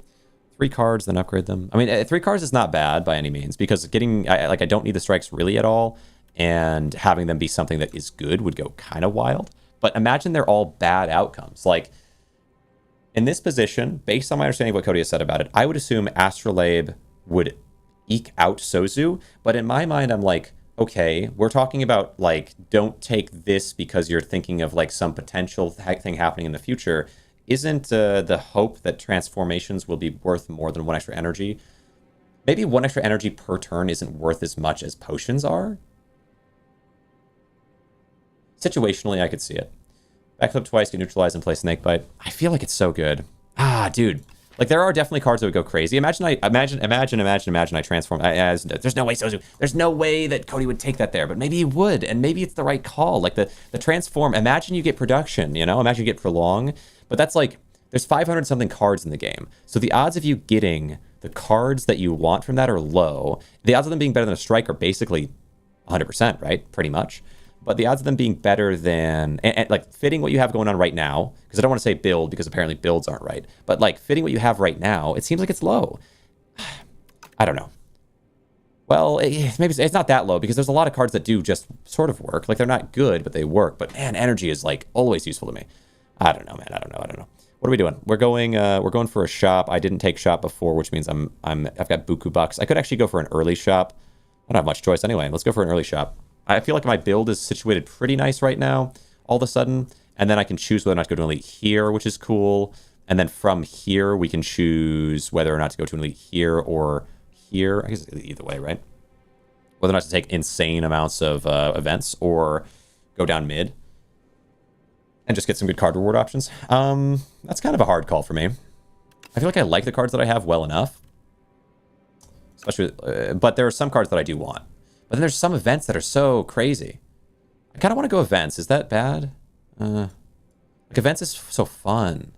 3 cards, then upgrade them. I mean, 3 cards is not bad by any means, because I don't need the strikes really at all, and having them be something that is good would go kind of wild. But imagine they're all bad outcomes. Like, in this position, based on my understanding of what Cody has said about it, I would assume Astrolabe would eke out Sozu, but in my mind, I'm like, okay, we're talking about, like, don't take this because you're thinking of, like, some potential thing happening in the future. Isn't the hope that transformations will be worth more than 1 extra energy? Maybe 1 extra energy per turn isn't worth as much as potions are? Situationally, I could see it. Backflip twice, get neutralized and play Snakebite. I feel like it's so good. Ah, dude. Like, there are definitely cards that would go crazy. Imagine I transform. There's no way Sozu. There's no way that Cody would take that there, but maybe he would, and maybe it's the right call. Like, the transform. Imagine you get production, you know? Imagine you get prolong. But that's like, there's 500 something cards in the game. So the odds of you getting the cards that you want from that are low. The odds of them being better than a strike are basically 100%, right? Pretty much. but the odds of them being better than, and like fitting what you have going on right now, because I don't want to say build because apparently builds aren't right, but like fitting what you have right now, it seems like it's low. I don't know. Well, maybe it's not that low because there's a lot of cards that do just sort of work. Like they're not good, but they work. But man, energy is like always useful to me. I don't know, man. I don't know. What are we doing? We're going for a shop. I didn't take shop before, which means I've got buku bucks. I could actually go for an early shop. I don't have much choice anyway. Let's go for an early shop. I feel like my build is situated pretty nice right now, all of a sudden. And then I can choose whether or not to go to an elite here, which is cool. And then from here, we can choose whether or not to go to an elite here or here. I guess either way, right? Whether or not to take insane amounts of events or go down mid and just get some good card reward options. That's kind of a hard call for me. I feel like I like the cards that I have well enough. Especially, but there are some cards that I do want. But then there's some events that are so crazy. I kind of want to go events. Is that bad? Like events is so fun.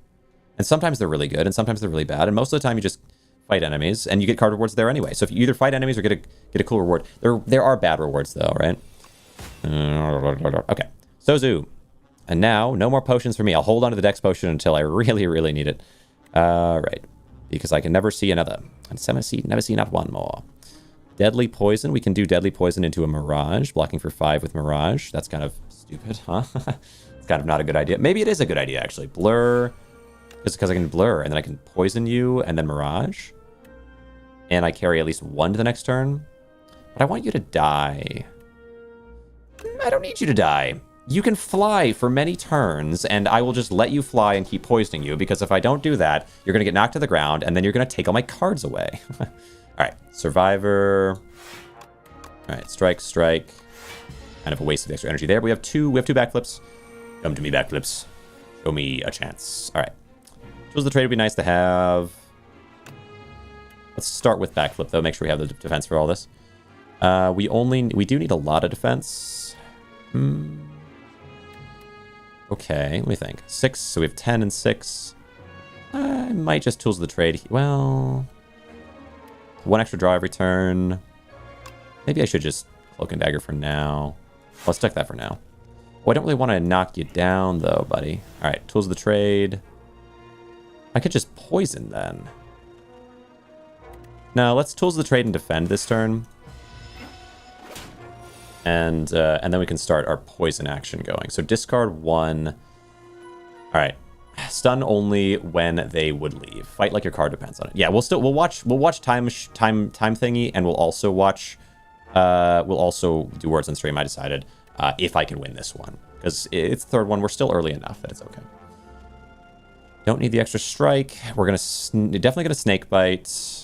And sometimes they're really good and sometimes they're really bad. And most of the time you just fight enemies and you get card rewards there anyway. So if you either fight enemies or get a cool reward. There are bad rewards though, right? Okay. Sozu. And now, no more potions for me. I'll hold on to the Dex potion until I really, really need it. Right. Because I can never see another. And never see not one more. Deadly Poison. We can do Deadly Poison into a Mirage. Blocking for 5 with Mirage. That's kind of stupid, huh? It's kind of not a good idea. Maybe it is a good idea, actually. Blur. Just because I can Blur. And then I can Poison you and then Mirage. And I carry at least 1 to the next turn. But I want you to die. I don't need you to die. You can fly for many turns, and I will just let you fly and keep poisoning you, because if I don't do that, you're going to get knocked to the ground, and then you're going to take all my cards away. All right, Survivor. All right, Strike. Kind of a waste of extra energy there. We have two backflips. Come to me, backflips. Show me a chance. All right. Tools of the trade would be nice to have. Let's start with backflip, though. Make sure we have the defense for all this. We do need a lot of defense. Okay, let me think. 6, so we have 10 and 6. I might just Tools of the Trade. Well, 1 extra draw every turn. Maybe I should just Cloak and Dagger for now. Let's check that for now. Oh, I don't really want to knock you down, though, buddy. All right, Tools of the Trade. I could just Poison, then. No, let's Tools of the Trade and defend this turn. And then we can start our poison action going. So discard 1. All right, stun only when they would leave. Fight like your card depends on it. Yeah, we'll watch time thingy, and we'll also do words on stream. I decided if I can win this one, because it's the third one. We're still early enough that it's okay. Don't need the extra strike. We're definitely gonna snake bite.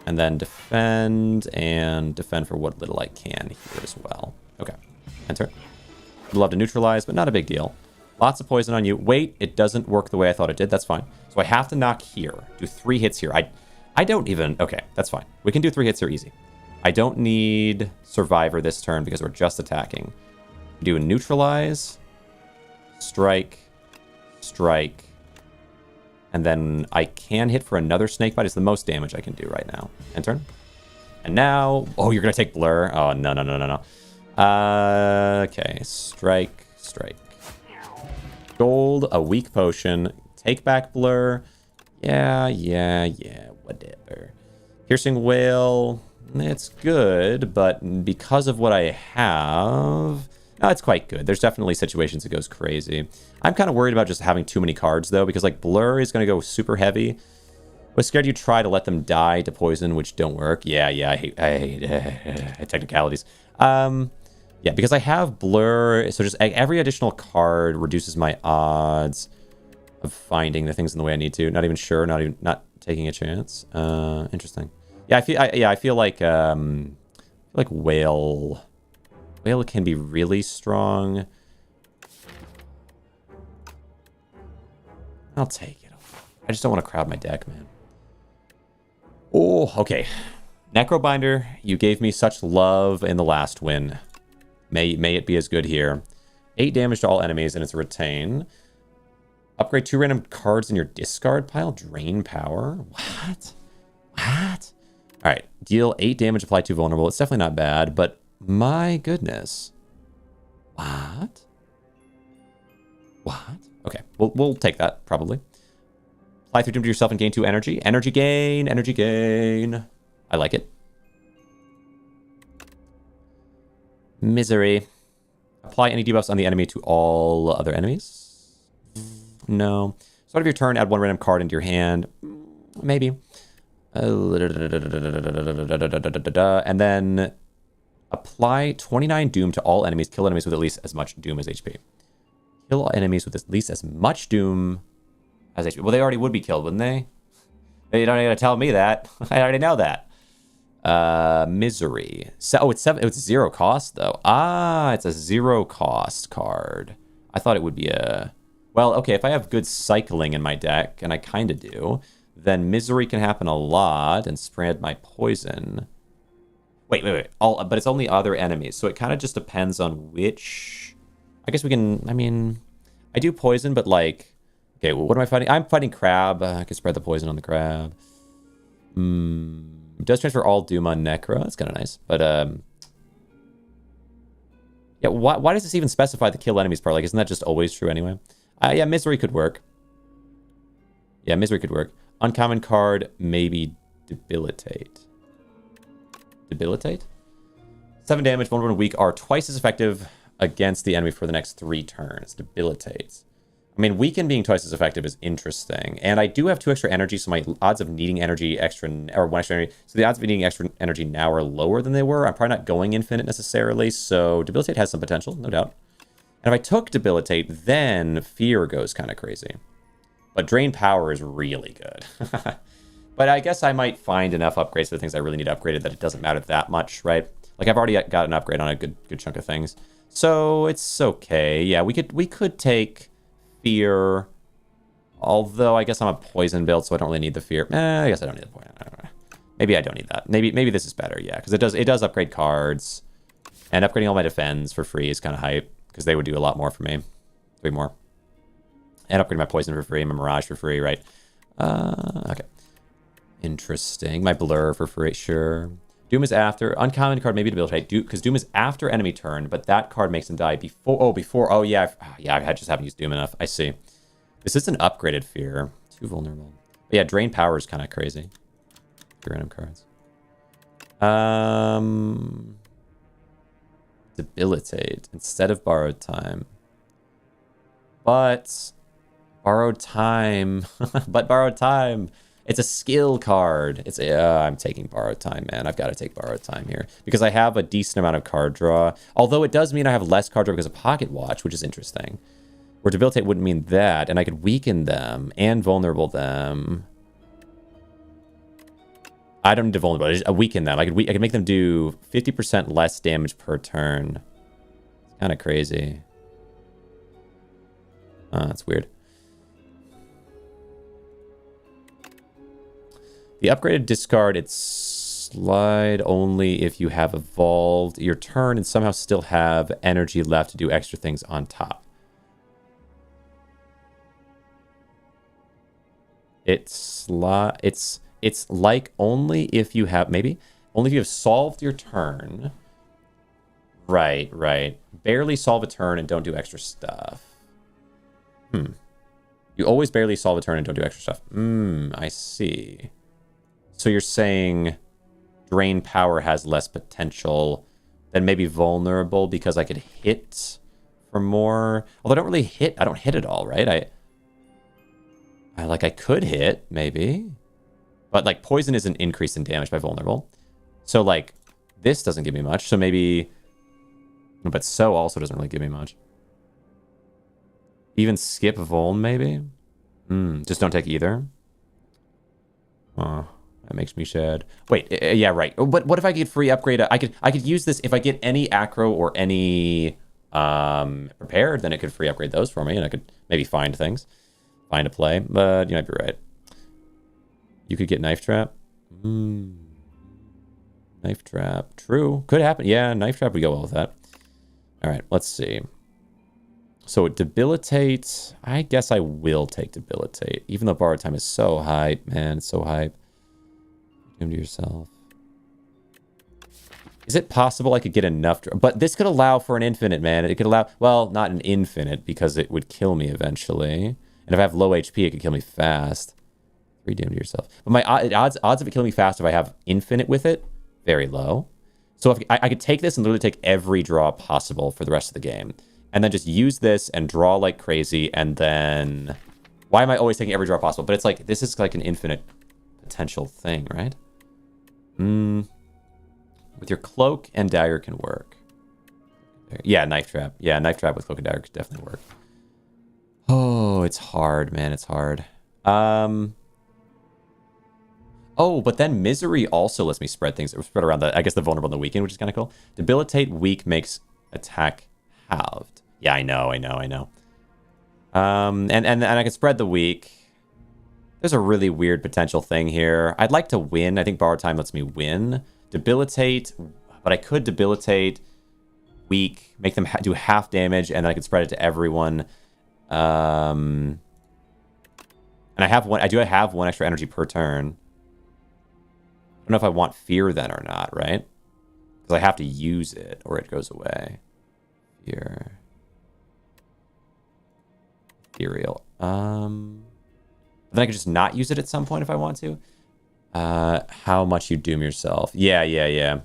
And then defend, and defend for what little I can here as well. Okay, enter. Would love to neutralize, but not a big deal. Lots of poison on you. Wait, it doesn't work the way I thought it did. That's fine. So I have to knock here. Do 3 hits here. I don't even... Okay, that's fine. We can do 3 hits here easy. I don't need Survivor this turn because we're just attacking. Do a neutralize. Strike. And then I can hit for another snake bite. It's the most damage I can do right now. End turn. And now... Oh, you're going to take Blur. Oh, no. Okay. Strike. Gold, a weak potion. Take back Blur. Yeah. Whatever. Piercing Wail. It's good, but because of what I have... No, it's quite good. There's definitely situations it goes crazy. I'm kind of worried about just having too many cards, though, because, like, Blur is going to go super heavy. I was scared you try to let them die to poison, which don't work. Yeah, I hate technicalities. Yeah, because I have Blur, so just every additional card reduces my odds of finding the things in the way I need to. Not even sure, not taking a chance. Interesting. Yeah, I feel like Whale can be really strong. I'll take it. I just don't want to crowd my deck, man. Oh, okay. Necrobinder, you gave me such love in the last win. May it be as good here. 8 damage to all enemies, and it's a retain. Upgrade 2 random cards in your discard pile. Drain power. What? All right. Deal 8 damage, apply 2 vulnerable. It's definitely not bad, but My goodness. What? Okay, we'll take that, probably. Apply 3 doom to yourself and gain 2 energy. Energy gain, energy gain. I like it. Misery. Apply any debuffs on the enemy to all other enemies. No. Start of your turn, add 1 random card into your hand. Maybe. And then apply 29 doom to all enemies. Kill enemies with at least as much doom as HP. Kill enemies with at least as much doom as HP. Well, they already would be killed, wouldn't they? You don't need to tell me that. I already know that. Misery. So, it's 0 cost, though. Ah, it's a 0 cost card. I thought it would be a... Well, okay, if I have good cycling in my deck, and I kind of do, then Misery can happen a lot and spread my poison. Wait. But it's only other enemies, so it kind of just depends on which... I guess we can... I mean, I do poison, but like... Okay, well, what am I fighting? I'm fighting Crab. I can spread the poison on the Crab. It does transfer all Doom on Necro. That's kind of nice. But, yeah, why does this even specify the kill enemies part? Like, isn't that just always true anyway? Yeah, Misery could work. Yeah, Misery could work. Uncommon card, maybe Debilitate. Debilitate? 7 damage, vulnerable and weak are twice as effective against the enemy for the next 3 turns. Debilitates. I mean, weaken being twice as effective is interesting. And I do have 2 extra energy, so my odds of needing energy extra, or 1 extra energy, so the odds of needing extra energy now are lower than they were. I'm probably not going infinite necessarily, so Debilitate has some potential, no doubt. And if I took Debilitate, then Fear goes kind of crazy. But Drain Power is really good. But I guess I might find enough upgrades for the things I really need upgraded that it doesn't matter that much, right? Like, I've already got an upgrade on a good chunk of things. So it's okay. Yeah, we could take... Fear, although I guess I'm a poison build, so I don't really need the fear. I guess I don't need the poison. Maybe I don't need that. Maybe this is better, yeah, because it does upgrade cards, and upgrading all my defense for free is kind of hype because they would do a lot more for me, 3 more, and upgrading my poison for free, and my mirage for free, right? Okay, interesting. My blur for free, sure. Doom is after uncommon card, maybe debilitate, because Doom is after enemy turn, but that card makes them die before. Oh yeah, I just haven't used Doom enough. I see. This is an upgraded fear. 2 vulnerable. But yeah, drain power is kind of crazy. Random cards. Debilitate instead of borrowed time. But borrowed time. It's a skill card. I'm taking borrowed time, man. I've got to take borrowed time here because I have a decent amount of card draw. Although it does mean I have less card draw because of Pocket Watch, which is interesting. Where Debilitate wouldn't mean that, and I could weaken them and vulnerable them. I don't need to vulnerable. I just weaken them. I could make them do 50% less damage per turn. It's kind of crazy. That's weird. The upgraded discard, it's slide only if you have evolved your turn and somehow still have energy left to do extra things on top. It's like only if you have, maybe? Only if you have solved your turn. Right. Barely solve a turn and don't do extra stuff. You always barely solve a turn and don't do extra stuff. I see. So you're saying drain power has less potential than maybe vulnerable because I could hit for more. Although I don't really hit. I don't hit at all, right? I could hit, maybe. But, like, poison is an increase in damage by vulnerable. So, like, this doesn't give me much. So maybe... But so also doesn't really give me much. Even skip Vuln, maybe? Just don't take either? Oh, that makes me sad. Wait, yeah, right. But what if I get free upgrade? I could use this if I get any acro or any prepared, then it could free upgrade those for me, and I could maybe find things. Find a play, but you might be right. You could get Knife Trap. Knife Trap. True. Could happen. Yeah, Knife Trap would go well with that. All right, let's see. So Debilitate. I guess I will take Debilitate. Even though borrowed time is so hype, man. It's so hype. Doom to yourself. Is it possible I could get enough? But this could allow for an infinite, man. It could allow... Well, not an infinite, because it would kill me eventually. And if I have low HP, it could kill me fast. 3 damage to yourself. But my odds of it killing me fast if I have infinite with it, very low. So if I could take this and literally take every draw possible for the rest of the game. And then just use this and draw like crazy, and then... Why am I always taking every draw possible? But it's like, this is like an infinite potential thing, right? With your cloak and dagger can work. Yeah, knife trap. Yeah, knife trap with cloak and dagger could definitely work. Oh, it's hard, man. It's hard. Oh, but then misery also lets me spread things. Spread around the, I guess, the vulnerable and the weakened, which is kind of cool. Debilitate weak makes attack halved. Yeah, I know. And I can spread the weak. There's a really weird potential thing here. I'd like to win. I think borrowed time lets me win. Debilitate, but I could debilitate weak, make them do half damage, and then I could spread it to everyone. And I have one. I do have 1 extra energy per turn. I don't know if I want fear then or not, right? Because I have to use it or it goes away. Fear. Ethereal. Then I could just not use it at some point if I want to. How much you doom yourself. Yeah.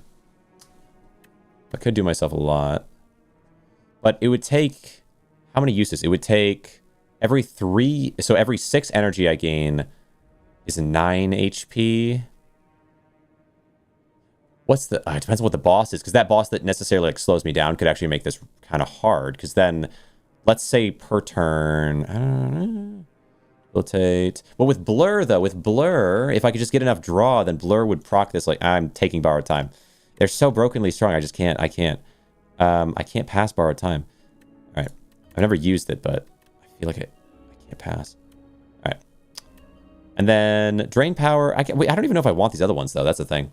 I could do myself a lot. But it would take... How many uses? It would take every 3... So every 6 energy I gain is 9 HP. What's the... it depends on what the boss is. Because that boss that necessarily like slows me down could actually make this kind of hard. Because then, let's say per turn... I don't know... Rotate. Well, with Blur, though, if I could just get enough draw, then Blur would proc this like I'm taking borrowed time. They're so brokenly strong, I can't pass borrowed time. All right. I've never used it, but I feel like I can't pass. All right. And then Drain Power. Wait, I don't even know if I want these other ones, though. That's the thing.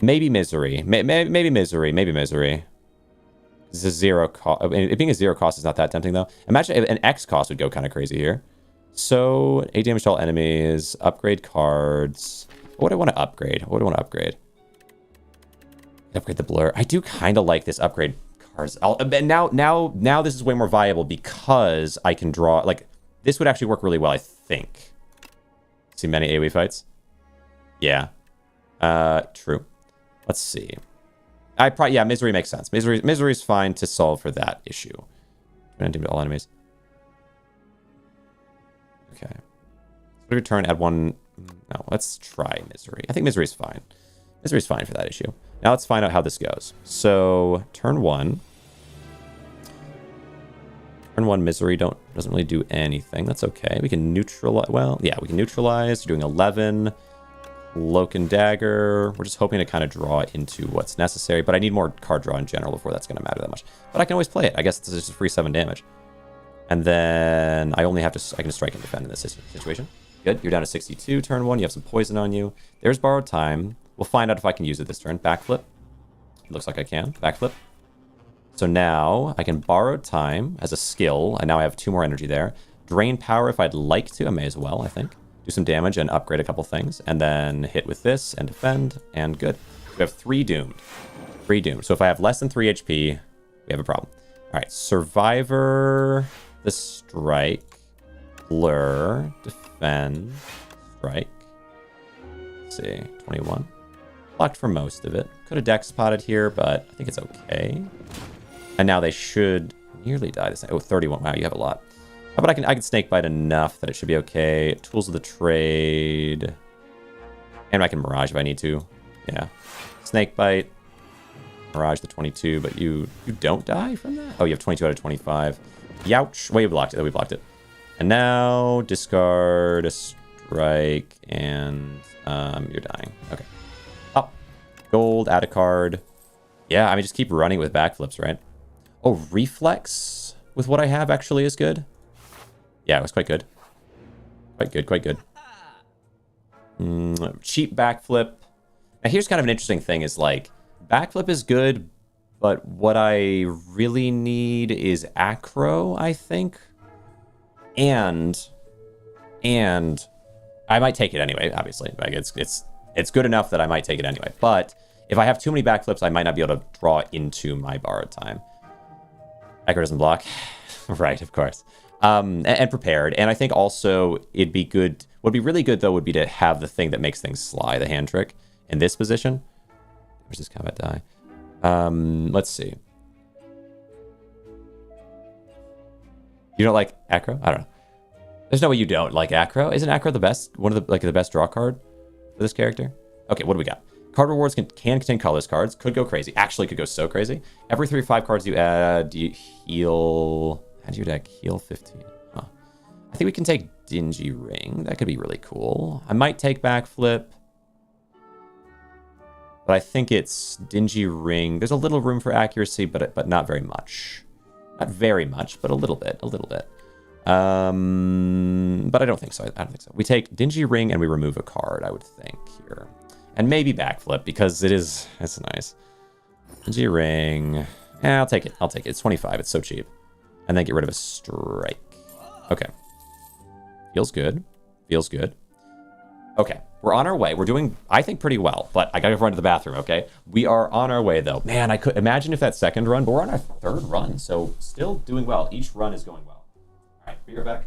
Maybe Misery. Maybe Misery. This is 0 cost. It being a 0 cost is not that tempting, though. Imagine an X cost would go kind of crazy here. So, 8 damage to all enemies. Upgrade cards. What do I want to upgrade? Upgrade the Blur. I do kind of like this upgrade cards. Now this is way more viable because I can draw... Like, this would actually work really well, I think. See many AoE fights? Yeah. True. Let's see. Yeah, Misery makes sense. Misery is fine to solve for that issue. To all enemies. Okay. So return, add 1... No, let's try Misery. I think Misery is fine. Misery is fine for that issue. Now let's find out how this goes. So, turn 1. Turn 1 Misery doesn't really do anything. That's okay. We can neutralize... Well, yeah, we can neutralize. You're doing 11... Cloak and Dagger. We're just hoping to kind of draw into what's necessary, but I need more card draw in general before that's going to matter that much. But I can always play it. I guess it's just a free 7 damage. And then I can strike and defend in this situation. Good. You're down to 62 turn 1. You have some poison on you. There's borrowed time. We'll find out if I can use it this turn. Backflip. Looks like I can. Backflip. So now I can borrow time as a skill, and now I have 2 more energy there. Drain power if I'd like to. I may as well, I think. Do some damage and upgrade a couple things, and then hit with this and defend, and good. We have 3 doomed. 3 doomed. So if I have less than 3 HP, we have a problem. All right, Survivor, the strike, Blur, defend, strike. Let's see, 21. Blocked for most of it. Could have deck spotted here, but I think it's okay. And now they should nearly die this time. Oh, 31. Wow, you have a lot. But I can snake bite enough that it should be okay. Tools of the trade. And I can mirage if I need to. Yeah. Snake bite. Mirage the 22, but you don't die from that? Oh, you have 22 out of 25. Youch. Well, you blocked it. Oh, we blocked it. And now discard a strike and you're dying. Okay. Up. Gold, add a card. Yeah, I mean, just keep running with backflips, right? Oh, reflex with what I have actually is good. Yeah, it was quite good. Quite good. Cheap backflip. Now, here's kind of an interesting thing is, like, backflip is good, but what I really need is acro, I think. And I might take it anyway, obviously. Like, it's good enough that I might take it anyway. But If I have too many backflips, I might not be able to draw into my borrowed time. Echo doesn't block. Right, of course. And prepared. And I think also it'd be good. What'd be really good, though, would be to have the thing that makes things sly, the hand trick, in this position. Where's this combat die? Let's see. You don't like Acro? I don't know. There's no way you don't like Acro. Isn't Acro the best? One of the best draw card for this character? Okay, what do we got? Card rewards can contain colorless cards. Could go crazy. Actually, could go so crazy. Every 3 or 5 cards you add, you heal. Add to your deck. Heal 15. Huh. I think we can take Dingy Ring. That could be really cool. I might take Backflip. But I think it's Dingy Ring. There's a little room for accuracy, but not very much. Not very much, but a little bit. A little bit. But I don't think so. I don't think so. We take Dingy Ring and we remove a card, I would think, here. And maybe Backflip, because it's nice. Dingy Ring. Yeah, I'll take it. I'll take it. It's 25. It's so cheap. And then get rid of a strike. Okay. Feels good. Feels good. Okay. We're on our way. We're doing, I think, pretty well. But I gotta run to the bathroom, okay? We are on our way, though. Man, I could imagine if that second run, but we're on our 3rd run, so still doing well. Each run is going well. All right, be right back.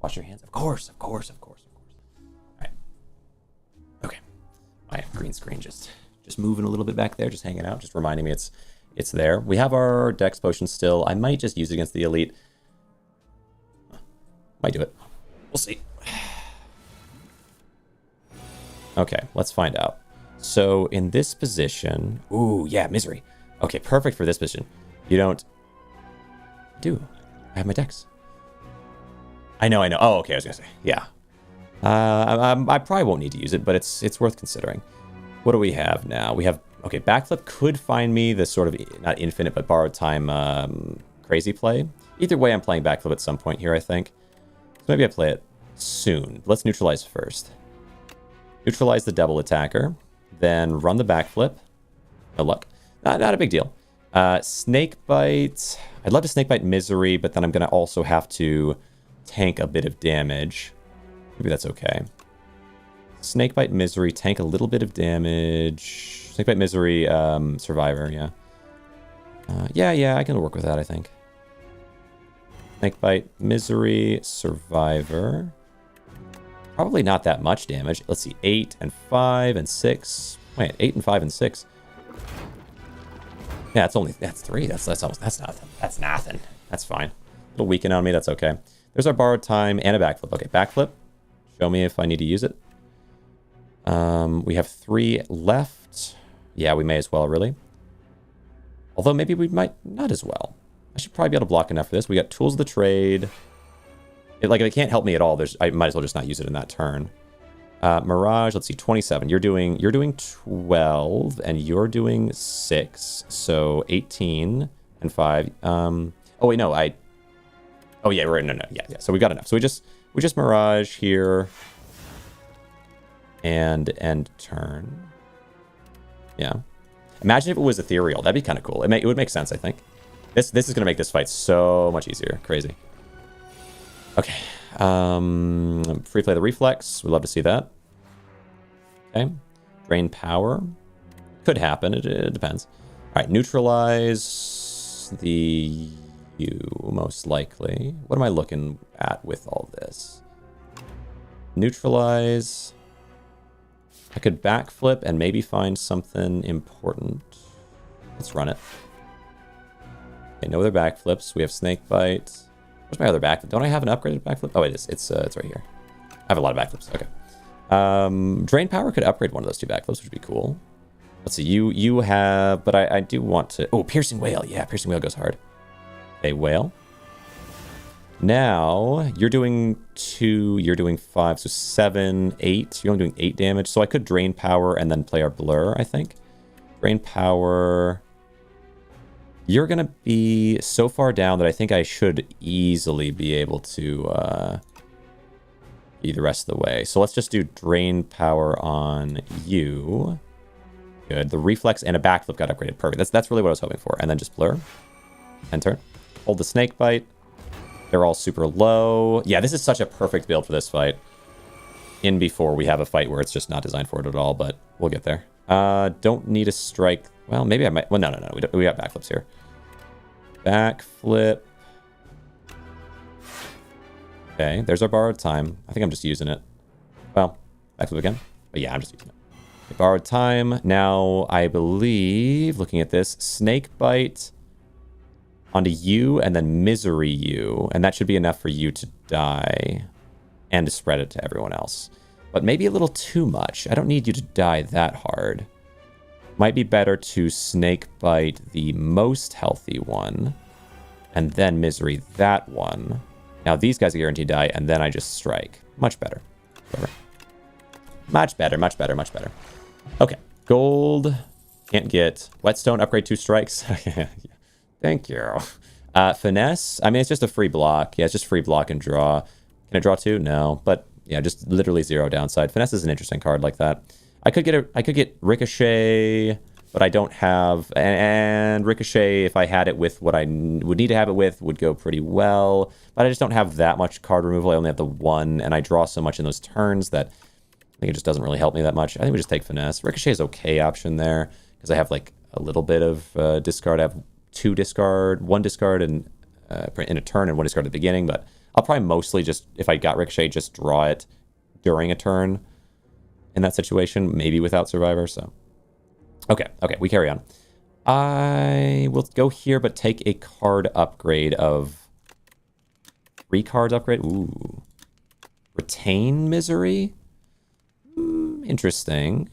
Wash your hands. Of course. All right. Okay. My green screen just moving a little bit back there, just hanging out, just reminding me it's there. We have our Dex potion still. I might just use it against the elite. Might do it. We'll see. Okay, let's find out. So in this position, ooh, yeah, misery. Okay, perfect for this position. You don't do. I have my Dex. I know. Oh, okay, I was gonna say, yeah. I probably won't need to use it, but it's worth considering. What do we have now? We have, okay, Backflip could find me this sort of, not infinite, but borrowed time crazy play. Either way, I'm playing Backflip at some point here, I think. So maybe I play it soon. Let's neutralize first. Neutralize the double attacker, then run the Backflip. No luck. Not a big deal. Snakebite. I'd love to Snakebite Misery, but then I'm gonna also have to tank a bit of damage. Maybe that's okay. Snakebite Misery, tank a little bit of damage. Snakebite Misery, Survivor, yeah. Yeah, I can work with that, I think. Snakebite Misery, Survivor. Probably not that much damage. Let's see, 8 and 5 and 6. Wait, 8 and 5 and 6. Yeah, that's 3. That's nothing. That's nothing. That's fine. A little weaken on me, that's okay. There's our borrowed time and a Backflip. Okay, Backflip. Show me if I need to use it. We have 3 left. Yeah, we may as well, really. Although maybe we might not as well. I should probably be able to block enough for this. We got Tools of the Trade. It can't help me at all. I might as well just not use it in that turn. Mirage, let's see, 27. You're doing 12, and you're doing 6. So 18 and 5. Oh wait, no, oh yeah, right. No, yeah. So we got enough. So we just Mirage here, and end turn. Yeah. Imagine if it was ethereal. That'd be kind of cool. It would make sense, I think. This is gonna make this fight so much easier. Crazy. Okay. Free play the reflex. We'd love to see that. Okay. Drain power. Could happen. It depends. All right. Neutralize the you, most likely. What am I looking at with all this? Neutralize. I could Backflip and maybe find something important. Let's run it. Okay, no other Backflips. We have Snakebite. Where's my other backflip? Don't I have an upgraded backflip? Oh, it is. It's right here. I have a lot of backflips. Okay. Drain power could upgrade one of those two backflips, which would be cool. Let's see. You have, but I do want to. Oh, piercing whale. Yeah, piercing whale goes hard. Okay, whale. Now you're doing 2. You're doing 5. So 7, 8. You're only doing 8 damage. So I could drain power and then play our blur. I think. Drain power. You're going to be so far down that I think I should easily be able to be the rest of the way. So let's just do drain power on you. Good. The reflex and a backflip got upgraded. Perfect. That's really what I was hoping for. And then just blur. Enter. Hold the snake bite. They're all super low. Yeah, this is such a perfect build for this fight. In before we have a fight where it's just not designed for it at all, but we'll get there. Don't need a strike. Well, maybe I might. Well, no. We got backflips here. Backflip. Okay, there's our borrowed time. I think I'm just using it. Well, backflip again. But yeah, I'm just using it. Okay, borrowed time. Now, I believe, looking at this, snake bite onto you and then misery you. And that should be enough for you to die and to spread it to everyone else. But maybe a little too much. I don't need you to die that hard. Might be better to snake bite the most healthy one and then misery that one. Now these guys are guaranteed to die and then I just strike. Much better. Much better. Okay. Gold. Can't get whetstone. Upgrade 2 strikes. Thank you. Finesse. I mean, it's just a free block. Yeah, it's just free block and draw. Can I draw 2? No. But yeah, just literally 0 downside. Finesse is an interesting card like that. I could get Ricochet, but I don't have, and Ricochet, if I had it with what I would need to have it with, would go pretty well. But I just don't have that much card removal. I only have the 1, and I draw so much in those turns that I think it just doesn't really help me that much. I think we just take Finesse. Ricochet is okay option there because I have like a little bit of discard. I have 2 discard, 1 discard in a turn and 1 discard at the beginning. But I'll probably mostly just, if I got Ricochet, just draw it during a turn. In that situation, maybe without Survivor, so. Okay, we carry on. I will go here, but take a card upgrade of 3 cards upgrade. Ooh. Retain Misery? Interesting.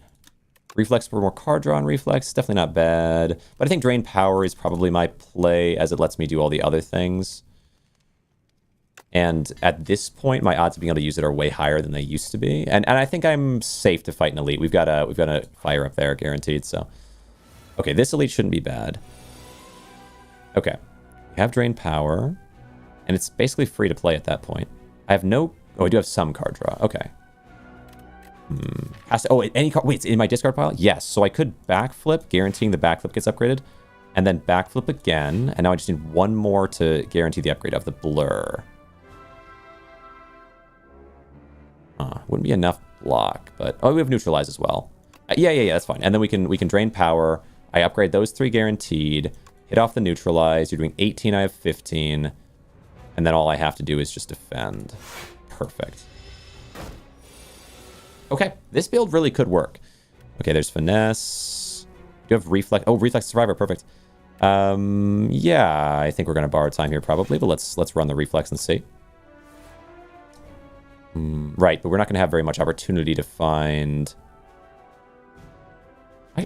Reflex for more card draw on Reflex, definitely not bad. But I think Drain Power is probably my play, as it lets me do all the other things. And at this point, my odds of being able to use it are way higher than they used to be. And I think I'm safe to fight an elite. We've got a fire up there guaranteed. So, okay, this elite shouldn't be bad. Okay, we have Drain Power, and it's basically free to play at that point. I have no. Oh, I do have some card draw. Okay. Any card. Wait, it's in my discard pile. Yes. So I could backflip, guaranteeing the backflip gets upgraded, and then backflip again. And now I just need 1 more to guarantee the upgrade of the blur. Wouldn't be enough block, but we have neutralize as well. Yeah, that's fine. And then we can drain power. I upgrade those 3 guaranteed. Hit off the neutralize. You're doing 18. I have 15, and then all I have to do is just defend. Perfect. Okay, this build really could work. Okay, there's finesse. You have reflex. Oh, reflex survivor. Perfect. Yeah, I think we're gonna borrow time here probably, but let's run the reflex and see. Right, but we're not going to have very much opportunity to find...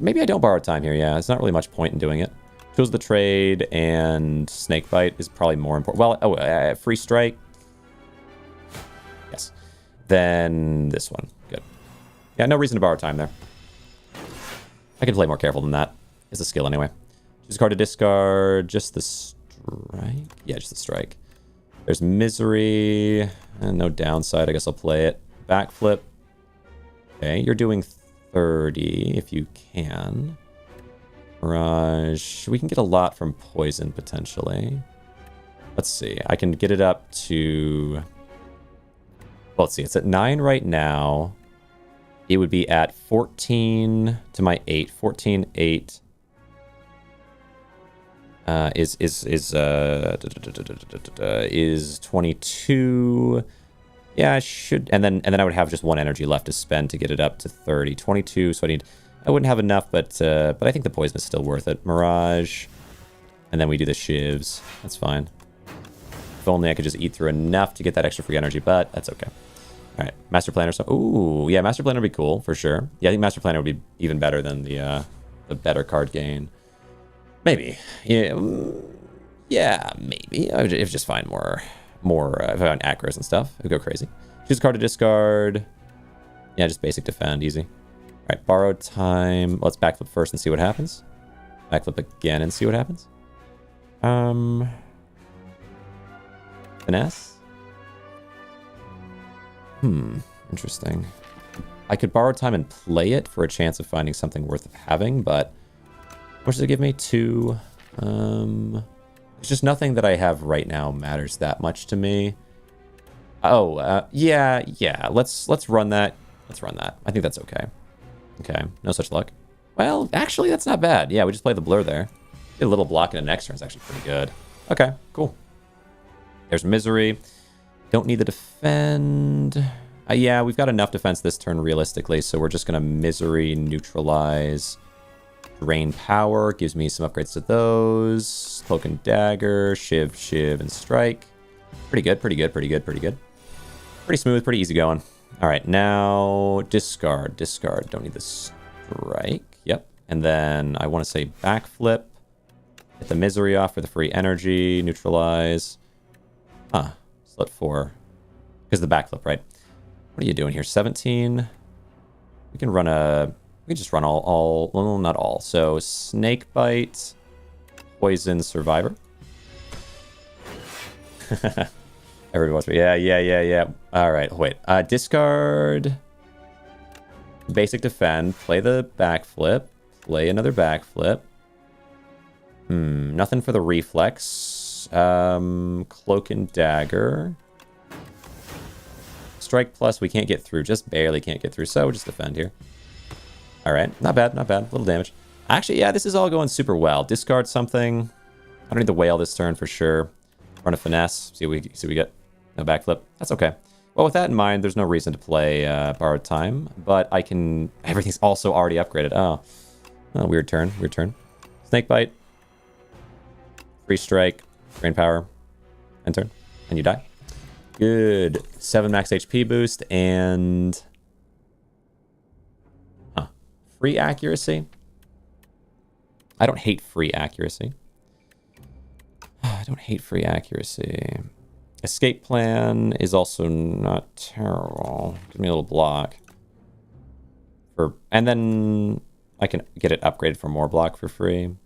Maybe I don't borrow time here, yeah. There's not really much point in doing it. Choose the trade, and Snakebite is probably more important. Well, free strike. Yes. Then this one. Good. Yeah, no reason to borrow time there. I can play more careful than that. It's a skill anyway. Choose a card to discard. Just the strike? Yeah, just the strike. There's Misery. And no downside. I guess I'll play it. Backflip. Okay, you're doing 30 if you can. Mirage. We can get a lot from poison potentially. Let's see. I can get it up to... Well, let's see. It's at 9 right now. It would be at 14 to my 8. 14, 8. Is 22. Yeah, I should, and then I would have just 1 energy left to spend to get it up to 30. 22, so I wouldn't have enough, but I think the poison is still worth it. Mirage, and then we do the shivs. That's fine. If only I could just eat through enough to get that extra free energy, but that's okay. All right, Master Planner. So, ooh, yeah, Master Planner would be cool for sure. Yeah, I think Master Planner would be even better than the better card gain. Maybe. Yeah, yeah, maybe. I would if just find more if I found acros and stuff, it would go crazy. Choose a card to discard. Yeah, just basic defend, easy. All right, borrowed time. Let's backflip first and see what happens. Backflip again and see what happens. Finesse. Interesting. I could borrow time and play it for a chance of finding something worth having, but what does it give me? 2. It's just nothing that I have right now matters that much to me. Oh, yeah. Let's run that. Let's run that. I think that's okay. Okay, no such luck. Well, actually, that's not bad. Yeah, we just play the blur there. Get a little block in the next turn is actually pretty good. Okay, cool. There's Misery. Don't need the defend. Yeah, we've got enough defense this turn realistically, so we're just going to Misery, neutralize, drain power. Gives me some upgrades to those. Cloak and Dagger, Shiv, and Strike. Pretty good. Pretty smooth, pretty easy going. All right, now discard. Don't need the Strike. Yep. And then I want to say backflip. Get the Misery off for the free energy. Neutralize. Slot 4. Because of the backflip, right? What are you doing here? 17. We can run we just run all well, not all. So Snake Bite, Poison, Survivor. Everybody wants me. Yeah. All right, wait. Discard. Basic defend. Play the backflip. Play another backflip. Nothing for the reflex. Cloak and Dagger. Strike plus, we can't get through. Just barely can't get through, so we'll just defend here. All right, not bad. Little damage. Actually, yeah, this is all going super well. Discard something. I don't need the whale this turn for sure. Run a finesse. See what we get. No backflip. That's okay. Well, with that in mind, there's no reason to play borrowed time, but I can. Everything's also already upgraded. Oh, weird turn. Snake Bite. Free strike. Drain power. End turn, and you die. Good. 7 max HP boost and free accuracy. I don't hate free accuracy. Escape plan is also not terrible. Give me a little block. And then I can get it upgraded for more block for free.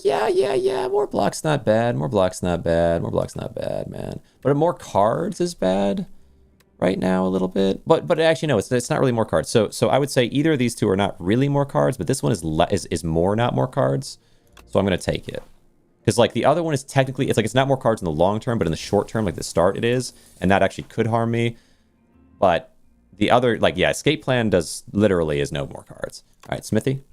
Yeah. More block's not bad, man. But more cards is bad right now a little bit. But actually, no, it's not really more cards. So I would say either of these two are not really more cards, but this one is more, not more cards. So I'm going to take it. Because, like, the other one is technically, it's not more cards in the long term, but in the short term, like the start it is. And that actually could harm me. But the other, escape plan literally is no more cards. All right, Smithy.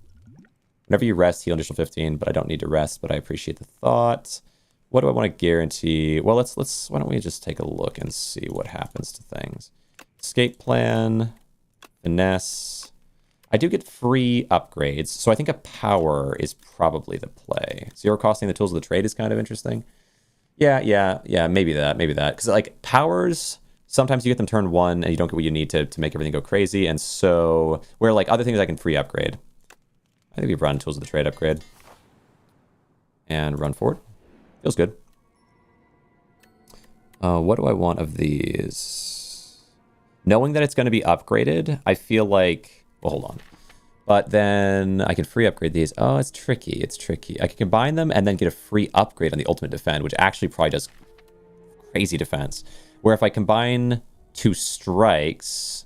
Whenever you rest, heal initial 15, but I don't need to rest, but I appreciate the thought. What do I want to guarantee? Well, why don't we just take a look and see what happens to things. Escape plan, finesse. I do get free upgrades, so I think a power is probably the play. Zero costing the tools of the trade is kind of interesting. Yeah, maybe that. Because, like, powers, sometimes you get them turn 1 and you don't get what you need to make everything go crazy. And so, where, like, other things I can free upgrade. I think we run tools of the trade upgrade. And run forward. Feels good. What do I want of these? Knowing that it's going to be upgraded, I feel like... Well, hold on. But then I can free upgrade these. Oh, it's tricky. I can combine them and then get a free upgrade on the ultimate defend, which actually probably does crazy defense. Where if I combine 2 strikes,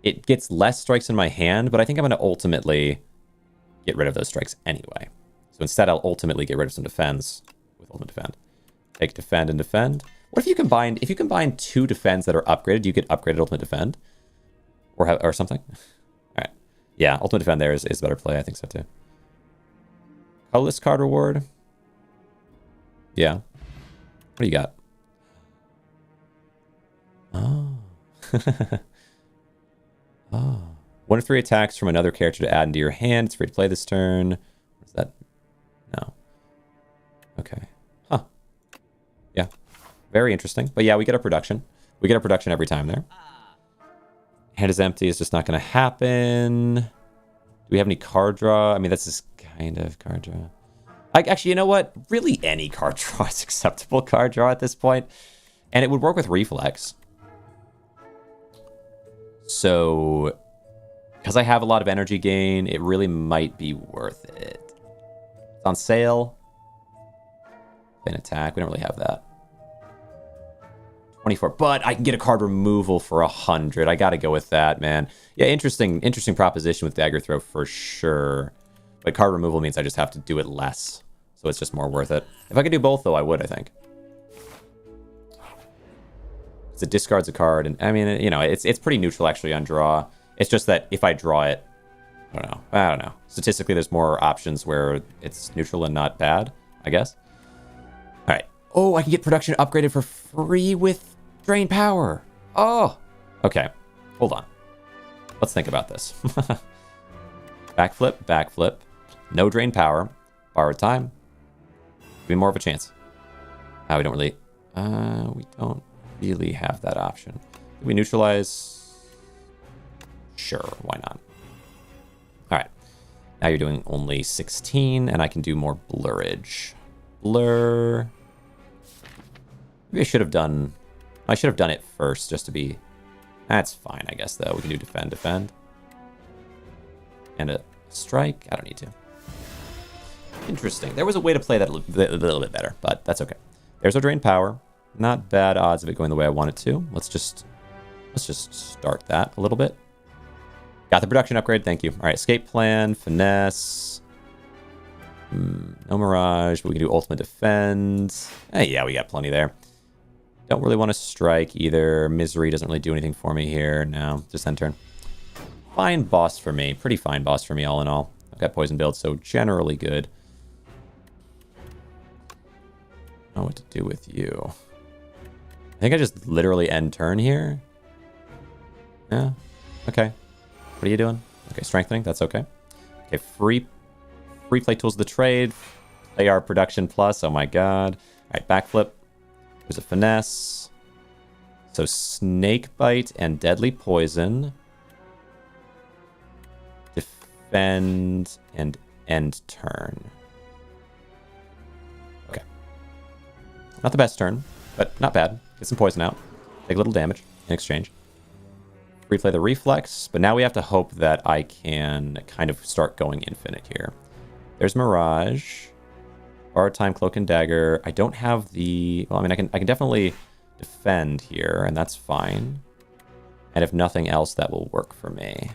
it gets less strikes in my hand, but I think I'm going to ultimately get rid of those strikes anyway. So instead, I'll ultimately get rid of some defense with ultimate defend. Take defend and defend. What if you combine 2 defends that are upgraded? Do you get upgraded ultimate defend? Or something? Alright. Yeah, ultimate defend there is a better play. I think so too. Colorless card reward. Yeah. What do you got? Oh. Oh. 1 of 3 attacks from another character to add into your hand. It's free to play this turn. What is that? No. Okay. Huh. Very interesting. But yeah, we get a production. We get a production every time there. Hand is empty is just not going to happen. Do we have any card draw? I mean, that's just kind of card draw. Actually, you know what? Really, any card draw is acceptable card draw at this point. And it would work with reflex. So, because I have a lot of energy gain, it really might be worth it. It's on sale. An attack. We don't really have that. 24. But I can get a card removal for 100. I got to go with that, man. Yeah, interesting proposition with Dagger Throw for sure. But card removal means I just have to do it less. So it's just more worth it. If I could do both, though, I would, I think. It discards a card, and I mean, you know, it's pretty neutral actually on draw. It's just that if I draw it, I don't know. Statistically, there's more options where it's neutral and not bad, I guess. All right. Oh, I can get production upgraded for free with drain power. Oh, okay. Hold on. Let's think about this. Backflip, backflip. No drain power. Borrowed time. Give me more of a chance. We don't really. We don't really have that option. Can we neutralize? Sure, why not? All right. Now you're doing only 16, and I can do more blurrage. Blur. Maybe I should have done it first just to be... That's fine, I guess, though. We can do defend, defend. And a strike. I don't need to. Interesting. There was a way to play that a little bit better, but that's okay. There's our drain power. Not bad odds of it going the way I want it to. Let's just start that a little bit. Got the production upgrade. Thank you. All right, escape plan, finesse. No mirage, but we can do ultimate defend. Yeah, we got plenty there. Don't really want to strike either. Misery doesn't really do anything for me here. No, just end turn. Fine boss for me. Pretty fine boss for me all in all. I've got poison build, so generally good. I don't know what to do with you. I think I just literally end turn here. Yeah. Okay. What are you doing? Okay, strengthening. That's okay. Okay, free play tools of the trade. Play our production plus. Oh my god. All right, backflip. There's a finesse. So snake bite and deadly poison. Defend and end turn. Okay. Not the best turn, but not bad. Get some poison out. Take a little damage in exchange. Replay the reflex, but now we have to hope that I can kind of start going infinite here. There's Mirage. Borrowed time, Cloak and Dagger. I don't have the... Well, I mean, I can definitely defend here, and that's fine. And if nothing else, that will work for me.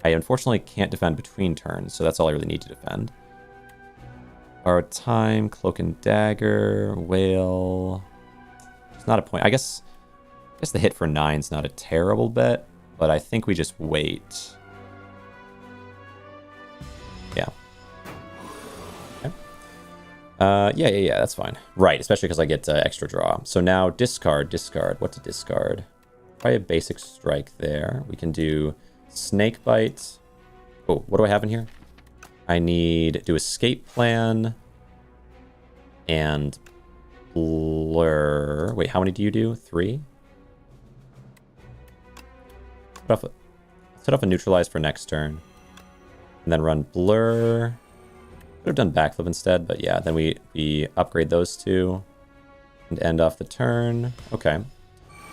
I unfortunately can't defend between turns, so that's all I really need to defend. Borrowed time, Cloak and Dagger, Whale. It's not a point. I guess the hit for 9's not a terrible bet, but I think we just wait. Yeah. Okay. Yeah, that's fine. Right, especially because I get extra draw. So now discard. What to discard? Probably a basic strike there. We can do snake bite. Oh, what do I have in here? I need do escape plan and blur. Wait, how many do you do? 3? Set off a neutralize for next turn. And then run blur. Could have done backflip instead, but yeah, then we upgrade those two and end off the turn. Okay.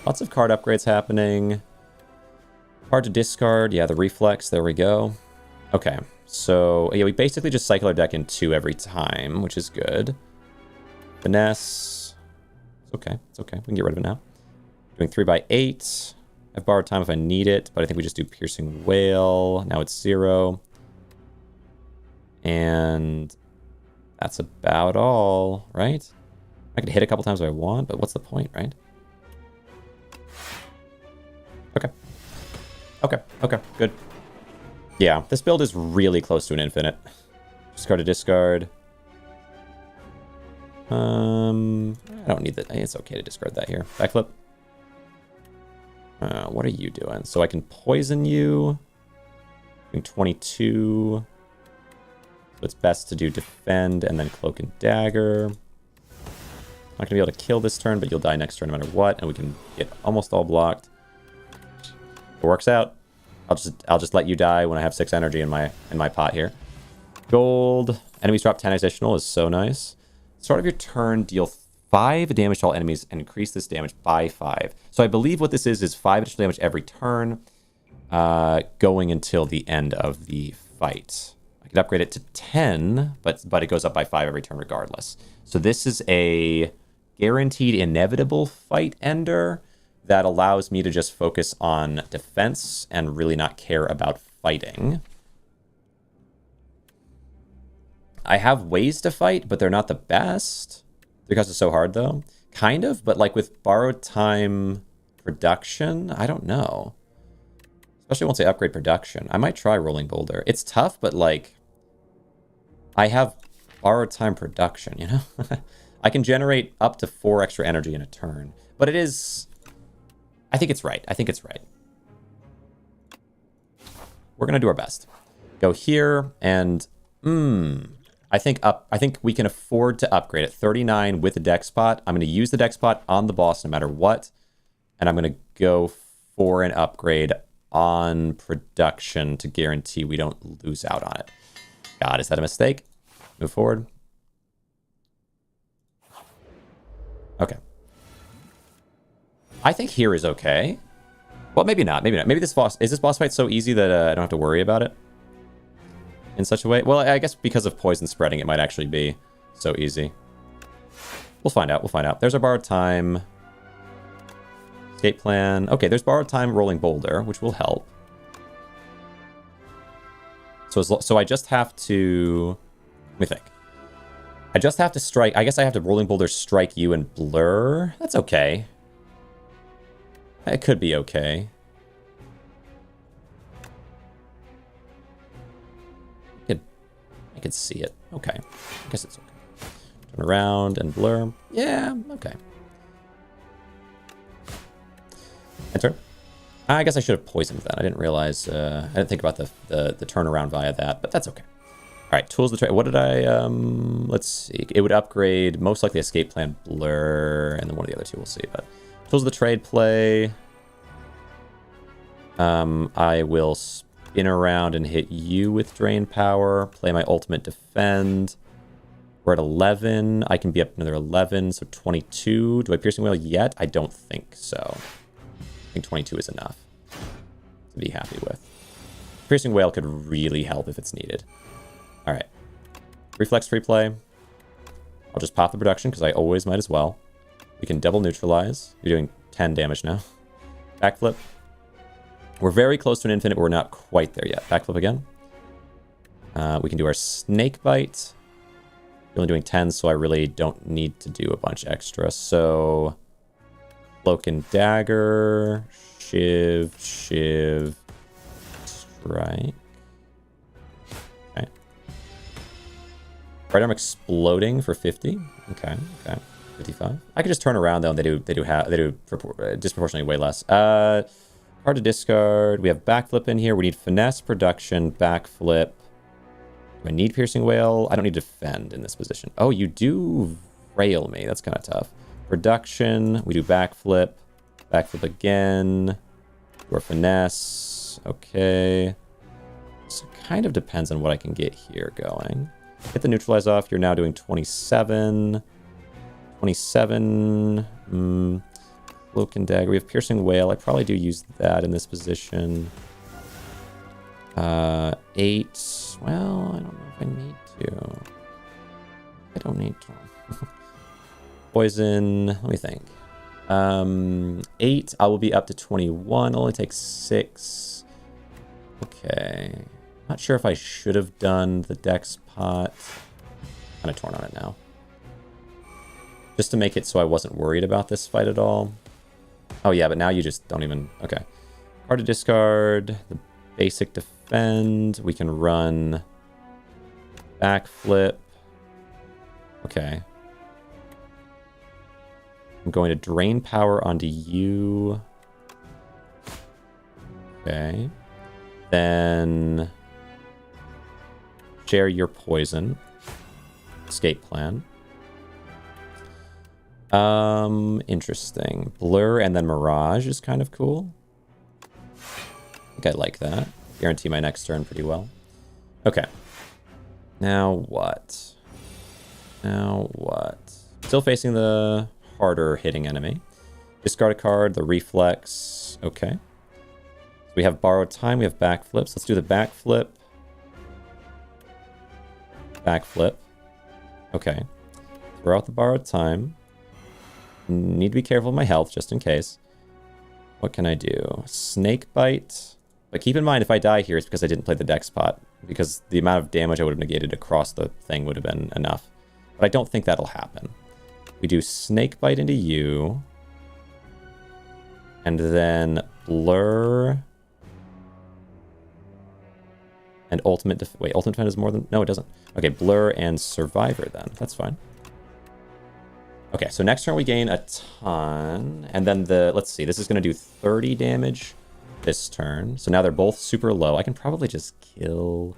Lots of card upgrades happening. Hard to discard. Yeah, the reflex. There we go. Okay. So, yeah, we basically just cycle our deck in 2 every time, which is good. Finesse. It's okay. It's okay. We can get rid of it now. Doing 3x8. I've borrowed time if I need it, but I think we just do Piercing Whale. Now it's 0. And that's about all, right? I could hit a couple times if I want, but what's the point, right? Okay, good. Yeah, this build is really close to an infinite. Discard to discard. I don't need that. It's okay to discard that here. Backflip. What are you doing? So I can poison you. Doing 22. So it's best to do defend and then cloak and dagger. Not gonna be able to kill this turn, but you'll die next turn no matter what, and we can get almost all blocked. It works out. I'll just let you die when I have 6 energy in my pot here. Gold. Enemies drop 10 additional is so nice. Start of your turn, deal 5 damage to all enemies and increase this damage by 5. So I believe what this is 5 additional damage every turn, going until the end of the fight. I could upgrade it to 10, but it goes up by 5 every turn regardless. So this is a guaranteed inevitable fight ender that allows me to just focus on defense and really not care about fighting. I have ways to fight, but they're not the best. Because it's so hard, though. Kind of, but like with borrowed time production, I don't know. Especially once I upgrade production. I might try rolling boulder. It's tough, but like, I have borrowed time production, you know? I can generate up to 4 extra energy in a turn. But it is... I think it's right. I think it's right. We're going to do our best. Go here, and... I think we can afford to upgrade it. 39 with the deck spot. I'm going to use the deck spot on the boss no matter what. And I'm going to go for an upgrade on production to guarantee we don't lose out on it. God, is that a mistake? Move forward. Okay. I think here is okay. Well, maybe not. Maybe not. Maybe this boss... Is this boss fight so easy that I don't have to worry about it? In such a way? Well, I guess because of poison spreading, it might actually be so easy. We'll find out. We'll find out. There's our borrowed time. Escape plan. Okay, there's borrowed time rolling boulder, which will help. So I just have to... Let me think. I just have to strike... I guess I have to rolling boulder strike you and blur. That's okay. It could be okay. I could see it. Okay. I guess it's okay. Turn around and blur. Yeah, okay. Enter. I guess I should have poisoned that. I didn't realize, I didn't think about the turnaround via that, but that's okay. All right, tools of the trade. What did I, let's see. It would upgrade, most likely escape plan, blur, and then one of the other two we'll see, but tools of the trade play. I will spin around and hit you with drain power, play my ultimate defend. We're at 11. I can be up another 11, so 22. Do I piercing wail yet? I don't think so. I think 22 is enough to be happy with. Piercing wail could really help if it's needed. All right. Reflex free play. I'll just pop the production because I always might as well. We can double neutralize. You're doing 10 damage now. Backflip. We're very close to an infinite, but we're not quite there yet. Backflip again. We can do our snake bite. We're only doing 10, so I really don't need to do a bunch extra. So, cloak and dagger, shiv, strike. Okay. Right arm exploding for 50. Okay. 55. I could just turn around though. And they do disproportionately way less. Hard to discard. We have backflip in here. We need finesse, production, backflip. Do I need piercing wail? I don't need defend in this position. Oh, you do rail me. That's kind of tough. Production. We do backflip. Backflip again. Do our finesse. Okay. So it kind of depends on what I can get here going. Get the neutralize off. You're now doing 27. 27. Cloak and dagger. We have piercing wail. I probably do use that in this position. 8. Well, I don't know if I need to. I don't need to. Poison. Let me think. 8. I will be up to 21. It'll only take 6. Okay. Not sure if I should have done the dex pot. Kind of torn on it now. Just to make it so I wasn't worried about this fight at all. Oh yeah, but now you just don't even... Okay. Hard to discard. The basic defend. We can run backflip. Okay. I'm going to drain power onto you. Okay. Then share your poison. Escape plan. Interesting. Blur and then Mirage is kind of cool. I think I like that. Guarantee my next turn pretty well. Okay. Now what? Now what? Still facing the harder hitting enemy. Discard a card, the reflex. Okay. So we have borrowed time, we have backflips. Let's do the backflip. Backflip. Okay. Throw out the borrowed time. Need to be careful of my health just in case. What can I do? Snake bite. But keep in mind, if I die here, it's because I didn't play the deck spot. Because the amount of damage I would have negated across the thing would have been enough. But I don't think that'll happen. We do snake bite into you. And then blur. And ultimate wait, ultimate defend is more than... No, it doesn't. Okay, blur and survivor then. That's fine. Okay, so next turn we gain a ton. And then the... Let's see, this is going to do 30 damage this turn. So now they're both super low. I can probably just kill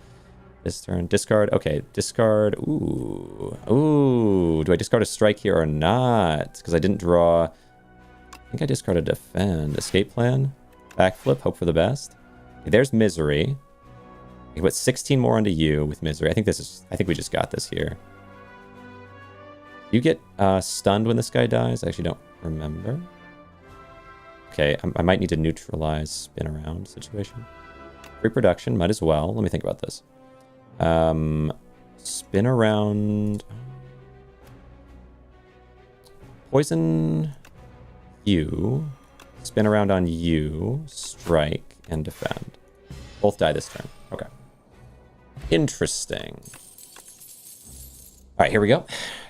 this turn. Discard. Okay, discard. Ooh. Ooh. Do I discard a strike here or not? Because I didn't draw... I think I discarded defend. Escape plan. Backflip. Hope for the best. Okay, there's misery. I can put 16 more onto you with misery. I think this is... I think we just got this here. You get stunned when this guy dies? I actually don't remember. Okay, I might need to neutralize spin around situation. Reproduction, might as well. Let me think about this. Spin around. Poison you. Spin around on you. Strike and defend. Both die this turn. Okay. Interesting. All right, here we go.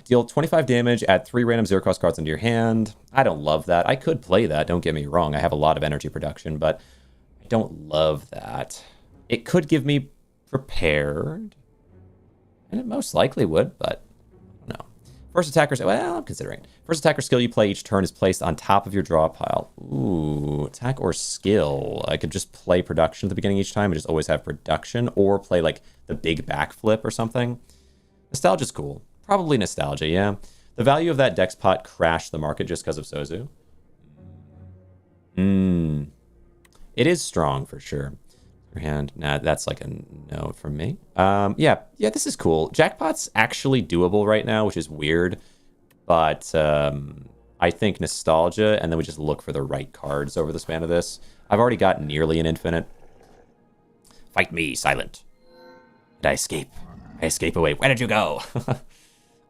Deal 25 damage, add 3 random zero-cost cards into your hand. I don't love that. I could play that, don't get me wrong. I have a lot of energy production, but I don't love that. It could give me prepared, and it most likely would, but no. First attacker, well, I'm considering it. First attacker skill you play each turn is placed on top of your draw pile. Ooh, attack or skill. I could just play production at the beginning each time and just always have production, or play like the big backflip or something. Nostalgia's cool. Probably nostalgia, yeah. The value of that dex pot crashed the market just because of Sozu. It is strong for sure. Your hand, nah, that's like a no from me. Yeah, this is cool. Jackpot's actually doable right now, which is weird. But I think nostalgia, and then we just look for the right cards over the span of this. I've already got nearly an infinite. Fight me, Silent. And I escape. I escape away. Where did you go?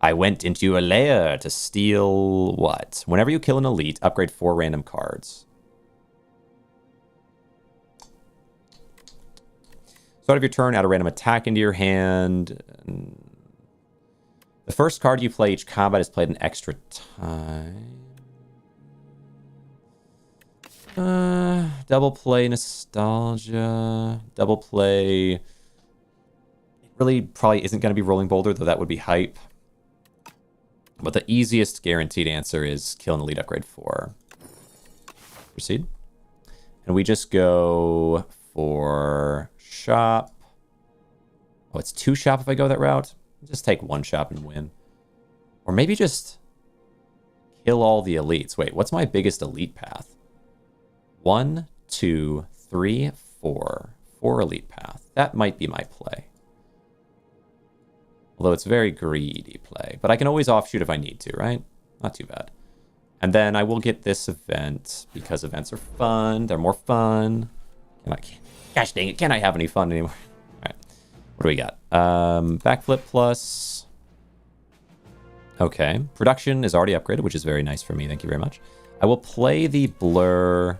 I went into a lair to steal what? Whenever you kill an elite, upgrade 4 random cards. Start of your turn, add a random attack into your hand. The first card you play each combat is played an extra time. Double play nostalgia. Double play. It really probably isn't going to be Rolling Boulder, though that would be hype. But the easiest guaranteed answer is kill an elite upgrade 4. Proceed. And we just go for shop. Oh, it's 2 shop if I go that route. Just take 1 shop and win. Or maybe just kill all the elites. Wait, what's my biggest elite path? 1, 2, 3, 4. 4 elite path. That might be my play. Although it's very greedy play. But I can always offshoot if I need to, right? Not too bad. And then I will get this event, because events are fun. They're more fun. Gosh dang it, can't I have any fun anymore? Alright. What do we got? Backflip plus. Okay. Production is already upgraded, which is very nice for me. Thank you very much. I will play the blur.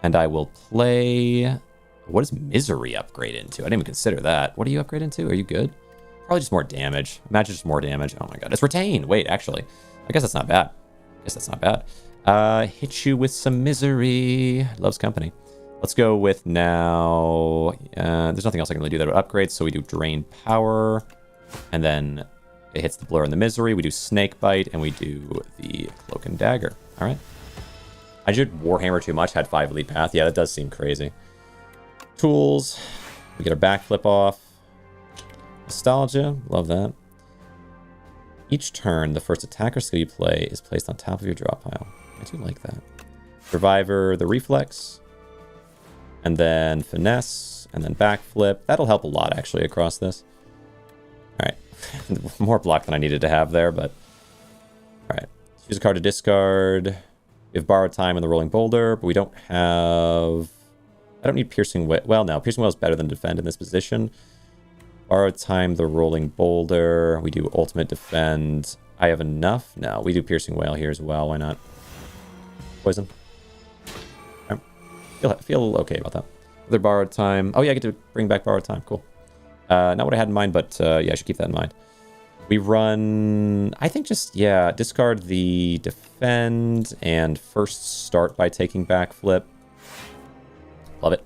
And I will play... What does misery upgrade into? I didn't even consider that. What do you upgrade into? Are you good? Probably just more damage. Imagine just more damage. Oh my god. It's retained. Wait, actually. I guess that's not bad. Hit you with some misery. Loves company. Let's go with now... there's nothing else I can really do that would upgrade. So we do drain power. And then it hits the blur and the misery. We do snake bite. And we do the cloak and dagger. All right. I did Warhammer too much. Had 5 elite path. Yeah, that does seem crazy. Tools. We get our backflip off. Nostalgia, love that. Each turn, the first attack or skill you play is placed on top of your draw pile. I do like that. Survivor, the reflex, and then finesse, and then backflip. That'll help a lot, actually, across this. All right. More block than I needed to have there, but... All right. Choose a card to discard. We have Borrowed Time and the Rolling Boulder, but we don't have... I don't need Piercing Wail. Well, no. Piercing Wail is better than Defend in this position. Borrowed Time, the Rolling Boulder. We do Ultimate Defend. I have enough? No, we do Piercing Wail here as well. Why not? Poison. Feel okay about that. Other Borrowed Time. Oh, yeah, I get to bring back Borrowed Time. Cool. Not what I had in mind, but yeah, I should keep that in mind. We run... I think just, yeah, discard the Defend and first start by taking Backflip. Love it.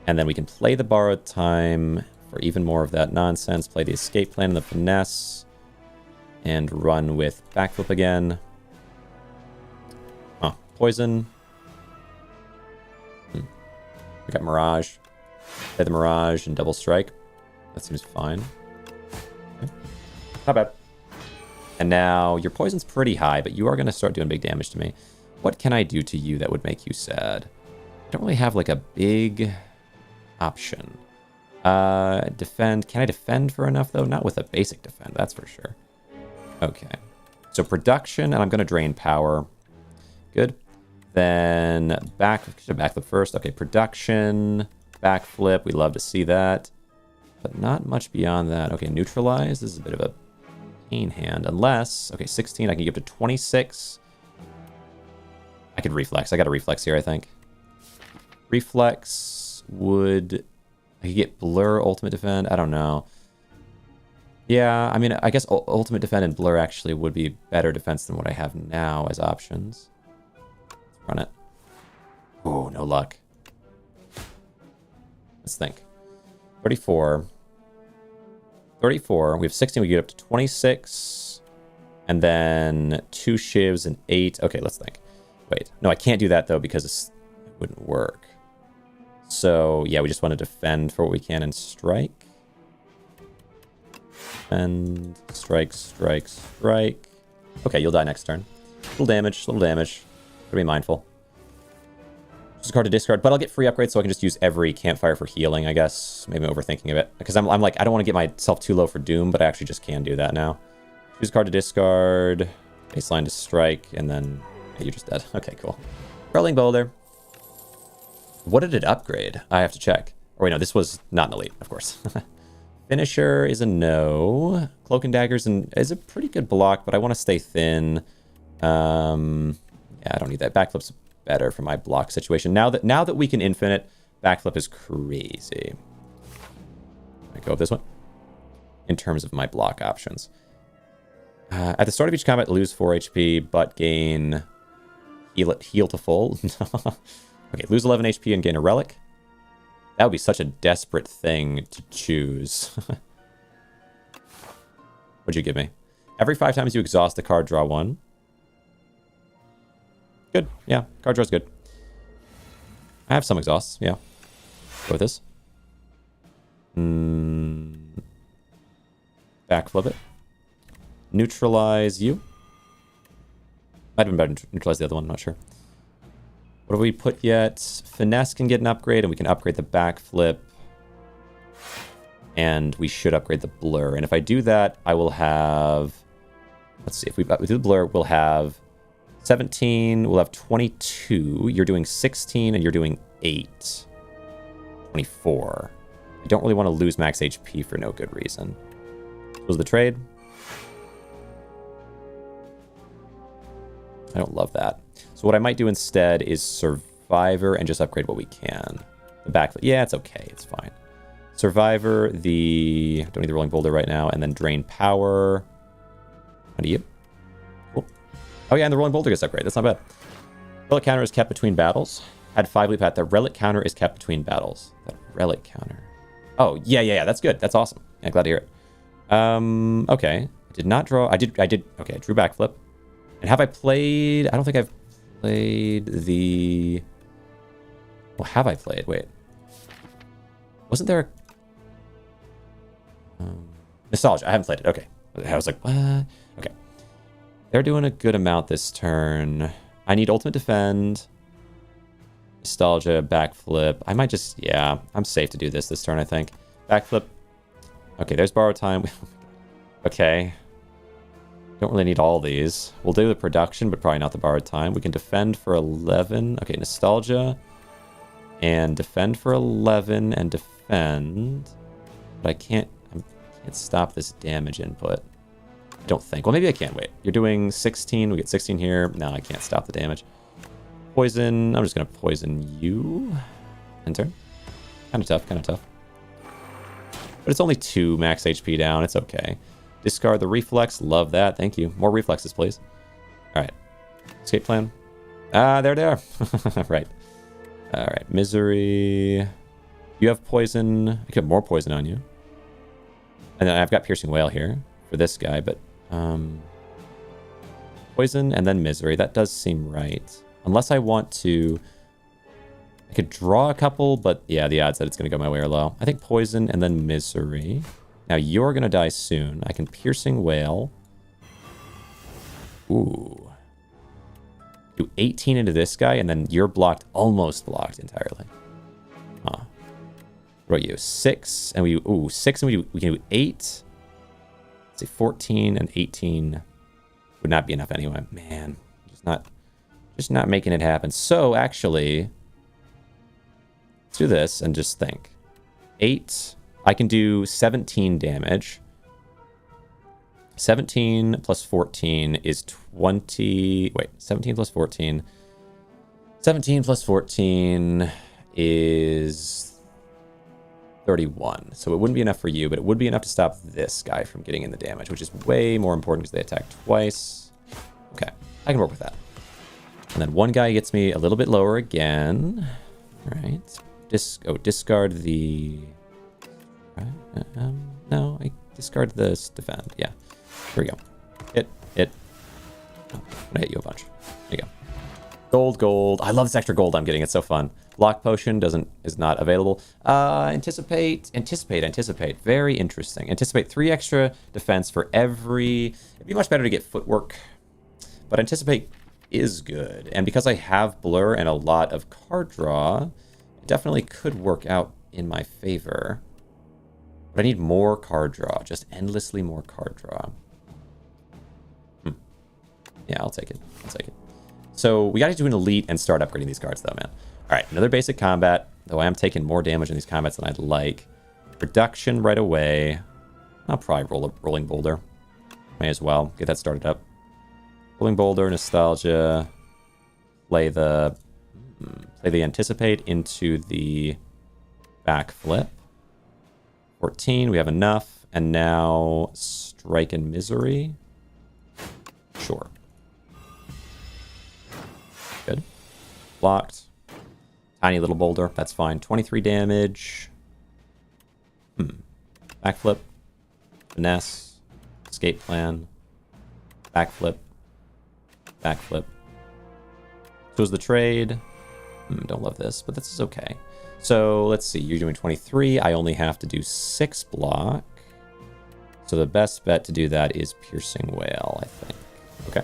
And then we can play the Borrowed Time... for even more of that nonsense. Play the Escape Plan and the Finesse. And run with Backflip again. Poison. We got Mirage. Play the Mirage and Double Strike. That seems fine. Okay. Not bad. And now your poison's pretty high, but you are going to start doing big damage to me. What can I do to you that would make you sad? I don't really have like a big option. Defend. Can I defend for enough, though? Not with a basic defend, that's for sure. Okay. So production, and I'm going to drain power. Good. Then backflip first. Okay, production, backflip. We love to see that. But not much beyond that. Okay, neutralize. This is a bit of a pain hand. Unless, okay, 16. I can get up to 26. I could reflex. I got a reflex here, I think. Reflex would... I could get Blur, Ultimate Defend. I don't know. Yeah, I mean, I guess Ultimate Defend and Blur actually would be better defense than what I have now as options. Let's run it. Oh, no luck. Let's think. 34. 34. We have 16. We get up to 26. And then 2 shivs and 8. Okay, let's think. Wait. No, I can't do that, though, because it wouldn't work. So, yeah, we just want to defend for what we can and strike. And strike, strike, strike. Okay, you'll die next turn. Little damage, little damage. Gotta be mindful. Just a card to discard, but I'll get free upgrades so I can just use every campfire for healing, I guess. Maybe I'm overthinking of it. Because I'm like, I don't want to get myself too low for Doom, but I actually just can do that now. Choose a card to discard. Baseline to strike, and then... Yeah, you're just dead. Okay, cool. Rolling Boulder. What did it upgrade? I have to check. Or wait, no, this was not an elite, of course. Finisher is a no. Cloak and Daggers is a pretty good block, but I want to stay thin. Yeah, I don't need that. Backflip's better for my block situation. Now that we can infinite, backflip is crazy. I go with this one. In terms of my block options. At the start of each combat, lose 4 HP, but gain heal to full. Okay, lose 11 HP and gain a relic. That would be such a desperate thing to choose. What'd you give me? Every 5 times you exhaust a card, draw 1. Good. Yeah, card draw's good. I have some exhausts. Yeah. Go with this. Backflip it. Neutralize you. Might have been better to neutralize the other one. I'm not sure. What have we put yet? Finesse can get an upgrade, and we can upgrade the backflip. And we should upgrade the blur. And if I do that, I will have... Let's see. If we do the blur, we'll have 17. We'll have 22. You're doing 16, and you're doing 8. 24. I don't really want to lose max HP for no good reason. What was the trade? I don't love that. So what I might do instead is Survivor and just upgrade what we can. The backflip. Yeah, it's okay. It's fine. Survivor, don't need the Rolling Boulder right now, and then Drain Power. How do you? Cool. Oh yeah, and the Rolling Boulder gets upgrade. That's not bad. Relic counter is kept between battles. Had 5 leap at. The relic counter is kept between battles. That relic counter. Oh, yeah. That's good. That's awesome. Yeah, glad to hear it. Okay. I did not draw. I did. Okay, I drew backflip. And have I played... I don't think I've played the... Well, have I played? Wait. Wasn't there a... Nostalgia. I haven't played it. Okay. I was like, what? Okay. They're doing a good amount this turn. I need ultimate defend. Nostalgia, backflip. I might just, yeah, I'm safe to do this turn, I think. Backflip. Okay, there's borrow time. Okay. Don't really need all these. We'll do the production, but probably not the borrowed time. We can defend for 11. Okay, nostalgia. And defend for 11 and defend. But I can't stop this damage input. I don't think. Well, maybe I can. Wait. You're doing 16. We get 16 here. No, I can't stop the damage. Poison. I'm just going to poison you. Enter. Kind of tough. Kind of tough. But it's only 2 max HP down. It's okay. Discard the reflex. Love that. Thank you. More reflexes, please. All right. Escape plan. Ah, there they are. Right. All right. Misery. You have poison. I could have more poison on you. And then I've got Piercing Wail here for this guy, but poison and then misery. That does seem right. Unless I want to... I could draw a couple, but yeah, the odds that it's going to go my way are low. I think poison and then misery. Now you're going to die soon. I can Piercing Wail. Ooh. Do 18 into this guy, and then you're blocked, almost blocked entirely. Huh. What about you? 6, and we... Ooh, 6, and we can do 8. Let's see, 14 and 18 would not be enough anyway. Man, just not making it happen. So, actually... Let's do this and just think. 8. I can do 17 damage. 17 plus 14 is 20... Wait, 17 plus 14. 17 plus 14 is 31. So it wouldn't be enough for you, but it would be enough to stop this guy from getting in the damage, which is way more important because they attack twice. Okay, I can work with that. And then one guy gets me a little bit lower again. All right. Discard the... no, I discard this defend. Yeah. Here we go. Hit. Oh, I'm gonna hit you a bunch. There you go. Gold. I love this extra gold I'm getting. It's so fun. Lock potion is not available. Anticipate. Very interesting. Anticipate 3 extra defense for every... It'd be much better to get footwork, but anticipate is good. And because I have blur and a lot of card draw, it definitely could work out in my favor. But I need more card draw. Just endlessly more card draw. Yeah, I'll take it. So we got to do an elite and start upgrading these cards, though, man. All right, another basic combat, though I am taking more damage in these combats than I'd like. Production right away. I'll probably roll a Rolling Boulder. May as well get that started up. Rolling Boulder, Nostalgia. Play the Anticipate into the Backflip. 14, we have enough. And now Strike and Misery. Sure. Good. Blocked. Tiny little boulder. That's fine. 23 damage. Backflip. Finesse. Escape plan. Backflip. Backflip. Chose the trade. Don't love this, but this is okay. So let's see. You're doing 23. I only have to do 6 block. So the best bet to do that is Piercing Wail, I think. Okay.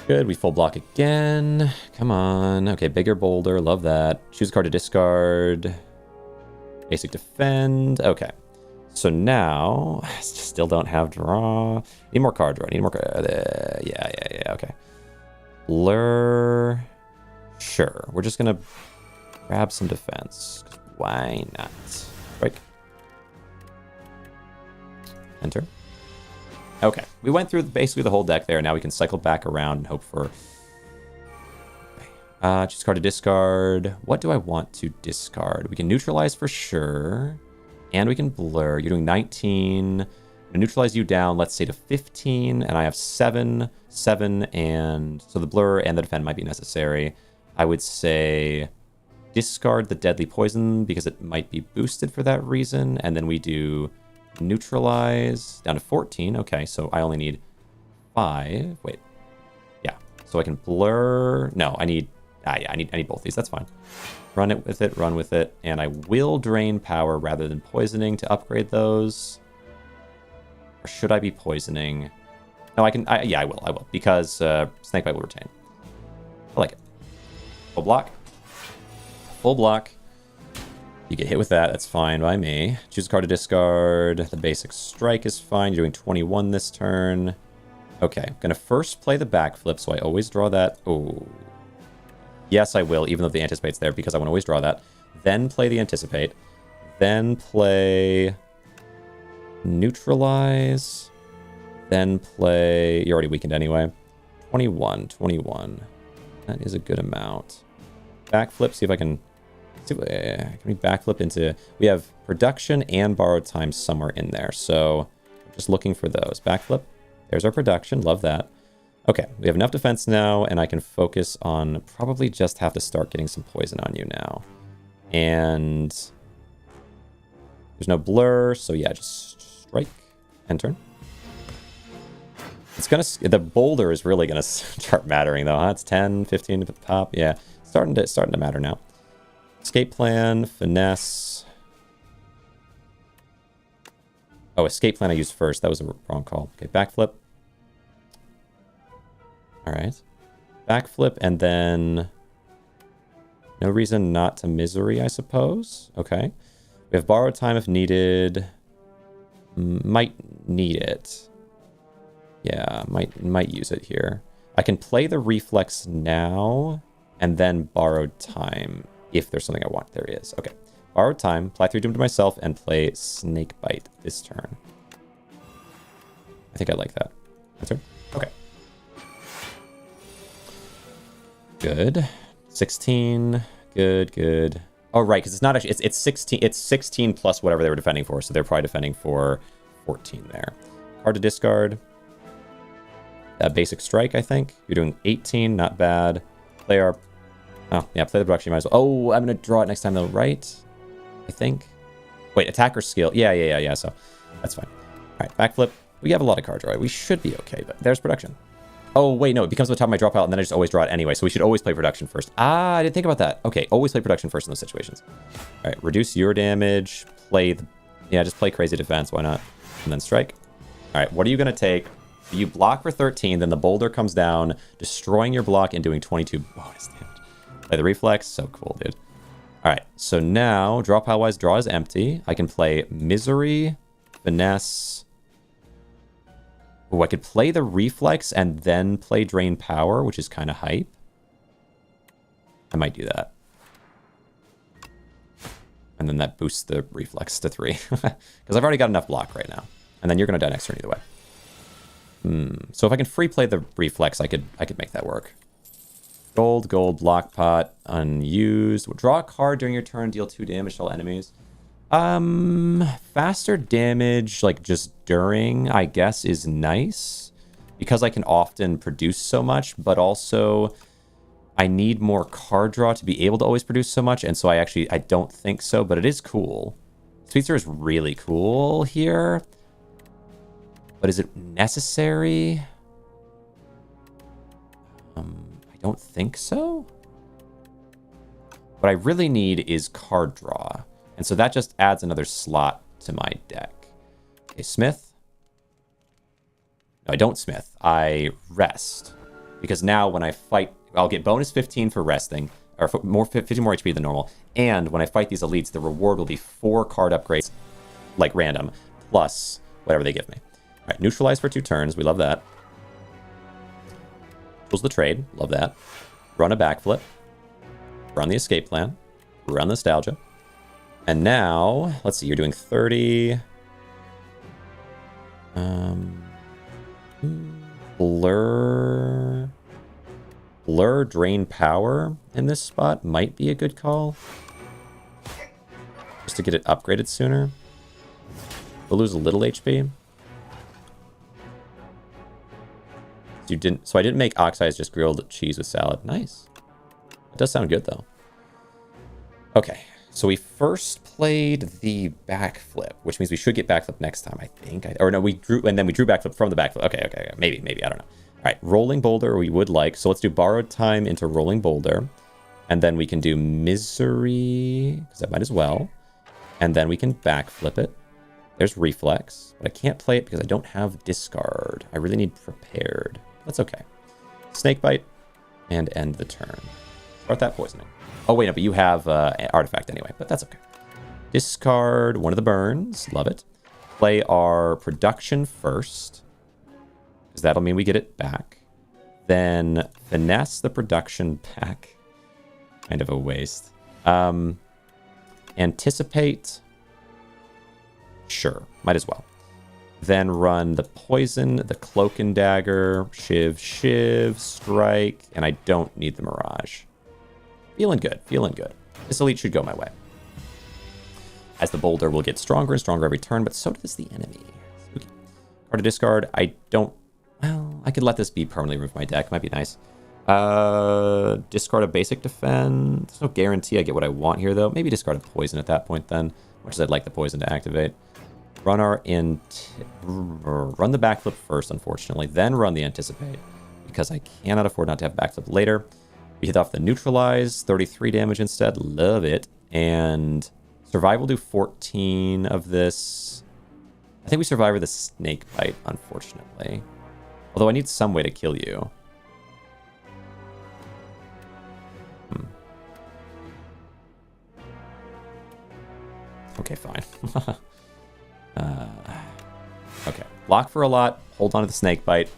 Good. We full block again. Come on. Okay, bigger boulder. Love that. Choose a card to discard. Basic defend. Okay. So now, I still don't have draw. Need more card draw. Need more card. Yeah. Okay. Blur. Sure. We're just going to grab some defense. Why not? Break. Enter. Okay. We went through basically the whole deck there. Now we can cycle back around and hope for... choose card to discard. What do I want to discard? We can neutralize for sure. And we can blur. You're doing 19. I'm gonna neutralize you down, let's say, to 15. And I have 7, and... So the blur and the defend might be necessary. I would say discard the deadly poison because it might be boosted for that reason. And then we do neutralize down to 14. Okay, so I only need 5. Wait. Yeah. So I can blur. No, I need... yeah, I need both these. That's fine. Run with it. And I will drain power rather than poisoning to upgrade those. Or should I be poisoning? No, I can. Yeah, I will. Because Snakebite will retain. I like it. Full block. Full block. You get hit with that. That's fine by me. Choose a card to discard. The basic strike is fine. You're doing 21 this turn. Okay. I'm going to first play the backflip, so I always draw that. Oh. Yes, I will, even though the anticipate's there, because I want to always draw that. Then play the anticipate. Then play neutralize. Then play... You're already weakened anyway. 21. That is a good amount. Backflip, see if I can... Can we backflip into... We have production and borrowed time somewhere in there. So, just looking for those. Backflip. There's our production. Love that. Okay, we have enough defense now, and I can focus on... Probably just have to start getting some poison on you now. And... There's no blur, so yeah, just strike. End turn. It's gonna... The boulder is really gonna start mattering, though, huh? It's 10, 15 at the top. Yeah, starting to matter now. Escape plan, finesse. Oh, escape plan I used first. That was a wrong call. Okay, backflip. All right. Backflip, and then... No reason not to misery, I suppose. Okay. We have borrowed time if needed. Might need it. Yeah, might use it here. I can play the reflex now, and then borrowed time. If there's something I want, there is. Okay. Borrowed time, apply 3 Doom to myself, and play Snakebite this turn. I think I like that. That's turn? Okay. Good. 16. Good. Oh, right, because it's not actually... It's 16. It's 16 plus whatever they were defending for, so they're probably defending for 14 there. Card to discard. Basic strike, I think. You're doing 18, not bad. Play our... Oh, yeah, play the production, you might as well. Oh, I'm going to draw it next time, though, right? I think. Wait, attacker skill. Yeah, so that's fine. All right, backflip. We have a lot of card draw. We should be okay, but there's production. Oh, wait, no, it becomes on the top of my draw pile, and then I just always draw it anyway, so we should always play production first. Ah, I didn't think about that. Okay, always play production first in those situations. All right, reduce your damage. Play the... Yeah, just play crazy defense. Why not? And then strike. All right, what are you going to take? You block for 13, then the boulder comes down, destroying your block and doing 22 bonus damage. Play the reflex. So cool, dude. All right. So now, draw pile-wise, draw is empty. I can play Misery, Finesse. Oh, I could play the reflex and then play Drain Power, which is kind of hype. I might do that. And then that boosts the reflex to 3. Because I've already got enough block right now. And then you're going to die next turn either way. So if I can free play the reflex, I could make that work. Gold, block pot, unused. Draw a card during your turn, deal 2 damage to all enemies. Faster damage, like just during, I guess, is nice. Because I can often produce so much, but also I need more card draw to be able to always produce so much. And so I don't think so, but it is cool. Sweetser is really cool here. But is it necessary? I don't think so. What I really need is card draw. And so that just adds another slot to my deck. Okay, Smith. No, I don't Smith. I rest. Because now when I fight, I'll get bonus 15 for resting. Or 15 more HP than normal. And when I fight these elites, the reward will be 4 card upgrades, like random, plus whatever they give me. All right, neutralize for 2 turns. We love that. Pulls the trade. Love that. Run a backflip. Run the escape plan. Run nostalgia. And now, let's see, you're doing 30. Blur, drain power in this spot might be a good call. Just to get it upgraded sooner. We'll lose a little HP. So I didn't make oxeyes, just grilled cheese with salad. Nice. It does sound good, though. Okay, so we first played the backflip, which means we should get backflip next time, I think. Or no, we drew backflip from the backflip. Okay, maybe, I don't know. All right, rolling boulder we would like. So let's do borrowed time into rolling boulder. And then we can do misery, because that might as well. And then we can backflip it. There's reflex, but I can't play it because I don't have discard. I really need prepared. That's okay. Snakebite and end the turn. Start that poisoning. Oh, wait, no, but you have an artifact anyway, but that's okay. Discard one of the burns. Love it. Play our production first, because that'll mean we get it back. Then finesse the production back. Kind of a waste. Anticipate. Sure, might as well. Then run the poison, the cloak and dagger, shiv, strike, and I don't need the mirage. Feeling good, feeling good. This elite should go my way. As the boulder will get stronger and stronger every turn, but so does the enemy. Spooky. Card to discard. I don't... Well, I could let this be permanently removed from my deck. Might be nice. Discard a basic defend. There's no guarantee I get what I want here, though. Maybe discard a poison at that point, then. Much as I'd like the poison to activate. Run our run the backflip first, unfortunately. Then run the anticipate, because I cannot afford not to have backflip later. We hit off the neutralize, 33 damage instead. Love it. And survive will do 14 of this. I think we survive with a snake bite, unfortunately. Although I need some way to kill you. Okay, fine. Okay, lock for a lot. Hold on to the snake bite.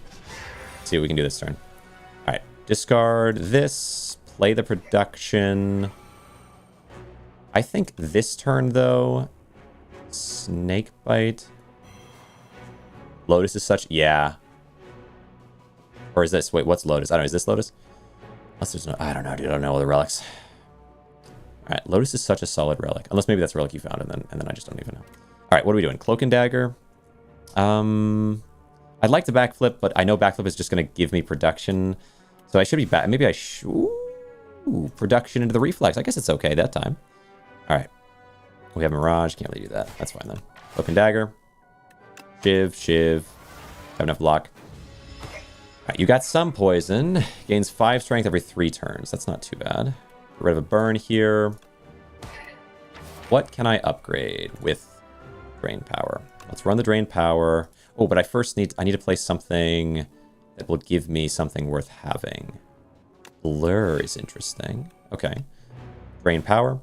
See what we can do this turn. All right, discard this. Play the production. I think this turn, though, snake bite. Lotus is such... Yeah. Or is this... Wait, what's Lotus? I don't know. Is this Lotus? Unless there's no... I don't know, dude. I don't know all the relics. All right, Lotus is such a solid relic. Unless maybe that's a relic you found, and then I just don't even know. All right, what are we doing? Cloak and dagger. I'd like to backflip, but I know backflip is just going to give me production. So I should be back. Maybe I should... Ooh, production into the reflex. I guess it's okay that time. All right. We have Mirage. Can't really do that. That's fine, then. Cloak and dagger. Shiv. Have enough block. All right, you got some poison. Gains 5 strength every 3 turns. That's not too bad. Get rid of a burn here. What can I upgrade with drain power? Let's run the drain power. Oh, but I need to play something that will give me something worth having. Blur is interesting. Okay. Drain power.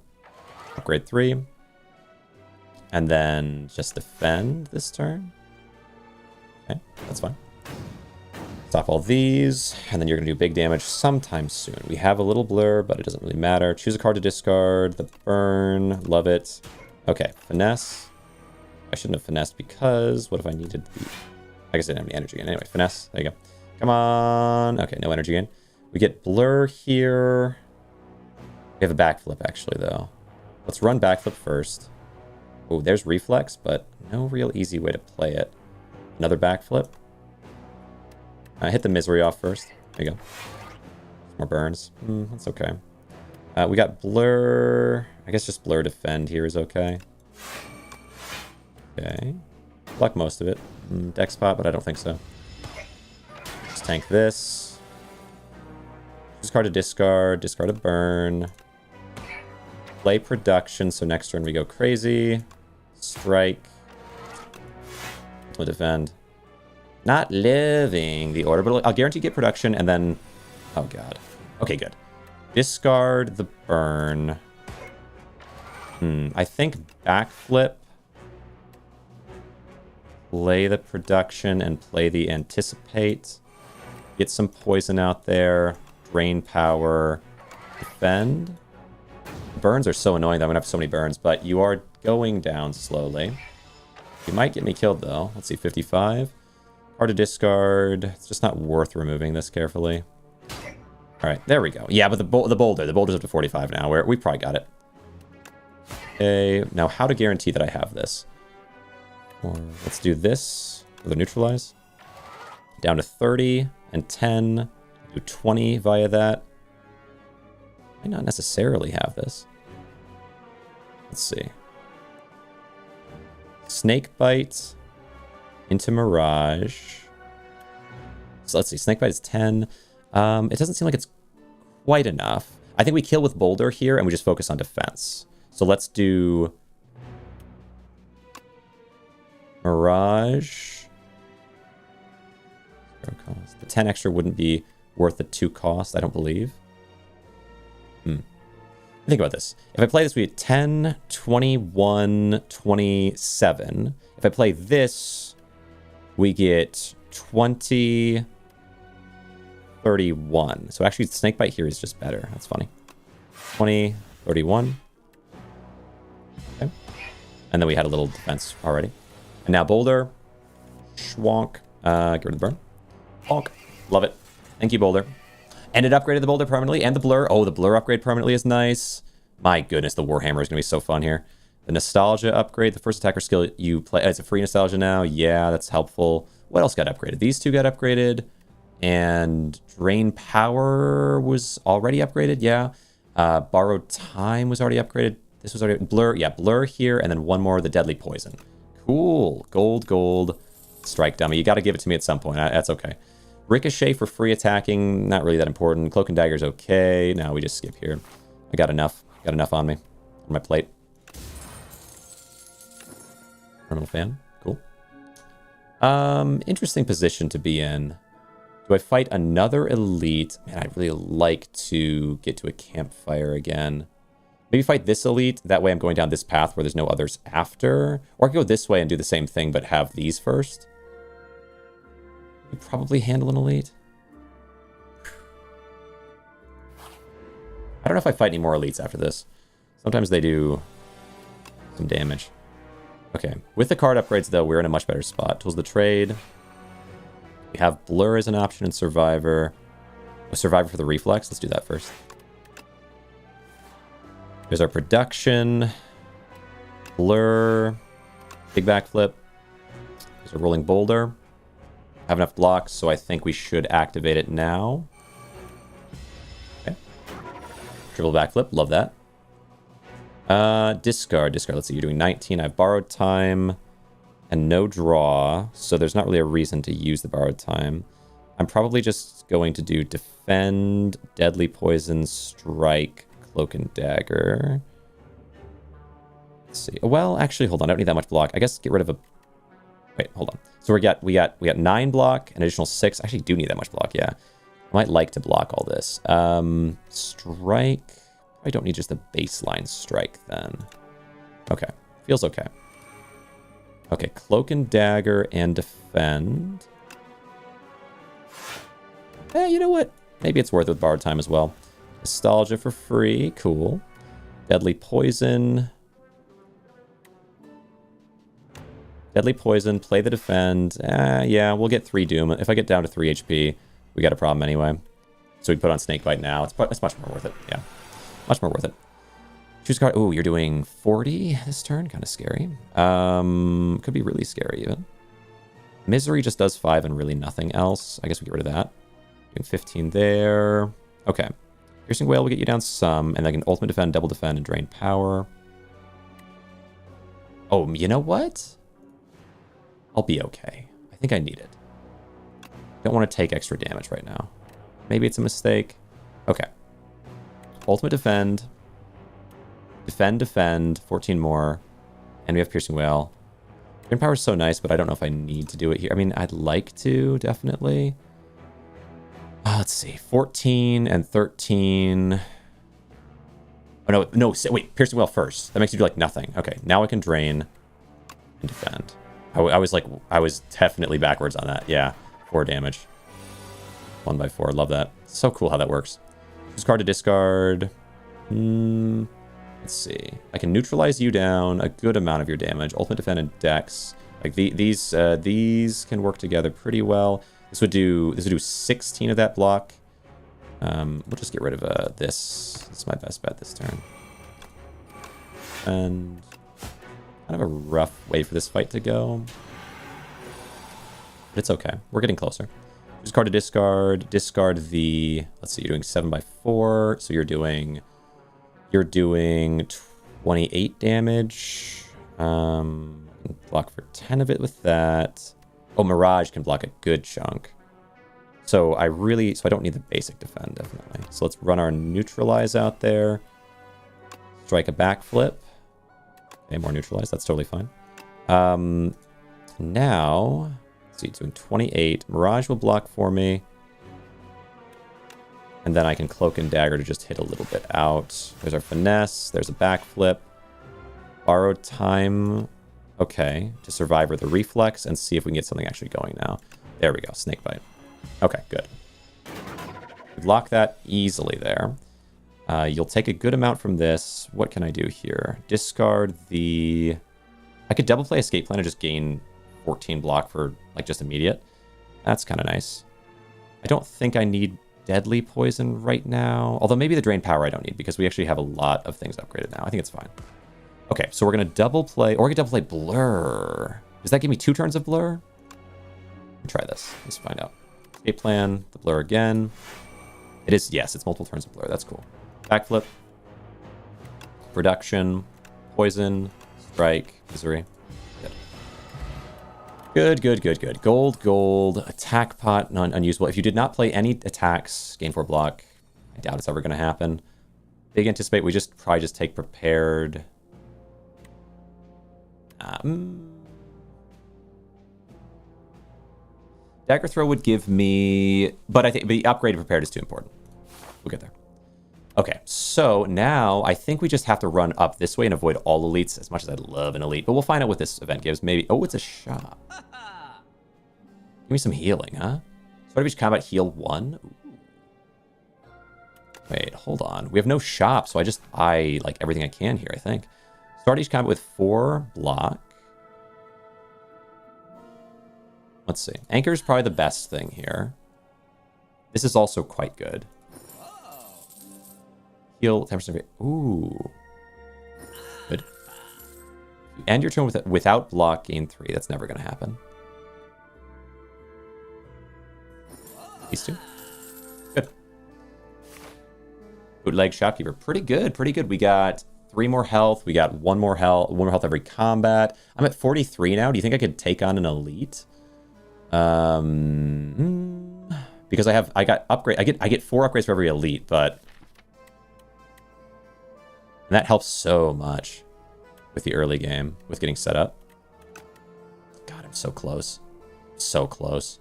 Upgrade 3. And then just defend this turn. Okay, that's fine. Stop all these, and then you're going to do big damage sometime soon. We have a little blur, but it doesn't really matter. Choose a card to discard. The burn. Love it. Okay, finesse. I shouldn't have finessed because what if I needed the... I guess I didn't have any energy gain. Anyway, finesse. There you go. Come on. Okay, no energy gain. We get blur here. We have a backflip, actually, though. Let's run backflip first. Oh, there's reflex, but no real easy way to play it. Another backflip. Hit the misery off first. There you go. More burns. That's okay. We got blur. I guess just blur defend here is okay. Okay. Block most of it. Deck spot, but I don't think so. Just tank this. Choose card to discard. Discard a burn. Play production, so next turn we go crazy. Strike. We'll defend. Not living the order, but I'll guarantee get production, and then... Oh, God. Okay, good. Discard the burn. I think backflip. Play the production and play the anticipate. Get some poison out there. Drain power. Defend. Burns are so annoying that I'm going to have so many burns, but you are going down slowly. You might get me killed, though. Let's see, 55. Hard to discard. It's just not worth removing this carefully. All right, there we go. Yeah, but the boulder's up to 45 now. We probably got it. Okay, now how to guarantee that I have this? Or let's do this with a neutralize. Down to 30 and 10. Do 20 via that. I not necessarily have this. Let's see. Snake bite into Mirage. So let's see. Snake bite is 10. It doesn't seem like it's quite enough. I think we kill with Boulder here and we just focus on defense. So let's do... Mirage. 0 cost. The 10 extra wouldn't be worth the 2 cost, I don't believe. Think about this. If I play this, we get 10, 21, 27. If I play this, we get 20, 31. So actually, Snakebite here is just better. That's funny. 20, 31. Okay. And then we had a little defense already. And now Boulder. Schwonk. Get rid of the burn. Bonk. Love it. Thank you, Boulder. And it upgraded the Boulder permanently and the Blur. Oh, the Blur upgrade permanently is nice. My goodness, the Warhammer is going to be so fun here. The Nostalgia upgrade. The first attacker skill you play. It's a free Nostalgia now. Yeah, that's helpful. What else got upgraded? These two got upgraded. And Drain Power was already upgraded. Yeah. Borrowed Time was already upgraded. This was already... Blur. Yeah, Blur here. And then one more, the Deadly Poison. Cool. Gold. Strike Dummy. You got to give it to me at some point. That's okay. Ricochet for free attacking, not really that important. Cloak and Dagger's okay. No, we just skip here. I got enough. Got enough on me. On my plate. Terminal Fan. Cool. Interesting position to be in. Do I fight another elite? Man, I'd really like to get to a campfire again. Maybe fight this elite. That way I'm going down this path where there's no others after. Or I could go this way and do the same thing, but have these first. You probably handle an elite. I don't know if I fight any more elites after this. Sometimes they do some damage. Okay, with the card upgrades though, we're in a much better spot. Tools of the trade. We have Blur as an option in Survivor. A Survivor for the Reflex. Let's do that first. There's our production. Blur. Big backflip. There's a rolling boulder. Have enough blocks, so I think we should activate it now. Okay. Triple backflip, love that. Discard. Let's see, you're doing 19. I've borrowed time and no draw, so there's not really a reason to use the borrowed time. I'm probably just going to do defend, deadly poison, strike, cloak and dagger. Let's see. Well, actually, hold on. I don't need that much block. I guess get rid of a... Wait, hold on. So we got 9 block, an additional 6. I actually do need that much block, yeah. I might like to block all this. Strike. I don't need just the baseline strike then. Okay. Feels okay. Okay, cloak and dagger and defend. You know what? Maybe it's worth it with borrowed time as well. Nostalgia for free. Cool. Deadly poison. Deadly poison, play the defend. Yeah, we'll get 3 doom. If I get down to 3 HP, we got a problem anyway. So we put on Snakebite now. It's much more worth it. Yeah, much more worth it. Choose card. Oh, you're doing 40 this turn. Kind of scary. Could be really scary even. Misery just does 5 and really nothing else. I guess we get rid of that. Doing 15 there. Okay. Piercing Wail will get you down some, and then I can ultimate defend, double defend, and drain power. Oh, you know what? I'll be okay. I think I need it. Don't want to take extra damage right now. Maybe it's a mistake. Okay. Ultimate defend. Defend. 14 more. And we have Piercing Wail. Drain Power is so nice, but I don't know if I need to do it here. I mean, I'd like to, definitely. Let's see. 14 and 13. Oh, no. Wait. Piercing Wail first. That makes you do, like, nothing. Okay. Now I can drain and defend. I was definitely backwards on that. Yeah, 4 damage. 1 by 4. Love that. So cool how that works. Choose card to discard. Let's see. I can neutralize you down a good amount of your damage. Ultimate defend and dex. Like these can work together pretty well. This would do 16 of that block. We'll just get rid of this. It's my best bet this turn. And kind of a rough way for this fight to go. But it's okay. We're getting closer. Choose card to discard. Discard the... Let's see, you're doing 7 by 4. So you're doing 28 damage. Block for 10 of it with that. Oh, Mirage can block a good chunk. So I don't need the basic defend, definitely. So let's run our neutralize out there. Strike a backflip. Okay, more neutralized. That's totally fine. So now, let's see, doing 28. Mirage will block for me. And then I can Cloak and Dagger to just hit a little bit out. There's our Finesse. There's a backflip. Borrowed Time. Okay. To Survivor the Reflex and see if we can get something actually going now. There we go. Snakebite. Okay, good. Lock that easily there. You'll take a good amount from this. What can I do here? Discard the... I could double play Escape Plan and just gain 14 block for, like, just immediate. That's kind of nice. I don't think I need Deadly Poison right now. Although maybe the Drain Power I don't need because we actually have a lot of things upgraded now. I think it's fine. Okay, so we're going to double play... Or we could double play Blur. Does that give me 2 turns of Blur? Try this. Let's find out. Escape Plan, the Blur again. It is, yes, it's multiple turns of Blur. That's cool. Backflip. Reduction. Poison. Strike. Misery. Good. Good. Gold. Attack pot, unusable. If you did not play any attacks, gain 4 block. I doubt it's ever going to happen. Big Anticipate, we probably just take Prepared. Dagger Throw would give me... But I think the upgrade Prepared is too important. We'll get there. Okay, so now I think we just have to run up this way and avoid all elites, as much as I'd love an elite. But we'll find out what this event gives. Maybe... Oh, it's a shop. Give me some healing, huh? Start of each combat, heal 1. Ooh. Wait, hold on. We have no shop, so I just buy, like, everything I can here, I think. Start each combat with 4 block. Let's see. Anchor is probably the best thing here. This is also quite good. Heal 10%. Ooh. Good. You end your turn without block, gain 3. That's never going to happen. These 2. Good. Bootleg Shopkeeper. Pretty good. We got 3 more health. We got 1 more health. 1 more health every combat. I'm at 43 now. Do you think I could take on an elite? Because I got upgrade. I get 4 upgrades for every elite, but and that helps so much with the early game with getting set up. God, I'm so close. So close.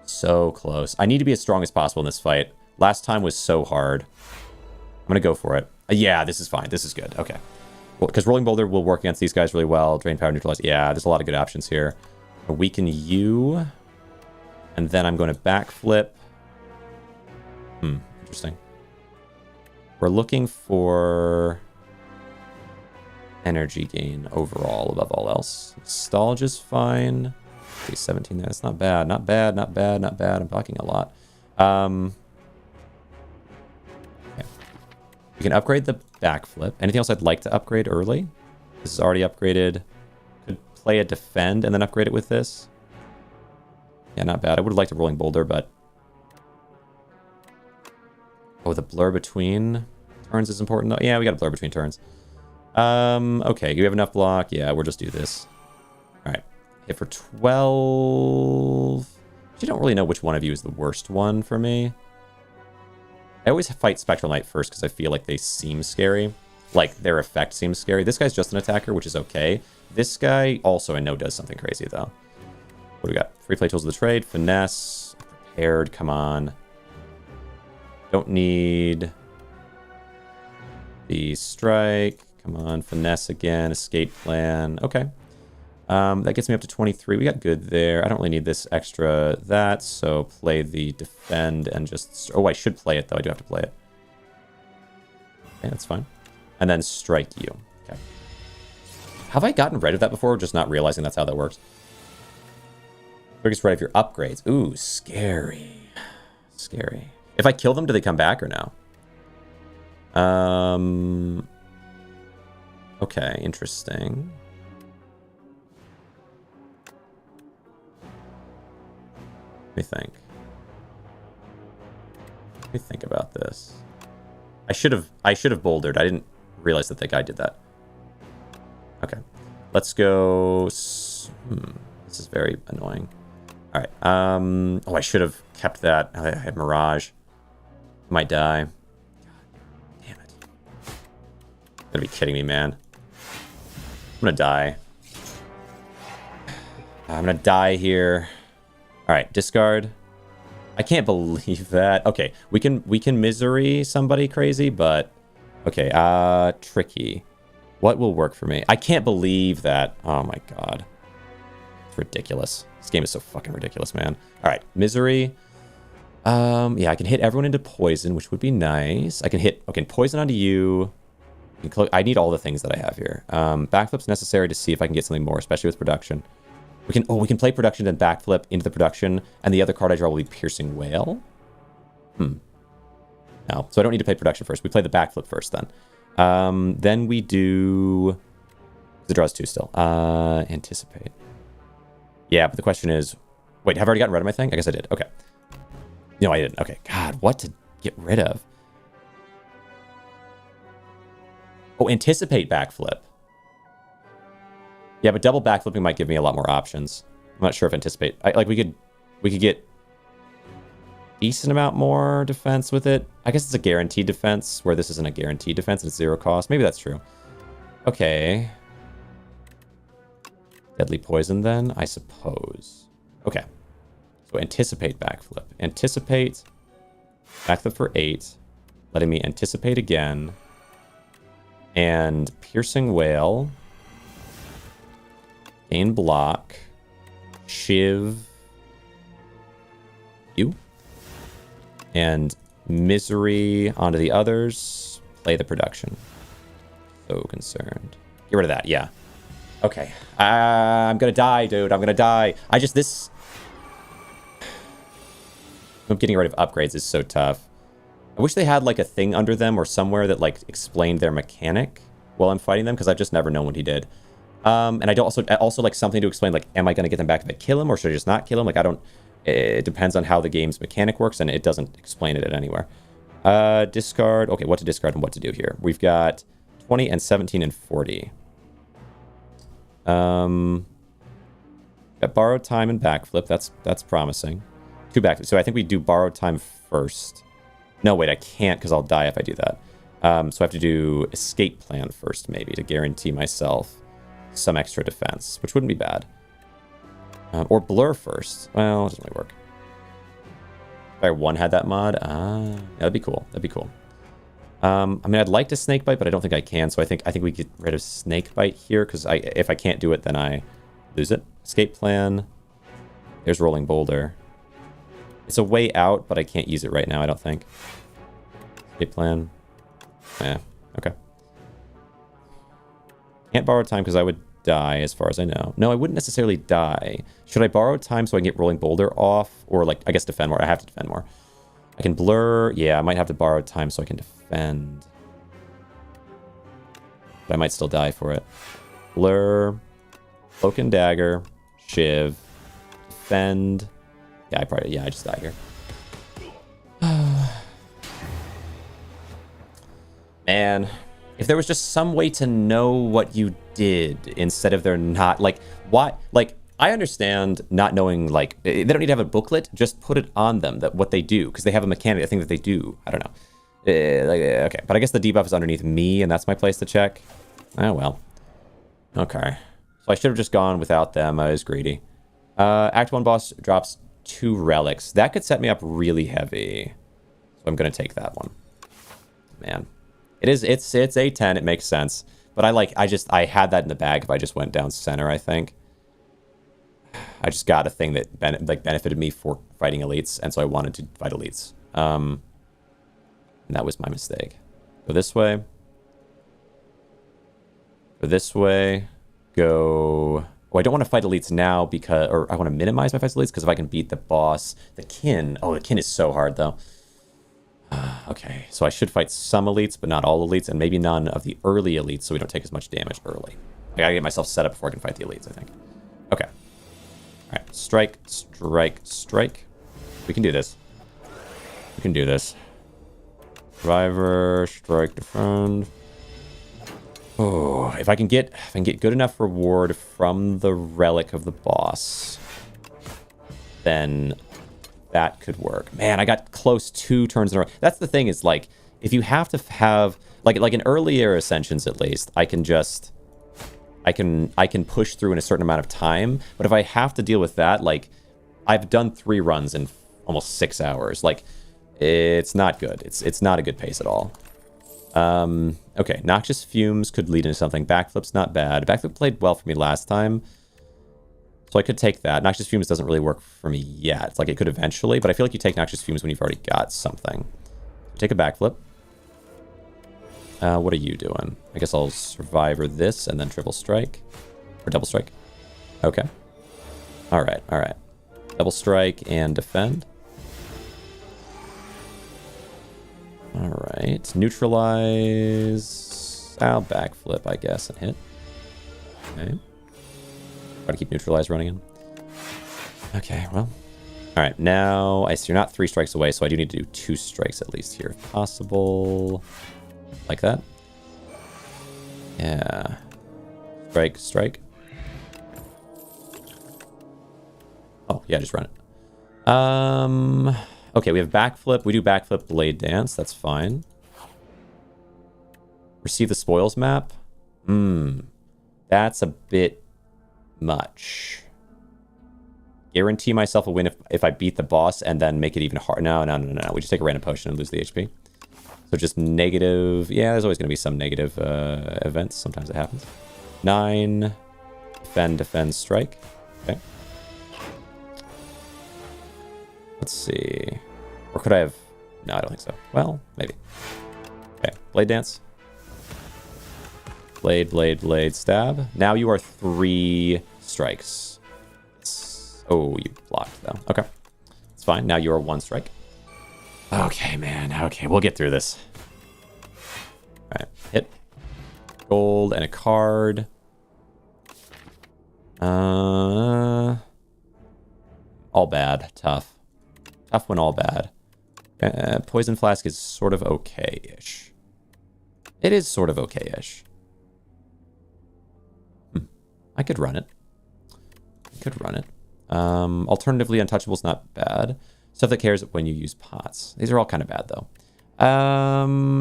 So close. I need to be as strong as possible in this fight. Last time was so hard. I'm going to go for it. Yeah, this is fine. This is good. Okay. Well, because Rolling Boulder will work against these guys really well. Drain Power, Neutralize. Yeah, there's a lot of good options here. Weaken you. And then I'm going to backflip. Interesting. We're looking for energy gain overall above all else. Nostalgia's fine. Okay, 17 there. That's not bad. Not bad. I'm blocking a lot. Okay. We can upgrade the backflip. Anything else I'd like to upgrade early? This is already upgraded. Could play a defend and then upgrade it with this. Yeah, not bad. I would have liked a Rolling Boulder, but... Oh, the blur between turns is important, though. Yeah, we got a blur between turns. Okay, you have enough block? Yeah, we'll just do this. All right. Hit for 12. You don't really know which one of you is the worst one for me. I always fight Spectral Knight first because I feel like they seem scary. Like, their effect seems scary. This guy's just an attacker, which is okay. This guy also, I know, does something crazy, though. What do we got? Free play tools of the trade. Finesse. Prepared. Come on. Don't need the strike. Come on. Finesse again. Escape plan. Okay. That gets me up to 23. We got good there. I don't really need this extra that, so play the defend and just... Oh, I should play it, though. I do have to play it. Okay, that's fine. And then strike you. Okay. Have I gotten rid of that before, just not realizing that's how that works? Gets rid of your upgrades. Ooh, scary. Scary. If I kill them, do they come back or no? Okay, interesting. Let me think. Let me think about this. I should have bouldered. I didn't realize that guy did that. Okay. Let's go. This is very annoying. All right. Oh, I should have kept that. I had Mirage. Might die. God damn it. You're gonna be kidding me, man. I'm gonna die. I'm gonna die here. All right, discard. I can't believe that. Okay, we can misery somebody crazy, but okay, tricky. What will work for me? I can't believe that. Oh my god. It's ridiculous. This game is so fucking ridiculous, man. All right, misery. Yeah, I can hit everyone into poison, which would be nice. I can poison onto you. I need all the things that I have here. Backflip's necessary to see if I can get something more, especially with production. We can play production and backflip into the production, and the other card I draw will be Piercing Whale. No, so I don't need to play production first. We play the backflip first then. Then we do... The draws 2 still. Anticipate. Yeah, but the question is... Wait, have I already gotten rid of my thing? I guess I did. Okay. No, I didn't. Okay. God, what to get rid of? Oh, anticipate backflip. Yeah, but double backflipping might give me a lot more options. I'm not sure if anticipate... we could get decent amount more defense with it. I guess it's a guaranteed defense, where this isn't a guaranteed defense and it's 0 cost. Maybe that's true. Okay. Deadly poison then, I suppose. Okay. So anticipate backflip. Anticipate. Backflip for 8. Letting me anticipate again. And Piercing Whale. Gain block. Shiv. You. And misery onto the others. Play the production. So concerned. Get rid of that, yeah. Okay. I'm gonna die, dude. I'm gonna die. I'm getting rid of upgrades is so tough. I wish they had like a thing under them or somewhere that like explained their mechanic while I'm fighting them, because I've just never known what he did. And I don't also like something to explain, like, am I going to get them back if I kill him, or should I just not kill him? Like, I don't... It depends on how the game's mechanic works, and it doesn't explain it anywhere. Discard. Okay, what to discard and what to do here. We've got 20 and 17 and 40. Got borrowed time and backflip. That's promising. 2 backflips. So I think we do borrowed time first. No, wait, I can't because I'll die if I do that. So I have to do escape plan first, maybe, to guarantee myself some extra defense, which wouldn't be bad. Or blur first. Well, it doesn't really work. Fire 1 had that mod. Yeah, that'd be cool. That'd be cool. I mean, I'd like to snakebite, but I don't think I can. So I think we get rid of snakebite here, because if I can't do it, then I lose it. Escape plan. There's rolling boulder. It's a way out, but I can't use it right now, I don't think. Escape plan. Yeah, okay. Can't borrow time because I would die, as far as I know. No, I wouldn't necessarily die. Should I borrow time so I can get rolling boulder off? Or, like, I guess defend more. I have to defend more. I can blur. Yeah, I might have to borrow time so I can defend. But I might still die for it. Blur. Cloak and dagger. Shiv. Defend. Yeah, I just die here. Man, if there was just some way to know what you did instead of there not, like, why, like, I understand not knowing, like, they don't need to have a booklet, just put it on them, that what they do, because they have a mechanic, I think that they do, I don't know. Okay, but I guess the debuff is underneath me, and that's my place to check. Oh, well. Okay. So I should have just gone without them, I was greedy. Act 1 boss drops 2 relics. That could set me up really heavy. So I'm going to take that one. Man. It's A10, it makes sense. But I had that in the bag if I just went down center, I think. I just got a thing that benefited me for fighting elites, and so I wanted to fight elites. And that was my mistake. Go this way. Go this way. Go... Oh, I don't want to fight elites now because... Or I want to minimize my fights elites because if I can beat the boss... The kin... Oh, the kin is so hard, though. Okay, so I should fight some elites, but not all elites, and maybe none of the early elites, so we don't take as much damage early. I gotta get myself set up before I can fight the elites, I think. Okay. Alright, strike, strike, strike. We can do this. We can do this. Survivor, strike, defend. Oh, if I can get good enough reward from the relic of the boss, then that could work. Man, I got close 2 turns in a row. That's the thing, is like, if you have to have like in earlier ascensions at least, I can I can push through in a certain amount of time. But if I have to deal with that, like, I've done 3 runs in almost 6 hours. Like, it's not good. It's not a good pace at all. Okay, Noxious Fumes could lead into something. Backflip's not bad. Backflip played well for me last time, so I could take that. Noxious Fumes doesn't really work for me yet. Like, it could eventually, but I feel like you take Noxious Fumes when you've already got something. Take a backflip. What are you doing? I guess I'll Survivor this and then Triple Strike. Or Double Strike. Okay. Alright, alright. Double Strike and Defend. Alright. Neutralize. I'll backflip, I guess, and hit. Okay. Try to keep Neutralize running in. Okay, well. Alright, now I see you're not 3 strikes away, so I do need to do 2 strikes at least here if possible. Like that. Yeah. Strike, strike. Oh, yeah, just run it. Okay, we have backflip. We do backflip, blade dance. That's fine. Receive the spoils map. That's a bit much. Guarantee myself a win if I beat the boss and then make it even harder. No. We just take a random potion and lose the HP. So just negative. Yeah, there's always going to be some negative events. Sometimes it happens. 9. Defend, strike. Okay. Let's see. Or could I have... No, I don't think so. Well, maybe. Okay. Blade dance. Blade, stab. Now you are 3 strikes. Oh, you blocked, though. Okay. It's fine. Now you are 1 strike. Okay, man. Okay, we'll get through this. Alright, hit. Gold and a card. All bad. Tough. Tough when all bad. Poison Flask is sort of okay-ish. It is sort of okay-ish. I could run it. Alternatively, Untouchable's not bad. Stuff that cares when you use pots. These are all kind of bad, though.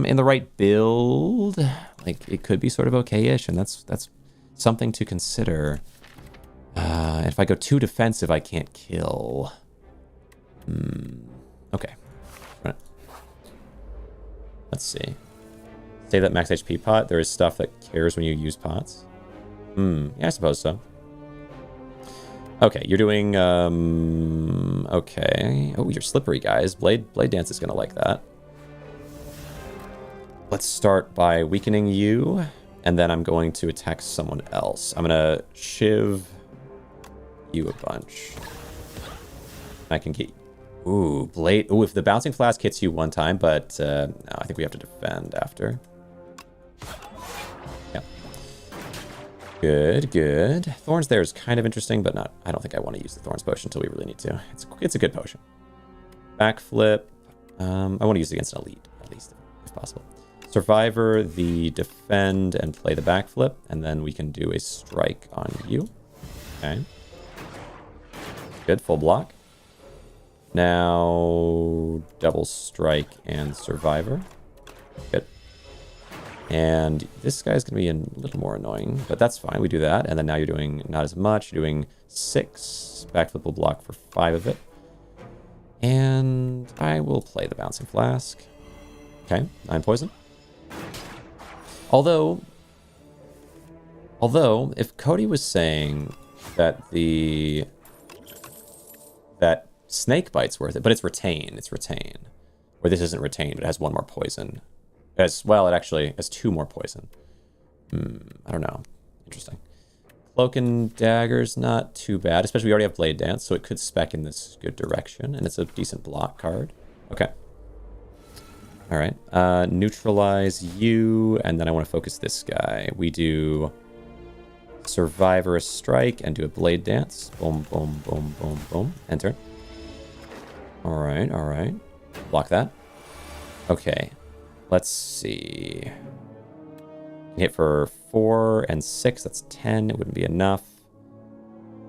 In the right build, like, it could be sort of okay-ish, and that's something to consider. If I go too defensive, I can't kill. Okay. Let's see. Say that max HP pot. There is stuff that cares when you use pots. Yeah, I suppose so. Okay, you're doing, okay. Oh, you're slippery, guys. Blade Dance is going to like that. Let's start by weakening you, and then I'm going to attack someone else. I'm going to shiv you a bunch. I can get... Ooh, Blade... Ooh, if the Bouncing Flask hits you one time, but no, I think we have to defend after. Good. Thorns there is kind of interesting, but not. I don't think I want to use the Thorns potion until we really need to. It's a good potion. Backflip. I want to use it against an elite, at least, if possible. Survivor, the defend, and play the backflip, and then we can do a strike on you. Okay. Good, full block. Now, double strike and survivor. Good. And this guy's going to be a little more annoying, but that's fine. We do that. And then now you're doing not as much. You're doing 6. Backflip will block for 5 of it. And I will play the Bouncing Flask. Okay, 9 poison. Although, if Cody was saying that that snake bite's worth it, but it's retain. Or this isn't retain, but it has 1 more poison. As well, it actually has 2 more poison. I don't know. Interesting. Cloak and Dagger's not too bad, especially we already have Blade Dance, so it could spec in this good direction, and it's a decent block card. Okay. All right. Neutralize you, and then I want to focus this guy. We do Survivor a strike and do a Blade Dance. Boom, boom, boom, boom, boom. Enter. All right. Block that. Okay. Let's see. Hit for 4 and 6. That's 10. It wouldn't be enough.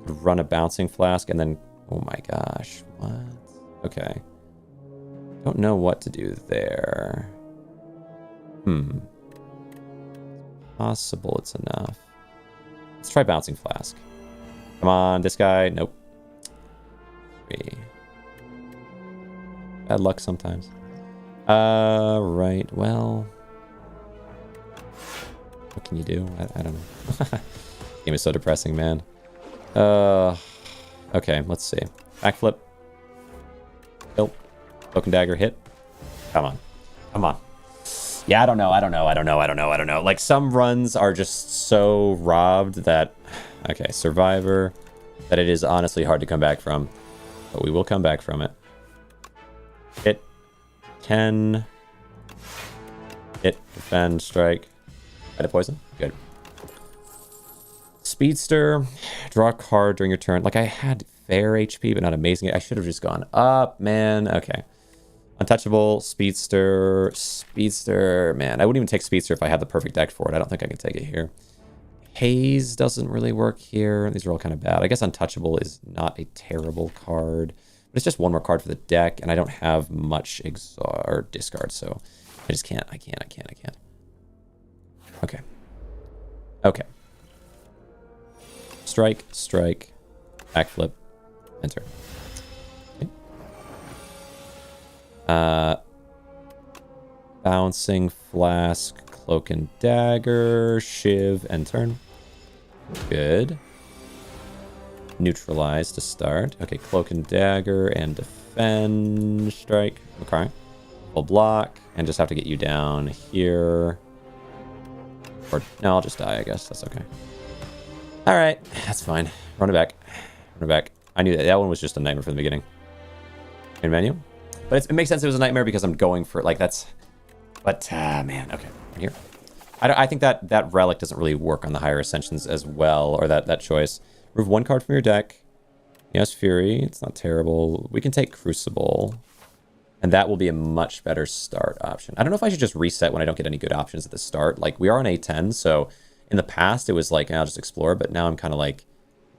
Could run a Bouncing Flask and then... Oh my gosh. What? Okay. Don't know what to do there. Possible it's enough. Let's try Bouncing Flask. Come on, this guy. Nope. 3. Bad luck sometimes. Right. Well, what can you do? I don't know. Game is so depressing, man. Okay, let's see. Backflip. Nope. Cloak and Dagger hit. Come on. Come on. Yeah, I don't know. Like, some runs are just so robbed that... Okay, Survivor. That it is honestly hard to come back from. But we will come back from it. Hit. 10. Hit. Defend. Strike. Add a poison. Good. Speedster. Draw a card during your turn. Like, I had fair HP, but not amazing. I should have just gone up, man. Okay. Untouchable, Speedster, man. I wouldn't even take Speedster if I had the perfect deck for it. I don't think I can take it here. Haze doesn't really work here. These are all kind of bad. I guess Untouchable is not a terrible card. But it's just one more card for the deck, and I don't have much or discard, so I just can't. I can't. Okay. Okay. Strike, backflip, enter. Bouncing Flask, Cloak and Dagger, Shiv, and turn. Good. Neutralize to start. Okay, Cloak and Dagger and defend, strike. Okay. Full block, and just have to get you down here. Or, no, I'll just die, I guess. That's okay. Alright, that's fine. Run it back. I knew that one was just a nightmare from the beginning. In menu. But it makes sense it was a nightmare because I'm going for, like, that's... But, man, okay. Right here. I think that relic doesn't really work on the higher ascensions as well, or that choice. Remove 1 card from your deck. Yes, Fury. It's not terrible. We can take Crucible. And that will be a much better start option. I don't know if I should just reset when I don't get any good options at the start. Like, we are on A10, so in the past it was like, I'll just explore, but now I'm kind of like,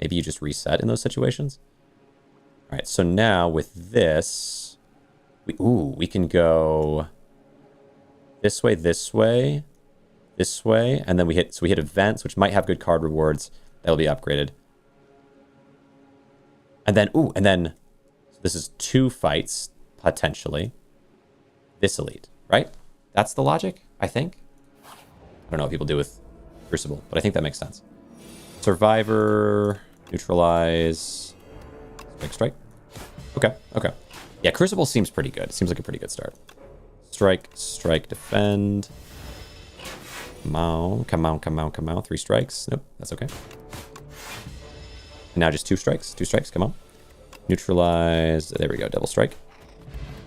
maybe you just reset in those situations. All right, so now with this... we can go this way, and then we hit events, which might have good card rewards. That'll be upgraded. And then, this is 2 fights, potentially. This elite, right? That's the logic, I think. I don't know what people do with Crucible, but I think that makes sense. Survivor, neutralize, strike. Okay. Yeah, Crucible seems pretty good. It seems like a pretty good start. Strike, defend. Come on. 3 strikes. Nope, that's okay. And now just 2 strikes. 2 strikes, come on. Neutralize. There we go, double strike.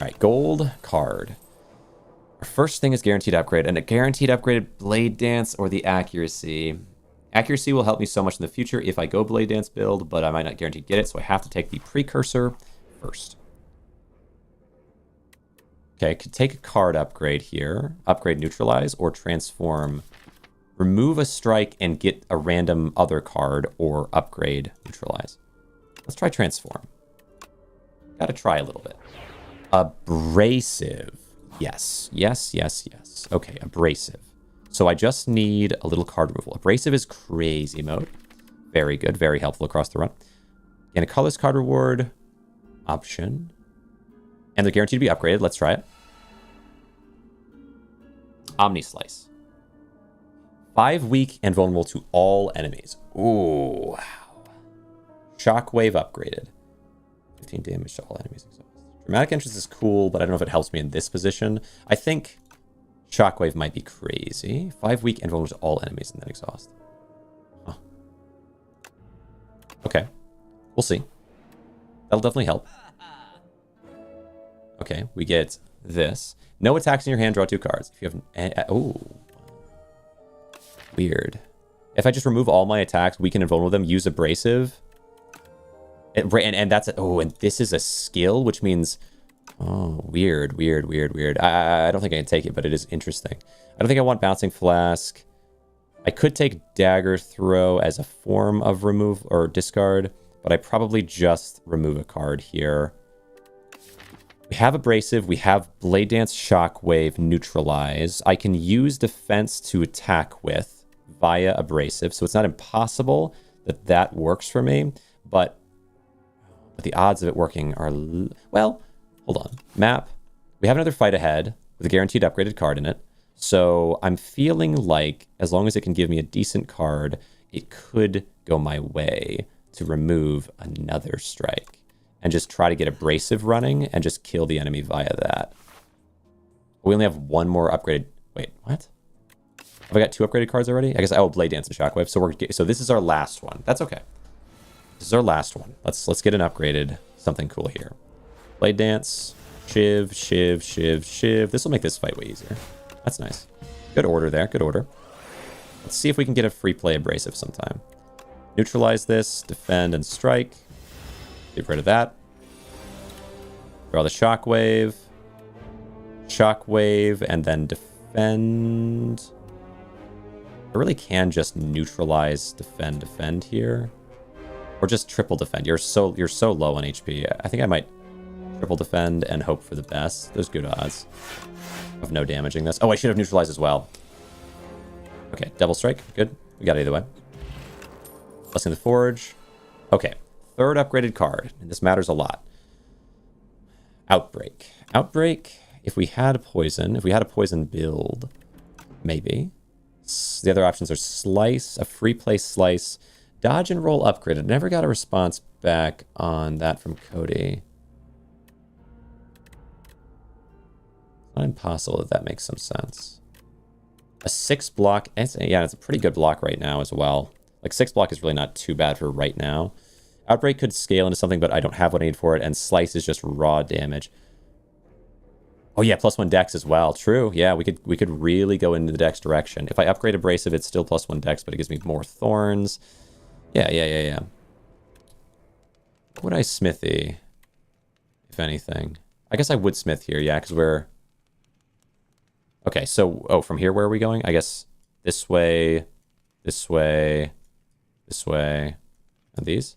All right, gold card. Our first thing is guaranteed upgrade, and a guaranteed upgraded Blade Dance or the Accuracy. Accuracy will help me so much in the future if I go Blade Dance build, but I might not guarantee to get it, so I have to take the Precursor first. Okay, could take a card upgrade here. Upgrade neutralize or transform. Remove a strike and get a random other card or upgrade neutralize. Let's try transform. Gotta try a little bit. Abrasive. Yes. Okay, abrasive. So I just need a little card removal. Abrasive is crazy mode. Very good, very helpful across the run. And a colorless card reward option. And they're guaranteed to be upgraded. Let's try it. Omni Slice. 5 weak and vulnerable to all enemies. Ooh, wow. Shockwave upgraded. 15 damage to all enemies. Dramatic Entrance is cool, but I don't know if it helps me in this position. I think Shockwave might be crazy. 5 weak and vulnerable to all enemies and then exhaust. Huh. Okay. We'll see. That'll definitely help. Okay, we get this. No attacks in your hand, draw 2 cards. If you have... oh. Weird. If I just remove all my attacks, weaken and vulnerable them, use abrasive. And that's... oh, and this is a skill, which means... oh, weird. I don't think I can take it, but it is interesting. I don't think I want Bouncing Flask. I could take Dagger Throw as a form of remove or discard, but I probably just remove a card here. We have Abrasive, we have Blade Dance, Shockwave, Neutralize. I can use Defense to attack with via abrasive, so it's not impossible that that works for me, but the odds of it working are... Well, hold on. Map. We have another fight ahead with a guaranteed upgraded card in it, so I'm feeling like as long as it can give me a decent card, it could go my way to remove another strike and just try to get abrasive running and just kill the enemy via that. We only have one more upgraded... Wait, what? Have I got 2 upgraded cards already? I guess... Oh, Blade Dance and Shockwave. So this is our last one. That's okay. This is our last one. Let's get an upgraded something cool here. Blade Dance, Shiv, Shiv, Shiv, Shiv. This will make this fight way easier. That's nice. Good order there. Good order. Let's see if we can get a free play abrasive sometime. Neutralize this, defend and strike. Get rid of that. Draw the Shockwave. Shockwave and then defend. I really can just neutralize, defend here. Or just triple defend. You're so low on HP. I think I might triple defend and hope for the best. There's good odds of no damaging this. Oh, I should have neutralized as well. Okay, double strike. Good. We got it either way. Blessing the Forge. Okay, 3rd upgraded card. And this matters a lot. Outbreak. Outbreak, if we had a poison build, maybe. The other options are Slice, a free play Slice, Dodge and Roll upgraded. Never got a response back on that from Cody. It's not impossible that makes some sense. A 6 block, yeah, it's a pretty good block right now as well. Like 6 block is really not too bad for right now. Outbreak could scale into something, but I don't have what I need for it, and Slice is just raw damage. Oh yeah, +1 dex as well. True. Yeah, we could really go into the dex direction. If I upgrade abrasive, it's still +1 dex, but it gives me more thorns. Yeah. What would I smithy, if anything? I guess I would smith here, yeah, because we're... Okay, so, oh, from here, where are we going? I guess this way, this way, this way, and these.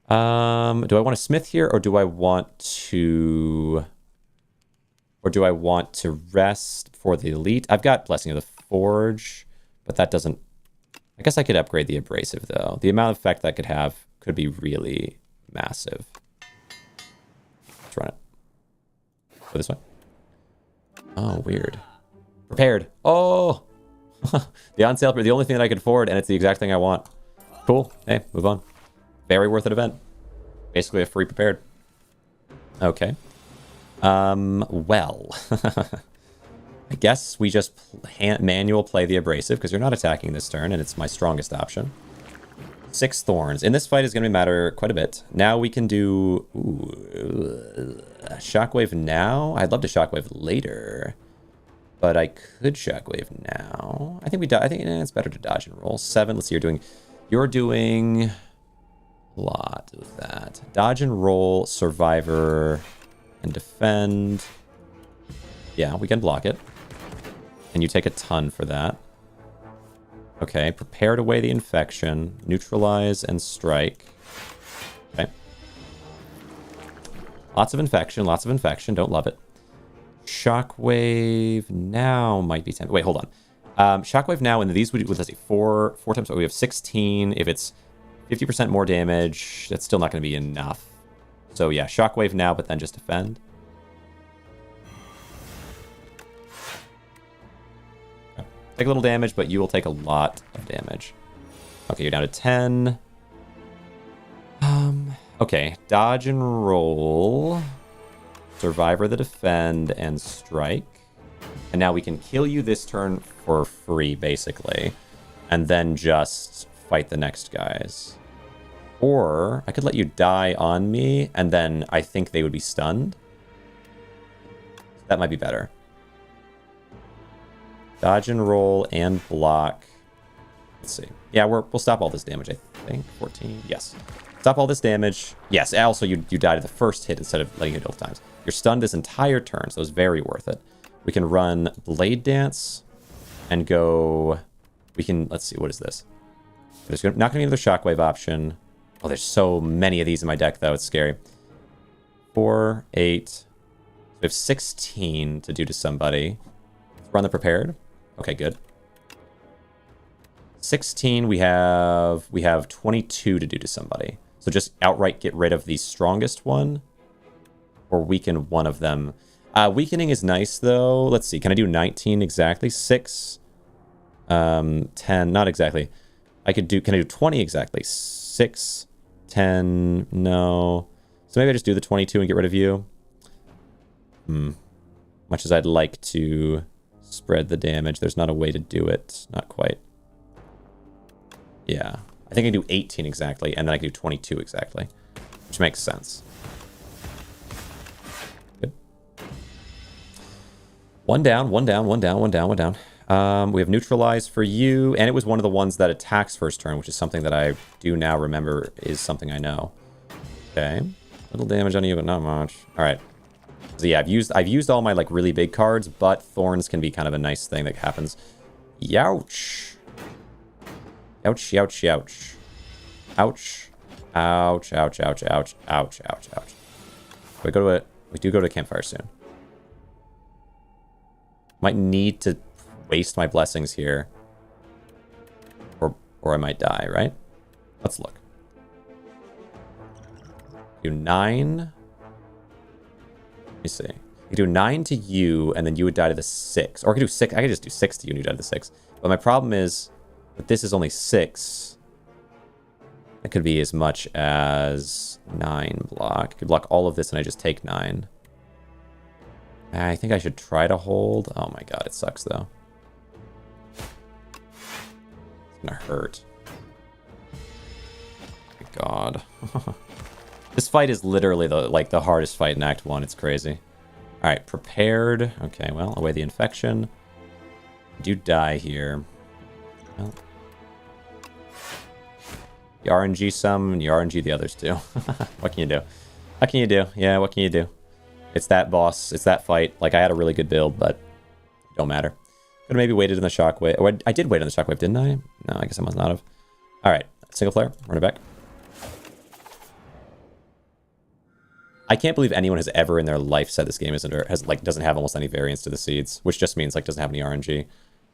Do I want to smith here, or do I want to... Or do I want to rest for the elite? I've got Blessing of the Forge, but that doesn't... I guess I could upgrade the abrasive, though. The amount of effect that could have could be really massive. Let's run it. Go this way. Oh, weird. Prepared. Oh! The on sale, the only thing that I could afford, and it's the exact thing I want. Cool. Hey, move on. Very worth it event. Basically a free prepared. Okay. Well. I guess we just manual play the abrasive, because you're not attacking this turn, and it's my strongest option. 6 thorns. In this fight is going to matter quite a bit. Now we can do... Ooh, Shockwave now? I'd love to Shockwave later. But I could Shockwave now. I think it's better to dodge and roll. 7. Let's see, you're doing a lot with that. Dodge and roll, survivor, and defend. Yeah, we can block it. And you take a ton for that. Okay, prepare to weigh the infection, neutralize and strike. Okay. Lots of infection, don't love it. Shockwave now might be 10. Wait, hold on. Shockwave now, and these would, let's see, 4 times, we have 16. If it's 50% more damage, that's still not going to be enough. So yeah, Shockwave now, but then just defend. Okay. Take a little damage, but you will take a lot of damage. Okay, you're down to 10. Okay, dodge and roll. Survivor the defend and strike. And now we can kill you this turn for free, basically. And then just fight the next guys. Or I could let you die on me, and then I think they would be stunned. That might be better. Dodge and roll and block. Let's see. Yeah, we'll stop all this damage, I think. 14. Yes. Stop all this damage. Yes, also you died at the first hit instead of letting it both times. You're stunned this entire turn, so it's very worth it. We can run Blade Dance and go... We can... Let's see, what is this? There's not going to be another Shockwave option. Oh, there's so many of these in my deck, though. It's scary. 4, 8. So we have 16 to do to somebody. Let's run the prepared. Okay, good. 16, we have 22 to do to somebody. So just outright get rid of the strongest one, or weaken one of them. Weakening is nice though. Let's see. Can I do 19 exactly? 6, 10. Not exactly. Can I do 20 exactly? 6, 10. No. So maybe I just do the 22 and get rid of you. Much as I'd like to spread the damage, there's not a way to do it. Not quite. Yeah. I think I can do 18 exactly, and then I can do 22 exactly, which makes sense. Good. One down, one down, one down, one down, one down. We have neutralize for you, and it was one of the ones that attacks first turn, which is something that I do now remember is something I know. Okay. Little damage on you, but not much. All right. So yeah, I've used all my like really big cards, but thorns can be kind of a nice thing that happens. Youch. Ouch, ouch, ouch. Ouch. Ouch, ouch, ouch, ouch, ouch, ouch, ouch. We do go to a campfire soon. Might need to waste my blessings here. Or I might die, right? Let's look. Do 9. Let me see. You do 9 to you, and then you would die to the 6. Or I could do 6. I could just do 6 to you and you die to the 6. But my problem is that this is only 6. It could be as much as 9 block. I could block all of this and I just take 9. I think I should try to hold. Oh my god, it sucks though. It's gonna hurt. Oh my god. This fight is literally the hardest fight in Act 1. It's crazy. Alright, prepared. Okay, well, away the infection. Do die here. Well, you RNG some, and you RNG the others too. What can you do? What can you do? Yeah, what can you do? It's that boss. It's that fight. Like, I had a really good build, but don't matter. Could have maybe waited in the shockwave. Oh, I did wait on the shockwave, didn't I? No, I guess I must not have. Alright, single player. Run it back. I can't believe anyone has ever in their life said this game doesn't have almost any variance to the seeds, which just means like doesn't have any RNG.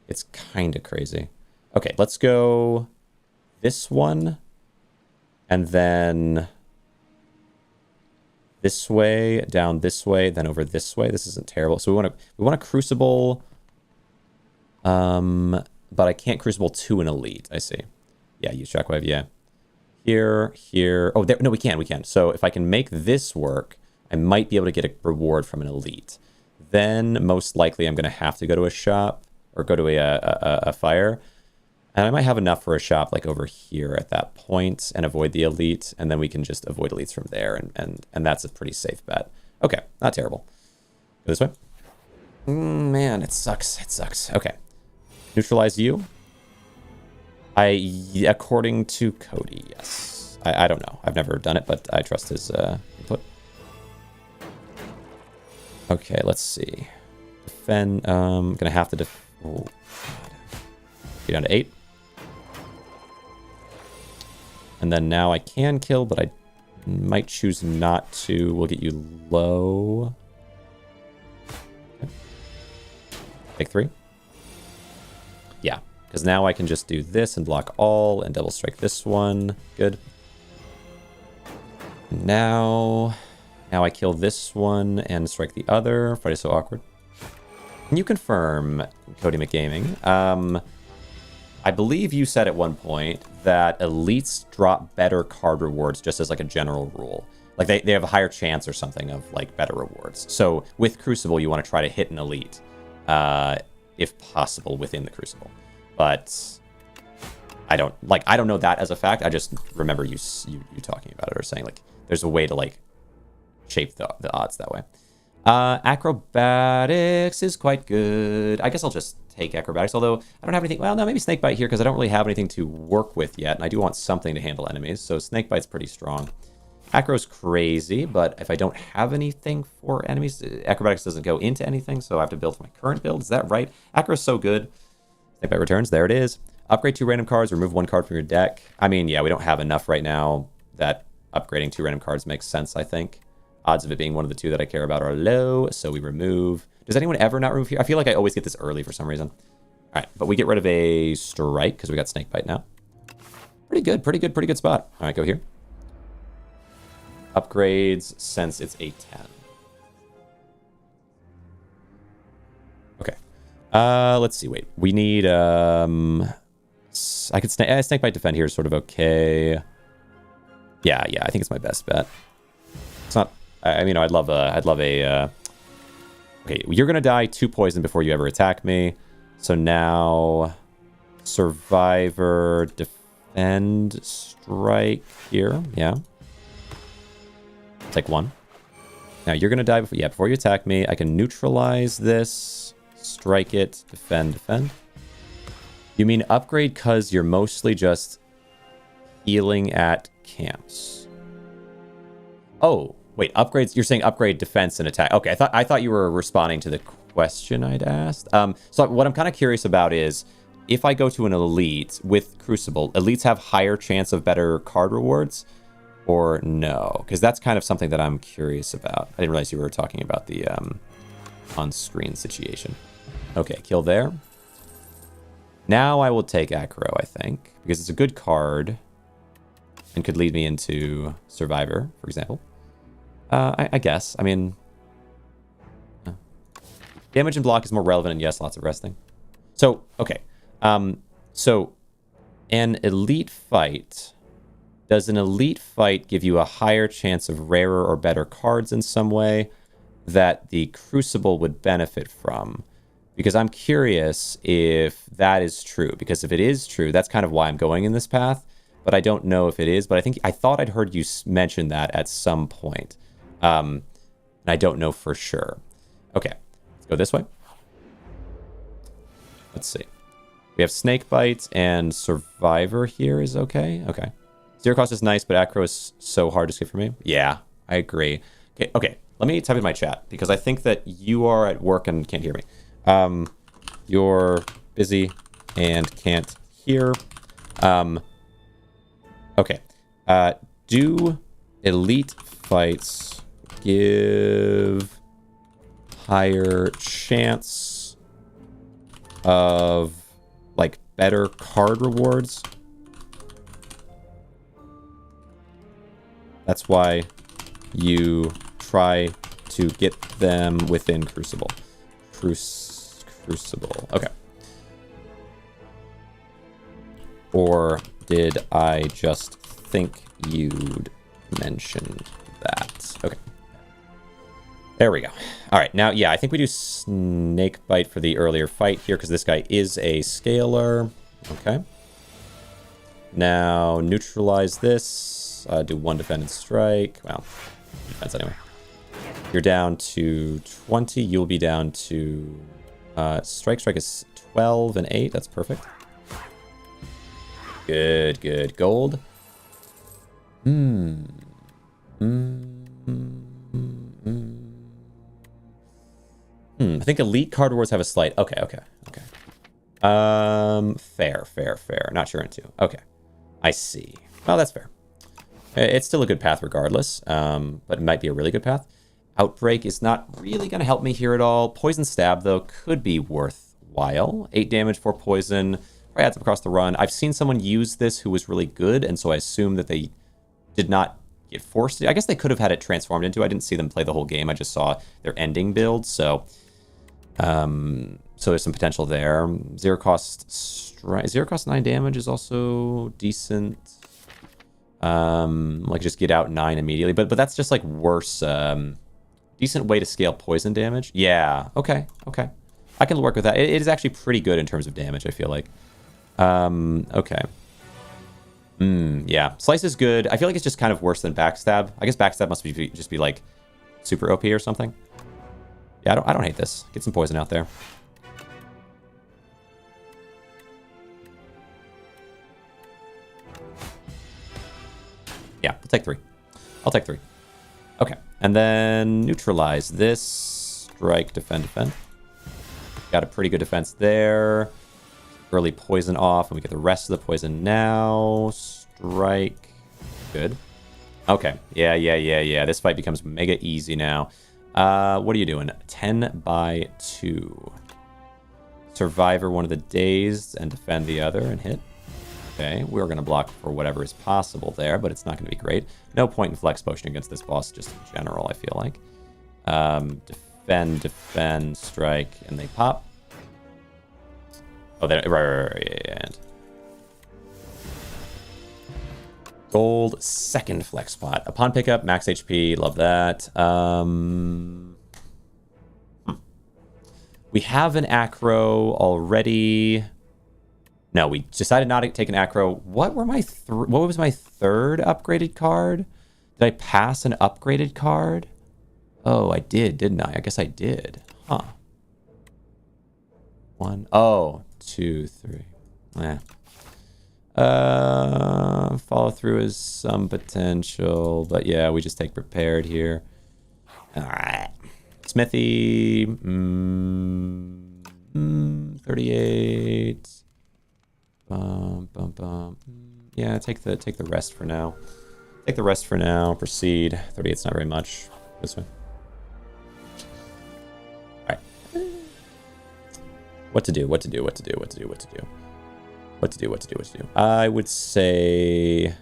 It's kind of crazy. Okay, let's go this one, and then this way, down this way, then over this way. This isn't terrible. So we want a crucible, but I can't crucible to an elite. I see. Yeah, use shockwave. Yeah. Here. Oh, there. No, we can. So if I can make this work, I might be able to get a reward from an elite. Then most likely I'm going to have to go to a shop or go to a fire. And I might have enough for a shop like over here at that point and avoid the elite. And then we can just avoid elites from there. And that's a pretty safe bet. Okay, not terrible. Go this way. Man, it sucks. It sucks. Okay. Neutralize you. According to Cody, yes. I don't know. I've never done it, but I trust his input. Okay, let's see. Defend. Gonna have to oh, God. Get down to 8. And then now I can kill, but I might choose not to. We'll get you low. Okay. Take 3. Yeah. Because now I can just do this and block all and double strike this one. Good. Now I kill this one and strike the other. Fight is so awkward. Can you confirm, Cody McGaming? I believe you said at one point that elites drop better card rewards just as like a general rule. Like they have a higher chance or something of like better rewards. So with Crucible, you want to try to hit an elite, if possible, within the Crucible. But I don't know that as a fact. I just remember you talking about it or saying like there's a way to like shape the odds that way. Acrobatics is quite good. I guess I'll just take acrobatics, although I don't have anything. Well, no, maybe snakebite here because I don't really have anything to work with yet, and I do want something to handle enemies. So snakebite's pretty strong. Acro's crazy, but if I don't have anything for enemies, acrobatics doesn't go into anything, so I have to build my current build. Is that right? Acro's so good. Snakebite returns. There it is. Upgrade 2 random cards. Remove 1 card from your deck. I mean, yeah, we don't have enough right now that upgrading 2 random cards makes sense, I think. Odds of it being one of the 2 that I care about are low, so we remove. Does anyone ever not remove here? I feel like I always get this early for some reason. All All right, but we get rid of a strike because we got snake bite now. Pretty good, pretty good, pretty good spot. All right, go here. Upgrades since it's a 10. Okay. Let's see. Wait, we need I could snake bite defend here is sort of okay. Yeah, I think it's my best bet. It's not. I mean, I'd love a. Okay, you're gonna die 2 poison before you ever attack me. So now, survivor defend strike here. Yeah. Take 1. Now you're gonna die before you attack me. I can neutralize this, strike it, defend. You mean upgrade because you're mostly just healing at camps. Oh, wait, upgrades. You're saying upgrade defense and attack. Okay, I thought you were responding to the question I'd asked. So what I'm kind of curious about is if I go to an elite with Crucible, elites have higher chance of better card rewards. Or no, because that's kind of something that I'm curious about. I didn't realize you were talking about the on-screen situation. Okay, kill there. Now I will take Acro, I think, because it's a good card and could lead me into Survivor, for example. I guess. I mean, damage and block is more relevant, and yes, lots of resting. So, okay. So, an elite fight... Does an elite fight give you a higher chance of rarer or better cards in some way that the Crucible would benefit from? Because I'm curious if that is true. Because if it is true, that's kind of why I'm going in this path. But I don't know if it is. But I thought I'd heard you mention that at some point. And I don't know for sure. Okay, let's go this way. Let's see. We have Snake Bite and Survivor here is okay. Okay. Zero cost is nice, but Acro is so hard to skip for me. Yeah, I agree. Okay. Let me type in my chat, because I think that you are at work and can't hear me. You're busy and can't hear. Okay. Do elite fights give higher chance of, like, better card rewards? That's why you try to get them within Crucible. Crucible. Okay. Or did I just think you'd mentioned that? Okay. There we go. All right. Now, yeah, I think we do Snake Bite for the earlier fight here because this guy is a scalar. Okay. Now, neutralize this. Do 1 defend and strike. Well, defense anyway. You're down to 20. You'll be down to... Strike is 12 and 8. That's perfect. Good. Gold. I think elite card rewards have a slight... Okay. Fair. Not sure into. Okay. I see. Well, that's fair. It's still a good path regardless, but it might be a really good path. Outbreak is not really going to help me here at all. Poison Stab, though, could be worthwhile. 8 damage for poison. Probably adds up across the run. I've seen someone use this who was really good, and so I assume that they did not get forced to. I guess they could have had it transformed into. I didn't see them play the whole game. I just saw their ending build, so there's some potential there. Zero cost 9 damage is also decent. Like just get out 9 immediately, but that's just like worse. Decent way to scale poison damage. Yeah, okay. I can work with that. It is actually pretty good in terms of damage, I feel like. Okay. Yeah, Slice is good. I feel like it's just kind of worse than Backstab. I guess Backstab must just be like super OP or something. Yeah, I don't hate this. Get some poison out there. Yeah, I'll take 3. Okay, and then neutralize this. Strike, defend. Got a pretty good defense there. Early poison off, and we get the rest of the poison now. Strike. Good. Okay, yeah. This fight becomes mega easy now. What are you doing? 10 by 2. survivor one of the days and defend the other and hit. Okay, we're going to block for whatever is possible there, but it's not going to be great. No point in flex potion against this boss, just in general, I feel like. Defend, strike, and they pop. Oh, right, and gold, second flex spot. Upon pickup, max HP, love that. We have an acro already. No, we decided not to take an acro. What was my third upgraded card? Did I pass an upgraded card? Oh, I did, didn't I? I guess I did. Huh. 1, 2, 3. Follow through is some potential, but yeah, we just take prepared here. All right. Smithy. 38. Yeah, take the rest for now. Take the rest for now. Proceed. 38's not very much. This way. Alright. What to do? I would say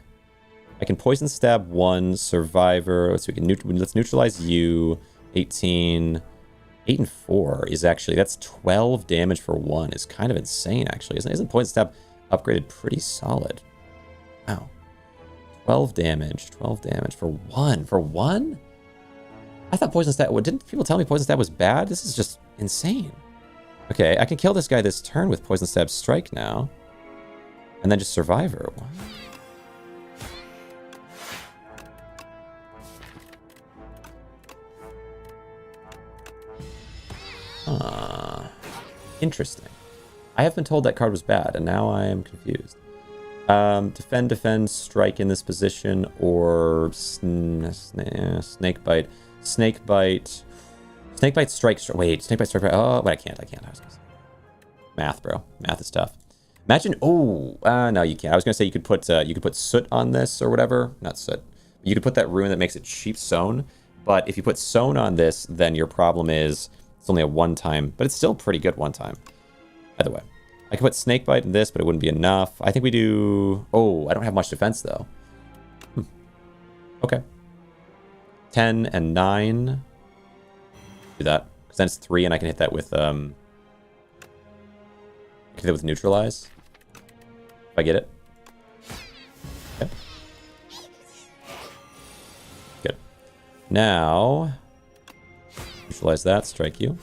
I can poison stab 1 survivor. So we can let's neutralize you. 18. 8 and 4 is actually, that's 12 damage for 1. Is kind of insane, actually. Isn't poison stab upgraded pretty solid? Wow. 12 damage for 1. For 1? I thought poison stab, didn't people tell me poison stab was bad? This is just insane. Okay, I can kill this guy this turn with poison stab strike now. And then just survivor. What? Interesting. I have been told that card was bad, and now I am confused. Defend, strike in this position, or snake bite. Snake bite, strike. Wait, snake bite, strike. Oh, wait, I can't. I was gonna say. Math, bro. Math is tough. Imagine. Oh, no, you can't. I was gonna say you could put soot on this or whatever. Not soot. You could put that rune that makes it cheap sewn. But if you put sewn on this, then your problem is it's only a 1-time, but it's still pretty good 1-time. Either way. I could put Snakebite in this, but it wouldn't be enough. I think we do... Oh, I don't have much defense, though. Okay. 10 and 9. Do that. Because then it's 3, and I can hit that with... I can hit it with Neutralize. If I get it. Okay. Good. Now... Neutralize that, strike you.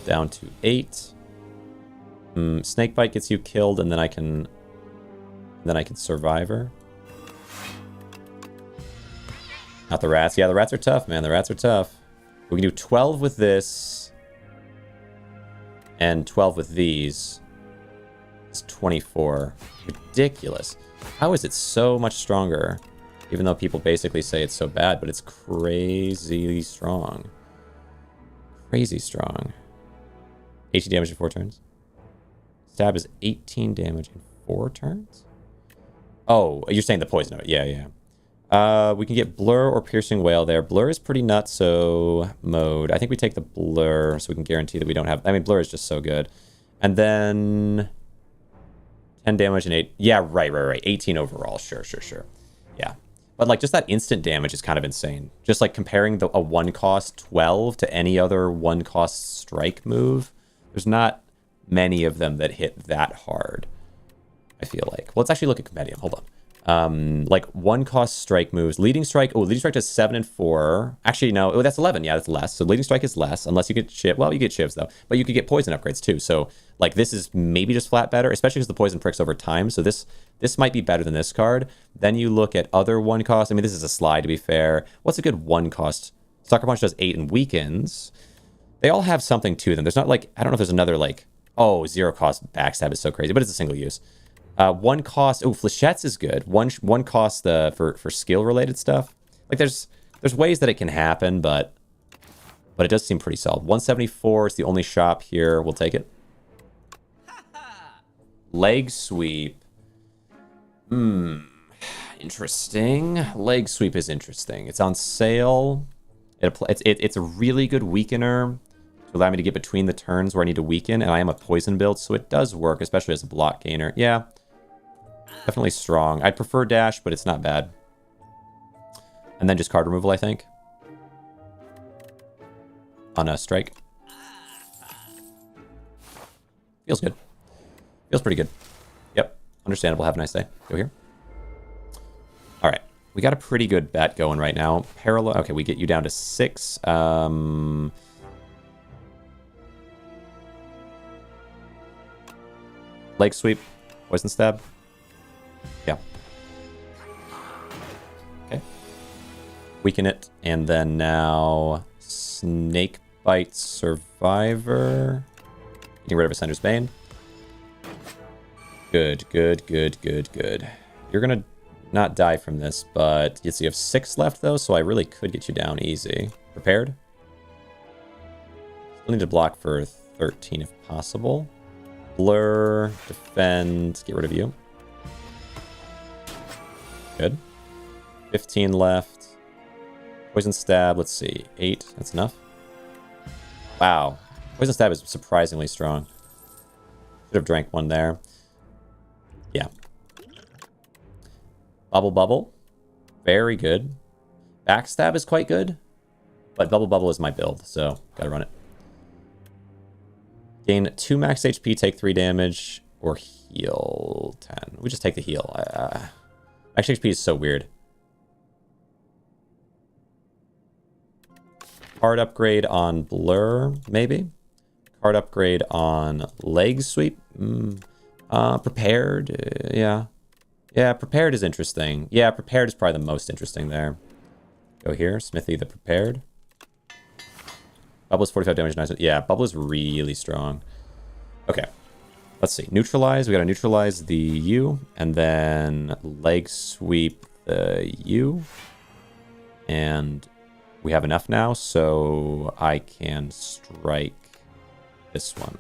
Down to 8. Snakebite gets you killed, and then I can survivor. Not the rats. Yeah, the rats are tough, man. The rats are tough. We can do 12 with this, and 12 with these. It's 24. Ridiculous. How is it so much stronger? Even though people basically say it's so bad, but it's crazy strong. Crazy strong. 18 damage in 4 turns. Stab is 18 damage in 4 turns? Oh, you're saying the poison of it. Yeah. We can get Blur or Piercing Wail there. Blur is pretty nutso mode. I think we take the Blur so we can guarantee that we don't have... I mean, Blur is just so good. And then... 10 damage and 8... Yeah, right. 18 overall. Sure. Yeah. But, like, just that instant damage is kind of insane. Just, like, comparing a 1-cost 12 to any other 1-cost strike move, there's not many of them that hit that hard, I feel like. Well, let's actually look at Compendium. Hold on. Like, 1-cost strike moves. Leading Strike... Oh, Leading Strike does 7 and 4. Actually, no. Oh, that's 11. Yeah, that's less. So Leading Strike is less, unless you get Shiv. Well, you get Shivs, though. But you could get Poison upgrades, too. So, like, this is maybe just flat better, especially because the Poison pricks over time. So this might be better than this card. Then you look at other 1-cost. I mean, this is a slide, to be fair. What's a good 1-cost? Sucker Punch does 8 and weakens. They all have something to them. There's not, like... I don't know if there's another, like... Oh, 0-cost Backstab is so crazy, but it's a single use. 1-cost... Oh, Flechettes is good. One cost for skill-related stuff. Like, there's ways that it can happen, but it does seem pretty solid. 174 is the only shop here. We'll take it. Leg Sweep. Interesting. Leg Sweep is interesting. It's on sale. It's a really good weakener. to allow me to get between the turns where I need to weaken, and I am a poison build, so it does work, especially as a block gainer. Yeah, definitely strong. I'd prefer dash, but it's not bad. And then just card removal, I think. On a strike. Feels good. Feels pretty good. Yep. Understandable. Have a nice day. Go here. All right. We got a pretty good bet going right now. Parallel. Okay, we get you down to 6. Leg sweep. Poison stab. Yeah. Okay. Weaken it. And then now snake bite survivor. Getting rid of Ascender's Bane. Good, good, good, good, good. You're going to not die from this, but you have 6 left, though, so I really could get you down easy. Prepared? Still need to block for 13 if possible. Blur, defend, get rid of you. Good. 15 left. Poison stab, let's see. 8, that's enough. Wow. Poison stab is surprisingly strong. Should have drank one there. Yeah. Bubble Bubble. Very good. Backstab is quite good. But Bubble Bubble is my build, so gotta run it. Gain 2 max HP, take 3 damage, or heal 10. We just take the heal. Max HP is so weird. Card upgrade on Blur, maybe? Card upgrade on Leg Sweep? Prepared? Yeah. Yeah, Prepared is interesting. Yeah, Prepared is probably the most interesting there. Go here, Smithy the Prepared. Bubble is 45 damage, nice. Yeah, Bubble is really strong. Okay. Let's see. Neutralize. We gotta neutralize the U. And then Leg Sweep the U. And we have enough now, so I can strike this one.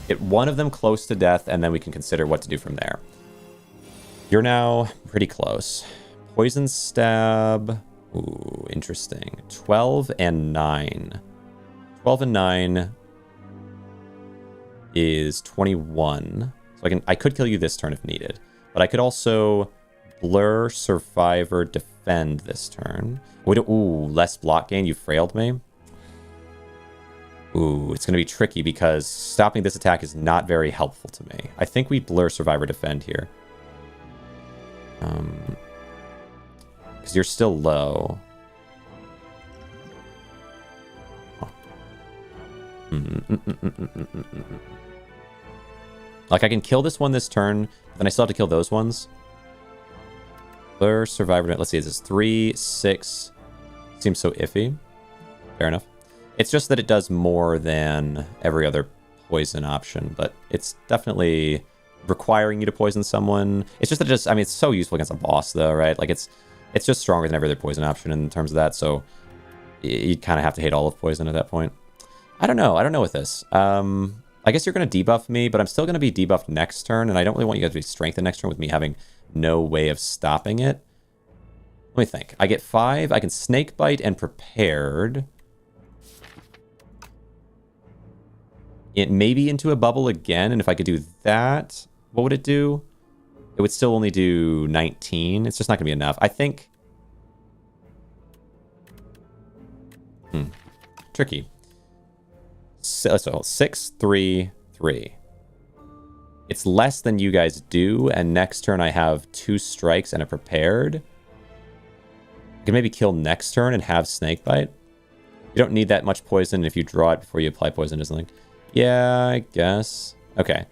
Get one of them close to death, and then we can consider what to do from there. You're now pretty close. Poison stab. Ooh, interesting. 12 and 9. 12 and 9 is 21. So I could kill you this turn if needed. But I could also Blur, Survivor, Defend this turn. Ooh, less block gain. You frailed me. Ooh, it's going to be tricky because stopping this attack is not very helpful to me. I think we Blur, Survivor, Defend here. Because you're still low. Like, I can kill this one this turn, but then I still have to kill those ones. Blur, Survivor, let's see, this is 3, 6. Seems so iffy. Fair enough. It's just that it does more than every other poison option, but it's definitely requiring you to poison someone. It's just that it's so useful against a boss, though, right? Like, it's just stronger than every other poison option in terms of that, so you kind of have to hate all of poison at that point. I don't know with this. I guess you're going to debuff me, but I'm still going to be debuffed next turn, and I don't really want you guys to be strengthened next turn with me having no way of stopping it. Let me think. I get 5. I can Snake Bite and Prepared. It may be into a bubble again, and if I could do that, what would it do? It would still only do 19. It's just not going to be enough. I think... Tricky. So 6, 3, 3. It's less than you guys do, and next turn I have 2 strikes and a Prepared. I can maybe kill next turn and have Snakebite. You don't need that much poison if you draw it before you apply poison to something. Yeah, I guess. Okay.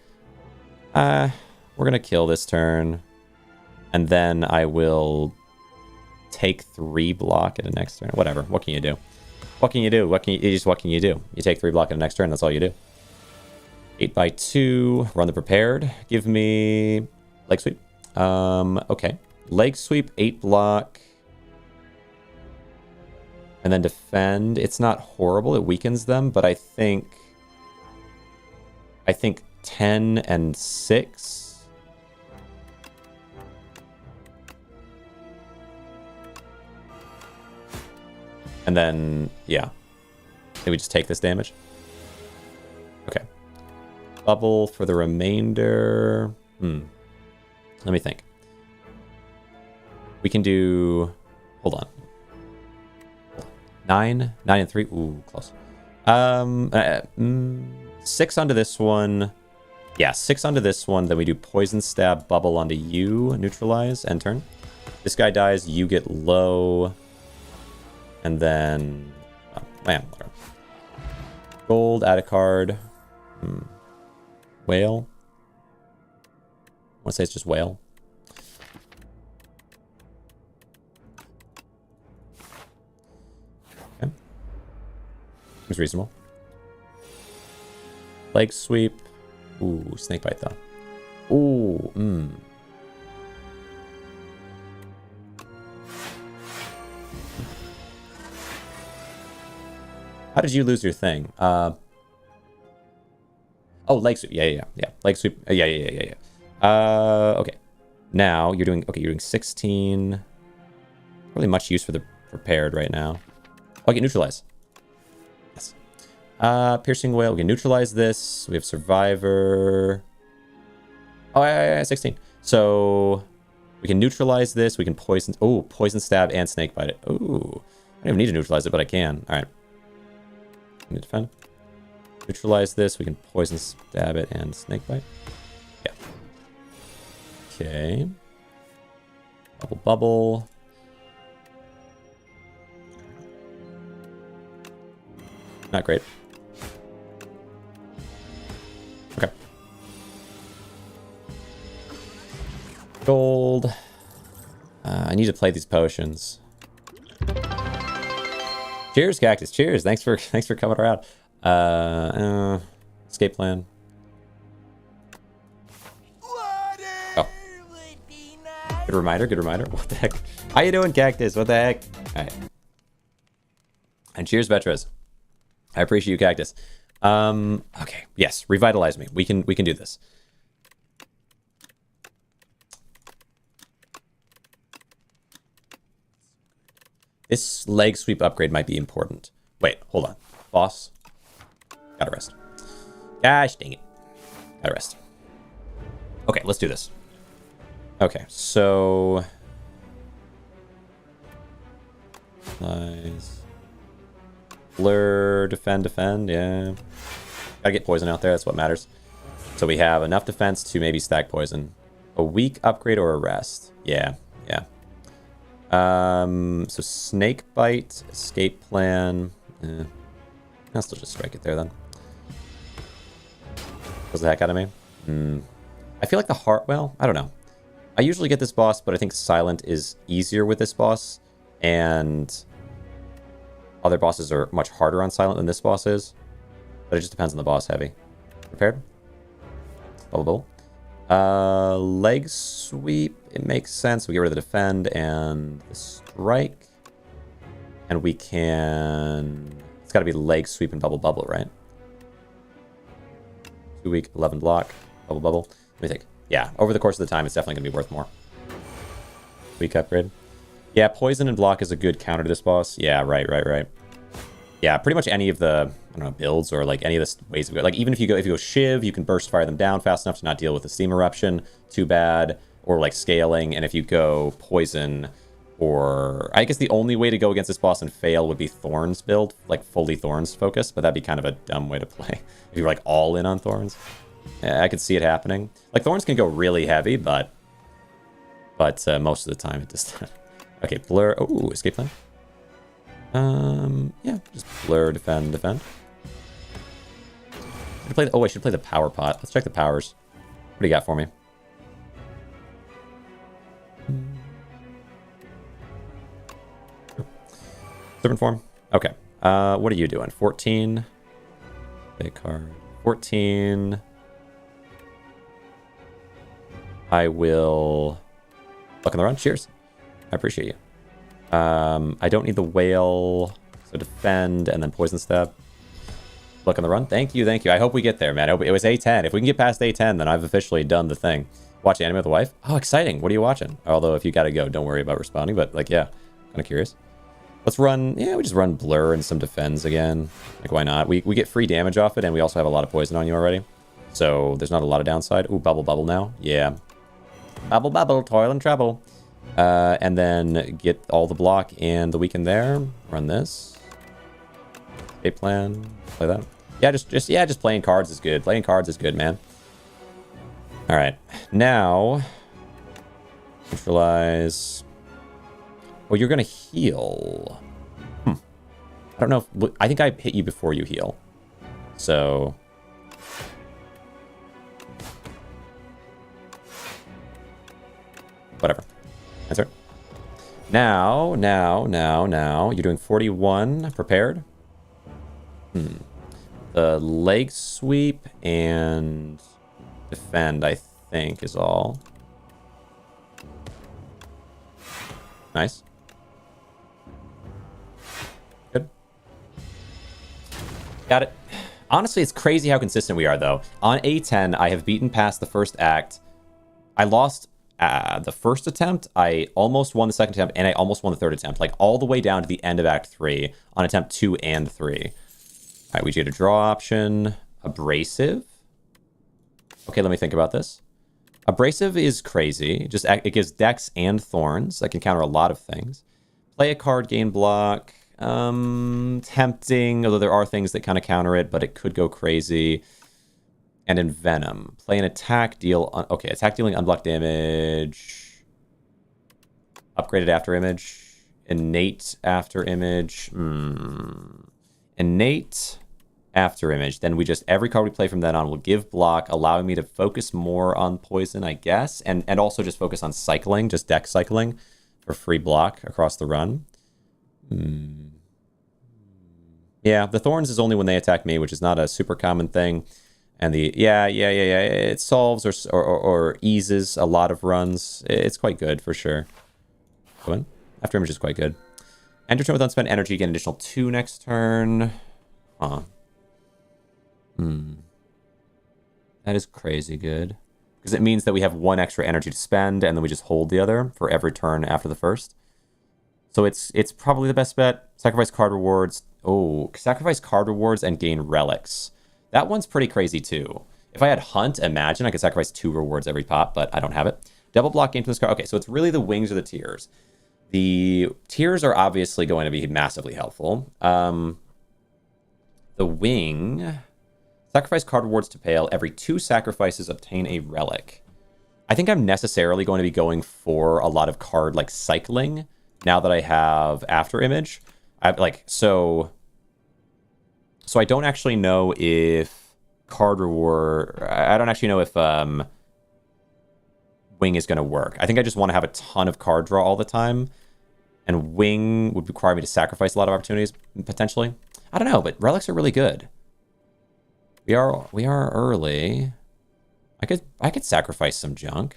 We're gonna kill this turn. And then I will take 3 block at the next turn. Whatever. What can you do? What can you do? What can you do? You take 3 block at the next turn, that's all you do. 8x2. Run the Prepared. Give me Leg Sweep. Okay. Leg Sweep, 8 block. And then Defend. It's not horrible. It weakens them, but I think 10 and 6. And then, yeah. Maybe just take this damage. Okay. Bubble for the remainder. Let me think. We can do... Hold on. 9 and 3. Ooh, close. 6 onto this one. Yeah, 6 onto this one. Then we do poison stab, bubble onto you, neutralize, end turn. This guy dies, you get low. And then... Oh, man, whatever. Gold, add a card. Whale. I want to say it's just whale. Okay. Seems reasonable. Leg sweep. Ooh, snake bite though. Ooh, How did you lose your thing? Oh, leg sweep. Yeah. Leg sweep. Yeah. Okay. Now you're doing 16. Really much use for the prepared right now. Oh, I get neutralize. Yes. Piercing whale. We can neutralize this. We have survivor. Oh, yeah, 16. So we can neutralize this. We can poison. Oh, poison stab and snake bite it. Ooh. I don't even need to neutralize it, but I can. All right. Need to defend. Neutralize this. We can poison stab it and snake bite. Yeah. Okay. Bubble. Not great. Okay. Gold. I need to play these potions. Cheers, Cactus. Cheers. Thanks for coming around. Escape plan. Oh. Good reminder. What the heck? How you doing, Cactus? What the heck? All right. And cheers, Vetras. I appreciate you, Cactus. Okay. Yes, revitalize me. We can do this. This leg sweep upgrade might be important. Wait, hold on. Boss. Gotta rest. Gosh dang it. Gotta rest. Okay, let's do this. Okay, so... Nice. Blur, defend, yeah. Gotta get poison out there, that's what matters. So we have enough defense to maybe stack poison. A weak upgrade or a rest. Yeah. So snake bite, escape plan. I'll still just strike it there then. Was the heck out of me? I feel like the heart. Well, I don't know. I usually get this boss, but I think silent is easier with this boss, and other bosses are much harder on silent than this boss is. But it just depends on the boss. Heavy. Prepared? Bubble. Leg sweep. It makes sense. We get rid of the defend and the strike. And we can... It's got to be leg sweep and bubble, right? 2 week, 11 block, bubble. Let me think. Yeah, over the course of the time, it's definitely going to be worth more. Weak upgrade. Yeah, poison and block is a good counter to this boss. Yeah, right. Yeah, pretty much any of the, I don't know, builds or like any of the ways of go. Like even if you go Shiv, you can burst fire them down fast enough to not deal with the steam eruption too bad, or like scaling. And if you go poison, or I guess the only way to go against this boss and fail would be Thorns build, like fully Thorns focus, but that'd be kind of a dumb way to play if you're like all in on Thorns. Yeah, I could see it happening. Like Thorns can go really heavy, but most of the time it just. Okay, blur. Oh, escape plan. Yeah, just blur, defend. I should play the power pot. Let's check the powers. What do you got for me? Serpent form. Okay. What are you doing? 14. Big card. 14. I will look on the run. Cheers. I appreciate you. I don't need the whale, so defend and then poison stab. Look on the run. Thank you. I hope we get there, man. It was A10. If we can get past A10, then I've officially done the thing. Watch anime with the wife. Oh, exciting. What are you watching? Although if you gotta go, don't worry about responding. But like, yeah, kind of curious. Let's run, yeah, we just run Blur and some Defends again. Like, why not? We get free damage off it, and we also have a lot of poison on you already. So there's not a lot of downside. Ooh, Bubble now. Yeah. Bubble, toil and trouble. And then get all the block and the weaken there. Run this. Escape plan. Play that. Yeah, just playing cards is good. Playing cards is good, man. All right. Now, neutralize. Oh, you're going to heal. I don't know. I think I hit you before you heal. So... whatever. That's it. Now. You're doing 41. Prepared. The leg sweep and defend, I think, is all. Nice. Good. Got it. Honestly, it's crazy how consistent we are, though. On A10, I have beaten past the first act. I lost the first attempt. I almost won the second attempt, and I almost won the third attempt. Like, all the way down to the end of Act 3 on attempt 2 and 3. All right, we get a draw option. Abrasive. Okay, let me think about this. Abrasive is crazy. Just it gives Dex and Thorns. I can counter a lot of things. Play a card, gain block. Tempting, although there are things that kind of counter it, but it could go crazy. And Envenom. Play an attack, deal... okay, attack dealing unblocked damage. Upgraded after image. Innate after image. Innate after image. Then we just... every card we play from then on will give block, allowing me to focus more on poison, I guess. And also just focus on cycling, just deck cycling for free block across the run. Yeah, the Thorns is only when they attack me, which is not a super common thing. And the yeah, it solves or eases a lot of runs. It's quite good for sure. Go in. After image is quite good. End your turn with unspent energy, get an additional 2 next turn. That is crazy good. Because it means that we have 1 extra energy to spend, and then we just hold the other for every turn after the first. So it's probably the best bet. Sacrifice card rewards. Oh, sacrifice card rewards and gain relics. That one's pretty crazy too. If I had Hunt, imagine I could sacrifice 2 rewards every pop, but I don't have it. Double block gain from this card. Okay, so it's really the wings or the tears. The tears are obviously going to be massively helpful. The wing... sacrifice card rewards to Pale. Every 2 sacrifices, obtain a relic. I think I'm necessarily going to be going for a lot of card like cycling now that I have After Image. So I don't actually know if card reward... I don't actually know if wing is going to work. I think I just want to have a ton of card draw all the time. And wing would require me to sacrifice a lot of opportunities, potentially. I don't know, but relics are really good. We are early. I could sacrifice some junk.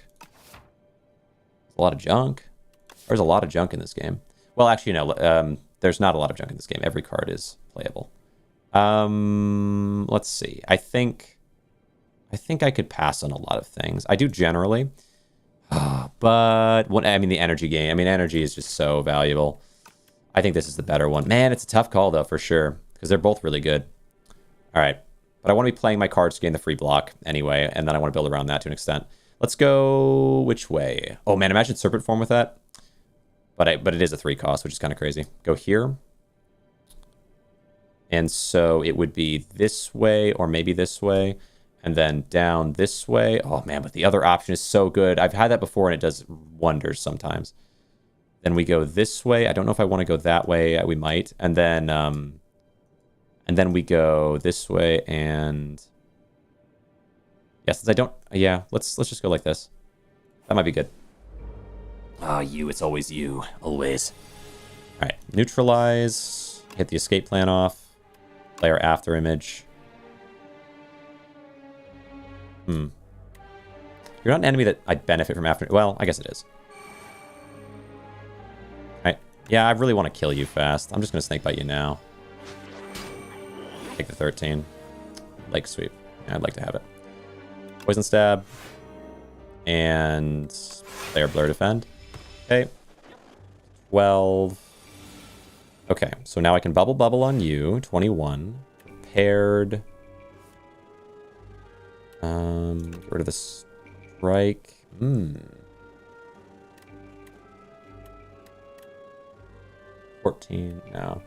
A lot of junk. There's a lot of junk in this game. Well, actually, no. There's not a lot of junk in this game. Every card is playable. Let's see. I think I could pass on a lot of things. I do generally. But the energy game. Energy is just so valuable. I think this is the better one. Man, it's a tough call though, for sure, because they're both really good. All right. But I want to be playing my cards to gain the free block anyway, and then I want to build around that to an extent. Let's go which way? Oh man, imagine Serpent Form with that. But it is a 3 cost, which is kind of crazy. Go here. And so it would be this way, or maybe this way, and then down this way. Oh man, but the other option is so good. I've had that before, and it does wonders sometimes. Then we go this way. I don't know if I want to go that way. We might. And then we go this way, and yeah, since I don't, yeah, let's just go like this. That might be good. Ah, it's always you, always. All right, neutralize, hit the escape plan off, play our after image. You're not an enemy that I benefit from after, well, I guess it is. All right, yeah, I really want to kill you fast. I'm just gonna snake bite you now. Take the 13. Leg sweep. Yeah, I'd like to have it. Poison stab. And player blur defend. Okay. 12. Okay, so now I can bubble on you. 21. Prepared. Get rid of the strike. 14. No.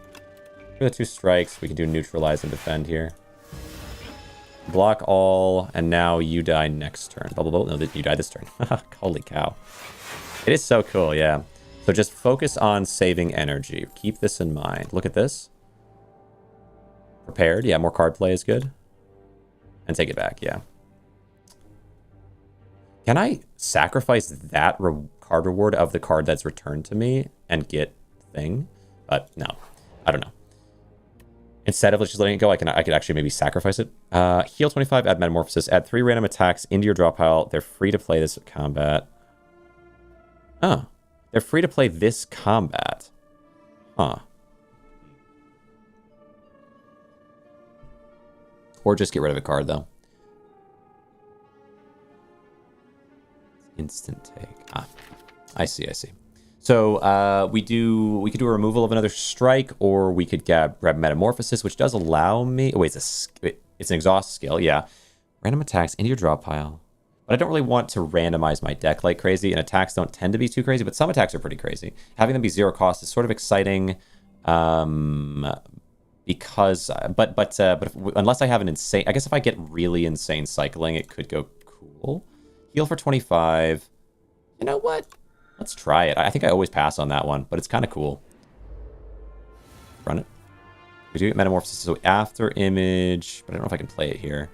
For the 2 strikes, we can do neutralize and defend here. Block all, and now you die next turn. Bubble. No, you die this turn. Holy cow. It is so cool, yeah. So just focus on saving energy. Keep this in mind. Look at this. Prepared. Yeah, more card play is good. And take it back, yeah. Can I sacrifice that card reward of the card that's returned to me and get thing? But no, I don't know. Instead of just letting it go, I could actually maybe sacrifice it. Heal 25, add Metamorphosis, add 3 random attacks into your draw pile. They're free to play this combat. Oh, they're free to play this combat. Huh. Or just get rid of a card, though. Instant take. Ah, I see. So we could do a removal of another strike, or we could grab Metamorphosis, which does allow me. Oh, wait, it's an exhaust skill. Yeah, random attacks into your draw pile. But I don't really want to randomize my deck like crazy, and attacks don't tend to be too crazy, but some attacks are pretty crazy. Having them be 0 cost is sort of exciting, because unless I have an insane, I guess if I get really insane cycling, it could go cool. Heal for 25. You know what? Let's try it. I think I always pass on that one, but it's kind of cool. Run it. We do get Metamorphosis, so after image, but I don't know if I can play it here.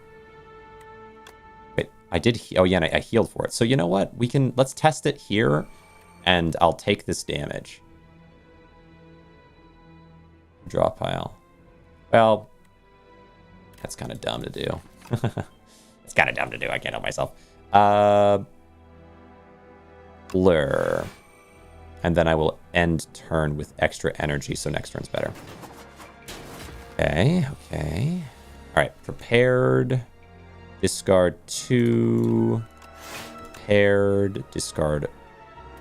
Wait, I did. Oh yeah, and I healed for it. So you know what? Let's test it here, and I'll take this damage. Draw pile. Well, that's kind of dumb to do. It's kind of dumb to do. I can't help myself. Blur. And then I will end turn with extra energy, so next turn's better. Okay. All right, prepared. Discard 2. Prepared. Discard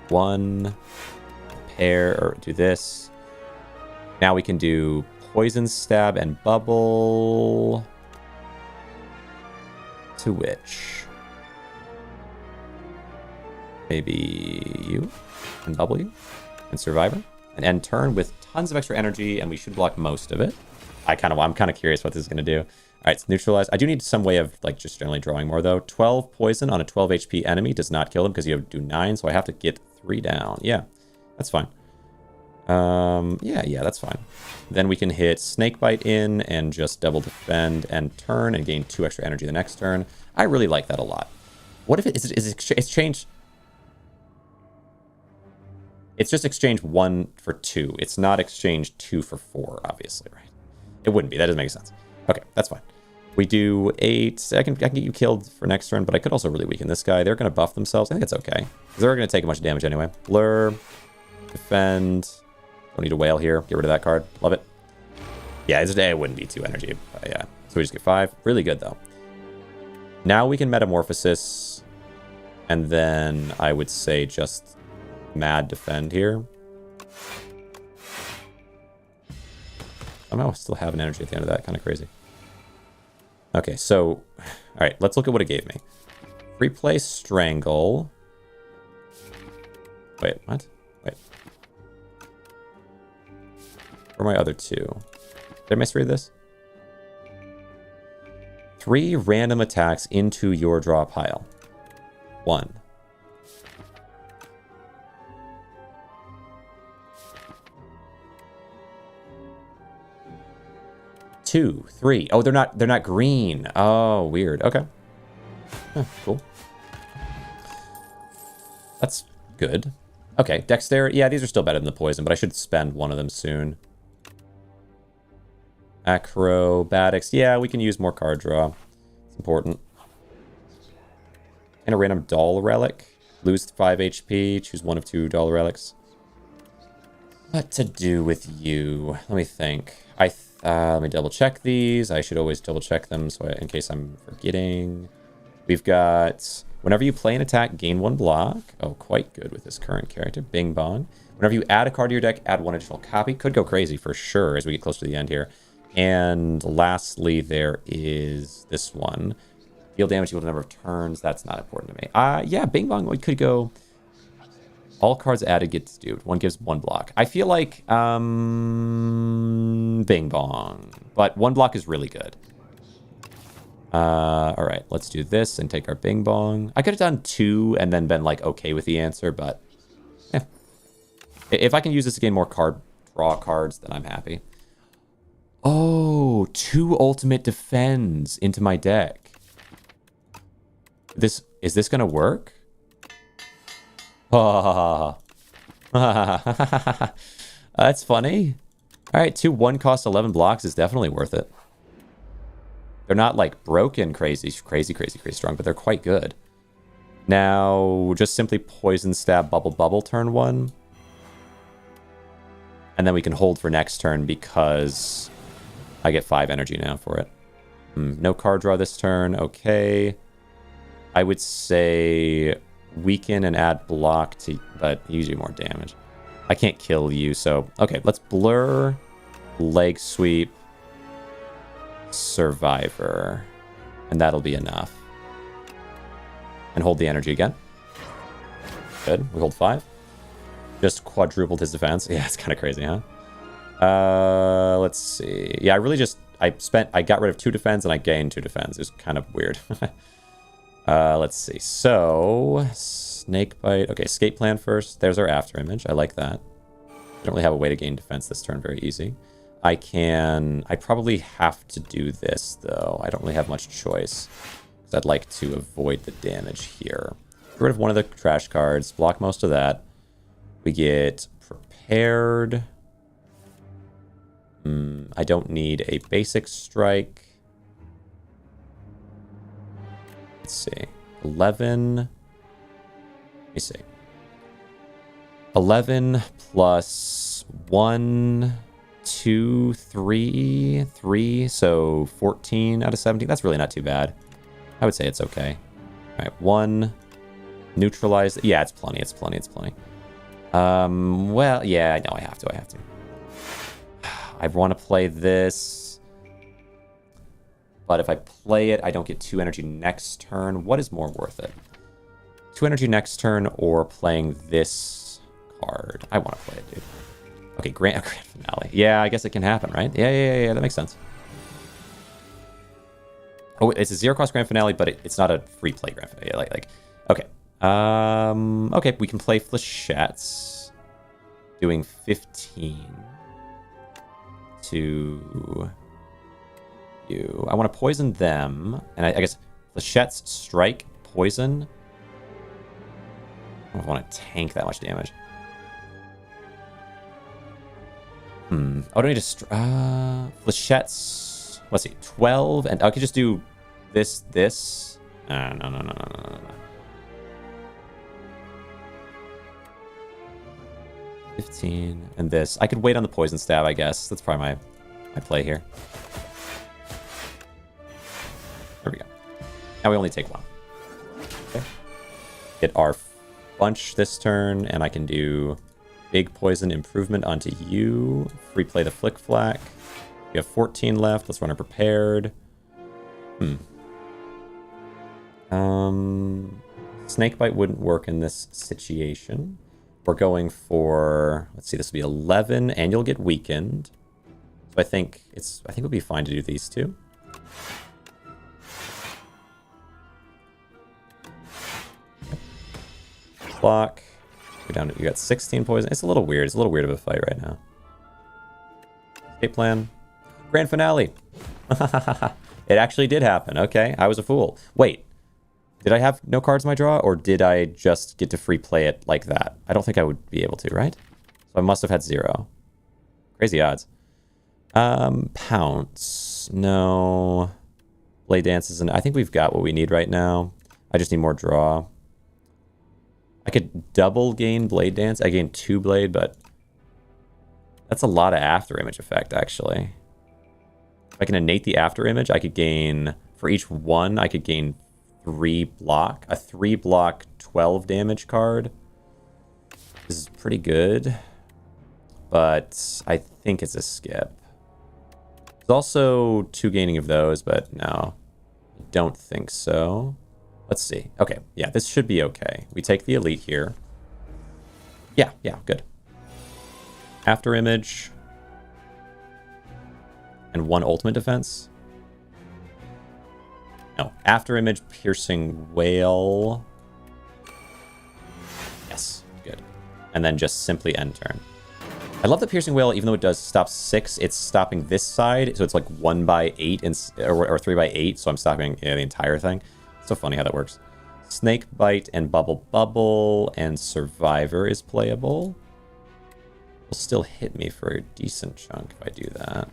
1. Prepare, or do this. Now we can do poison stab and bubble. To which? Maybe you and bubble you and survivor and end turn with tons of extra energy, and we should block most of it. I'm kind of curious what this is going to do. All right, it's neutralized. I do need some way of like just generally drawing more though. 12 poison on a 12 HP enemy does not kill him because you have to do 9, so I have to get 3 down. Yeah, that's fine. Yeah, that's fine. Then we can hit Snakebite in and just double defend and turn and gain 2 extra energy the next turn. I really like that a lot. What if it's changed? It's just exchange 1 for 2. It's not exchange 2 for 4, obviously, right? It wouldn't be. That doesn't make sense. Okay, that's fine. We do 8. I can get you killed for next turn, but I could also really weaken this guy. They're going to buff themselves. I think it's okay. They're going to take a bunch of damage anyway. Blur. Defend. Don't need a whale here. Get rid of that card. Love it. Yeah, it wouldn't be 2 energy. But yeah. So we just get 5. Really good, though. Now we can Metamorphosis. And then I would say just mad defend here. Somehow I still have an energy at the end of that. Kind of crazy. Okay, so... All right, let's look at what it gave me. Free play Strangle. Wait, what? Wait. Where are my other 2? Did I misread this? 3 random attacks into your draw pile. 1. 2, 3. Oh, they're not green. Oh, weird. Okay. Huh, cool. That's good. Okay, Dexterity. Yeah, these are still better than the poison, but I should spend one of them soon. Acrobatics. Yeah, we can use more card draw. It's important. And a random doll relic. Lose 5 HP. Choose 1 of 2 doll relics. What to do with you? Let me think. Let me double check these. I should always double check them so in case I'm forgetting. We've got whenever you play an attack, gain 1 block. Oh, quite good with this current character. Bing bong. Whenever you add a card to your deck, add one additional copy. Could go crazy for sure as we get close to the end here. And lastly, there is this one. Deal damage equal to number of turns. That's not important to me. Yeah, Bing Bong, we could go... All cards added gets duped. One gives one block. I feel like Bing Bong. But one block is really good. Alright, let's do this and take our Bing Bong. I could have done 2 and then been like okay with the answer, but yeah. If I can use this to gain more draw cards, then I'm happy. Oh, 2 ultimate defends into my deck. Is this gonna work? Oh. That's funny. Alright, 2 1-cost 11 blocks is definitely worth it. They're not like broken crazy strong, but they're quite good. Now, just simply poison stab bubble turn 1. And then we can hold for next turn because I get 5 energy now for it. No card draw this turn. Okay. I would say weaken and add block to, but usually more damage. I can't kill you, so okay. Let's blur, leg sweep, survivor, and that'll be enough. And hold the energy again. Good. We hold 5. Just quadrupled his defense. Yeah, it's kind of crazy, huh? Let's see. Yeah, I got rid of 2 defense and I gained 2 defense. It was kind of weird. Let's see. So, snake bite. Okay, escape plan first. There's our after image. I like that. I don't really have a way to gain defense this turn. Very easy. I probably have to do this, though. I don't really have much choice. Because I'd like to avoid the damage here. Get rid of one of the trash cards. Block most of that. We get prepared. I don't need a basic strike. Let's see. 11. Let me see. 11 plus 1, 2, 3, 3. So 14 out of 17. That's really not too bad. I would say it's okay. All right, 1. Neutralize. Yeah, it's plenty. It's plenty. It's plenty. Well, yeah, I know I have to. I want to play this. But if I play it, I don't get 2 energy next turn. What is more worth it? 2 energy next turn or playing this card? I want to play it, dude. Okay, grand finale. Yeah, I guess it can happen, right? Yeah, that makes sense. Oh, it's a 0-cost grand finale, but it's not a free play grand finale. Okay. Okay, we can play Flechettes. Doing 15 to you. I want to poison them. And I guess Flechettes strike poison. I don't want to tank that much damage. Oh, I don't need to... Flechettes... Let's see. 12. And I could just do this. No. 15 and this. I could wait on the poison stab, I guess. That's probably my play here. There we go. Now we only take 1. Okay. Get our bunch this turn, and I can do big poison improvement onto you. Free play the flick flack. We have 14 left. Let's run our prepared. Snakebite wouldn't work in this situation. We're going for, let's see, this will be 11, and you'll get weakened. So I think it'll be fine to do these 2. Block. Go down. You got 16 poison. It's a little weird. It's a little weird of a fight right now. Escape plan. Grand finale. It actually did happen. Okay, I was a fool. Wait. Did I have no cards in my draw, or did I just get to free play it like that? I don't think I would be able to, right? So I must have had 0. Crazy odds. Pounce. No. Blade dances, and I think we've got what we need right now. I just need more draw. I could double gain blade dance. I gain 2 blade, but that's a lot of after image effect, actually. If I can innate the after image, I could gain, for each 1, I could gain 3 block. A 3 block 12 damage card. This is pretty good. but I think it's a skip. There's also 2 gaining of those, but no, I don't think so. Let's see. Okay, yeah, this should be okay. We take the elite here. Yeah, good. After image. And 1 ultimate defense. No, after image, piercing whale. Yes, good. And then just simply end turn. I love the piercing whale, even though it does stop 6, it's stopping this side, so it's like 1 by 8 or 3 by 8, so I'm stopping the entire thing. It's so funny how that works. Snake bite and bubble and survivor is playable. Will still hit me for a decent chunk if I do that.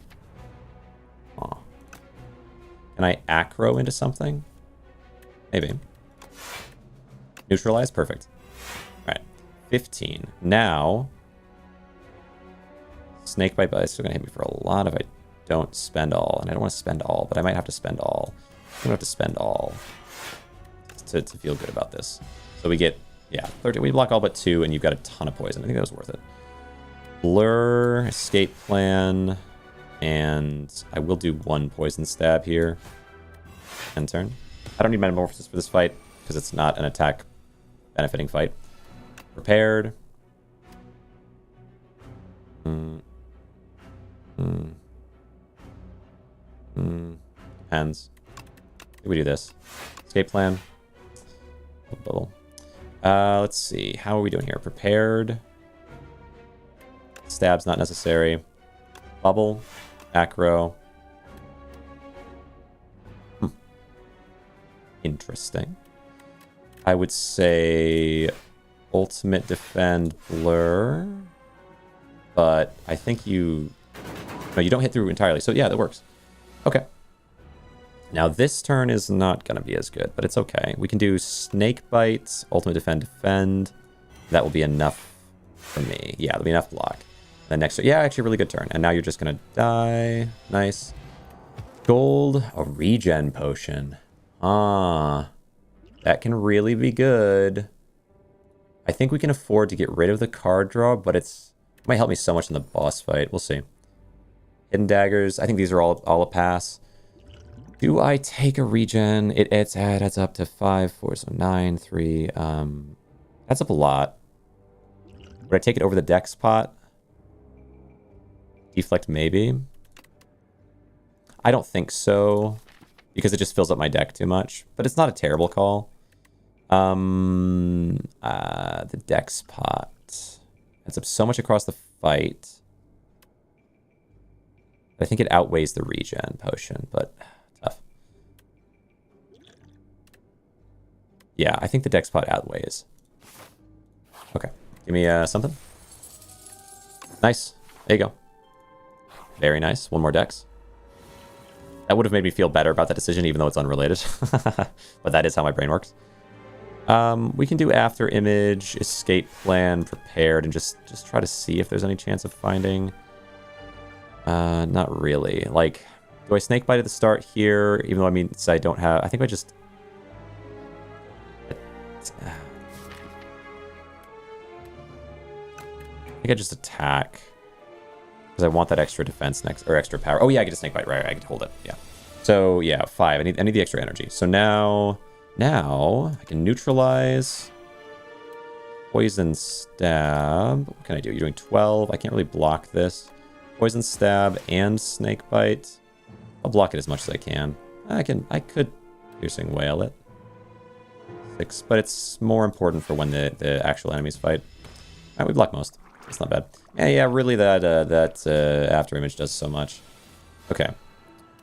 Aw. Can I acro into something? Maybe. Neutralize? Perfect. Alright. 15. Now, snake bite is still going to hit me for a lot if I don't spend all. And I don't want to spend all, but I might have to spend all. I'm going to have to spend all to feel good about this. So we get, yeah, 30. We block all but 2, and you've got a ton of poison. I think that was worth it. Blur, escape plan, and I will do 1 poison stab here. End turn. I don't need metamorphosis for this fight because it's not an attack benefiting fight. Prepared. Depends. We do this. Escape plan. Bubble. Let's see. How are we doing here? Prepared. Stab's not necessary. Bubble. Acro. Interesting. I would say ultimate defend blur. But I think you... No, you don't hit through entirely. So yeah, that works. Okay. Now this turn is not going to be as good, but it's okay. We can do snake bite, ultimate defend. That will be enough for me. Yeah, that'll be enough block. Then next, yeah, actually a really good turn. And now you're just going to die. Nice. Gold, a regen potion. Ah, that can really be good. I think we can afford to get rid of the card draw, but it might help me so much in the boss fight. We'll see. Hidden daggers. I think these are all a pass. Do I take a regen? It adds up to 5, 4, so 9, 3. Adds up a lot. Would I take it over the dex pot? Deflect maybe. I don't think so, because it just fills up my deck too much. But it's not a terrible call. The dex pot adds up so much across the fight. I think it outweighs the regen potion, but tough. Yeah, I think the dex pot outweighs. Okay, give me something. Nice. There you go. Very nice. 1 more dex. That would have made me feel better about that decision, even though it's unrelated. But that is how my brain works. We can do after image, escape plan, prepared, and just try to see if there's any chance of finding. Not really. Like, do I snake bite at the start here? Even though I don't have. I think I just. I think I just attack. Because I want that extra defense next, or extra power. Oh yeah, I get a snake bite, right? I can hold it. Yeah. So yeah, 5. I need the extra energy. So now I can neutralize. Poison stab. What can I do? You're doing 12. I can't really block this. Poison stab and snake bite. I'll block it as much as I can. I could piercing whale it. 6, but it's more important for when the actual enemies fight. Alright, we block most. It's not bad. Yeah, really that after image does so much. Okay.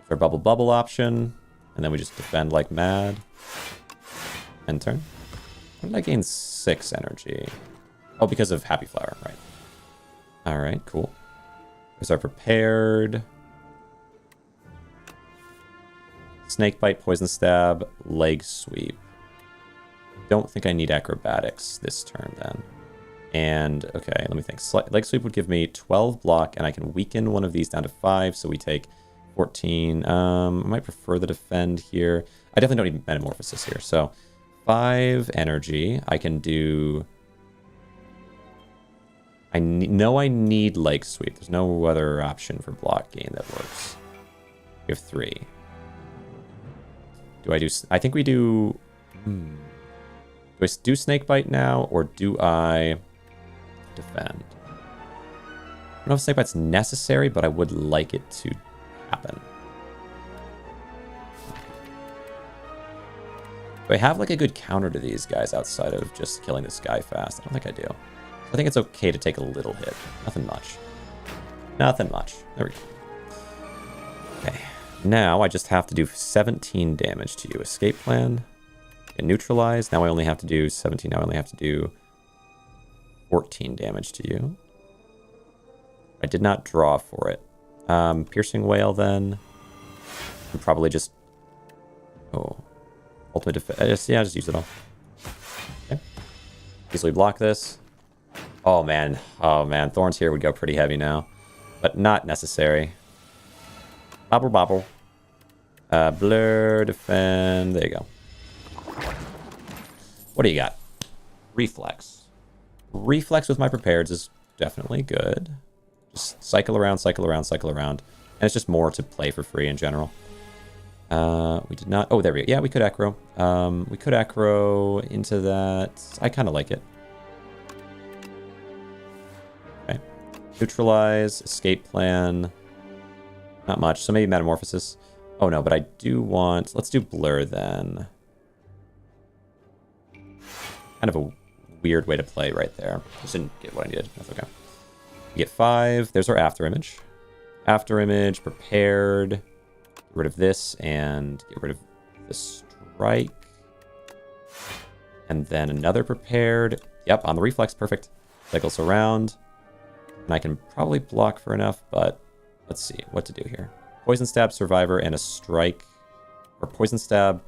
For bubble option, and then we just defend like mad. End turn. When did I gain 6 energy? Oh, because of Happy Flower, right. Alright, cool. There's our prepared. Snake bite, poison stab, leg sweep. Don't think I need acrobatics this turn then. And, okay, let me think. Leg sweep would give me 12 block, and I can weaken one of these down to 5, so we take 14. I might prefer the defend here. I definitely don't need metamorphosis here, so 5 energy. I can do know I need leg sweep. There's no other option for block gain that works. We have 3. Do I do... I think we do... Do I do snake bite now, or do I defend? I don't know if snake bite's necessary, but I would like it to happen. Do I have like a good counter to these guys outside of just killing this guy fast? I don't think I do. I think it's okay to take a little hit. Nothing much. Nothing much. There we go. Okay. Now I just have to do 17 damage to you. Escape plan. Get neutralized. Now I only have to do 17. Now I only have to do 14 damage to you. I did not draw for it. Piercing Wail then. And probably just... Oh. Ultimate defense. Yeah, just use it all. Okay. Easily block this. Oh man. Oh man. Thorns here would go pretty heavy now. But not necessary. Bobble bobble. Blur, defend. There you go. What do you got? Reflex. Reflex with my prepareds is definitely good. Just cycle around, cycle around, cycle around. And it's just more to play for free in general. We did not... Oh, there we go. Yeah, we could acro. We could acro into that. I kind of like it. Okay. Neutralize, escape plan. Not much. So maybe metamorphosis. Oh no, but I do want... Let's do blur then. Kind of a weird way to play right there. Just didn't get what I needed. That's okay. We get 5. There's our after image. After image, prepared. Get rid of this and get rid of the strike. And then another prepared. Yep, on the reflex. Perfect. Cycles around. And I can probably block for enough, but let's see what to do here. Poison stab, survivor, and a strike. Or poison stab.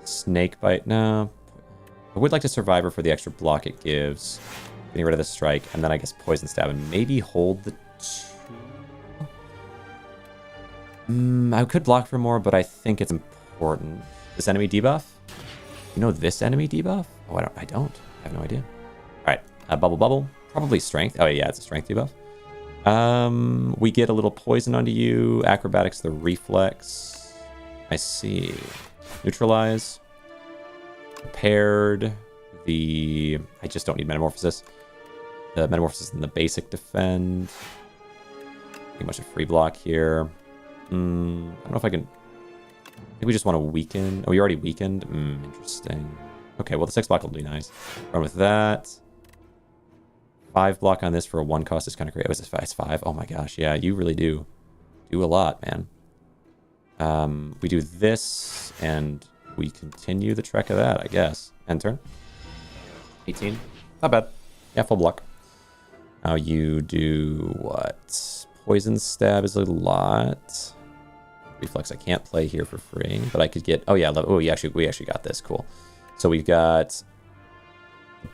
Snake bite. No. I would like to survivor for the extra block it gives. Getting rid of the strike. And then I guess poison stab. And maybe hold the 2. I could block for more, but I think it's important. This enemy debuff? You know this enemy debuff? Oh, I don't. I have no idea. Alright. Bubble bubble. Probably strength. Oh yeah, it's a strength debuff. We get a little poison onto you. Acrobatics, the reflex. I see. Neutralize. Prepared. I just don't need metamorphosis. The metamorphosis and the basic defend. Pretty much a free block here. I don't know if I can... I think we just want to weaken. Oh, we already weakened? Interesting. Okay, well the 6 block will be nice. Run with that. 5 block on this for a 1 cost is kind of great. Oh, is this 5? Oh my gosh, yeah, you really do a lot, man. We do this, and we continue the trek of that, I guess. End turn. 18. Not bad. Yeah, full block. Now you do what? Poison stab is a lot. Reflex I can't play here for free, but I could get... Oh yeah, we actually got this. Cool. So we've got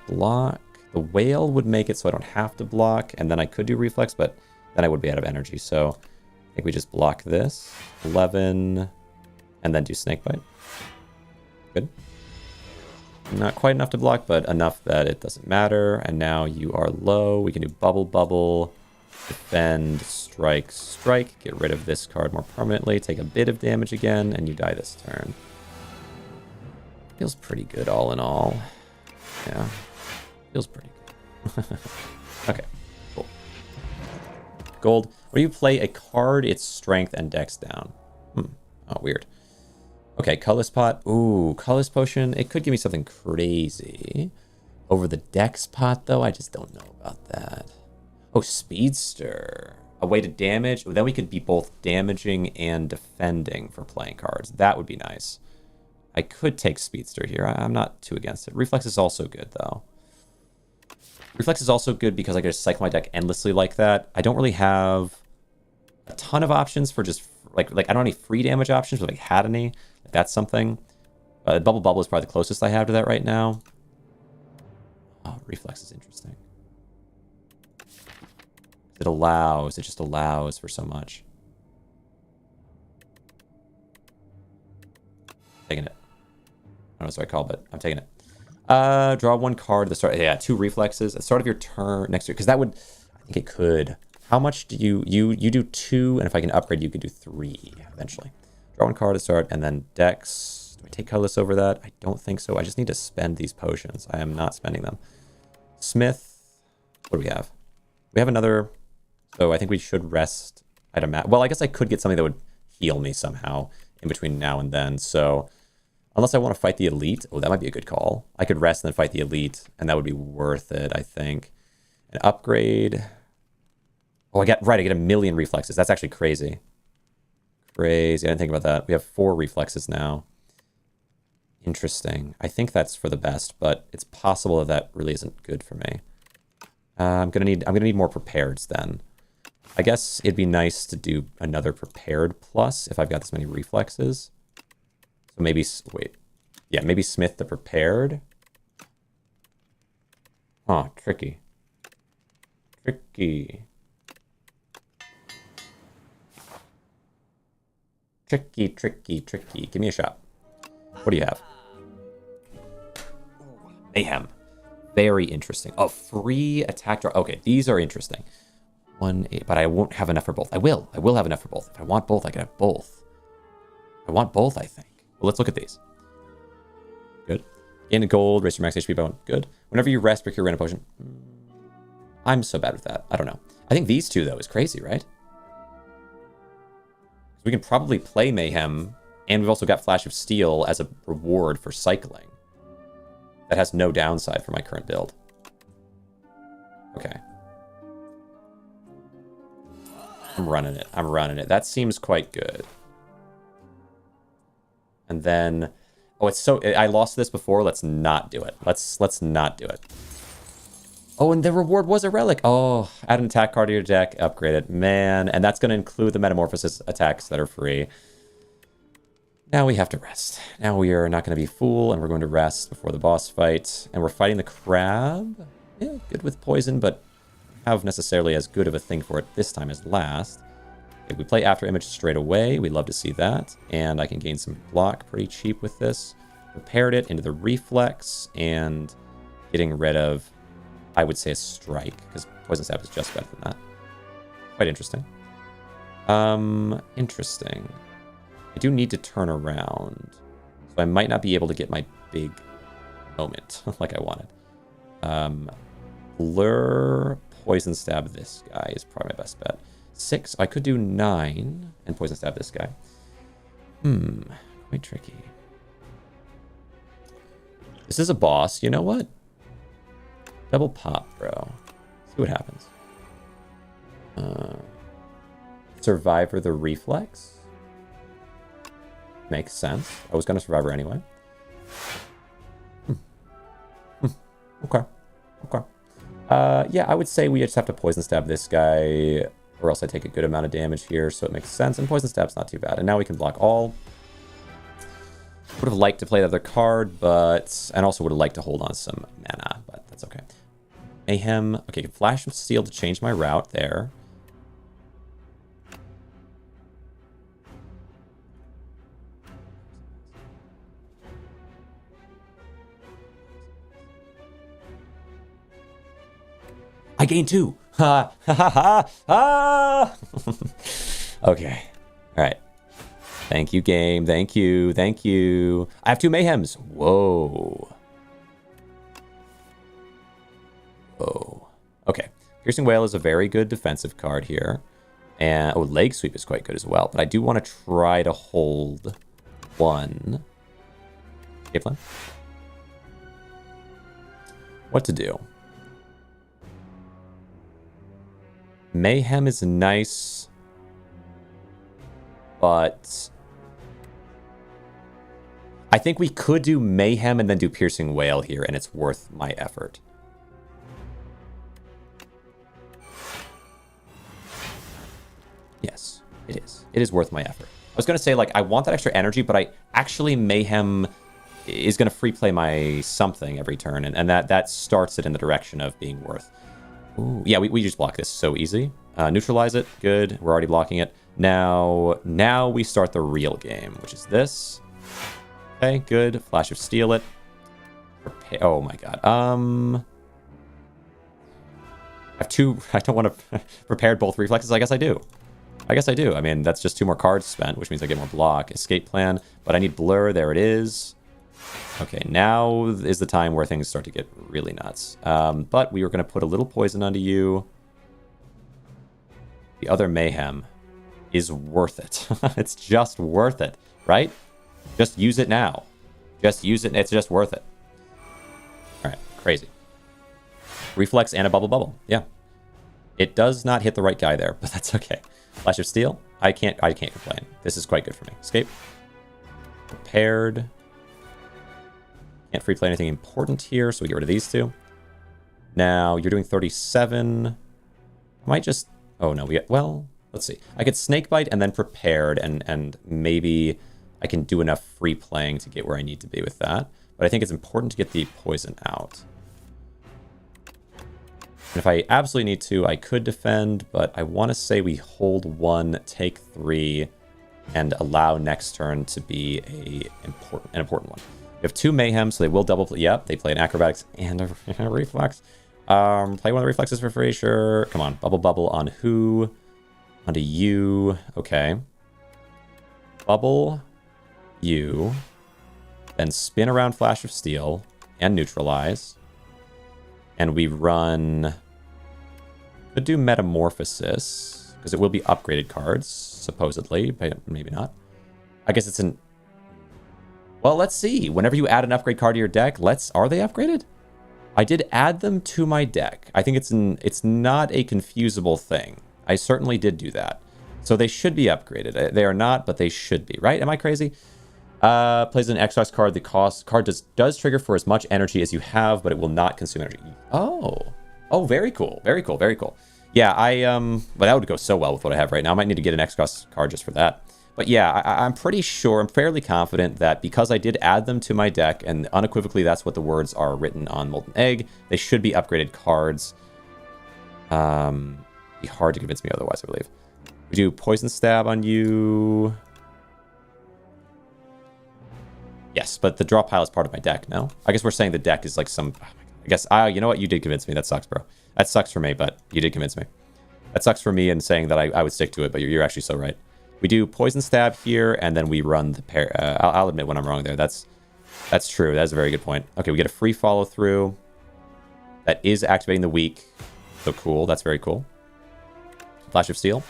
block. The whale would make it so I don't have to block, and then I could do reflex, but then I would be out of energy. So I think we just block this. 11, and then do snake bite. Good. Not quite enough to block, but enough that it doesn't matter. And now you are low. We can do bubble bubble, defend, strike, strike. Get rid of this card more permanently. Take a bit of damage again, and you die this turn. Feels pretty good all in all. Yeah. Feels pretty good. Okay, cool. Gold. When you play a card, its strength and dex down. Oh, weird. Okay, Colorless Pot. Ooh, Colorless Potion. It could give me something crazy. Over the dex pot, though, I just don't know about that. Oh, Speedster. A way to damage. Then we could be both damaging and defending for playing cards. That would be nice. I could take Speedster here. I'm not too against it. Reflex is also good, though. Reflex is also good because I can just cycle my deck endlessly like that. I don't really have a ton of options for just... Like I don't have any free damage options, but if I had any, like that's something. Bubble Bubble is probably the closest I have to that right now. Oh, Reflex is interesting. It just allows for so much. Taking it. I don't know what I call, but I'm taking it. Draw one card at the start. Yeah, 2 reflexes at the start of your turn next year. Because that would, I think it could. How much do you do 2, and if I can upgrade, you could do 3 eventually. Draw one card to start, and then Dex. Do I take colorless over that? I don't think so. I just need to spend these potions. I am not spending them. Smith. What do we have? We have another. So I think we should rest at a map. Well, I guess I could get something that would heal me somehow in between now and then. So unless I want to fight the elite. Oh, that might be a good call. I could rest and then fight the elite, and that would be worth it, I think. An upgrade. Oh, I get a million reflexes. That's actually crazy. Crazy. I didn't think about that. We have 4 reflexes now. Interesting. I think that's for the best, but it's possible that really isn't good for me. I'm gonna need more prepareds then. I guess it'd be nice to do another prepared plus if I've got this many reflexes. So maybe maybe Smith the prepared. Huh, tricky. Tricky. Give me a shot. What do you have? Mayhem. Very interesting. Oh, free attack draw. Okay, these are interesting. 1-8, but I won't have enough for both. I will have enough for both. If I want both, I can have both. I want both, I think. Well, let's look at these. Good. Gain gold, raise your max HP by 1. Good. Whenever you rest, pick your random potion. I'm so bad with that. I don't know. I think these 2, though, is crazy, right? We can probably play Mayhem, and we've also got Flash of Steel as a reward for cycling. That has no downside for my current build. Okay. I'm running it. That seems quite good. And then... Oh, it's so... I lost this before. Let's not do it. Let's not do it. Oh, and the reward was a relic. Oh, add an attack card to your deck. Upgrade it. Man. And that's going to include the Metamorphosis attacks that are free. Now we have to rest. Now we are not going to be fool, and we're going to rest before the boss fight. And we're fighting the crab. Yeah, good with poison, but have necessarily as good of a thing for it this time as last. If we play After Image straight away, we'd love to see that. And I can gain some block pretty cheap with this. Prepared it into the reflex, and getting rid of, I would say, a strike, because Poison Stab is just better than that. Quite interesting. Interesting. I do need to turn around, so I might not be able to get my big moment like I wanted. Blur, Poison Stab this guy is probably my best bet. 6, I could do 9 and Poison Stab this guy. Quite tricky. This is a boss, you know what? Double pop, bro. See what happens. Survivor the reflex. Makes sense. I was gonna Survivor anyway. Okay. Yeah, I would say we just have to Poison Stab this guy, or else I take a good amount of damage here, so it makes sense. And Poison Stab's not too bad. And now we can block all. Would have liked to play the other card, but... And also would have liked to hold on some mana, but that's okay. Mayhem. Okay, Flash of Steel to change my route there. I gained 2. Ha ha ha ha. Okay. All right. Thank you, game. Thank you. I have 2 Mayhems. Whoa. Okay. Piercing Wail is a very good defensive card here. And, Leg Sweep is quite good as well. But I do want to try to hold 1. Okay, plan. What to do? Mayhem is nice, but I think we could do Mayhem and then do Piercing Wail here, and it's worth my effort. Yes, it is. It is worth my effort. I was going to say, like, I want that extra energy, but I actually Mayhem is going to free play my something every turn, and that starts it in the direction of being worth. Ooh, yeah, we just block this so easy. Neutralize it. Good. We're already blocking it. Now we start the real game, which is this. Okay, good. Flash of Steel it. Oh my god. I have two. I don't want to prepared both reflexes. I guess I do. I mean, that's just 2 more cards spent, which means I get more block. Escape plan, but I need blur. There it is. Okay, now is the time where things start to get really nuts. But we were going to put a little poison onto you. The other mayhem is worth it. It's just worth it, right? Just use it now. Just use it. It's just worth it. All right, crazy. Reflex and a bubble. Yeah. It does not hit the right guy there, but that's okay. Flash of Steel. I can't complain. This is quite good for me. Escape. Prepared. Can't free play anything important here, so we get rid of these 2. Now, you're doing 37. I might just... Oh, no. Well, let's see. I could Snakebite and then Prepared, and maybe I can do enough free playing to get where I need to be with that. But I think it's important to get the poison out. And if I absolutely need to, I could defend, but I want to say we hold 1, take 3, and allow next turn to be an important one. We have 2 mayhem, so they will double play. Yep, they play an acrobatics and a reflex. Play one of the reflexes for free, sure. Come on, bubble on who? Onto you. Okay. Bubble you. Then spin around Flash of Steel and neutralize. And we run... Could do Metamorphosis, because it will be upgraded cards, supposedly, but maybe not. I guess it's an... Well, let's see. Whenever you add an upgrade card to your deck, are they upgraded? I did add them to my deck. I think it's not a confusable thing. I certainly did do that. So they should be upgraded. They are not, but they should be, right? Am I crazy? Plays an Xbox card. The card does trigger for as much energy as you have, but it will not consume energy. Oh, very cool. Very cool. Yeah, well, that would go so well with what I have right now. I might need to get an Xbox card just for that. But yeah, I'm pretty sure, I'm fairly confident that because I did add them to my deck, and unequivocally that's what the words are written on Molten Egg, they should be upgraded cards. Be hard to convince me otherwise, I believe. We do Poison Stab on you. Yes, but the draw pile is part of my deck, no? I guess we're saying the deck is like some... Oh my God. I guess, you know what? You did convince me. That sucks, bro. That sucks for me, but you did convince me. That sucks for me in saying that I would stick to it, but you're actually so right. We do Poison Stab here, and then we run the pair. I'll admit when I'm wrong there. That's true. That's a very good point. Okay, we get a free follow through. That is activating the weak. So cool. That's very cool. Flash of Steel.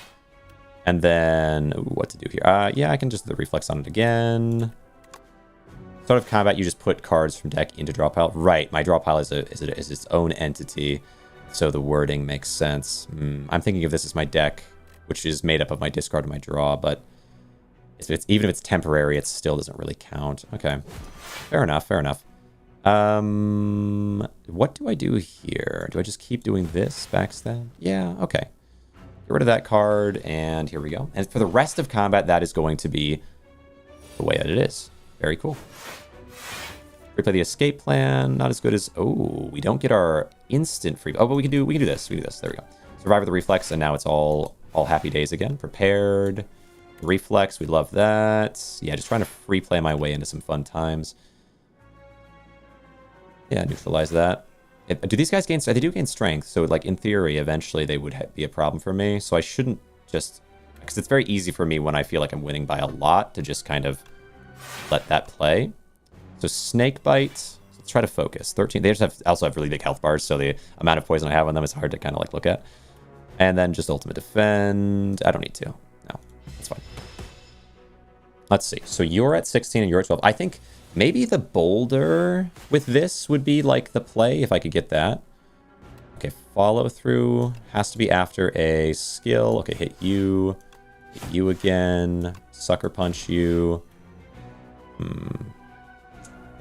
And then, what to do here? Yeah, I can just do the reflex on it again. Start of combat, you just put cards from deck into draw pile. Right, my draw pile is its own entity, so the wording makes sense. I'm thinking of this as my deck, which is made up of my discard and my draw, but even if it's temporary, it still doesn't really count. Okay, fair enough. What do I do here? Do I just keep doing this? Backstab? Yeah, okay. Get rid of that card, and here we go. And for the rest of combat, that is going to be the way that it is. Very cool. Replay the escape plan. Not as good as... Oh, we don't get our instant free... Oh, but we can do this. There we go. Survivor the reflex, and now it's all happy days again. Prepared. Reflex, we love that. Yeah, just trying to free play my way into some fun times. Yeah, neutralize that. Do these guys gain... They do gain strength, so like in theory, eventually they would be a problem for me. So I shouldn't just... Because it's very easy for me when I feel like I'm winning by a lot to just kind of let that play. So Snakebite, let's try to focus. 13, they also have really big health bars, so the amount of poison I have on them is hard to kind of like look at. And then just Ultimate Defend. I don't need to. No, that's fine. Let's see. So you're at 16 and you're at 12. I think maybe the boulder with this would be like the play if I could get that. Okay, follow through has to be after a skill. Okay, hit you again, sucker punch you.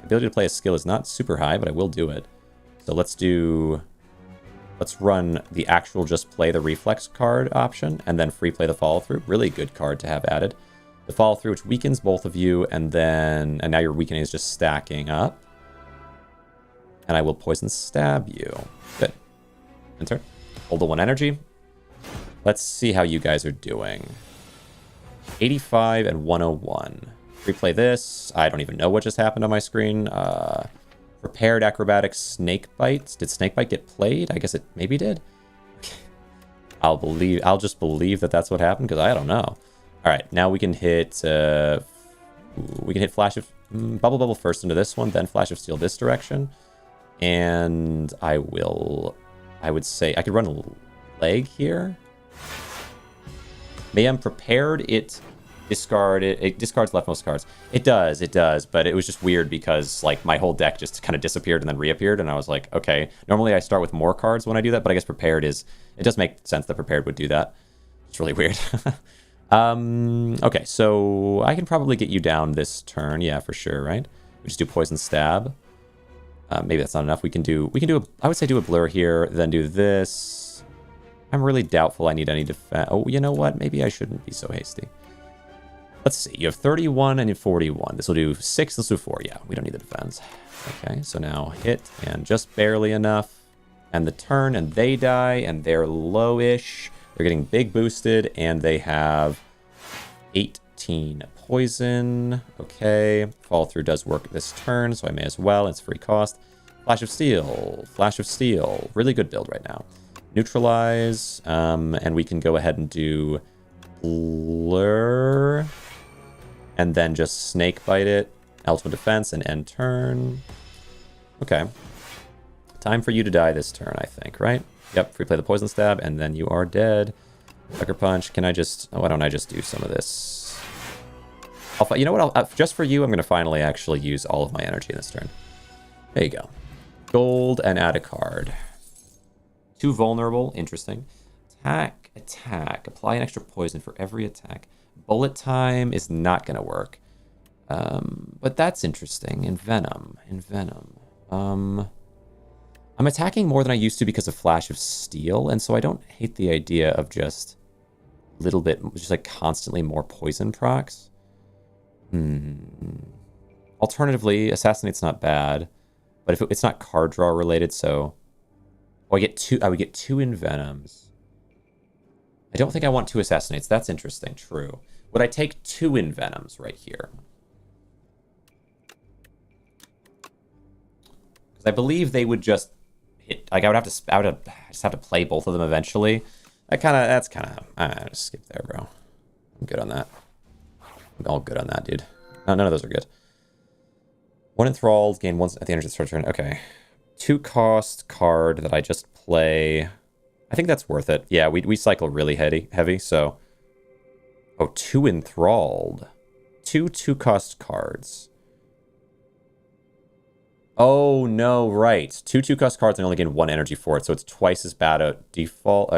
Ability to play a skill is not super high, but I will do it. So let's run the actual just play the reflex card option and then free play the follow through. Really good card to have added. The follow through, which weakens both of you, and now your weakening is just stacking up. And I will poison stab you. Good. Enter. Hold the 1 energy. Let's see how you guys are doing. 85 and 101. Replay this. I don't even know what just happened on my screen. Prepared acrobatic snake bites. Did snake bite get played? I guess it maybe did. I'll just believe that that's what happened because I don't know. All right, now we can hit flash of bubble first into this one, then flash of steel this direction, and I would say I could run a leg here. Maybe I'm prepared. It discards leftmost cards. It does, but it was just weird because like my whole deck just kind of disappeared and then reappeared, and I was like, okay, normally I start with more cards when I do that, but I guess prepared it does make sense that prepared would do that. It's really weird. Okay, so I can probably get you down this turn, yeah, for sure, right? We just do poison stab. Maybe that's not enough. We can do I would say do a blur here, then do this. I'm really doubtful I need any defense. Oh, you know what? Maybe I shouldn't be so hasty. Let's see. You have 31 and you have 41. This will do 6. Let's do 4. Yeah, we don't need the defense. Okay, so now hit and just barely enough. And the turn, and they die, and they're low-ish. They're getting big boosted, and they have 18 poison. Okay, fall through does work this turn, so I may as well. It's free cost. Flash of Steel. Really good build right now. Neutralize, and we can go ahead and do blur, and then just snake bite it. Ultimate defense and end turn. Okay. Time for you to die this turn, I think, right? Yep, free play the poison stab, and then you are dead. Sucker punch. Can I just... why don't I just do some of this? You know what? Just for you, I'm going to finally actually use all of my energy in this turn. There you go. Gold and add a card. 2 vulnerable. Interesting. Attack. Apply an extra poison for every attack. Bullet time is not going to work. But that's interesting. In Venom. I'm attacking more than I used to because of Flash of Steel, and so I don't hate the idea of just a little bit, just like constantly more poison procs. Alternatively, Assassinate's not bad, but if it's not card draw related, so... oh, I would get 2 Envenoms. I don't think I want 2 Assassinates. That's interesting. True. Would I take 2 Envenoms right here? Because I believe they would just hit... like, I would just have to play both of them eventually. That's kind of... just skip there, bro. I'm good on that. I'm all good on that, dude. No, none of those are good. 1 Enthralled, gain 1 at the end of the start turn. Okay. 2 cost card that I just play. I think that's worth it. Yeah, we cycle really heavy, so... oh, 2 Enthralled. 2 cost cards. Oh, no, right. 2 cost cards and only gain 1 energy for it, so it's twice as bad a default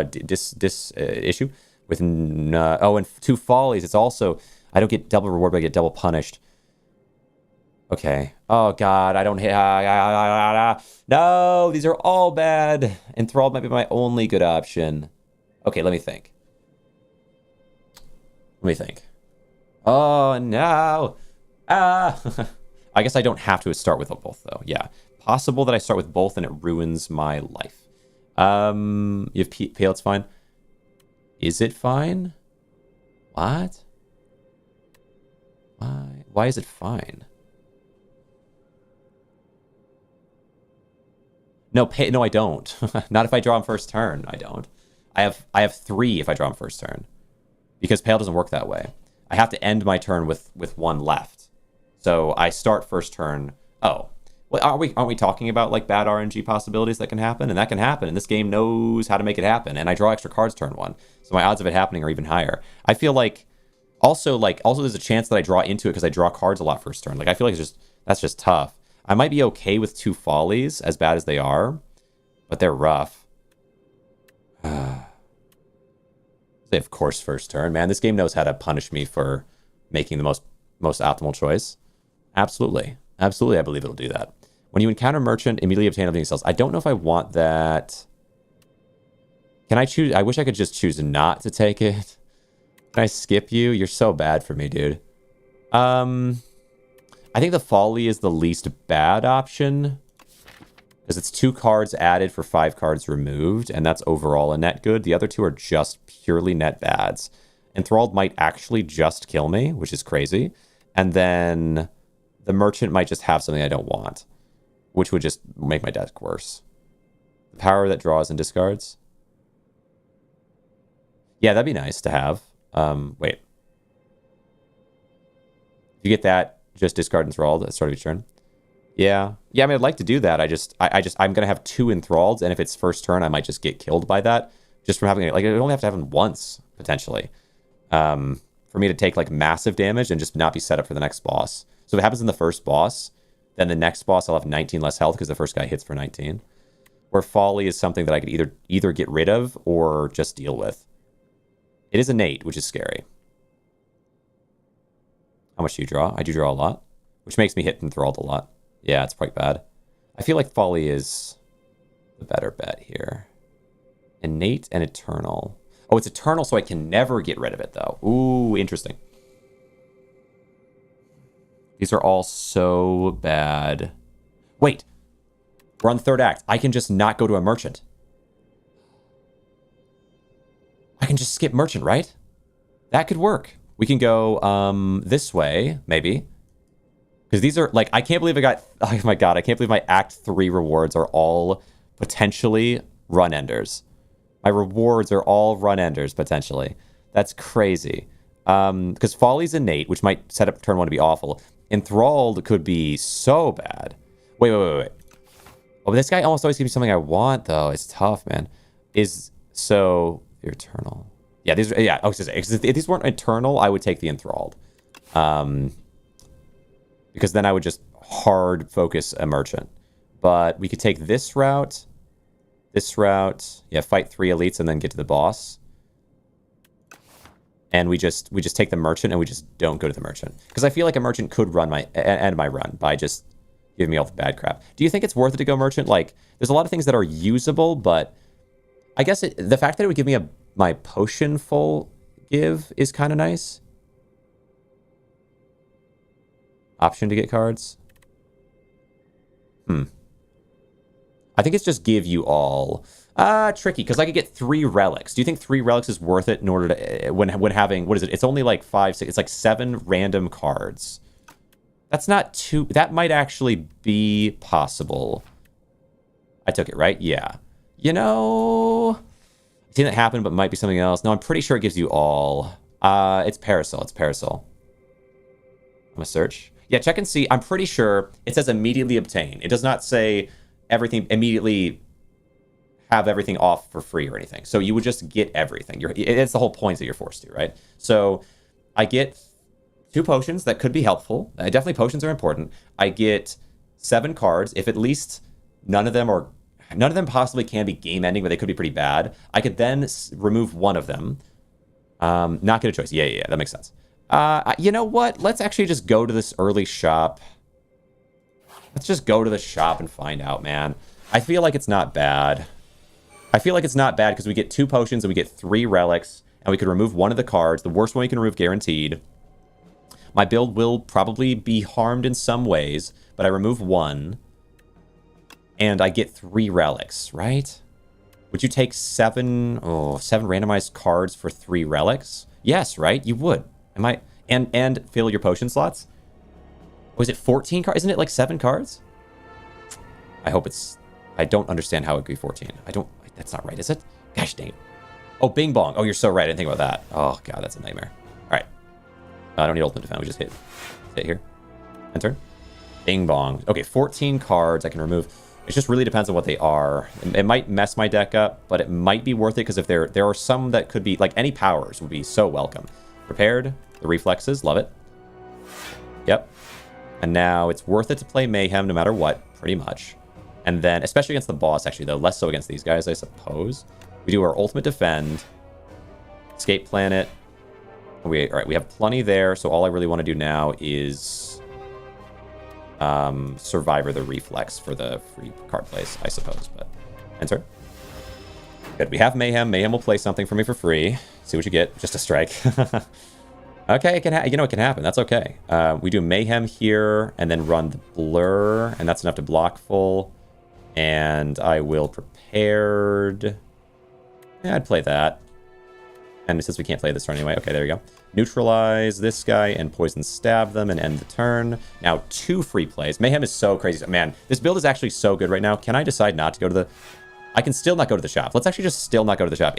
issue. With and 2 follies, it's also... I don't get double reward, but I get double punished. Okay. Oh, God, I don't hit... no, these are all bad. Enthralled might be my only good option. Okay, let me think. Oh, no. I guess I don't have to start with both, though. Yeah. Possible that I start with both and it ruins my life. You have Pale, it's fine. Is it fine? What? Why is it fine? No, I don't. Not if I draw on first turn. I don't. I have 3 if I draw on first turn. Because Pale doesn't work that way. I have to end my turn with 1 left. So I start first turn. Oh. Well, aren't we talking about like bad RNG possibilities that can happen? And that can happen. And this game knows how to make it happen. And I draw extra cards turn 1. So my odds of it happening are even higher. I feel like also there's a chance that I draw into it because I draw cards a lot first turn. Like I feel like that's just tough. I might be okay with 2 follies, as bad as they are, but they're rough. Of course, first turn. Man, this game knows how to punish me for making the most optimal choice. Absolutely. Absolutely, I believe it'll do that. When you encounter Merchant, immediately obtain everything cells. I don't know if I want that. Can I choose? I wish I could just choose not to take it. Can I skip you? You're so bad for me, dude. I think the Folly is the least bad option. Because it's 2 cards added for 5 cards removed. And that's overall a net good. The other 2 are just purely net bads. Enthralled might actually just kill me, which is crazy. And then the Merchant might just have something I don't want. which would just make my deck worse. The power that draws and discards. Yeah, that'd be nice to have. Wait. If you get that, just discard Enthralled at the start of each turn. Yeah. Yeah, I mean, I'd like to do that. I'm going to have 2 Enthralled, and if it's first turn, I might just get killed by that. Just from having it. Like, I only have to have them once, potentially. For me to take, like, massive damage and just not be set up for the next boss. So if it happens in the first boss, then the next boss I'll have 19 less health because the first guy hits for 19. Where Folly is something that I could either get rid of or just deal with. It is innate, which is scary. How much do you draw? I do draw a lot, which makes me hit Enthralled a lot. Yeah, it's quite bad. I feel like Folly is the better bet here. Innate and Eternal. Oh, it's Eternal, so I can never get rid of it, though. Ooh, interesting. These are all so bad. Wait. We're on the 3rd act. I can just not go to a merchant. I can just skip merchant, right? That could work. We can go this way, maybe. Because these are, like, I can't believe I got... Oh, my God. I can't believe my Act 3 rewards are all potentially run-enders. My rewards are all run-enders, potentially. That's crazy. Because Folly's innate, which might set up turn 1 to be awful. Enthralled could be so bad. Wait. Oh, but this guy almost always gives me something I want, though. It's tough, man. So... Eternal. Yeah, these are... Yeah, if these weren't Eternal, I would take the Enthralled. Because then I would just hard focus a merchant. But we could take this route. This route. Yeah, fight 3 elites and then get to the boss. And we just take the merchant and we just don't go to the merchant. Because I feel like a merchant could end my run by just giving me all the bad crap. Do you think it's worth it to go merchant? Like, there's a lot of things that are usable, but I guess the fact that it would give me my potion full give is kind of nice. Option to get cards. I think it's just give you all. Tricky, because I could get 3 relics. Do you think 3 relics is worth it in order to... When having... What is it? It's only like 5, 6... It's like 7 random cards. That's not too... That might actually be possible. I took it, right? Yeah. You know... I've seen that happen, but it might be something else. No, I'm pretty sure it gives you all. It's Parasol. It's Parasol. I'm gonna search. Yeah, check and see. I'm pretty sure it says immediately obtain. It does not say everything immediately have everything off for free or anything. So you would just get everything. It's the whole point that you're forced to, right? So I get 2 potions that could be helpful. Definitely potions are important. I get 7 cards. If at least none of them possibly can be game ending, but they could be pretty bad. I could then remove one of them. Not get a choice. Yeah, that makes sense. You know what? Let's actually just go to this early shop. Let's just go to the shop and find out, man. I feel like it's not bad. I feel like it's not bad because we get 2 potions and we get 3 relics, and we could remove one of the cards. The worst one we can remove guaranteed. My build will probably be harmed in some ways, but I remove 1. And I get 3 relics, right? Would you take 7 randomized cards for 3 relics? Yes, right? You would. Am I... And fill your potion slots? Was it 14 cards? Isn't it like 7 cards? I hope it's... I don't understand how it could be 14. That's not right, is it? Gosh dang it. Oh, Bing Bong. Oh, you're so right. I didn't think about that. Oh, God, that's a nightmare. All right. I don't need Ultimate Defense. We just hit here. Enter. Bing Bong. Okay, 14 cards I can remove. It just really depends on what they are. It might mess my deck up, but it might be worth it because if there are some that could be... Like, any powers would be so welcome. Prepared. The reflexes. Love it. Yep. And now it's worth it to play Mayhem no matter what, pretty much. And then, especially against the boss, actually, though. Less so against these guys, I suppose. We do our Ultimate Defend. Escape Planet. All right, we have plenty there, so all I really want to do now is... Survivor the Reflex for the free card plays, I suppose. But enter. Good. We have Mayhem. Mayhem will play something for me for free. See what you get. Just a strike. Okay, it can it can happen. That's okay. We do Mayhem here, and then run the Blur, and that's enough to block full. And I will Prepared. Yeah, I'd play that. And since we can't play this turn anyway, okay, there we go. Neutralize this guy and poison stab them and end the turn. Now 2 free plays. Mayhem is so crazy. Man, this build is actually so good right now. Can I decide not to go to the... I can still not go to the shop. Let's actually just still not go to the shop.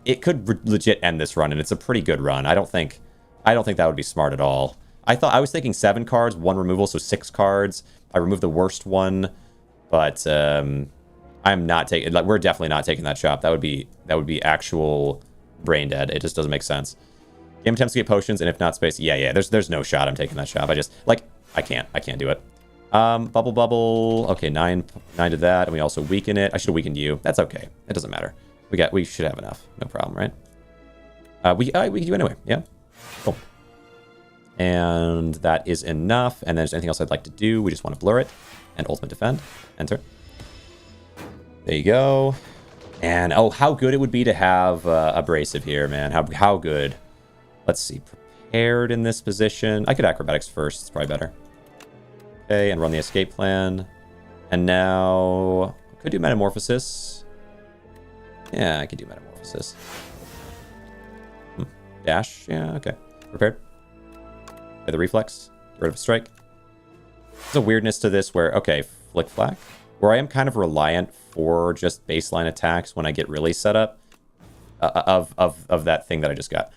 It could legit end this run, and it's a pretty good run. I don't think that would be smart at all. I was thinking 7 cards, 1 removal, so 6 cards. I removed the worst one, but I'm not taking... Like, we're definitely not taking that shop. That would be actual brain dead. It just doesn't make sense. Game attempts to get potions, and if not space, yeah. There's no shot I'm taking that shop. I can't do it. Bubble. Okay, 9 to that, and we also weaken it. I should have weakened you. That's okay. It doesn't matter. We should have enough. No problem, right? We can do anyway. Yeah. Cool. And that is enough. And then there's anything else I'd like to do. We just want to blur it and ultimate defend. Enter. There you go. And oh, how good it would be to have abrasive here, man. How good. Let's see. Prepared in this position. I could acrobatics first. It's probably better. Okay, and run the escape plan. And now could do metamorphosis. Yeah, I could do metamorphosis. Dash. Yeah, okay. Prepared. Play the reflex. Get rid of a strike. There's a weirdness to this where, okay, flick flack. Where I am kind of reliant for just baseline attacks when I get really set up of that thing that I just got.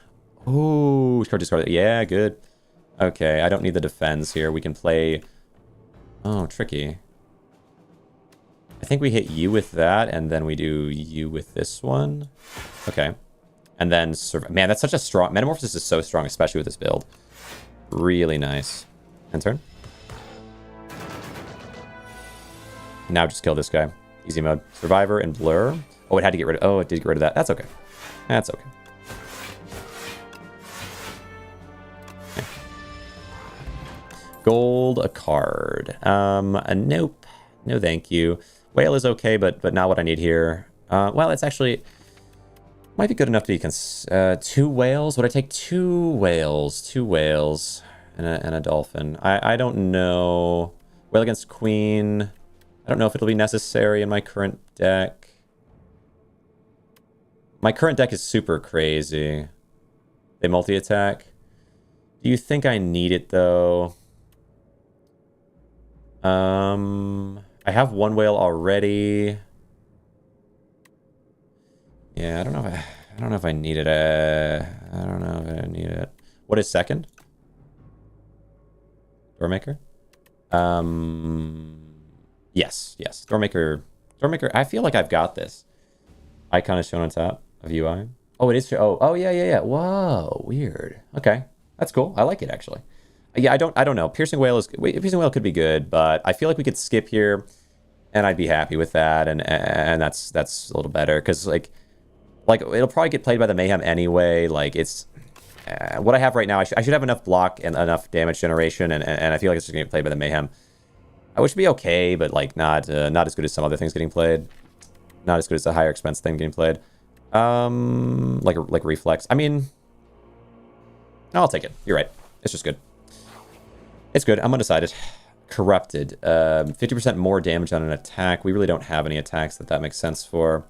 Oh, discard. Yeah, good. Okay, I don't need the defense here. We can play... Oh, tricky. I think we hit you with that, and then we do you with this one. Okay. And then... Man, that's such a strong... Metamorphosis is so strong, especially with this build. Really nice. End turn. Now just kill this guy. Easy mode. Survivor and Blur. Oh, it had to get rid of... Oh, it did get rid of that. That's okay. That's okay. Gold, a card. Nope. No thank you. Whale is okay, but not what I need here. Well, it's actually... Might be good enough to be... 2 whales? Would I take 2 whales? 2 whales and a dolphin. I don't know. Whale against queen. I don't know if it'll be necessary in my current deck. My current deck is super crazy. They multi-attack. Do you think I need it, though? I have 1 whale already. Yeah, I don't know if I need it. I don't know if I need it. What is second? Doormaker? Yes. Doormaker. I feel like I've got this. Icon is shown on top of UI. Oh, it is. Oh, yeah. Whoa, weird. Okay, that's cool. I like it actually. Yeah, I don't know. Piercing Whale could be good, but I feel like we could skip here, and I'd be happy with that, and that's a little better because like it'll probably get played by the Mayhem anyway. Like it's what I have right now. I should have enough block and enough damage generation, and I feel like it's just gonna get played by the Mayhem. Which would be okay, but like not as good as some other things getting played. Not as good as the higher expense thing getting played. Like reflex. I mean, no, I'll take it. You're right. It's just good. It's good. I'm undecided. Corrupted. 50% more damage on an attack. We really don't have any attacks that makes sense for.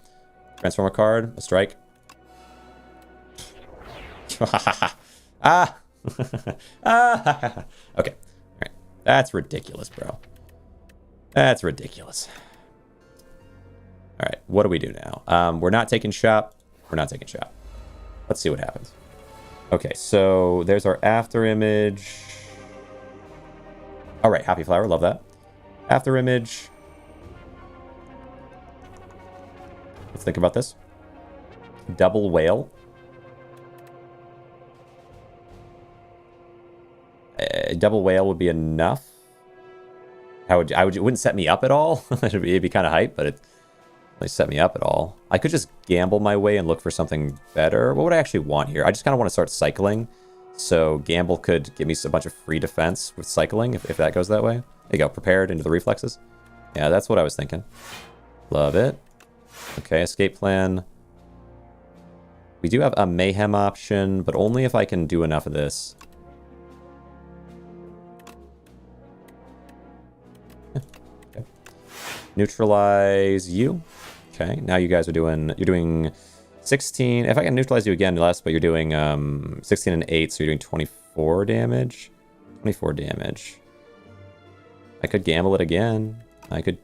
Transform a card. A strike. Ah. Okay. All right. That's ridiculous, bro. That's ridiculous. All right. What do we do now? We're not taking shop. We're not taking shop. Let's see what happens. Okay. So there's our after image. All right, Happy Flower, love that. After image. Let's think about this. Double whale. Double whale would be enough. It wouldn't set me up at all. It'd be kind of hype, but it wouldn't set me up at all. I could just gamble my way and look for something better. What would I actually want here? I just kind of want to start cycling. So gamble could give me a bunch of free defense with cycling if that goes that way. There you go. Prepared into the reflexes. Yeah, that's what I was thinking. Love it. Okay, escape plan. We do have a mayhem option, but only if I can do enough of this. Okay. Neutralize you. Okay, now you guys are doing... You're doing 16. If I can neutralize you again, less, but you're doing 16 and 8, so you're doing 24 damage. 24 damage. I could gamble it again. I could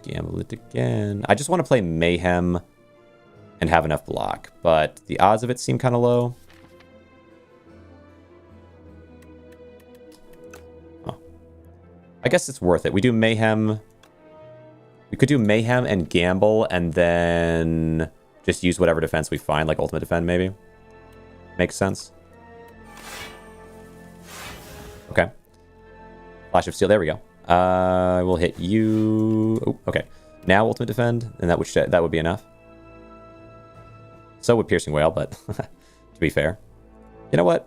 gamble it again. I just want to play Mayhem and have enough block, but the odds of it seem kind of low. Huh. I guess it's worth it. We do Mayhem. We could do Mayhem and gamble and then just use whatever defense we find, like ultimate defend maybe. Makes sense. Okay. Flash of Steel, there we go. We'll hit you. Oh, okay. Now ultimate defend, and that would be enough. So would Piercing Wail, but to be fair. You know what?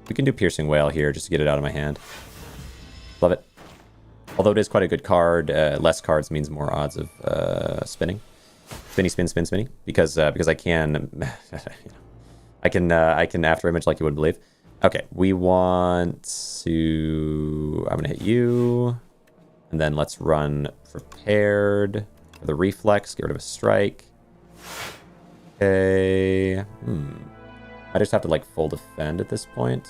We can do Piercing Wail here just to get it out of my hand. Love it. Although it is quite a good card, less cards means more odds of spinning. Spinny. Because I can I can after image like you would believe. Okay, we want to... I'm gonna hit you. And then let's run Prepared for the reflex, get rid of a strike. Okay. I just have to like full defend at this point.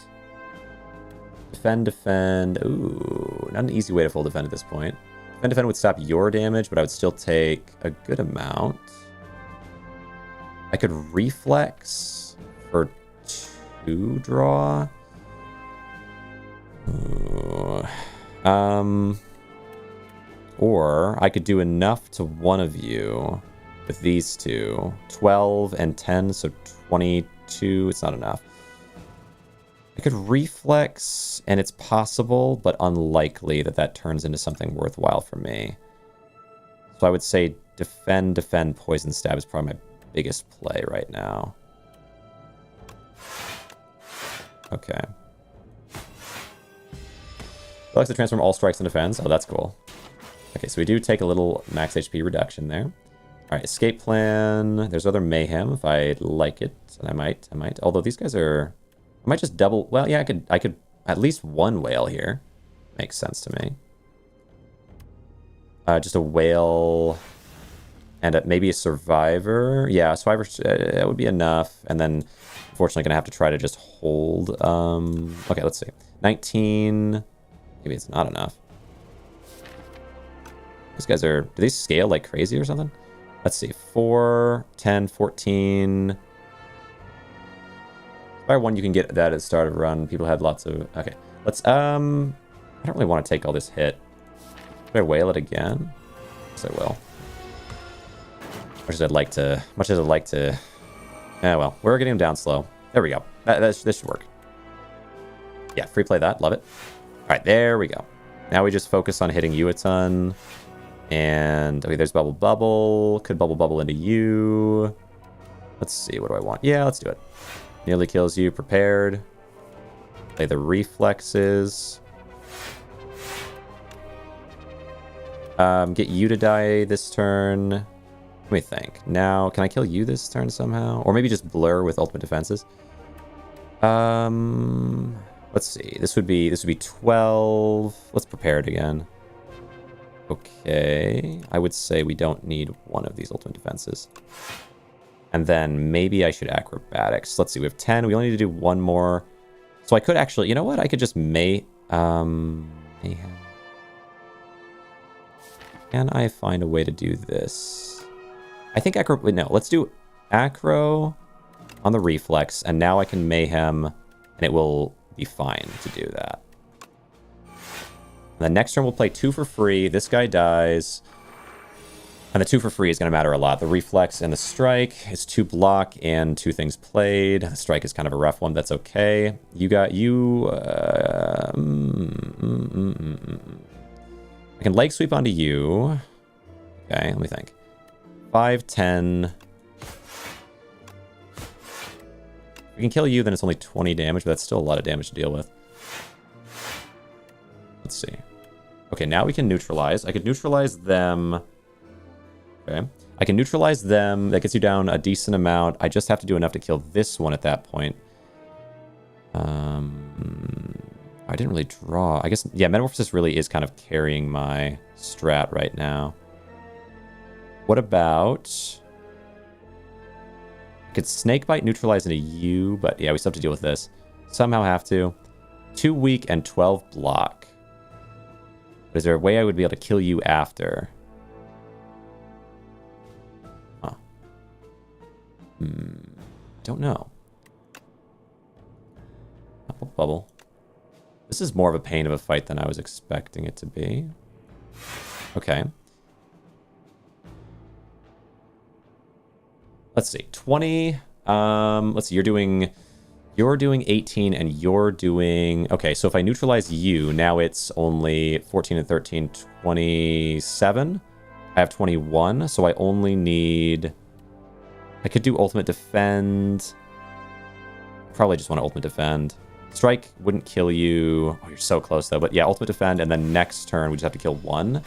Defend. Ooh, not an easy way to full defend at this point. Defend would stop your damage, but I would still take a good amount. I could reflex for 2 draw. Ooh. Or I could do enough to one of you with these two. 12 and 10, so 22. It's not enough. I could reflex, and it's possible, but unlikely that turns into something worthwhile for me. So I would say defend, poison stab is probably my biggest play right now. Okay. I like to transform all strikes and defense. Oh, that's cool. Okay, so we do take a little max HP reduction there. All right, escape plan. There's other mayhem if I like it, and I might. Although these guys are, I might just double. Well, yeah, I could at least one whale here. Makes sense to me. Just a whale and maybe a survivor. Yeah, survivor that would be enough. And then, unfortunately, gonna have to try to just hold. Okay, let's see. 19. Maybe it's not enough. These guys are... Do they scale like crazy or something? Let's see. 4, 10, 14. Fire 1, you can get that at the start of run. People had lots of... Okay. Let's... I don't really want to take all this hit. Should I whale it again? Yes, I will. Much as I'd like to... Yeah, well. We're getting him down slow. There we go. This should work. Yeah, free play that. Love it. Alright, there we go. Now we just focus on hitting you a ton. And, okay, there's Bubble. Could Bubble into you. Let's see, what do I want? Yeah, let's do it. Nearly kills you, prepared. Play the reflexes. Get you to die this turn. Let me think. Now, can I kill you this turn somehow? Or maybe just blur with ultimate defenses. Let's see. This would be 12. Let's prepare it again. Okay. I would say we don't need one of these ultimate defenses. And then maybe I should acrobatics. Let's see. We have 10. We only need to do one more. So I could actually... You know what? I could just mayhem. Can I find a way to do this? I think acro... No, let's do acro on the reflex. And now I can mayhem. And it will... be fine to do that. And then next turn we'll play 2 for free. This guy dies. And the 2 for free is going to matter a lot. The reflex and the strike is 2 block and 2 things played. The strike is kind of a rough one. That's okay. You got you. I can leg sweep onto you. Okay, let me think. 5, 10. We can kill you, then it's only 20 damage, but that's still a lot of damage to deal with. Let's see. Okay, now we can neutralize. I could neutralize them. Okay. I can neutralize them. That gets you down a decent amount. I just have to do enough to kill this one at that point. I didn't really draw. I guess, yeah, Metamorphosis really is kind of carrying my strat right now. What about... I could snakebite neutralize into you, but yeah, we still have to deal with this. Somehow have to. 2 weak and 12 block. But is there a way I would be able to kill you after? Huh. Don't know. Bubble. This is more of a pain of a fight than I was expecting it to be. Okay. Let's see. 20. Let's see. You're doing 18 and you're doing... Okay, so if I neutralize you, now it's only 14 and 13, 27. I have 21, so I only need... I could do ultimate defend. Probably just want to ultimate defend. Strike wouldn't kill you. Oh, you're so close, though. But yeah, ultimate defend, and then next turn, we just have to kill 1.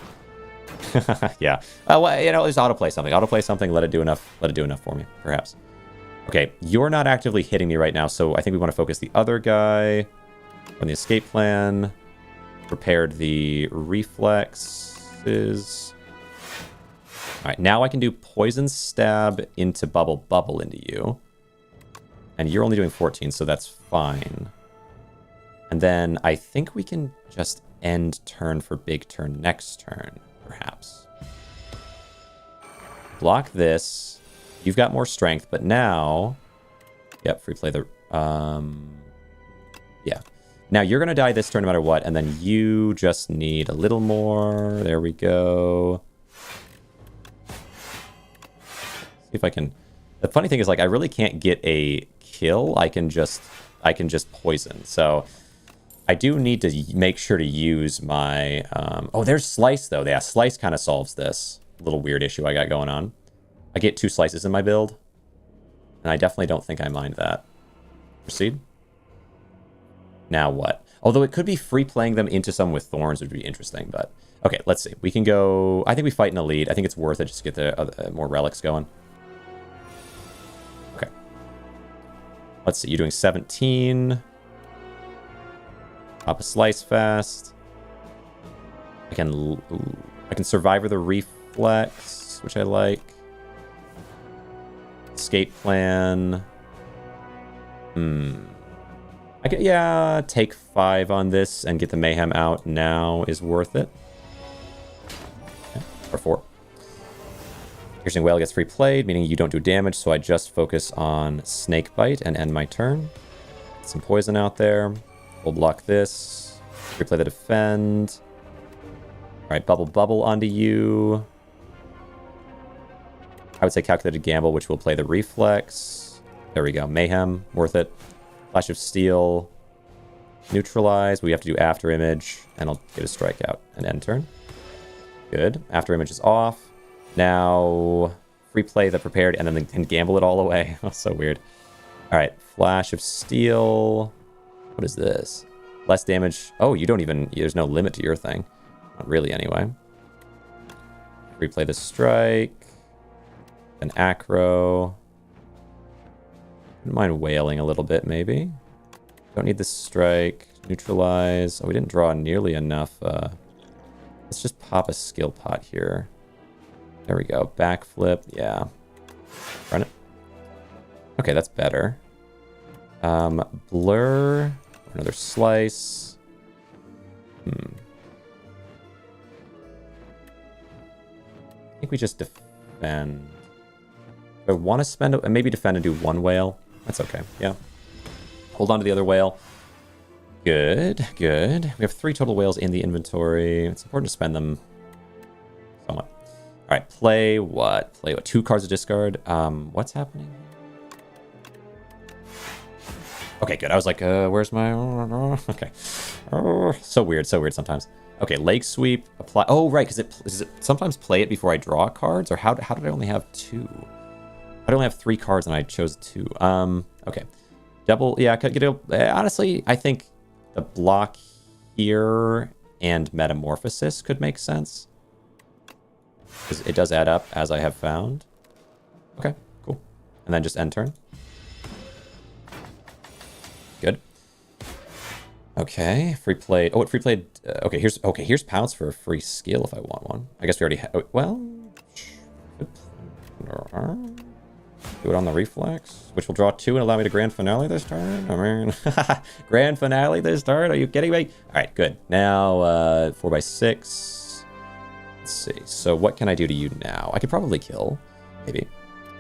Yeah. Well, you know, just autoplay something. Autoplay something, let it do enough. Let it do enough for me, perhaps. Okay, you're not actively hitting me right now, so I think we want to focus the other guy on the escape plan. Prepared the reflexes. All right, now I can do poison stab into bubble into you. And you're only doing 14, so that's fine. And then I think we can just end turn for big turn next turn, perhaps. Block this. You've got more strength, but now... Yep, free play the... Yeah. Now you're going to die this turn no matter what, and then you just need a little more. There we go. See if I can... The funny thing is, like, I really can't get a kill. I can just poison. So I do need to make sure to use my... Oh, there's Slice, though. Yeah, Slice kind of solves this little weird issue I got going on. I get 2 slices in my build, and I definitely don't think I mind that. Proceed. Now what? Although it could be free playing them into some with thorns would be interesting, but... Okay, let's see. We can go... I think we fight in the lead. I think it's worth it just to get the more relics going. Okay. Let's see. You're doing 17. Pop a slice fast. I can survivor the reflex, which I like. Escape plan. I could, yeah, take 5 on this and get the mayhem out now is worth it. Okay. Or 4. Piercing Whale gets free played, meaning you don't do damage, so I just focus on Snakebite and end my turn. Get some poison out there. We'll block this. Free play the defend. Alright, bubble onto you. I would say Calculated Gamble, which will play the reflex. There we go. Mayhem, worth it. Flash of Steel. Neutralize. We have to do After Image, and I'll get a strikeout and end turn. Good. After Image is off. Now, free play the prepared, and then they can gamble it all away. Oh, so weird. All right. Flash of Steel. What is this? Less damage. Oh, you don't even... There's no limit to your thing. Not really, anyway. Free play the strike. An acro. Wouldn't mind wailing a little bit, maybe. Don't need the strike. Neutralize. Oh, we didn't draw nearly enough. Let's just pop a skill pot here. There we go. Backflip. Yeah. Run it. Okay, that's better. Blur. Another slice. I think we just defend. I want to spend... Maybe defend and do 1 whale. That's okay. Yeah. Hold on to the other whale. Good. Good. We have 3 total whales in the inventory. It's important to spend them somewhat. All right. Play what? Play what? 2 cards to discard. What's happening? Okay, good. I was like, where's my... Okay. So weird sometimes. Okay, Lake Sweep. Apply... Oh, right, because does it sometimes play it before I draw cards? Or how did I only have 2? I only have 3 cards and I chose 2. Okay. Double, yeah, could get honestly, I think the block here and Metamorphosis could make sense. Because it does add up, as I have found. Okay, cool. And then just end turn. Good. Okay, free played. Oh, it free played. Okay, here's Pounce for a free skill if I want one. I guess we already have. Well, Do it on the reflex, which will draw 2 and allow me to grand finale this turn. I mean, grand finale this turn? Are you kidding me? All right, good. Now, 4x6. Let's see. So what can I do to you now? I could probably kill, maybe.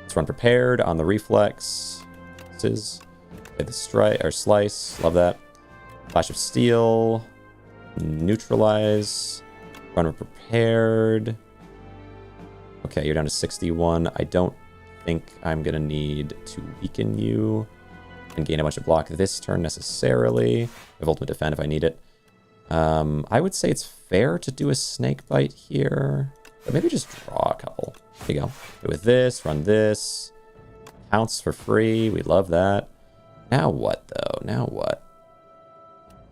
Let's run prepared on the reflex. This is the strike or slice. Love that. Flash of steel. Neutralize. Run prepared. Okay, you're down to 61. I don't think I'm gonna need to weaken you and gain a bunch of block this turn necessarily. I have ultimate defend if I need it. I would say it's fair to do a snake bite here, but maybe just draw a couple. There you go. Go with this, run this. Pounce for free. We love that. Now what though? Now what?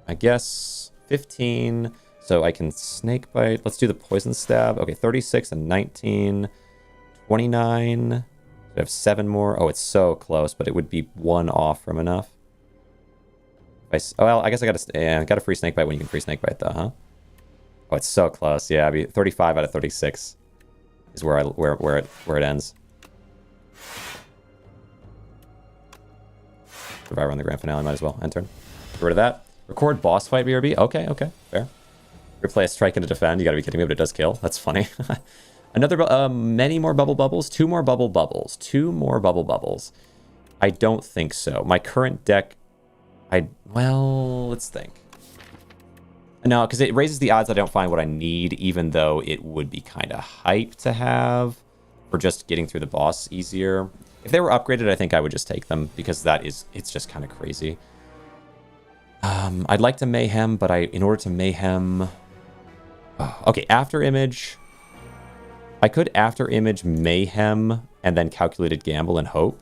I guess 15. So I can snake bite. Let's do the poison stab. Okay, 36 and 19. 29. I have 7 more. Oh, it's so close, but it would be 1 off from enough. Well, I guess I got a free snake bite when you can free snake bite though, huh? Oh, it's so close. Yeah, I'd be 35 out of 36 is where it ends. Survivor on the grand finale, might as well. End turn. Get rid of that. Record boss fight BRB. Okay, fair. Replay a strike and a defend. You gotta be kidding me, but it does kill. That's funny. Another, many more bubble bubbles. 2 more bubble bubbles. 2 more bubble bubbles. I don't think so. My current deck, well, let's think. No, because it raises the odds that I don't find what I need, even though it would be kind of hype to have for just getting through the boss easier. If they were upgraded, I think I would just take them, because it's just kind of crazy. I'd like to Mayhem, but in order to Mayhem... okay, After Image. I could After Image Mayhem and then Calculated Gamble and Hope.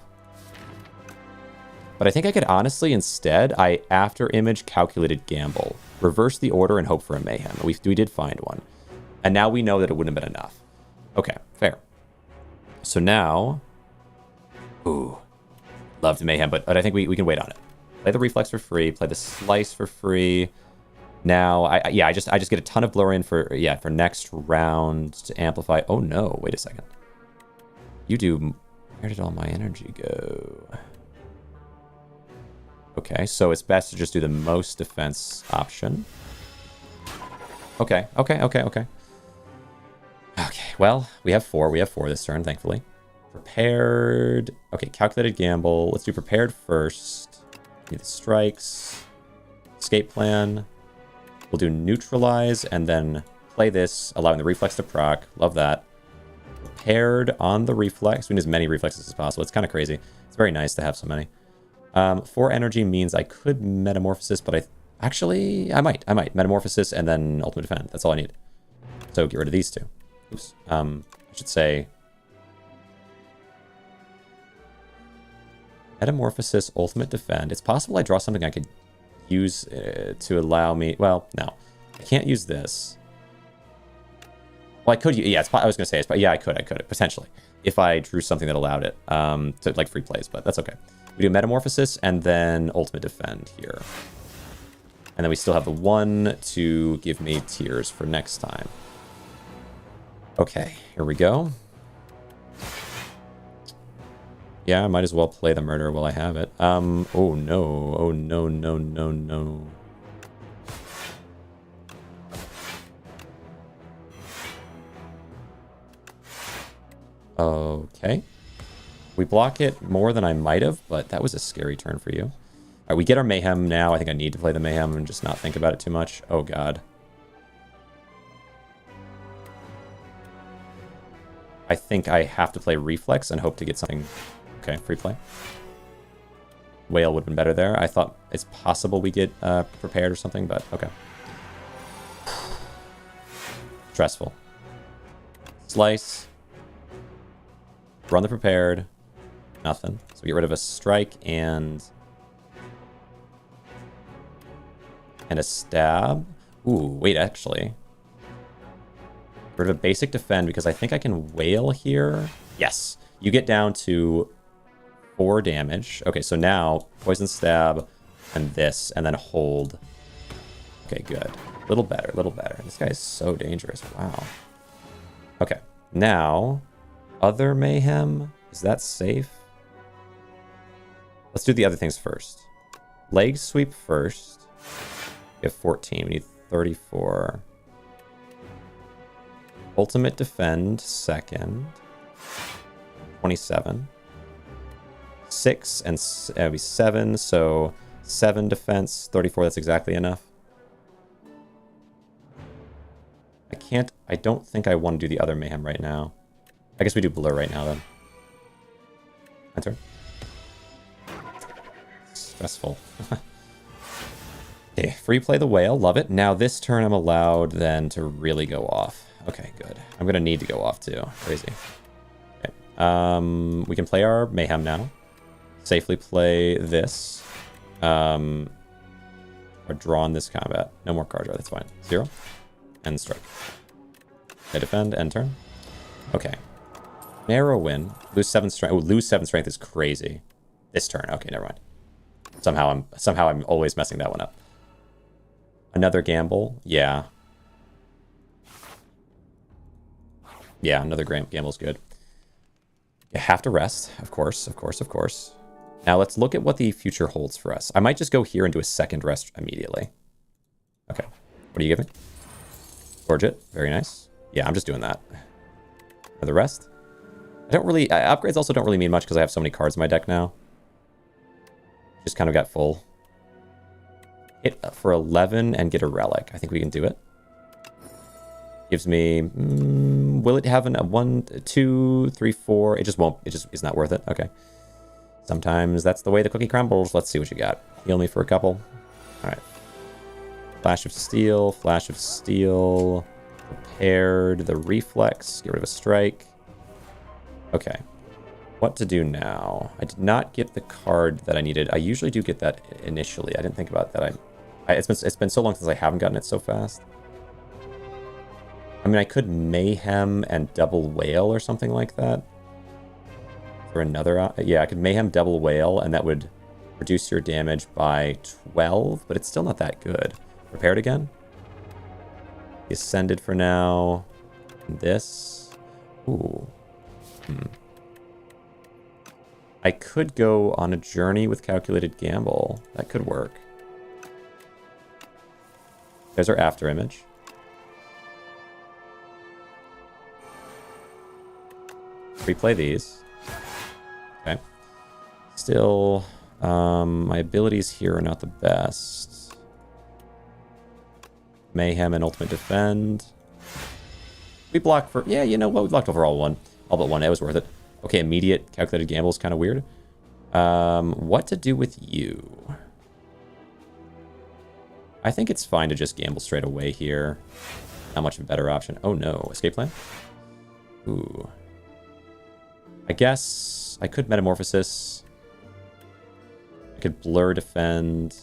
But I think I could honestly, instead, I After Image Calculated Gamble. Reverse the order and hope for a Mayhem. We did find one. And now we know that it wouldn't have been enough. Okay, fair. So now... Ooh. Love to Mayhem, but I think we can wait on it. Play the Reflex for free. Play the Slice for free. Now, I just get a ton of blur in for next round to amplify. Oh no, wait a second. You do... Where did all my energy go? Okay, so it's best to just do the most defense option. Okay, well, we have 4. We have 4 this turn, thankfully. Prepared. Okay, Calculated Gamble. Let's do Prepared first. Do the strikes. Escape Plan. We'll do Neutralize and then play this, allowing the Reflex to proc. Love that. Prepared on the Reflex. We need as many Reflexes as possible. It's kind of crazy. It's very nice to have so many. 4 energy means I could Metamorphosis, but I might. Metamorphosis and then Ultimate Defend. That's all I need. So get rid of these 2. Oops. I should say... Metamorphosis, Ultimate Defend. It's possible I draw something I could use to allow me... Well, no. I can't use this. Well, I could... Yeah, I was going to say it. Yeah, I could, potentially. If I drew something that allowed it. To, like, free plays, but that's okay. We do Metamorphosis and then Ultimate Defend here. And then we still have the 1 to give me tears for next time. Okay, here we go. Yeah, I might as well play the murder while I have it. Oh no. Oh no, no, no, no. Okay. We block it more than I might have, but that was a scary turn for you. All right, we get our Mayhem now. I think I need to play the Mayhem and just not think about it too much. Oh god. I think I have to play Reflex and hope to get something... Okay, free play. Whale would have been better there. I thought it's possible we get prepared or something, but okay. Stressful. Slice. Run the prepared. Nothing. So we get rid of a strike and a stab. Ooh, wait, actually. Get rid of a basic defend because I think I can wail here. Yes. You get down to 4 damage. Okay, so now poison stab and this, and then hold. Okay, good. Little better, little better. This guy is so dangerous. Wow. Okay, now other Mayhem. Is that safe? Let's do the other things first. Leg sweep first. We have 14. We need 34. Ultimate defend second. 27. 6 and it'll be 7, so 7 defense, 34, that's exactly enough. I don't think I want to do the other mayhem right now. I guess we do blur right now then. Enter. Stressful. Okay, free play the whale, love it. Now this turn I'm allowed then to really go off. Okay, good. I'm gonna need to go off too. Crazy. Okay. We can play our mayhem now. Safely play this. Or draw in this combat. No more card draw, that's fine. 0. End strike. I defend, end turn. Okay. Narrow win. Lose 7 strength. Oh, lose 7 strength is crazy. This turn. Okay, never mind. Somehow I'm always messing that one up. Another gamble. Yeah. Yeah, another gamble's good. You have to rest, of course, of course, of course. Now let's look at what the future holds for us. I might just go here and do a second rest immediately. Okay. What do you give me? Gorge it. Very nice. Yeah, I'm just doing that. For the rest? I don't really... upgrades also don't really mean much because I have so many cards in my deck now. Just kind of got full. Hit for 11 and get a relic. I think we can do it. Gives me... will it have a 1, 2, 3, 4? It just won't. It just is not worth it. Okay. Sometimes that's the way the cookie crumbles. Let's see what you got. Heal me for a couple. All right. Flash of Steel. Flash of Steel. Prepared. The Reflex. Get rid of a strike. Okay. What to do now? I did not get the card that I needed. I usually do get that initially. I didn't think about that. It's been so long since I haven't gotten it so fast. I mean, I could Mayhem and double Whale or something like that. For another... yeah, I could Mayhem double Whale, and that would reduce your damage by 12, but it's still not that good. Prepared again? Ascended for now. And this. Ooh. I could go on a journey with calculated gamble. That could work. There's our after image. Replay these. Okay. Still, my abilities here are not the best. Mayhem and Ultimate Defend. We blocked for... yeah, you know what? We blocked overall one. All but one. It was worth it. Okay, immediate calculated gamble is kind of weird. What to do with you? I think it's fine to just gamble straight away here. Not much of a better option. Oh no, escape plan? Ooh. I guess I could Metamorphosis. I could Blur Defend.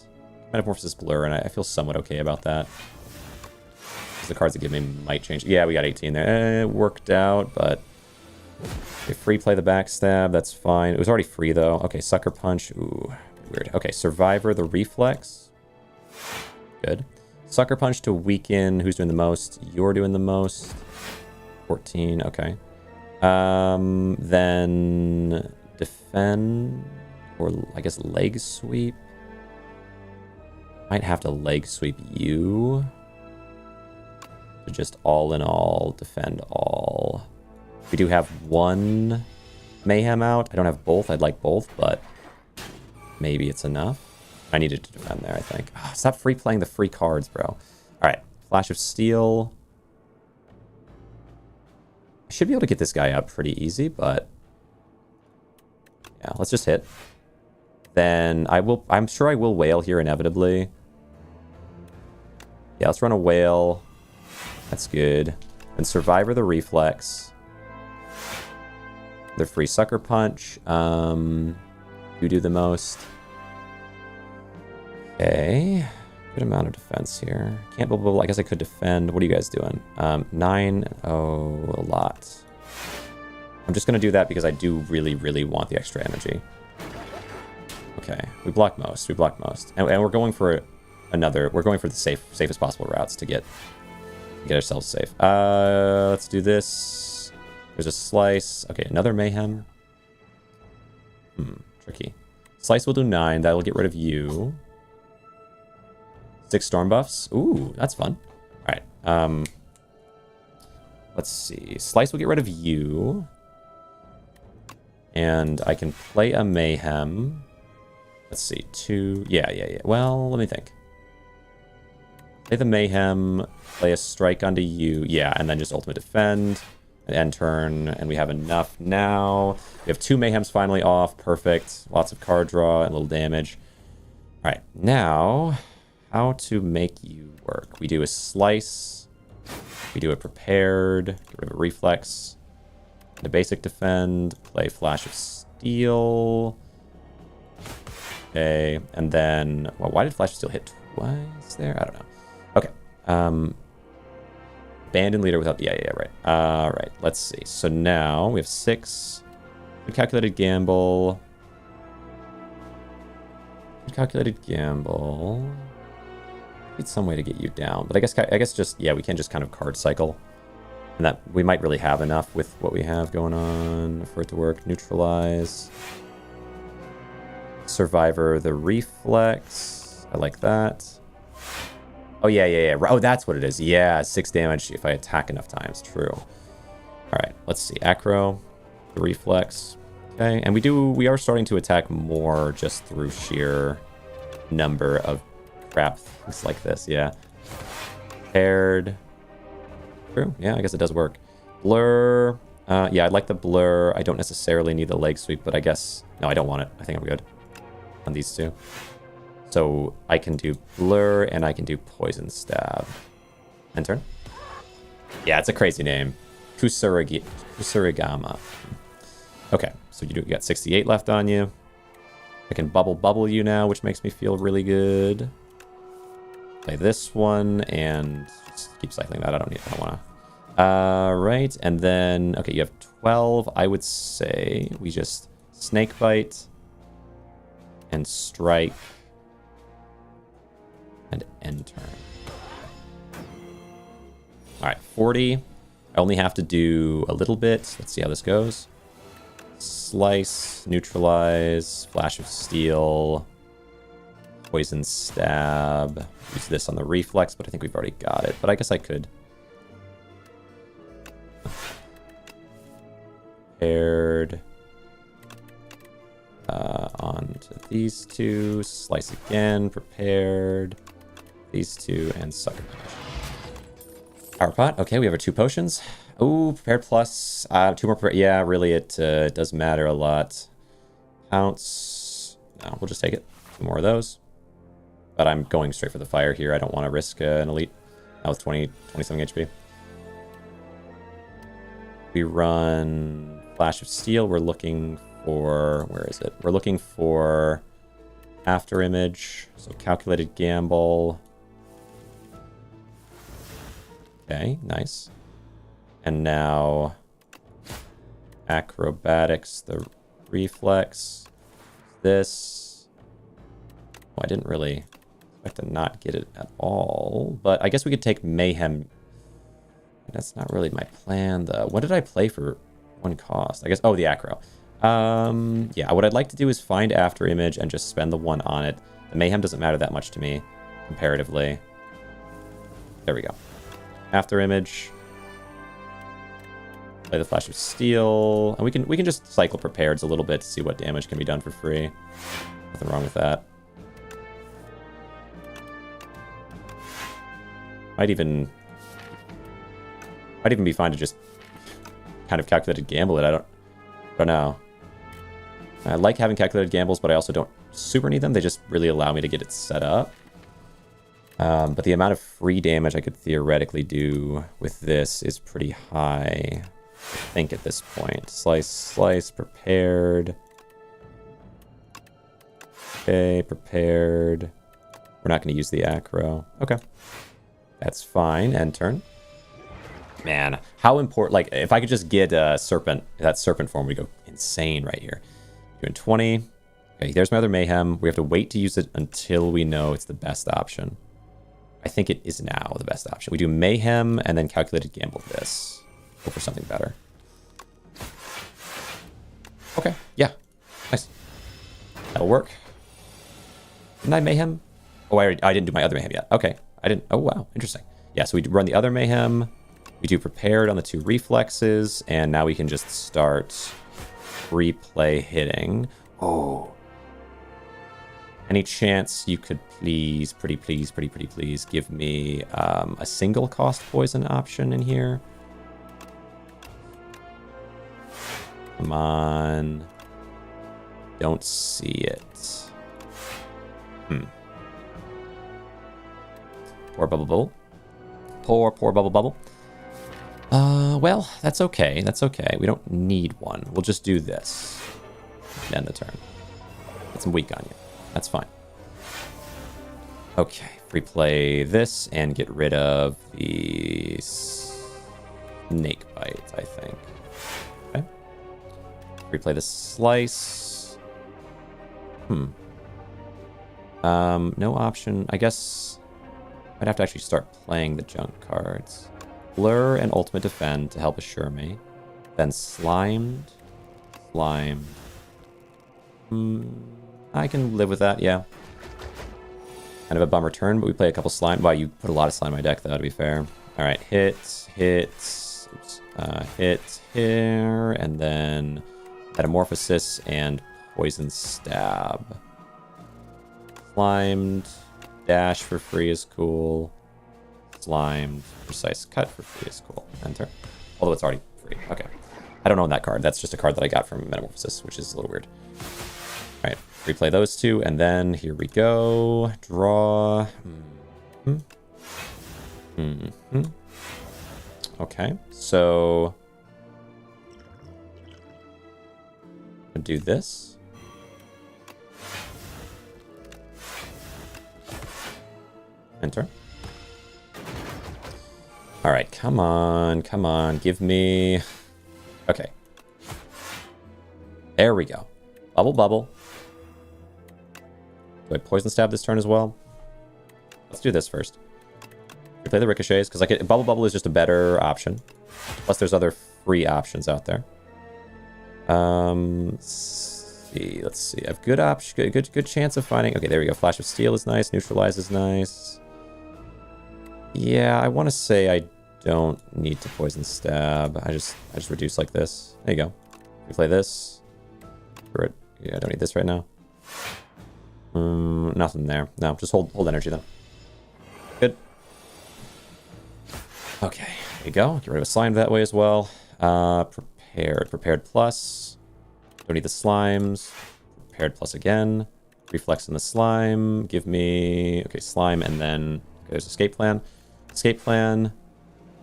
Metamorphosis Blur, and I feel somewhat okay about that. The cards that give me might change. Yeah, we got 18 there. It worked out, but... okay, free play the backstab, that's fine. It was already free, though. Okay, Sucker Punch. Ooh, weird. Okay, Survivor the Reflex. Good. Sucker Punch to weaken. Who's doing the most? You're doing the most. 14, okay. Then defend, or I guess leg sweep. Might have to leg sweep you. So just all in all, defend all. We do have one Mayhem out. I don't have both. I'd like both, but maybe it's enough. I needed to defend there, I think. Oh, stop free playing the free cards, bro. All right, Flash of Steel. I should be able to get this guy out pretty easy, but yeah, let's just hit. Then I'm sure I will whale here inevitably. Yeah, let's run a whale. That's good. And Survivor the Reflex. The free Sucker Punch. You do the most. Okay. Good amount of defense here. Can't bubble. I guess I could defend. What are you guys doing? 9. Oh, a lot. I'm just going to do that because I do really, really want the extra energy. Okay. We block most. We block most. And we're going for another. We're going for the safest possible routes to get ourselves safe. Let's do this. There's a slice. Okay, another Mayhem. Tricky. Slice will do 9. That'll get rid of you. 6 storm buffs. Ooh, that's fun. All right. Let's see. Slice will get rid of you. And I can play a Mayhem. Let's see. 2. Yeah. Well, let me think. Play the Mayhem. Play a strike onto you. Yeah, and then just ultimate defend. End turn. And we have enough now. We have 2 Mayhems finally off. Perfect. Lots of card draw and a little damage. All right. Now, how to make you work. We do a Slice. We do a Prepared. Get rid of a Reflex. And a basic defend. Play Flash of Steel. Okay. And then, well, why did Flash of Steel hit twice there? I don't know. Okay. Abandon leader without... Yeah, right. All right. Let's see. So now we have 6. Good calculated gamble. Good calculated gamble. Need some way to get you down. But I guess just... Yeah, we can just kind of card cycle. And that we might really have enough with what we have going on for it to work. Neutralize. Survivor the Reflex. I like that. Oh, yeah. Oh, that's what it is. Yeah, 6 damage if I attack enough times. True. All right, let's see. Acro, the Reflex. Okay, and we are starting to attack more just through sheer number of crap things like this. Yeah. Paired. True. Yeah, I guess it does work. Blur. Yeah, I'd like the Blur. I don't necessarily need the leg sweep, but I guess... No, I don't want it. I think I'm good on these 2. So I can do Blur and I can do Poison Stab. End turn. Yeah, it's a crazy name. Kusurigama. Okay, so you got 68 left on you. I can bubble you now, which makes me feel really good. Play this one and just keep cycling that. I don't want to. Right, and then okay, you have 12. I would say we just Snake Bite and Strike. And end turn. All right, 40. I only have to do a little bit. Let's see how this goes. Slice, neutralize, Flash of Steel, Poison Stab. Use this on the Reflex, but I think we've already got it. But I guess I could. Paired. Onto these 2. Slice again. Prepared. These 2 and Sucker Punch. Power Pot. Okay, we have our 2 potions. Ooh, Prepared plus 2 more. Yeah, really, it does matter a lot. Pounce. No, we'll just take it. 2 more of those. But I'm going straight for the fire here. I don't want to risk an elite. Now with 20-something HP. We run Flash of Steel. We're looking for... Where is it? We're looking for After Image. So Calculated Gamble. Okay, nice. And now Acrobatics, the Reflex. This. Well, I didn't really expect to not get it at all. But I guess we could take Mayhem. That's not really my plan, though. What did I play for 1 cost? I guess... Oh, the Acro. Yeah, what I'd like to do is find After Image and just spend the 1 on it. The Mayhem doesn't matter that much to me, comparatively. There we go. After Image. Play the Flash of Steel. And we can just cycle Prepareds a little bit to see what damage can be done for free. Nothing wrong with that. Might even be fine to just kind of calculated gamble it. I don't know. I like having calculated gambles, but I also don't super need them. They just really allow me to get it set up. But the amount of free damage I could theoretically do with this is pretty high, I think, at this point. Slice, prepared. Okay, prepared. We're not going to use the acro. Okay. That's fine. End turn. Man, how important... Like, if I could just get Serpent, that Serpent form would go insane right here. Doing 20. Okay, there's my other Mayhem. We have to wait to use it until we know it's the best option. I think it is now the best option. We do Mayhem and then Calculated Gamble this. Go for something better. Okay, yeah. Nice. That'll work. Didn't I mayhem? Oh, I didn't do my other mayhem yet. Okay, I didn't. Oh, wow, interesting. Yeah, so we run the other mayhem. We do prepared on the 2 reflexes, and now we can just start replay hitting. Oh. Any chance you could please, pretty please give me a single cost poison option in here? Come on. Don't see it. Poor bubble bubble. Poor bubble bubble. Well, that's okay. That's okay. We don't need one. We'll just do this. End the turn. Get some weak on you. That's fine. Okay. Free play this and get rid of the snake bite, I think. Okay. Free play the slice. No option. I guess I'd have to actually start playing the junk cards. Blur and Ultimate Defend to help assure me. Then Slimed. Slime. I can live with that, yeah. Kind of a bummer turn, but we play a couple slime. Wow, you put a lot of slime in my deck, though, to be fair. Alright, hit, oops, hit here, and then Metamorphosis and Poison Stab. Slimed. Dash for free is cool. Slimed. Precise Cut for free is cool. Enter. Although it's already free. Okay. I don't own that card. That's just a card that I got from Metamorphosis, which is a little weird. Alright. Replay those 2, and then here we go. Draw. Okay. So I'll do this. Enter. All right, come on, give me... Okay. There we go. Bubble, bubble. Do I poison stab this turn as well? Let's do this first. Replay the ricochets, because bubble, bubble is just a better option. Plus, there's other free options out there. Let's see. I have good chance of finding... Okay, there we go. Flash of Steel is nice. Neutralize is nice. Yeah, I want to say I don't need to poison stab. I just reduce like this. There you go. Replay this. Yeah, I don't need this right now. Nothing there. No, just hold energy then. Good. Okay, there you go. Get rid of a slime that way as well. Prepared plus. Don't need the slimes. Prepared plus again. Reflex in the slime. Give me... Okay, slime and then... Okay, there's escape plan. Escape plan.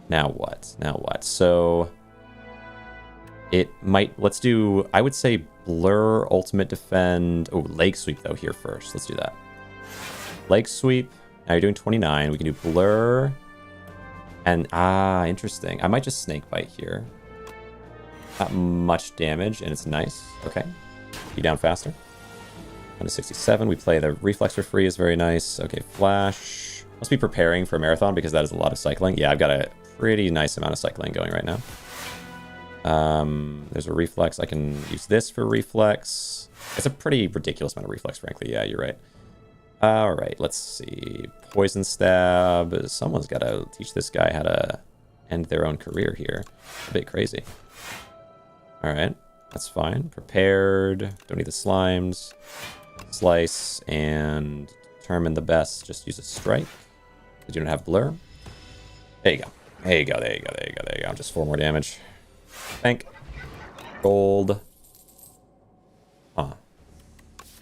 Now what? So... It might... Let's do... I would say Blur, Ultimate Defend... Oh, Leg Sweep though here first. Let's do that. Leg Sweep. Now you're doing 29. We can do Blur. And... interesting. I might just Snake Bite here. Not much damage, and it's nice. Okay. Be down faster. Down to 67. We play the Reflex for free is very nice. Okay, Flash. Must be preparing for a marathon because that is a lot of cycling. Yeah, I've got a pretty nice amount of cycling going right now. There's a Reflex. I can use this for Reflex. It's a pretty ridiculous amount of Reflex, frankly. Yeah, you're right. All right, let's see. Poison Stab. Someone's got to teach this guy how to end their own career here. A bit crazy. All right, that's fine. Prepared. Don't need the slimes. Slice and determine the best. Just use a strike. Because you don't have blur. There you go. There you go. Just 4 more damage. Thank. Gold. Huh.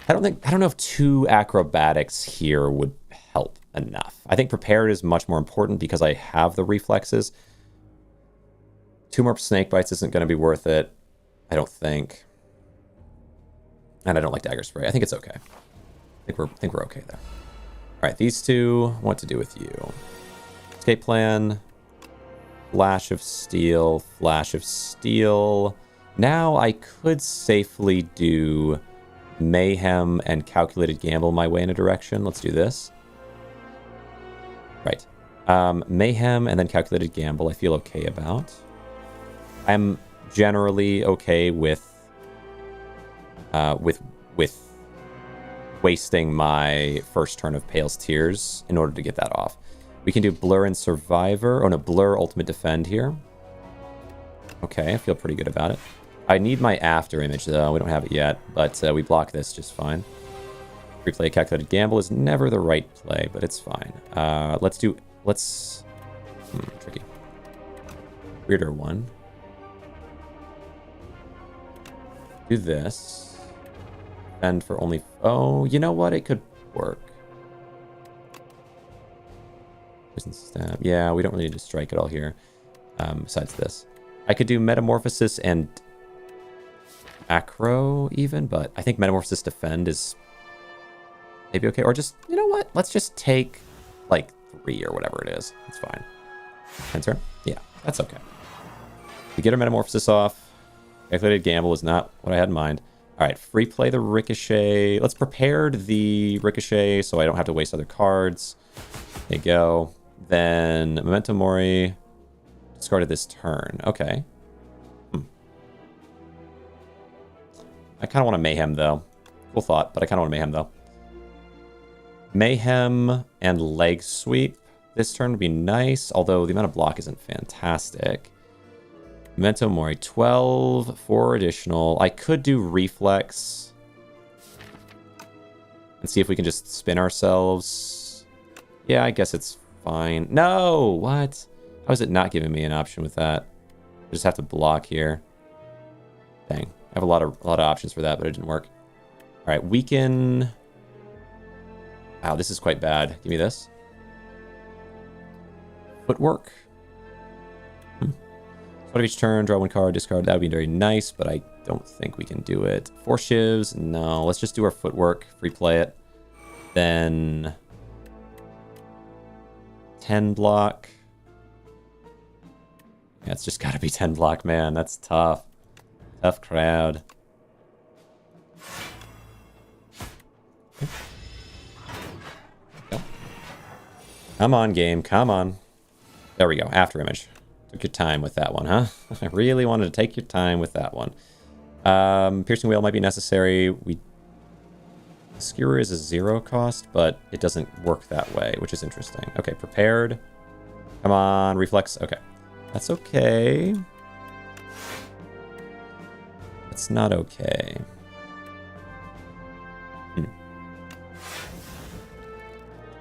I don't know if 2 acrobatics here would help enough. I think prepared is much more important because I have the reflexes. 2 more snake bites isn't going to be worth it. I don't think. And I don't like dagger spray. I think it's okay. I think we're okay there. All right, these 2. What to do with you? Escape plan. Flash of Steel. Flash of Steel. Now I could safely do Mayhem and Calculated Gamble my way in a direction. Let's do this. Right. Mayhem and then Calculated Gamble I feel okay about. I'm wasting my first turn of Pale's Tears in order to get that off. We can do Blur and Survivor. Oh no, Blur Ultimate Defend here. Okay, I feel pretty good about it. I need my after image though. We don't have it yet, but we block this just fine. Free play Calculated Gamble is never the right play, but it's fine. Tricky. Weirder one. Do this. And for only... Oh, you know what? It could work. Poison stab. Yeah, we don't really need to strike at all here. Besides this. I could do Metamorphosis and Acro even, but I think Metamorphosis Defend is maybe okay. Or just, you know what? Let's just take like 3 or whatever it is. It's fine. Enter? Yeah, that's okay. We get our Metamorphosis off. Calculated Gamble is not what I had in mind. All right, free play the Ricochet. Let's prepare the Ricochet so I don't have to waste other cards. There you go. Then Memento Mori. Discarded this turn. Okay. I kind of want to Mayhem, though. Cool thought, but I kind of want to Mayhem, though. Mayhem and Leg Sweep this turn would be nice, although the amount of block isn't fantastic. Memento Mori, 12, 4 additional. I could do Reflex and see if we can just spin ourselves. Yeah, I guess it's fine. No! What? How is it not giving me an option with that? I just have to block here. Dang. I have a lot of options for that, but it didn't work. All right, weaken. Wow, this is quite bad. Give me this. Footwork. Start of each turn, draw 1 card, discard. That would be very nice, but I don't think we can do it. 4 shivs. No, let's just do our footwork. Free play it. Then 10 block. Yeah, it's just got to be 10 block, man. That's tough. Tough crowd. Okay. Come on, game. Come on. There we go. After image. Took your time with that one, huh? I really wanted to take your time with that one. Piercing Whale might be necessary. Skewer is a 0 cost, but it doesn't work that way, which is interesting. Okay, prepared. Come on, reflex. Okay. That's okay. That's not okay.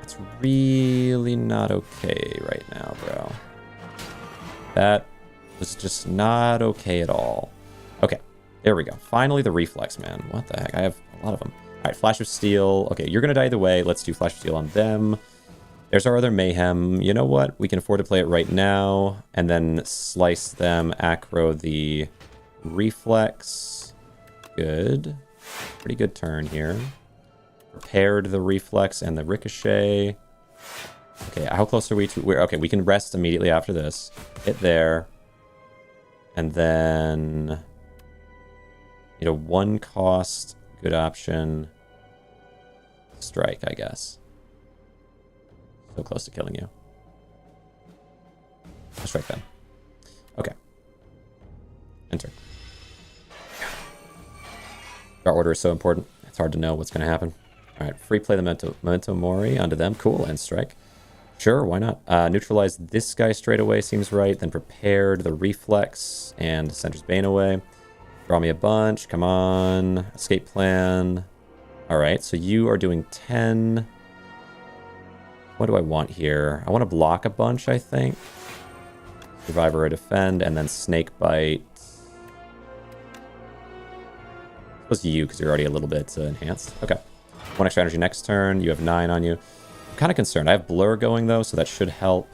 It's really not okay right now, bro. That was just not okay at all. Okay, there we go. Finally, the reflex, man. What the heck? I have a lot of them. All right, Flash of Steel. Okay, you're going to die either way. Let's do Flash of Steel on them. There's our other Mayhem. You know what? We can afford to play it right now and then slice them, acro the reflex. Good. Pretty good turn here. Prepared the reflex and the ricochet. Okay, how close are we to... Okay, we can rest immediately after this. Hit there. And then... You know, 1 cost. Good option. Strike, I guess. So close to killing you. I'll strike them. Okay. Enter. Our order is so important. It's hard to know what's going to happen. All right, free play the Memento Mori onto them. Cool, and strike. Sure, why not? Neutralize this guy straight away seems right. Then prepared the reflex and Sender's Bane away. Draw me a bunch. Come on. Escape plan. All right, so you are doing 10. What do I want here? I want to block a bunch, I think. Survivor or defend, and then snake bite. Suppose you, because you're already a little bit enhanced. Okay. 1 extra energy next turn. You have 9 on you. I'm kind of concerned. I have blur going, though, so that should help.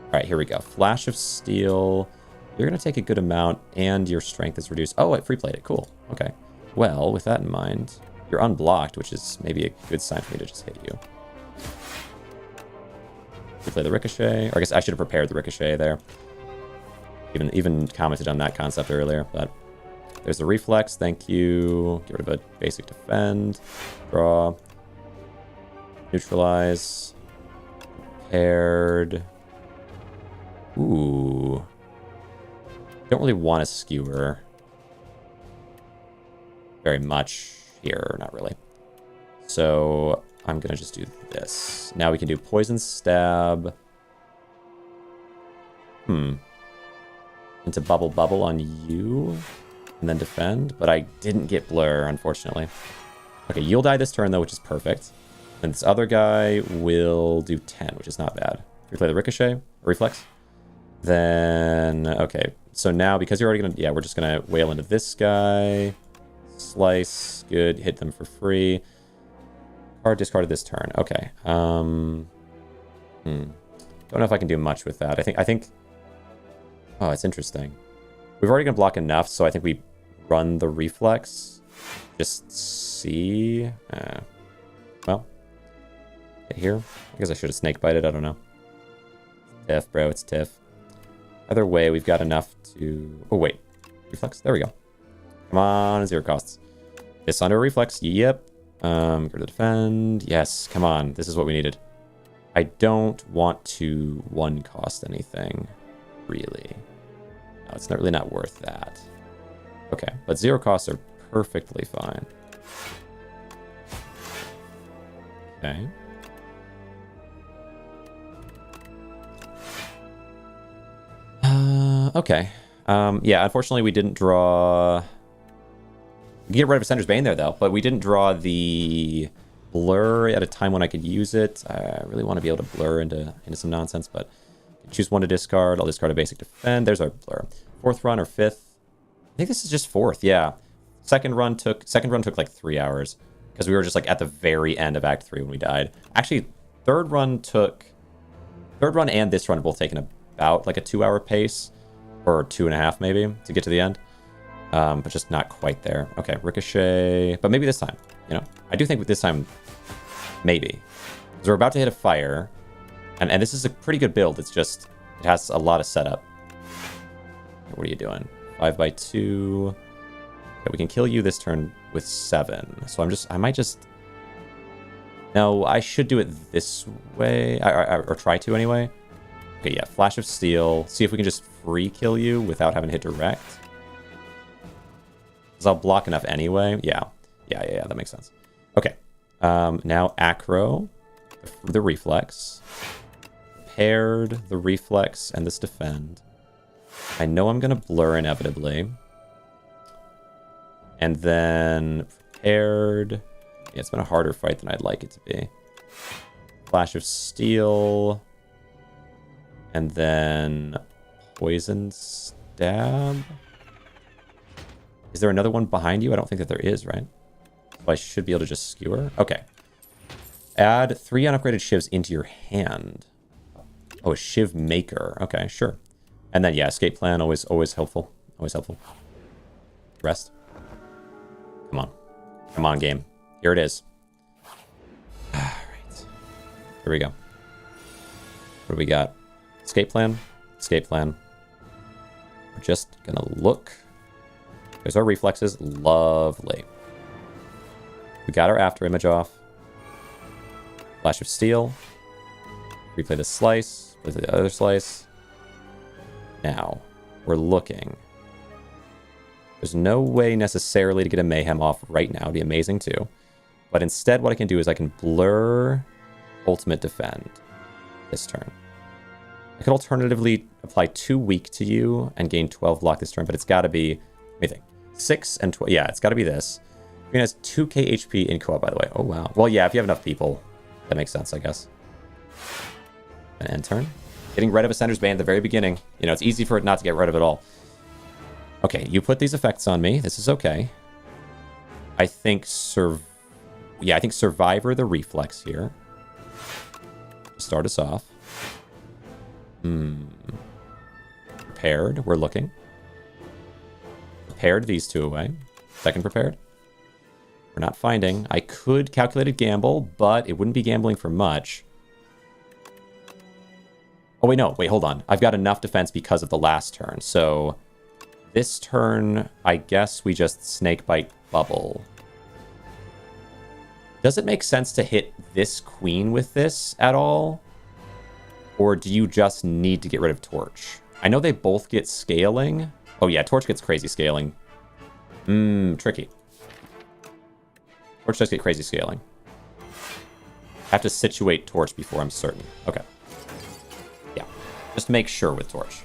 All right, here we go. Flash of Steel. You're going to take a good amount, and your strength is reduced. Oh, I free played it. Cool. Okay. Well, with that in mind, you're unblocked, which is maybe a good sign for me to just hit you. Free play the ricochet. Or I guess I should have prepared the ricochet there. Even commented on that concept earlier, but there's the reflex. Thank you. Get rid of a basic defend. Draw. Neutralize. Paired. Ooh. Don't really want a skewer very much here. Not really. So I'm going to just do this. Now we can do poison stab. Into bubble on you. And then defend. But I didn't get blur, unfortunately. Okay, you'll die this turn, though, which is perfect. And this other guy will do 10, which is not bad. We play the ricochet, reflex. Then, okay. So now, because you're already going to... Yeah, we're just going to wail into this guy. Slice. Good. Hit them for free. Card discarded this turn. Okay. Don't know if I can do much with that. I think... Oh, it's interesting. We've already going to block enough, so I think we run the reflex. Just see... well... Okay, here. I guess I should have snake bited. I don't know. Tiff, bro. It's tiff. Either way, we've got enough to... Oh, wait. Reflex? There we go. Come on, 0 costs. This under a reflex. Yep. Go to defend. Yes, come on. This is what we needed. I don't want to 1 cost anything, really. No, it's not really not worth that. Okay, but 0 costs are perfectly fine. Okay. Okay. Yeah, unfortunately we didn't draw... We can get rid of Ascender's Bane there, though, but we didn't draw the blur at a time when I could use it. I really want to be able to blur into some nonsense, but choose 1 to discard. I'll discard a basic defend. There's our blur. 4th run or 5th? I think this is just 4th, yeah. Second run took like 3 hours, because we were just like at the very end of Act 3 when we died. Actually, third run and this run both taken about like a 2-hour pace, or 2.5 maybe, to get to the end. But just not quite there. Okay, ricochet. But maybe this time, you know? I do think with this time, maybe. Because we're about to hit a fire. And this is a pretty good build. It's just, it has a lot of setup. What are you doing? 5x2. Okay, we can kill you this turn with 7. So I might just... No, I should do it this way. Or try to anyway. Okay, yeah, Flash of Steel. See if we can just free kill you without having to hit direct. Because I'll block enough anyway. Yeah, that makes sense. Okay, now Acro, the reflex. Paired, the reflex, and this defend. I know I'm going to blur inevitably. And then prepared. Yeah, it's been a harder fight than I'd like it to be. Flash of Steel. And then poison stab. Is there another one behind you? I don't think that there is, right? So I should be able to just skewer. Okay. Add 3 unupgraded shivs into your hand. Oh, a shiv maker. Okay, sure. And then, yeah, escape plan, always helpful. Always helpful. Rest. Come on. Come on, game. Here it is. All right. Here we go. What do we got? Escape plan. Escape plan. We're just going to look. There's our reflexes. Lovely. We got our after image off. Flash of Steel. Replay the slice. Play the other slice. Now, we're looking. There's no way necessarily to get a Mayhem off right now. It'd be amazing too. But instead, what I can do is I can blur Ultimate Defend this turn. I could alternatively apply 2 weak to you and gain 12 block this turn, but it's got to be, let me think, 6 and 12. Yeah, it's got to be this. Green has 2k HP in co-op, by the way. Oh, wow. Well, yeah, if you have enough people, that makes sense, I guess. An end turn. Getting rid of Ascender's Bane at the very beginning. You know, it's easy for it not to get rid of it all. Okay, you put these effects on me. This is okay. I think I think Survivor the reflex here. Start us off. Prepared. We're looking. Prepared these 2 away. Second prepared. We're not finding. I could calculated gamble, but it wouldn't be gambling for much. Oh, wait, no. Wait, hold on. I've got enough defense because of the last turn. So this turn, I guess we just snakebite bubble. Does it make sense to hit this queen with this at all? Or do you just need to get rid of Torch? I know they both get scaling. Oh yeah, Torch gets crazy scaling. Tricky. Torch does get crazy scaling. I have to situate Torch before I'm certain. Okay. Yeah. Just make sure with Torch.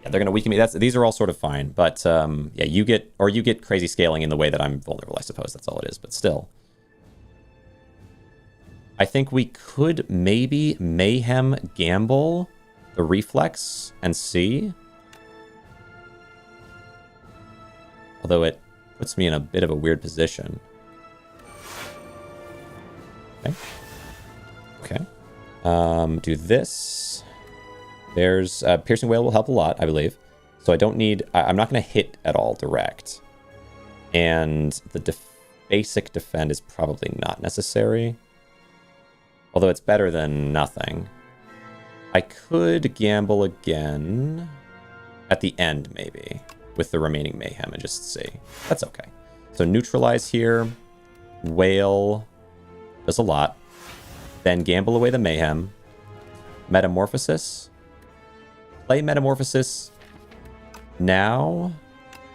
Yeah, they're going to weaken me. These are all sort of fine. But, yeah, you get crazy scaling in the way that I'm vulnerable, I suppose. That's all it is. But still. I think we could maybe Mayhem gamble the Reflex and see. Although it puts me in a bit of a weird position. Okay. Okay. Do this. There's Piercing Wail will help a lot, I believe. So I don't need... I'm not going to hit at all direct. And the basic defend is probably not necessary. Although it's better than nothing. I could gamble again at the end, maybe, with the remaining Mayhem and just see. That's okay. So neutralize here. Wail does a lot. Then gamble away the Mayhem. Metamorphosis. Play Metamorphosis now.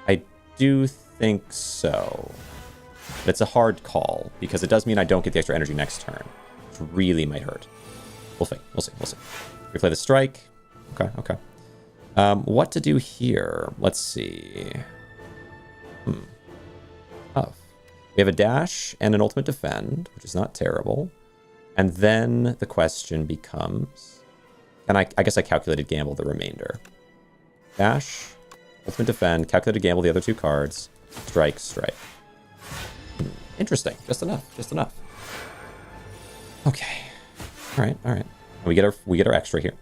I do think so. But it's a hard call, because it does mean I don't get the extra energy next turn, which really might hurt. We'll see. We'll see. We'll see. We play the strike. Okay, okay. What to do here? Let's see. Oh. We have a dash and an ultimate defend, which is not terrible. And then the question becomes... And I guess I calculated gamble the remainder. Dash, ultimate defend, calculated gamble the other two cards. Strike, strike. Interesting. Just enough. Just enough. Okay. All right. All right. We get our extra here.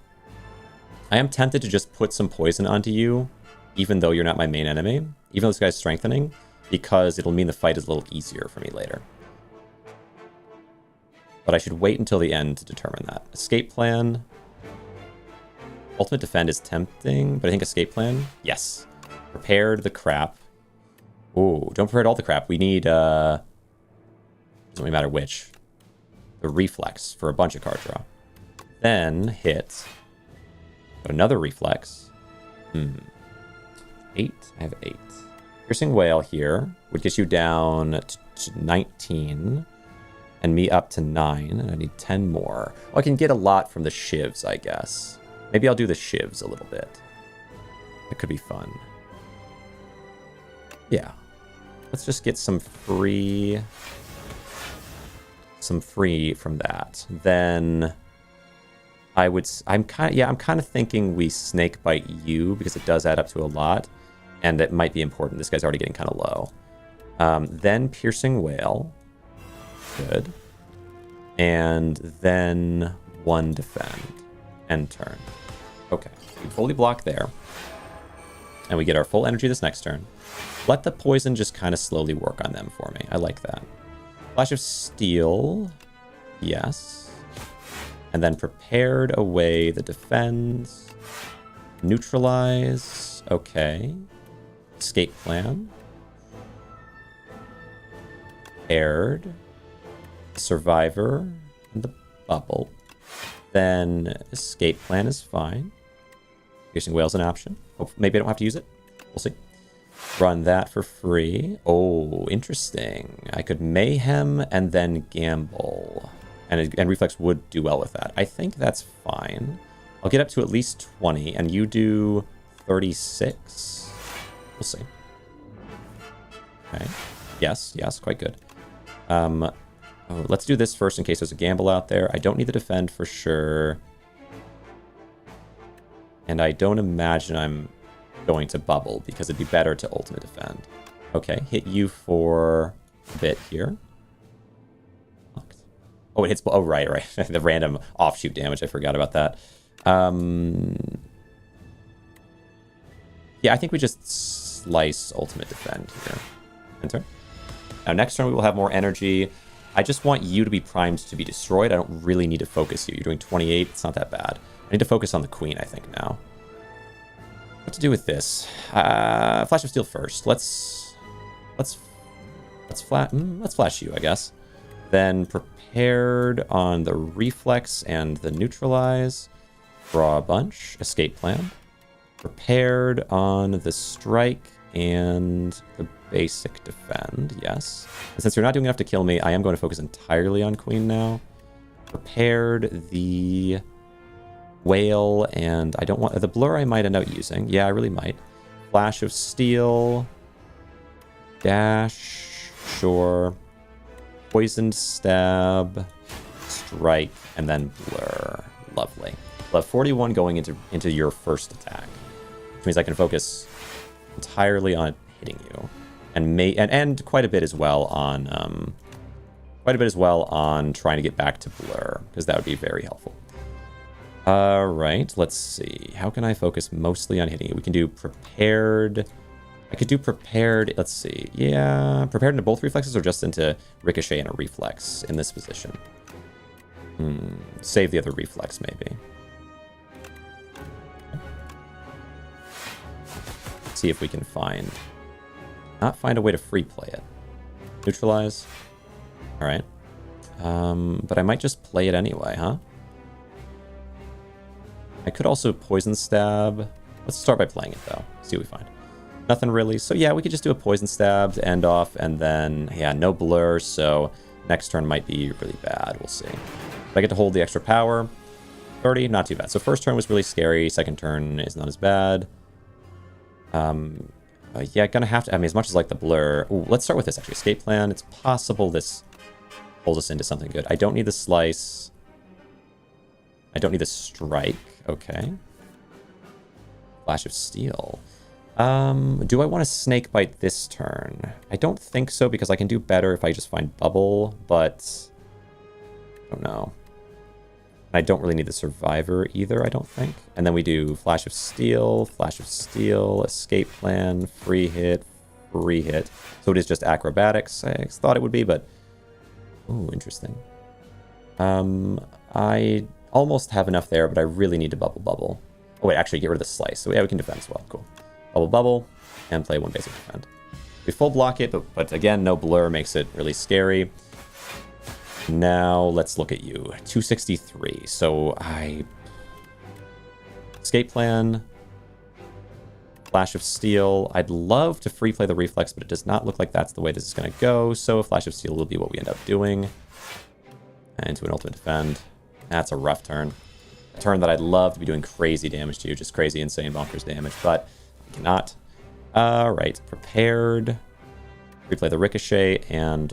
I am tempted to just put some poison onto you, even though you're not my main enemy, even though this guy's strengthening, because it'll mean the fight is a little easier for me later. But I should wait until the end to determine that. Escape plan. Ultimate defend is tempting, but I think escape plan. Yes. Prepared the crap. Ooh, don't prepare all the crap. We need doesn't really matter which. The reflex for a bunch of card draw. Then hit. But another reflex. 8. I have 8. Piercing Wail here would get you down to 19. And me up to 9. And I need 10 more. Well, I can get a lot from the shivs, I guess. Maybe I'll do the shivs a little bit. It could be fun. Yeah. Let's just get some free from that. Then I'm kind of thinking we snake bite you because it does add up to a lot, and it might be important. This guy's already getting kind of low. Then Piercing Wail. Good. And then 1 defend. End turn. Okay. We fully block there. And we get our full energy this next turn. Let the poison just kind of slowly work on them for me. I like that. Flash of Steel. Yes. And then prepared away the defends. Neutralize. Okay. Escape plan. Aired. Survivor. And the bubble. Then escape plan is fine. Piercing Wail's an option. Maybe I don't have to use it. We'll see. Run that for free. Oh, interesting. I could Mayhem and then gamble. And Reflex would do well with that. I think that's fine. I'll get up to at least 20, and you do 36. We'll see. Okay. Yes, yes, quite good. Oh, let's do this first in case there's a gamble out there. I don't need the defend for sure. And I don't imagine I'm going to bubble because it'd be better to ultimate defend. Okay, hit you for a bit here. Oh, it hits... Oh, right, right. The random offshoot damage. I forgot about that. Yeah, I think we just slice ultimate defend here. Enter. Now, next turn we will have more energy. I just want you to be primed to be destroyed. I don't really need to focus you. You're doing 28. It's not that bad. I need to focus on the queen, I think, now. What to do with this? Flash of Steel first. Let's flash you, I guess. Then prepared on the reflex and the neutralize. Draw a bunch. Escape plan. Prepared on the strike and the basic defend. Yes. And since you're not doing enough to kill me, I am going to focus entirely on queen now. prepared the whale, and I don't want the blur. I might end up using. Yeah, I really might. Flash of Steel, dash, sure, poisoned stab, strike, and then blur. Lovely. We'll have 41 going into your first attack, which means I can focus entirely on hitting you, and quite a bit as well on trying to get back to blur, because that would be very helpful. All right, let's see. How can I focus mostly on hitting you? We can do prepared. I could do prepared. Let's see. Yeah, prepared into both reflexes or just into ricochet and a reflex in this position. Save the other reflex, maybe. Let's see if we can not find a way to free play it. Neutralize. All right. But I might just play it anyway, huh? I could also poison stab. Let's start by playing it, though. See what we find. Nothing really. So yeah, we could just do a poison stab to end off, and then, yeah, no blur, so next turn might be really bad. We'll see. But I get to hold the extra power. 30, not too bad. So first turn was really scary. Second turn is not as bad. Yeah, gonna have to... I mean, as much as like the blur... Ooh, let's start with this, actually. Escape plan. It's possible this pulls us into something good. I don't need the slice. I don't need the strike. Okay. Flash of Steel. Do I want to snake bite this turn? I don't think so, because I can do better if I just find bubble, but I don't know. I don't really need the survivor either, I don't think. And then we do Flash of Steel, escape plan, free hit. So it is just acrobatics. I thought it would be, but... Ooh, interesting. I almost have enough there, but I really need to bubble. Oh, wait, actually, get rid of the slice. So yeah, we can defend as well. Cool. Bubble, and play one basic defend. We full block it, but again, no blur makes it really scary. Now, let's look at you. 263. So escape plan, Flash of Steel. I'd love to free play the reflex, but it does not look like that's the way this is going to go. So Flash of Steel will be what we end up doing. And into an ultimate defend. That's a rough turn. A turn that I'd love to be doing crazy damage to you, just crazy, insane, bonkers damage, but we cannot. All right, prepared. Replay the ricochet and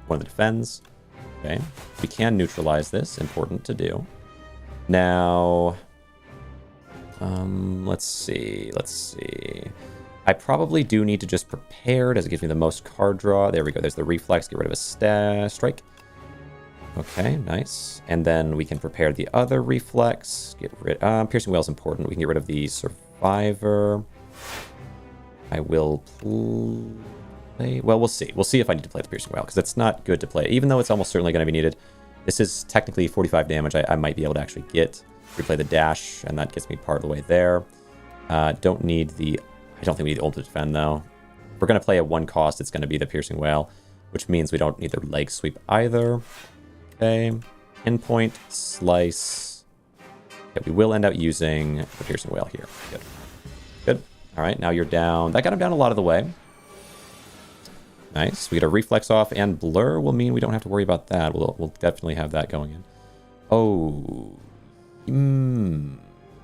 one of the defends. Okay, we can neutralize this. Important to do. Now, let's see. I probably do need to just prepare, as it gives me the most card draw. There we go. There's the reflex. Get rid of a strike. Okay, nice. And then we can prepare the other reflex. Get rid... Piercing Wail is important. We can get rid of the survivor. I will play... Well, we'll see. We'll see if I need to play the Piercing Wail, because it's not good to play. Even though it's almost certainly going to be needed. This is technically 45 damage. I might be able to actually replay the dash, and that gets me part of the way there. Don't need the... I don't think we need the ultimate defend, though. If we're going to play at one cost, it's going to be the Piercing Wail, which means we don't need the leg sweep either. Okay, pinpoint, slice. Okay, we will end up using the Piercing Wail here. Good. All right, now you're down. That got him down a lot of the way. Nice. We get a reflex off, and blur will mean we don't have to worry about that. We'll definitely have that going in. Oh.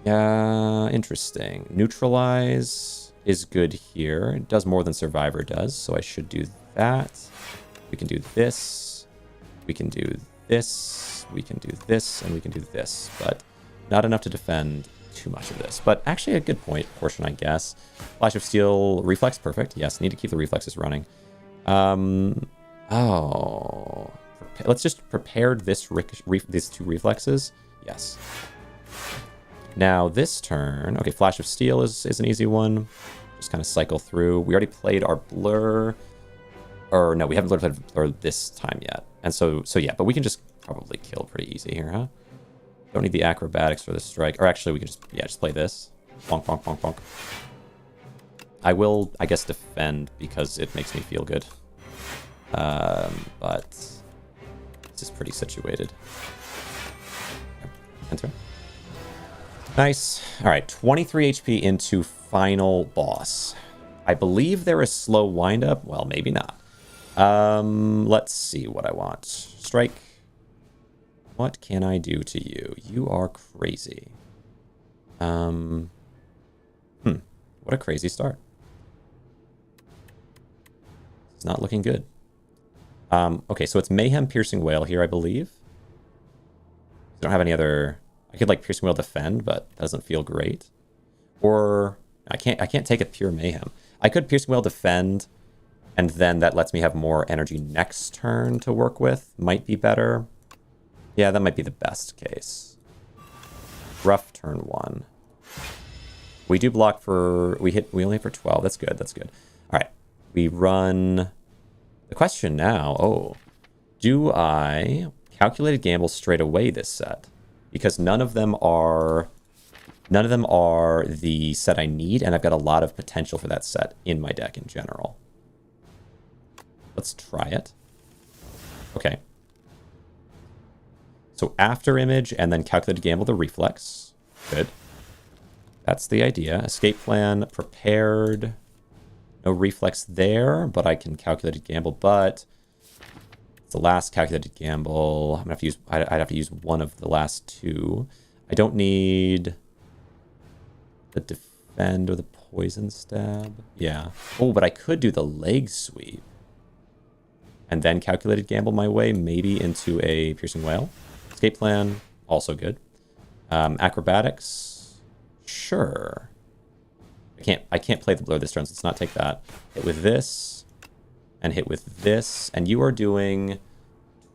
Yeah, interesting. Neutralize is good here. It does more than Survivor does, so I should do that. We can do this. We can do this. We can do this, and we can do this, but not enough to defend too much of this. But actually a good portion, I guess. Flash of Steel, reflex, perfect. Yes, need to keep the reflexes running. Let's just prepare these two reflexes. Yes. Now this turn, okay, Flash of Steel is an easy one. Just kind of cycle through. We already played our blur, or no, we haven't played blur this time yet. And so yeah, but we can just probably kill pretty easy here, huh? Don't need the acrobatics for the strike, or actually we can just play this. Bonk, bonk, bonk, bonk. I will, I guess, defend because it makes me feel good. But this is pretty situated. Enter. Nice. All right, 23 HP into final boss. I believe there is slow windup. Well, maybe not. Let's see what I want. Strike. What can I do to you? You are crazy. What a crazy start. It's not looking good. Okay, so it's Mayhem Piercing Wail here, I believe. I don't have any other... I could like Piercing Wail defend, but that doesn't feel great. Or I can't take a pure Mayhem. I could Piercing Wail defend, and then that lets me have more energy next turn to work with. Might be better. Yeah, that might be the best case. Rough turn 1. We do block for... We only hit for 12. That's good, that's good. All right. We run... The question now... Oh. Do I Calculated Gamble straight away this set? Because none of them are the set I need, and I've got a lot of potential for that set in my deck in general. Let's try it. Okay. So after Image, and then Calculated Gamble the Reflex. Good. That's the idea. Escape Plan, Prepared. No Reflex there, but I can Calculated Gamble, but... It's the last Calculated Gamble. I'm gonna have to use... I'd have to use one of the last two. I don't need... the Defend or the Poison Stab. Yeah. Oh, but I could do the Leg Sweep. And then Calculated Gamble my way, maybe into a Piercing Wail. Escape Plan, also good. Acrobatics, sure. I can't play the Blur this turn, so let's not take that. Hit with this, and hit with this, and you are doing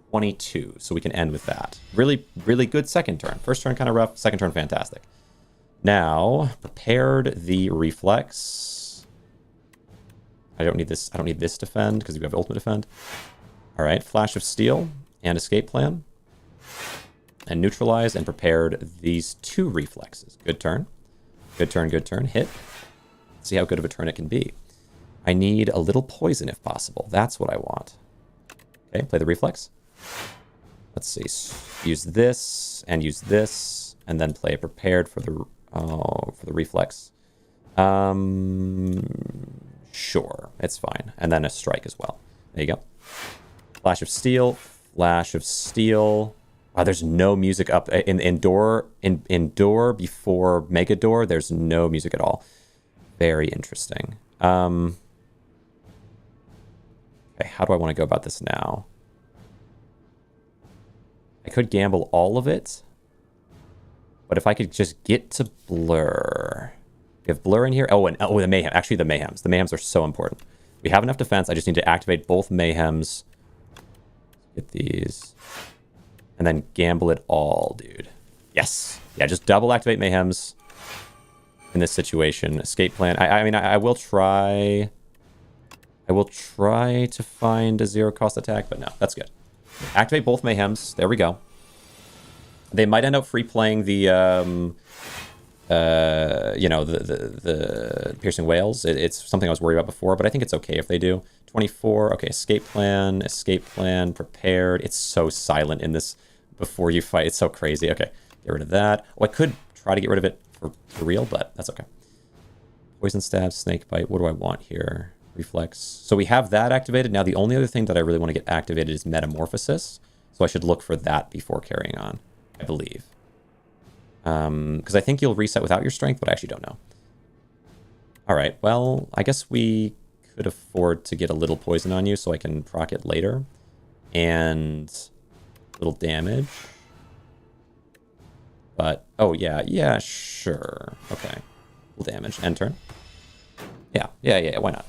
22, so we can end with that. Really, really good second turn. First turn kind of rough, second turn fantastic. Now, Prepared the Reflex. I don't need this defend, because we have Ultimate Defend. All right, Flash of Steel and Escape Plan. And Neutralize and Prepared these two Reflexes. Good turn. Good turn, good turn. Hit. Let's see how good of a turn it can be. I need a little poison if possible. That's what I want. Okay, play the Reflex. Let's see. Use this, and then play a Prepared for the Reflex. Sure, it's fine. And then a Strike as well. There you go. Flash of Steel. Flash of Steel. Wow, there's no music up in door before Mega Door. There's no music at all. Very interesting. Okay, how do I want to go about this now? I could gamble all of it, but if I could just get to Blur. We have Blur in here. Oh, and the Mayhem. Actually, the Mayhems. The Mayhems are so important. We have enough defense. I just need to activate both Mayhems. Get these. And then gamble it all, dude. Yes. Yeah, just double activate Mayhems in this situation. Escape Plan. I mean, I will try... I will try to find a zero-cost attack, but no, that's good. Activate both Mayhems. There we go. They might end up free-playing the, the Piercing Wails. It's something I was worried about before, but I think it's okay if they do. 24. Okay, Escape Plan, Prepared. It's so silent in this before you fight. It's so crazy. Okay, get rid of that. Oh, I could try to get rid of it for real, but that's okay. Poison Stab, Snake Bite. What do I want here? Reflex. So we have that activated. Now, the only other thing that I really want to get activated is Metamorphosis. So I should look for that before carrying on, I believe. Because I think you'll reset without your strength, but I actually don't know. All right, well, I guess we could afford to get a little poison on you so I can proc it later. And little damage. But, oh, yeah, sure. Okay. Little damage. End turn. Yeah, why not?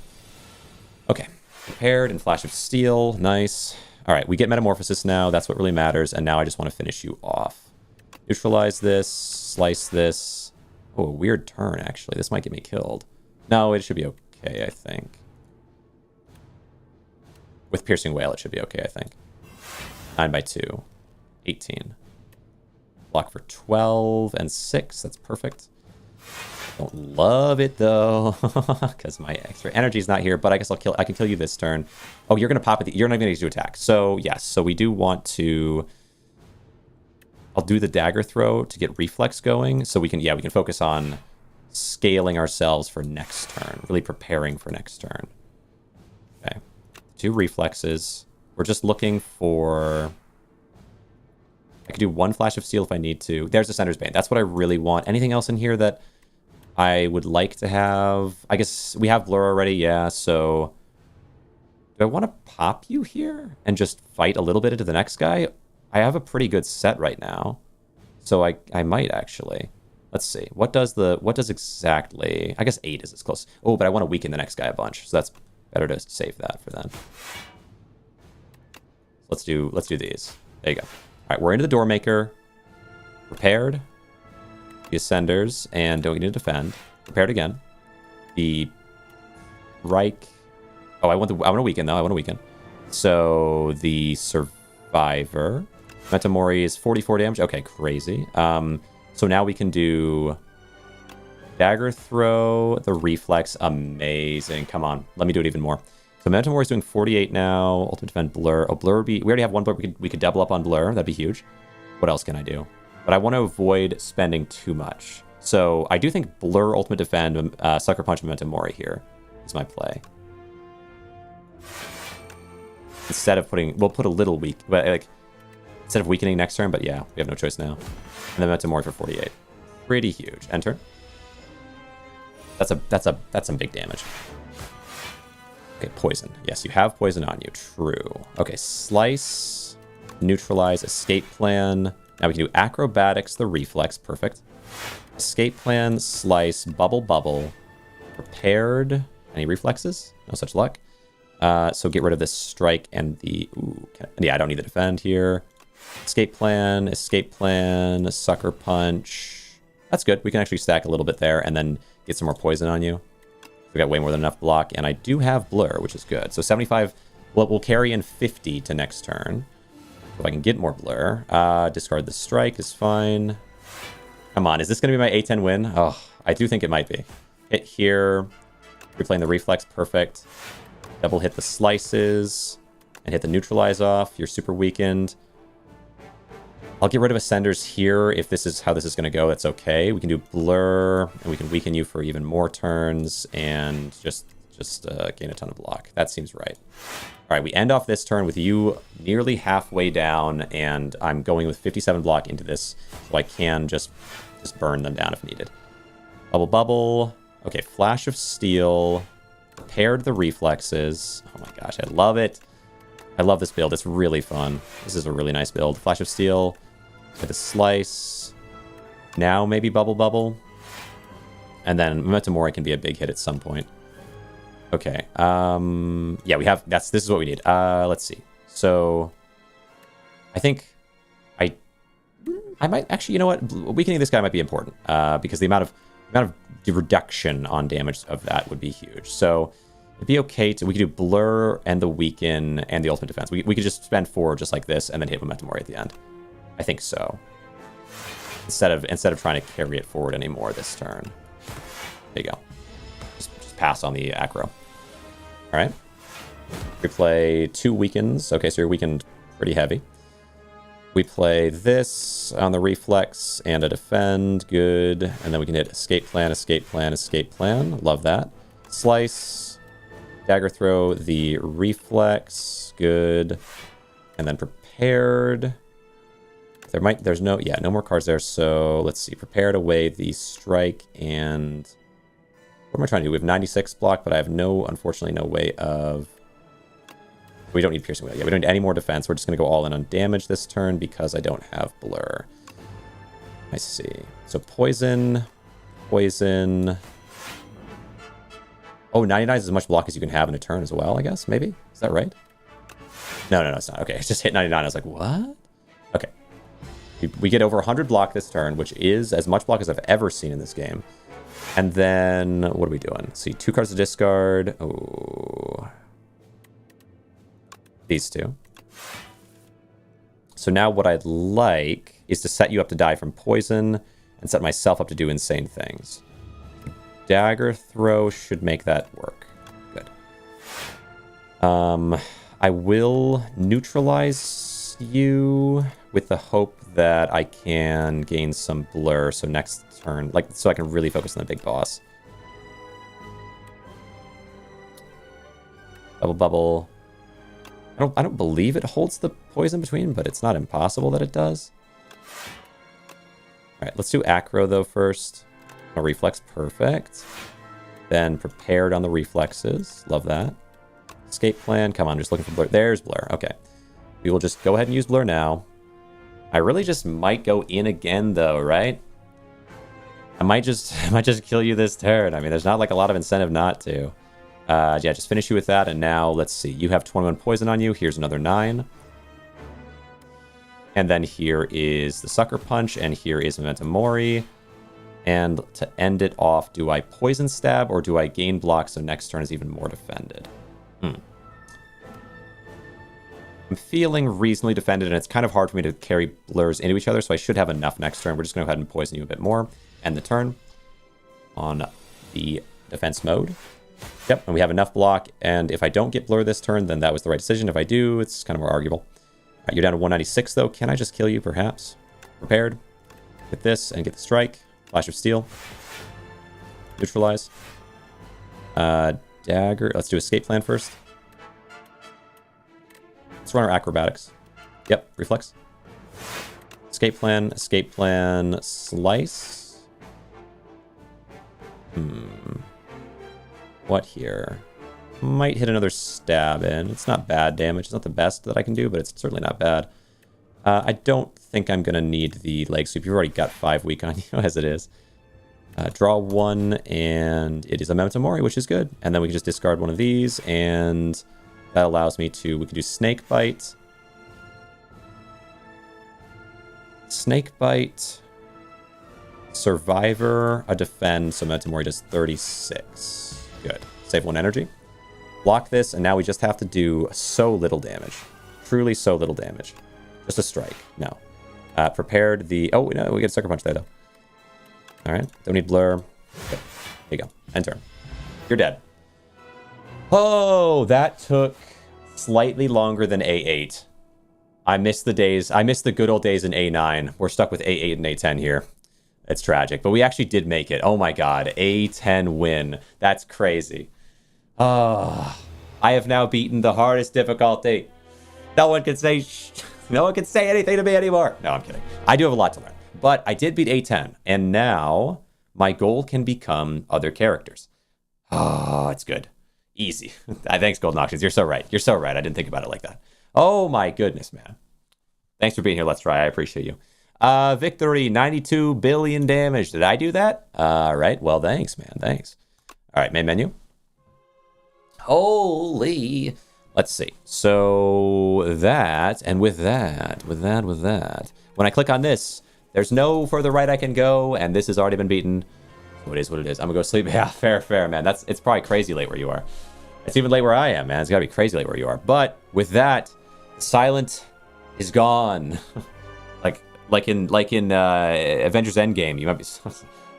Okay. Prepared and Flash of Steel. Nice. All right, we get Metamorphosis now. That's what really matters. And now I just want to finish you off. Neutralize this. Slice this. Oh, a weird turn, actually. This might get me killed. No, it should be okay, I think. With Piercing Wail, it should be okay, I think. 9 by 2. 18. Block for 12 and 6. That's perfect. Don't love it, though, because my extra energy is not here. But I guess I can kill you this turn. Oh, you're going to pop it. You're not going to do attack. So, yes. So we do want to... I'll do the dagger throw to get reflex going. So we can focus on scaling ourselves for next turn. Really preparing for next turn. Okay. 2 reflexes. We're just looking for... I could do 1 Flash of Steel if I need to. There's the Sender's Bane. That's what I really want. Anything else in here that I would like to have? I guess we have Blur already, yeah, so... Do I want to pop you here and just fight a little bit into the next guy? I have a pretty good set right now, so I might actually. Let's see. What does exactly? I guess 8 is as close. Oh, but I want to weaken the next guy a bunch, so that's better to save that for then. Let's do these. There you go. All right, we're into the Doormaker. Prepared. The Ascenders, and don't need to defend. Prepared again. The Reich. Oh, I want to weaken, though. I want to weaken. So, the Survivor. Metamori is 44 damage. Okay, crazy. So now we can do Dagger Throw, the Reflex. Amazing. Come on. Let me do it even more. So Metamori is doing 48 now. Ultimate Defend, Blur. Oh, Blur would be... We already have 1 Blur. We could double up on Blur. That'd be huge. What else can I do? But I want to avoid spending too much. So I do think Blur, Ultimate Defend, Sucker Punch, Memento Mori here is my play. Instead of putting... We'll put a little weak... But, like... Instead of weakening next turn, but yeah, we have no choice now. And then Memento Mori for 48. Pretty huge. Enter. That's some big damage. Okay, poison. Yes, you have poison on you. True. Okay, slice, neutralize, escape plan. Now we can do acrobatics, the reflex. Perfect. Escape plan, slice, bubble, bubble. Prepared. Any reflexes? No such luck. So get rid of this strike and the... Ooh, yeah, I don't need the defend here. Escape plan, sucker punch. That's good. We can actually stack a little bit there and then get some more poison on you. We got way more than enough block, and I do have Blur, which is good. So 75, well, we'll carry in 50 to next turn. If I can get more Blur. Discard the strike is fine. Come on, is this going to be my A10 win? Oh, I do think it might be. Hit here. We're playing the reflex, perfect. Double hit the slices and hit the neutralize off. You're super weakened. I'll get rid of Ascenders here if this is how this is going to go. That's okay. We can do Blur, and we can weaken you for even more turns, and just gain a ton of block. That seems right. All right, we end off this turn with you nearly halfway down, and I'm going with 57 block into this, so I can just burn them down if needed. Bubble, bubble. Okay, Flash of Steel. Prepared the reflexes. Oh my gosh, I love it. I love this build. It's really fun. This is a really nice build. Flash of Steel. With a slice. Now maybe bubble bubble. And then Memento Mori can be a big hit at some point. Okay. Yeah, we have... This is what we need. Let's see. So... I think... I might... Actually, you know what? Weakening this guy might be important. Because the amount of reduction on damage of that would be huge. So... It'd be okay to... We could do Blur and the Weaken and the Ultimate Defense. We could just spend 4 just like this and then hit Memento Mori at the end. I think so. Instead of trying to carry it forward anymore this turn. There you go. Just pass on the aggro. Alright. We play 2 Weakens. Okay, so you're weakened pretty heavy. We play this on the reflex and a defend. Good. And then we can hit escape plan, escape plan, escape plan. Love that. Slice. Dagger throw, the reflex, good, and then prepared. There's no more cards there. So let's see, prepared away the strike and what am I trying to do? We have 96 block, but I have unfortunately no way of. We don't need piercing wheel. Yeah, we don't need any more defense. We're just gonna go all in on damage this turn because I don't have Blur. I see. So poison. Oh, 99 is as much block as you can have in a turn as well, I guess, maybe? Is that right? No, it's not. Okay, it just hit 99. I was like, what? Okay. We get over 100 block this turn, which is as much block as I've ever seen in this game. And then, what are we doing? Let's see, 2 cards to discard. Oh. These 2. So now what I'd like is to set you up to die from poison and set myself up to do insane things. Dagger throw should make that work. Good. I will neutralize you with the hope that I can gain some Blur. So next turn, so I can really focus on the big boss. Bubble bubble. I don't believe it holds the poison between, but it's not impossible that it does. right, let's do acro though first. A reflex, perfect. Then prepared on the reflexes. Love that. Escape plan. Come on, just looking for blur. There's blur. Okay. We will just go ahead and use blur now. I really just might go in again though, right? I might just kill you this turn. I mean, there's not like a lot of incentive not to. Yeah, just finish you with that. And now let's see. You have 21 poison on you. Here's another 9. And then here is the Sucker Punch, and here is Memento Mori. And to end it off, do I Poison Stab, or do I gain block so next turn is even more defended? I'm feeling reasonably defended, and it's kind of hard for me to carry blurs into each other, so I should have enough next turn. We're just going to go ahead and poison you a bit more. End the turn on the defense mode. Yep, and we have enough block, and if I don't get blur this turn, then that was the right decision. If I do, it's kind of more arguable. All right, you're down to 196, though. Can I just kill you, perhaps? Prepared. Get this, and get the strike. Flash of Steel. Neutralize. Dagger. Let's do escape plan first. Let's run our acrobatics. Yep, reflex. Escape plan, slice. What here? Might hit another stab in. It's not bad damage. It's not the best that I can do, but it's certainly not bad. I don't think I'm going to need the leg sweep. You've already got 5 weak on you as it is. Draw 1, and it is a Memento Mori, which is good. And then we can just discard one of these, and that allows me to... We can do Snake Bite. Snake Bite. Survivor, a defend, so Memento Mori does 36. Good. Save 1 energy. Block this, and now we just have to do so little damage. Truly so little damage. Just a strike. No. Prepared the... Oh, no, we get a Sucker Punch there, though. All right. Don't need blur. Good. There you go. End turn. You're dead. Oh, that took slightly longer than A8. I miss the days. I miss the good old days in A9. We're stuck with A8 and A10 here. It's tragic. But we actually did make it. Oh, my God. A10 win. That's crazy. I have now beaten the hardest difficulty. No one can say... No one can say anything to me anymore. No, I'm kidding. I do have a lot to learn. But I did beat A10. And now my goal can become other characters. Oh, it's good. Easy. Thanks, Golden Auctions. You're so right. You're so right. I didn't think about it like that. Oh, my goodness, man. Thanks for being here. Let's try. I appreciate you. Victory. 92 billion damage. Did I do that? All right. Well, thanks, man. Thanks. All right. Main menu. Holy... Let's see. So that, and with that, when I click on this, there's no further right I can go, and this has already been beaten. So it is what it is. I'm gonna go sleep. Yeah, fair, man. It's probably crazy late where you are. It's even late where I am, man. It's gotta be crazy late where you are. But with that, Silent is gone. like in Avengers Endgame, you might be.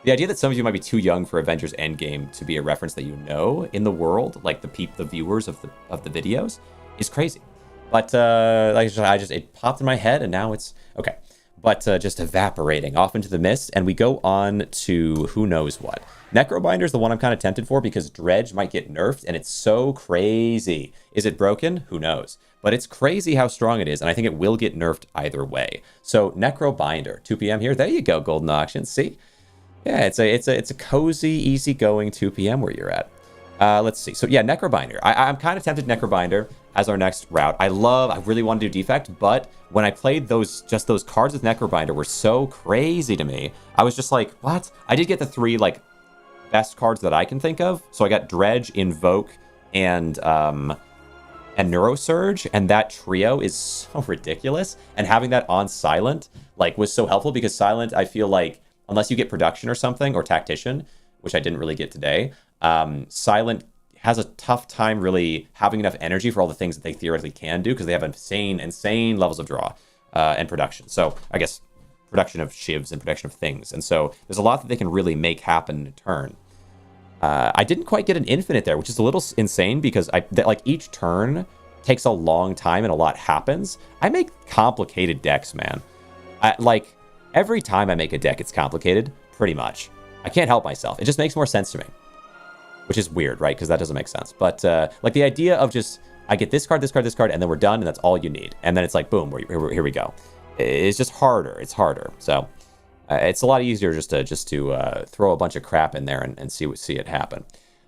The idea that some of you might be too young for Avengers Endgame to be a reference that you know in the world, like the viewers of the videos, is crazy. But it popped in my head, and now it's okay. But just evaporating off into the mist, and we go on to who knows what. Necrobinder is the one I'm kind of tempted for because Dredge might get nerfed, and it's so crazy. Is it broken? Who knows? But it's crazy how strong it is, and I think it will get nerfed either way. So Necrobinder, 2 p.m. here. There you go, Golden Auction. See. Yeah, it's a cozy, easygoing 2 p.m. where you're at. Let's see. So yeah, Necrobinder. I'm kind of tempted Necrobinder as our next route. I really want to do Defect, but when I played those cards with Necrobinder were so crazy to me. I was just like, what? I did get the 3 like best cards that I can think of. So I got Dredge, Invoke, and Neurosurge, and that trio is so ridiculous. And having that on Silent like was so helpful because Silent, I feel like, unless you get Production or something, or Tactician, which I didn't really get today, Silent has a tough time really having enough energy for all the things that they theoretically can do, because they have insane levels of draw and production. So I guess production of shivs and production of things. And so there's a lot that they can really make happen in a turn. I didn't quite get an infinite there, which is a little insane, because each turn takes a long time and a lot happens. I make complicated decks, man. Every time I make a deck, it's complicated, pretty much. I can't help myself. It just makes more sense to me. Which is weird, right? Because that doesn't make sense. But, the idea of just, I get this card, and then we're done, and that's all you need. And then it's like, boom, here we go. It's just harder. It's harder. So, It's a lot easier just to throw a bunch of crap in there and see it happen.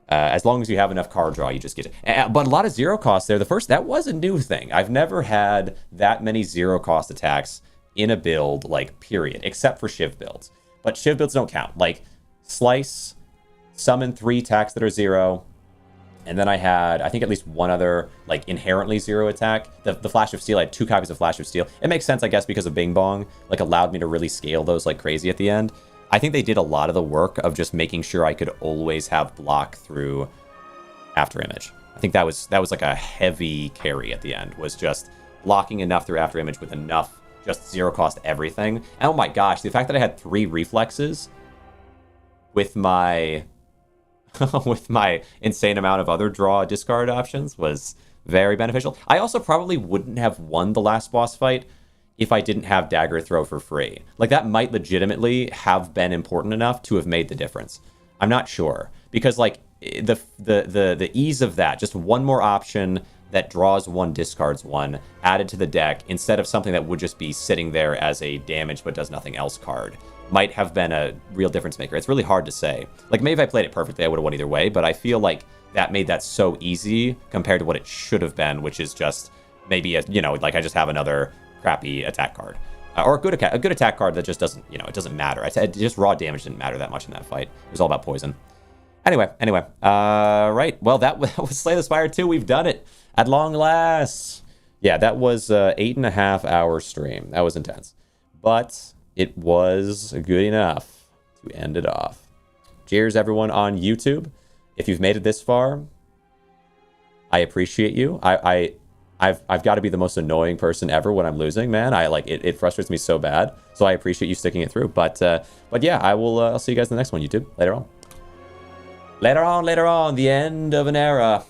As long as you have enough card draw, you just get it. But a lot of zero cost there. That was a new thing. I've never had that many zero cost attacks in a build, like, period, except for Shiv builds. But Shiv builds don't count. Like, Slice, summon 3 attacks that are 0, and then I had, I think, at least one other, like, inherently 0 attack. The Flash of Steel, I had 2 copies of Flash of Steel. It makes sense, I guess, because of Bing Bong, like, allowed me to really scale those like crazy at the end. I think they did a lot of the work of just making sure I could always have block through After Image. I think that was like a heavy carry at the end, was just blocking enough through After Image with enough just zero cost everything. And oh my gosh, the fact that I had 3 reflexes with my with my insane amount of other draw discard options was very beneficial. I also probably wouldn't have won the last boss fight if I didn't have Dagger Throw for free. Like, that might legitimately have been important enough to have made the difference. I'm not sure, because, like, the ease of that, just one more option that draws 1, discards 1, added to the deck, instead of something that would just be sitting there as a damage but does nothing else card, might have been a real difference maker. It's really hard to say. Like, maybe if I played it perfectly, I would have won either way, but I feel like that made that so easy compared to what it should have been, which is just maybe, like, I just have another crappy attack card. Or a good attack card that just doesn't, it doesn't matter. Just raw damage didn't matter that much in that fight. It was all about poison. Anyway, right. Well, that was Slay the Spire 2. We've done it at long last. Yeah, that was 8.5 hour stream. That was intense. But it was good enough to end it off. Cheers, everyone on YouTube. If you've made it this far, I appreciate you. I've got to be the most annoying person ever when I'm losing, man. It frustrates me so bad. So I appreciate you sticking it through. But yeah, I'll see you guys in the next one, YouTube. Later on. Later on, the end of an era.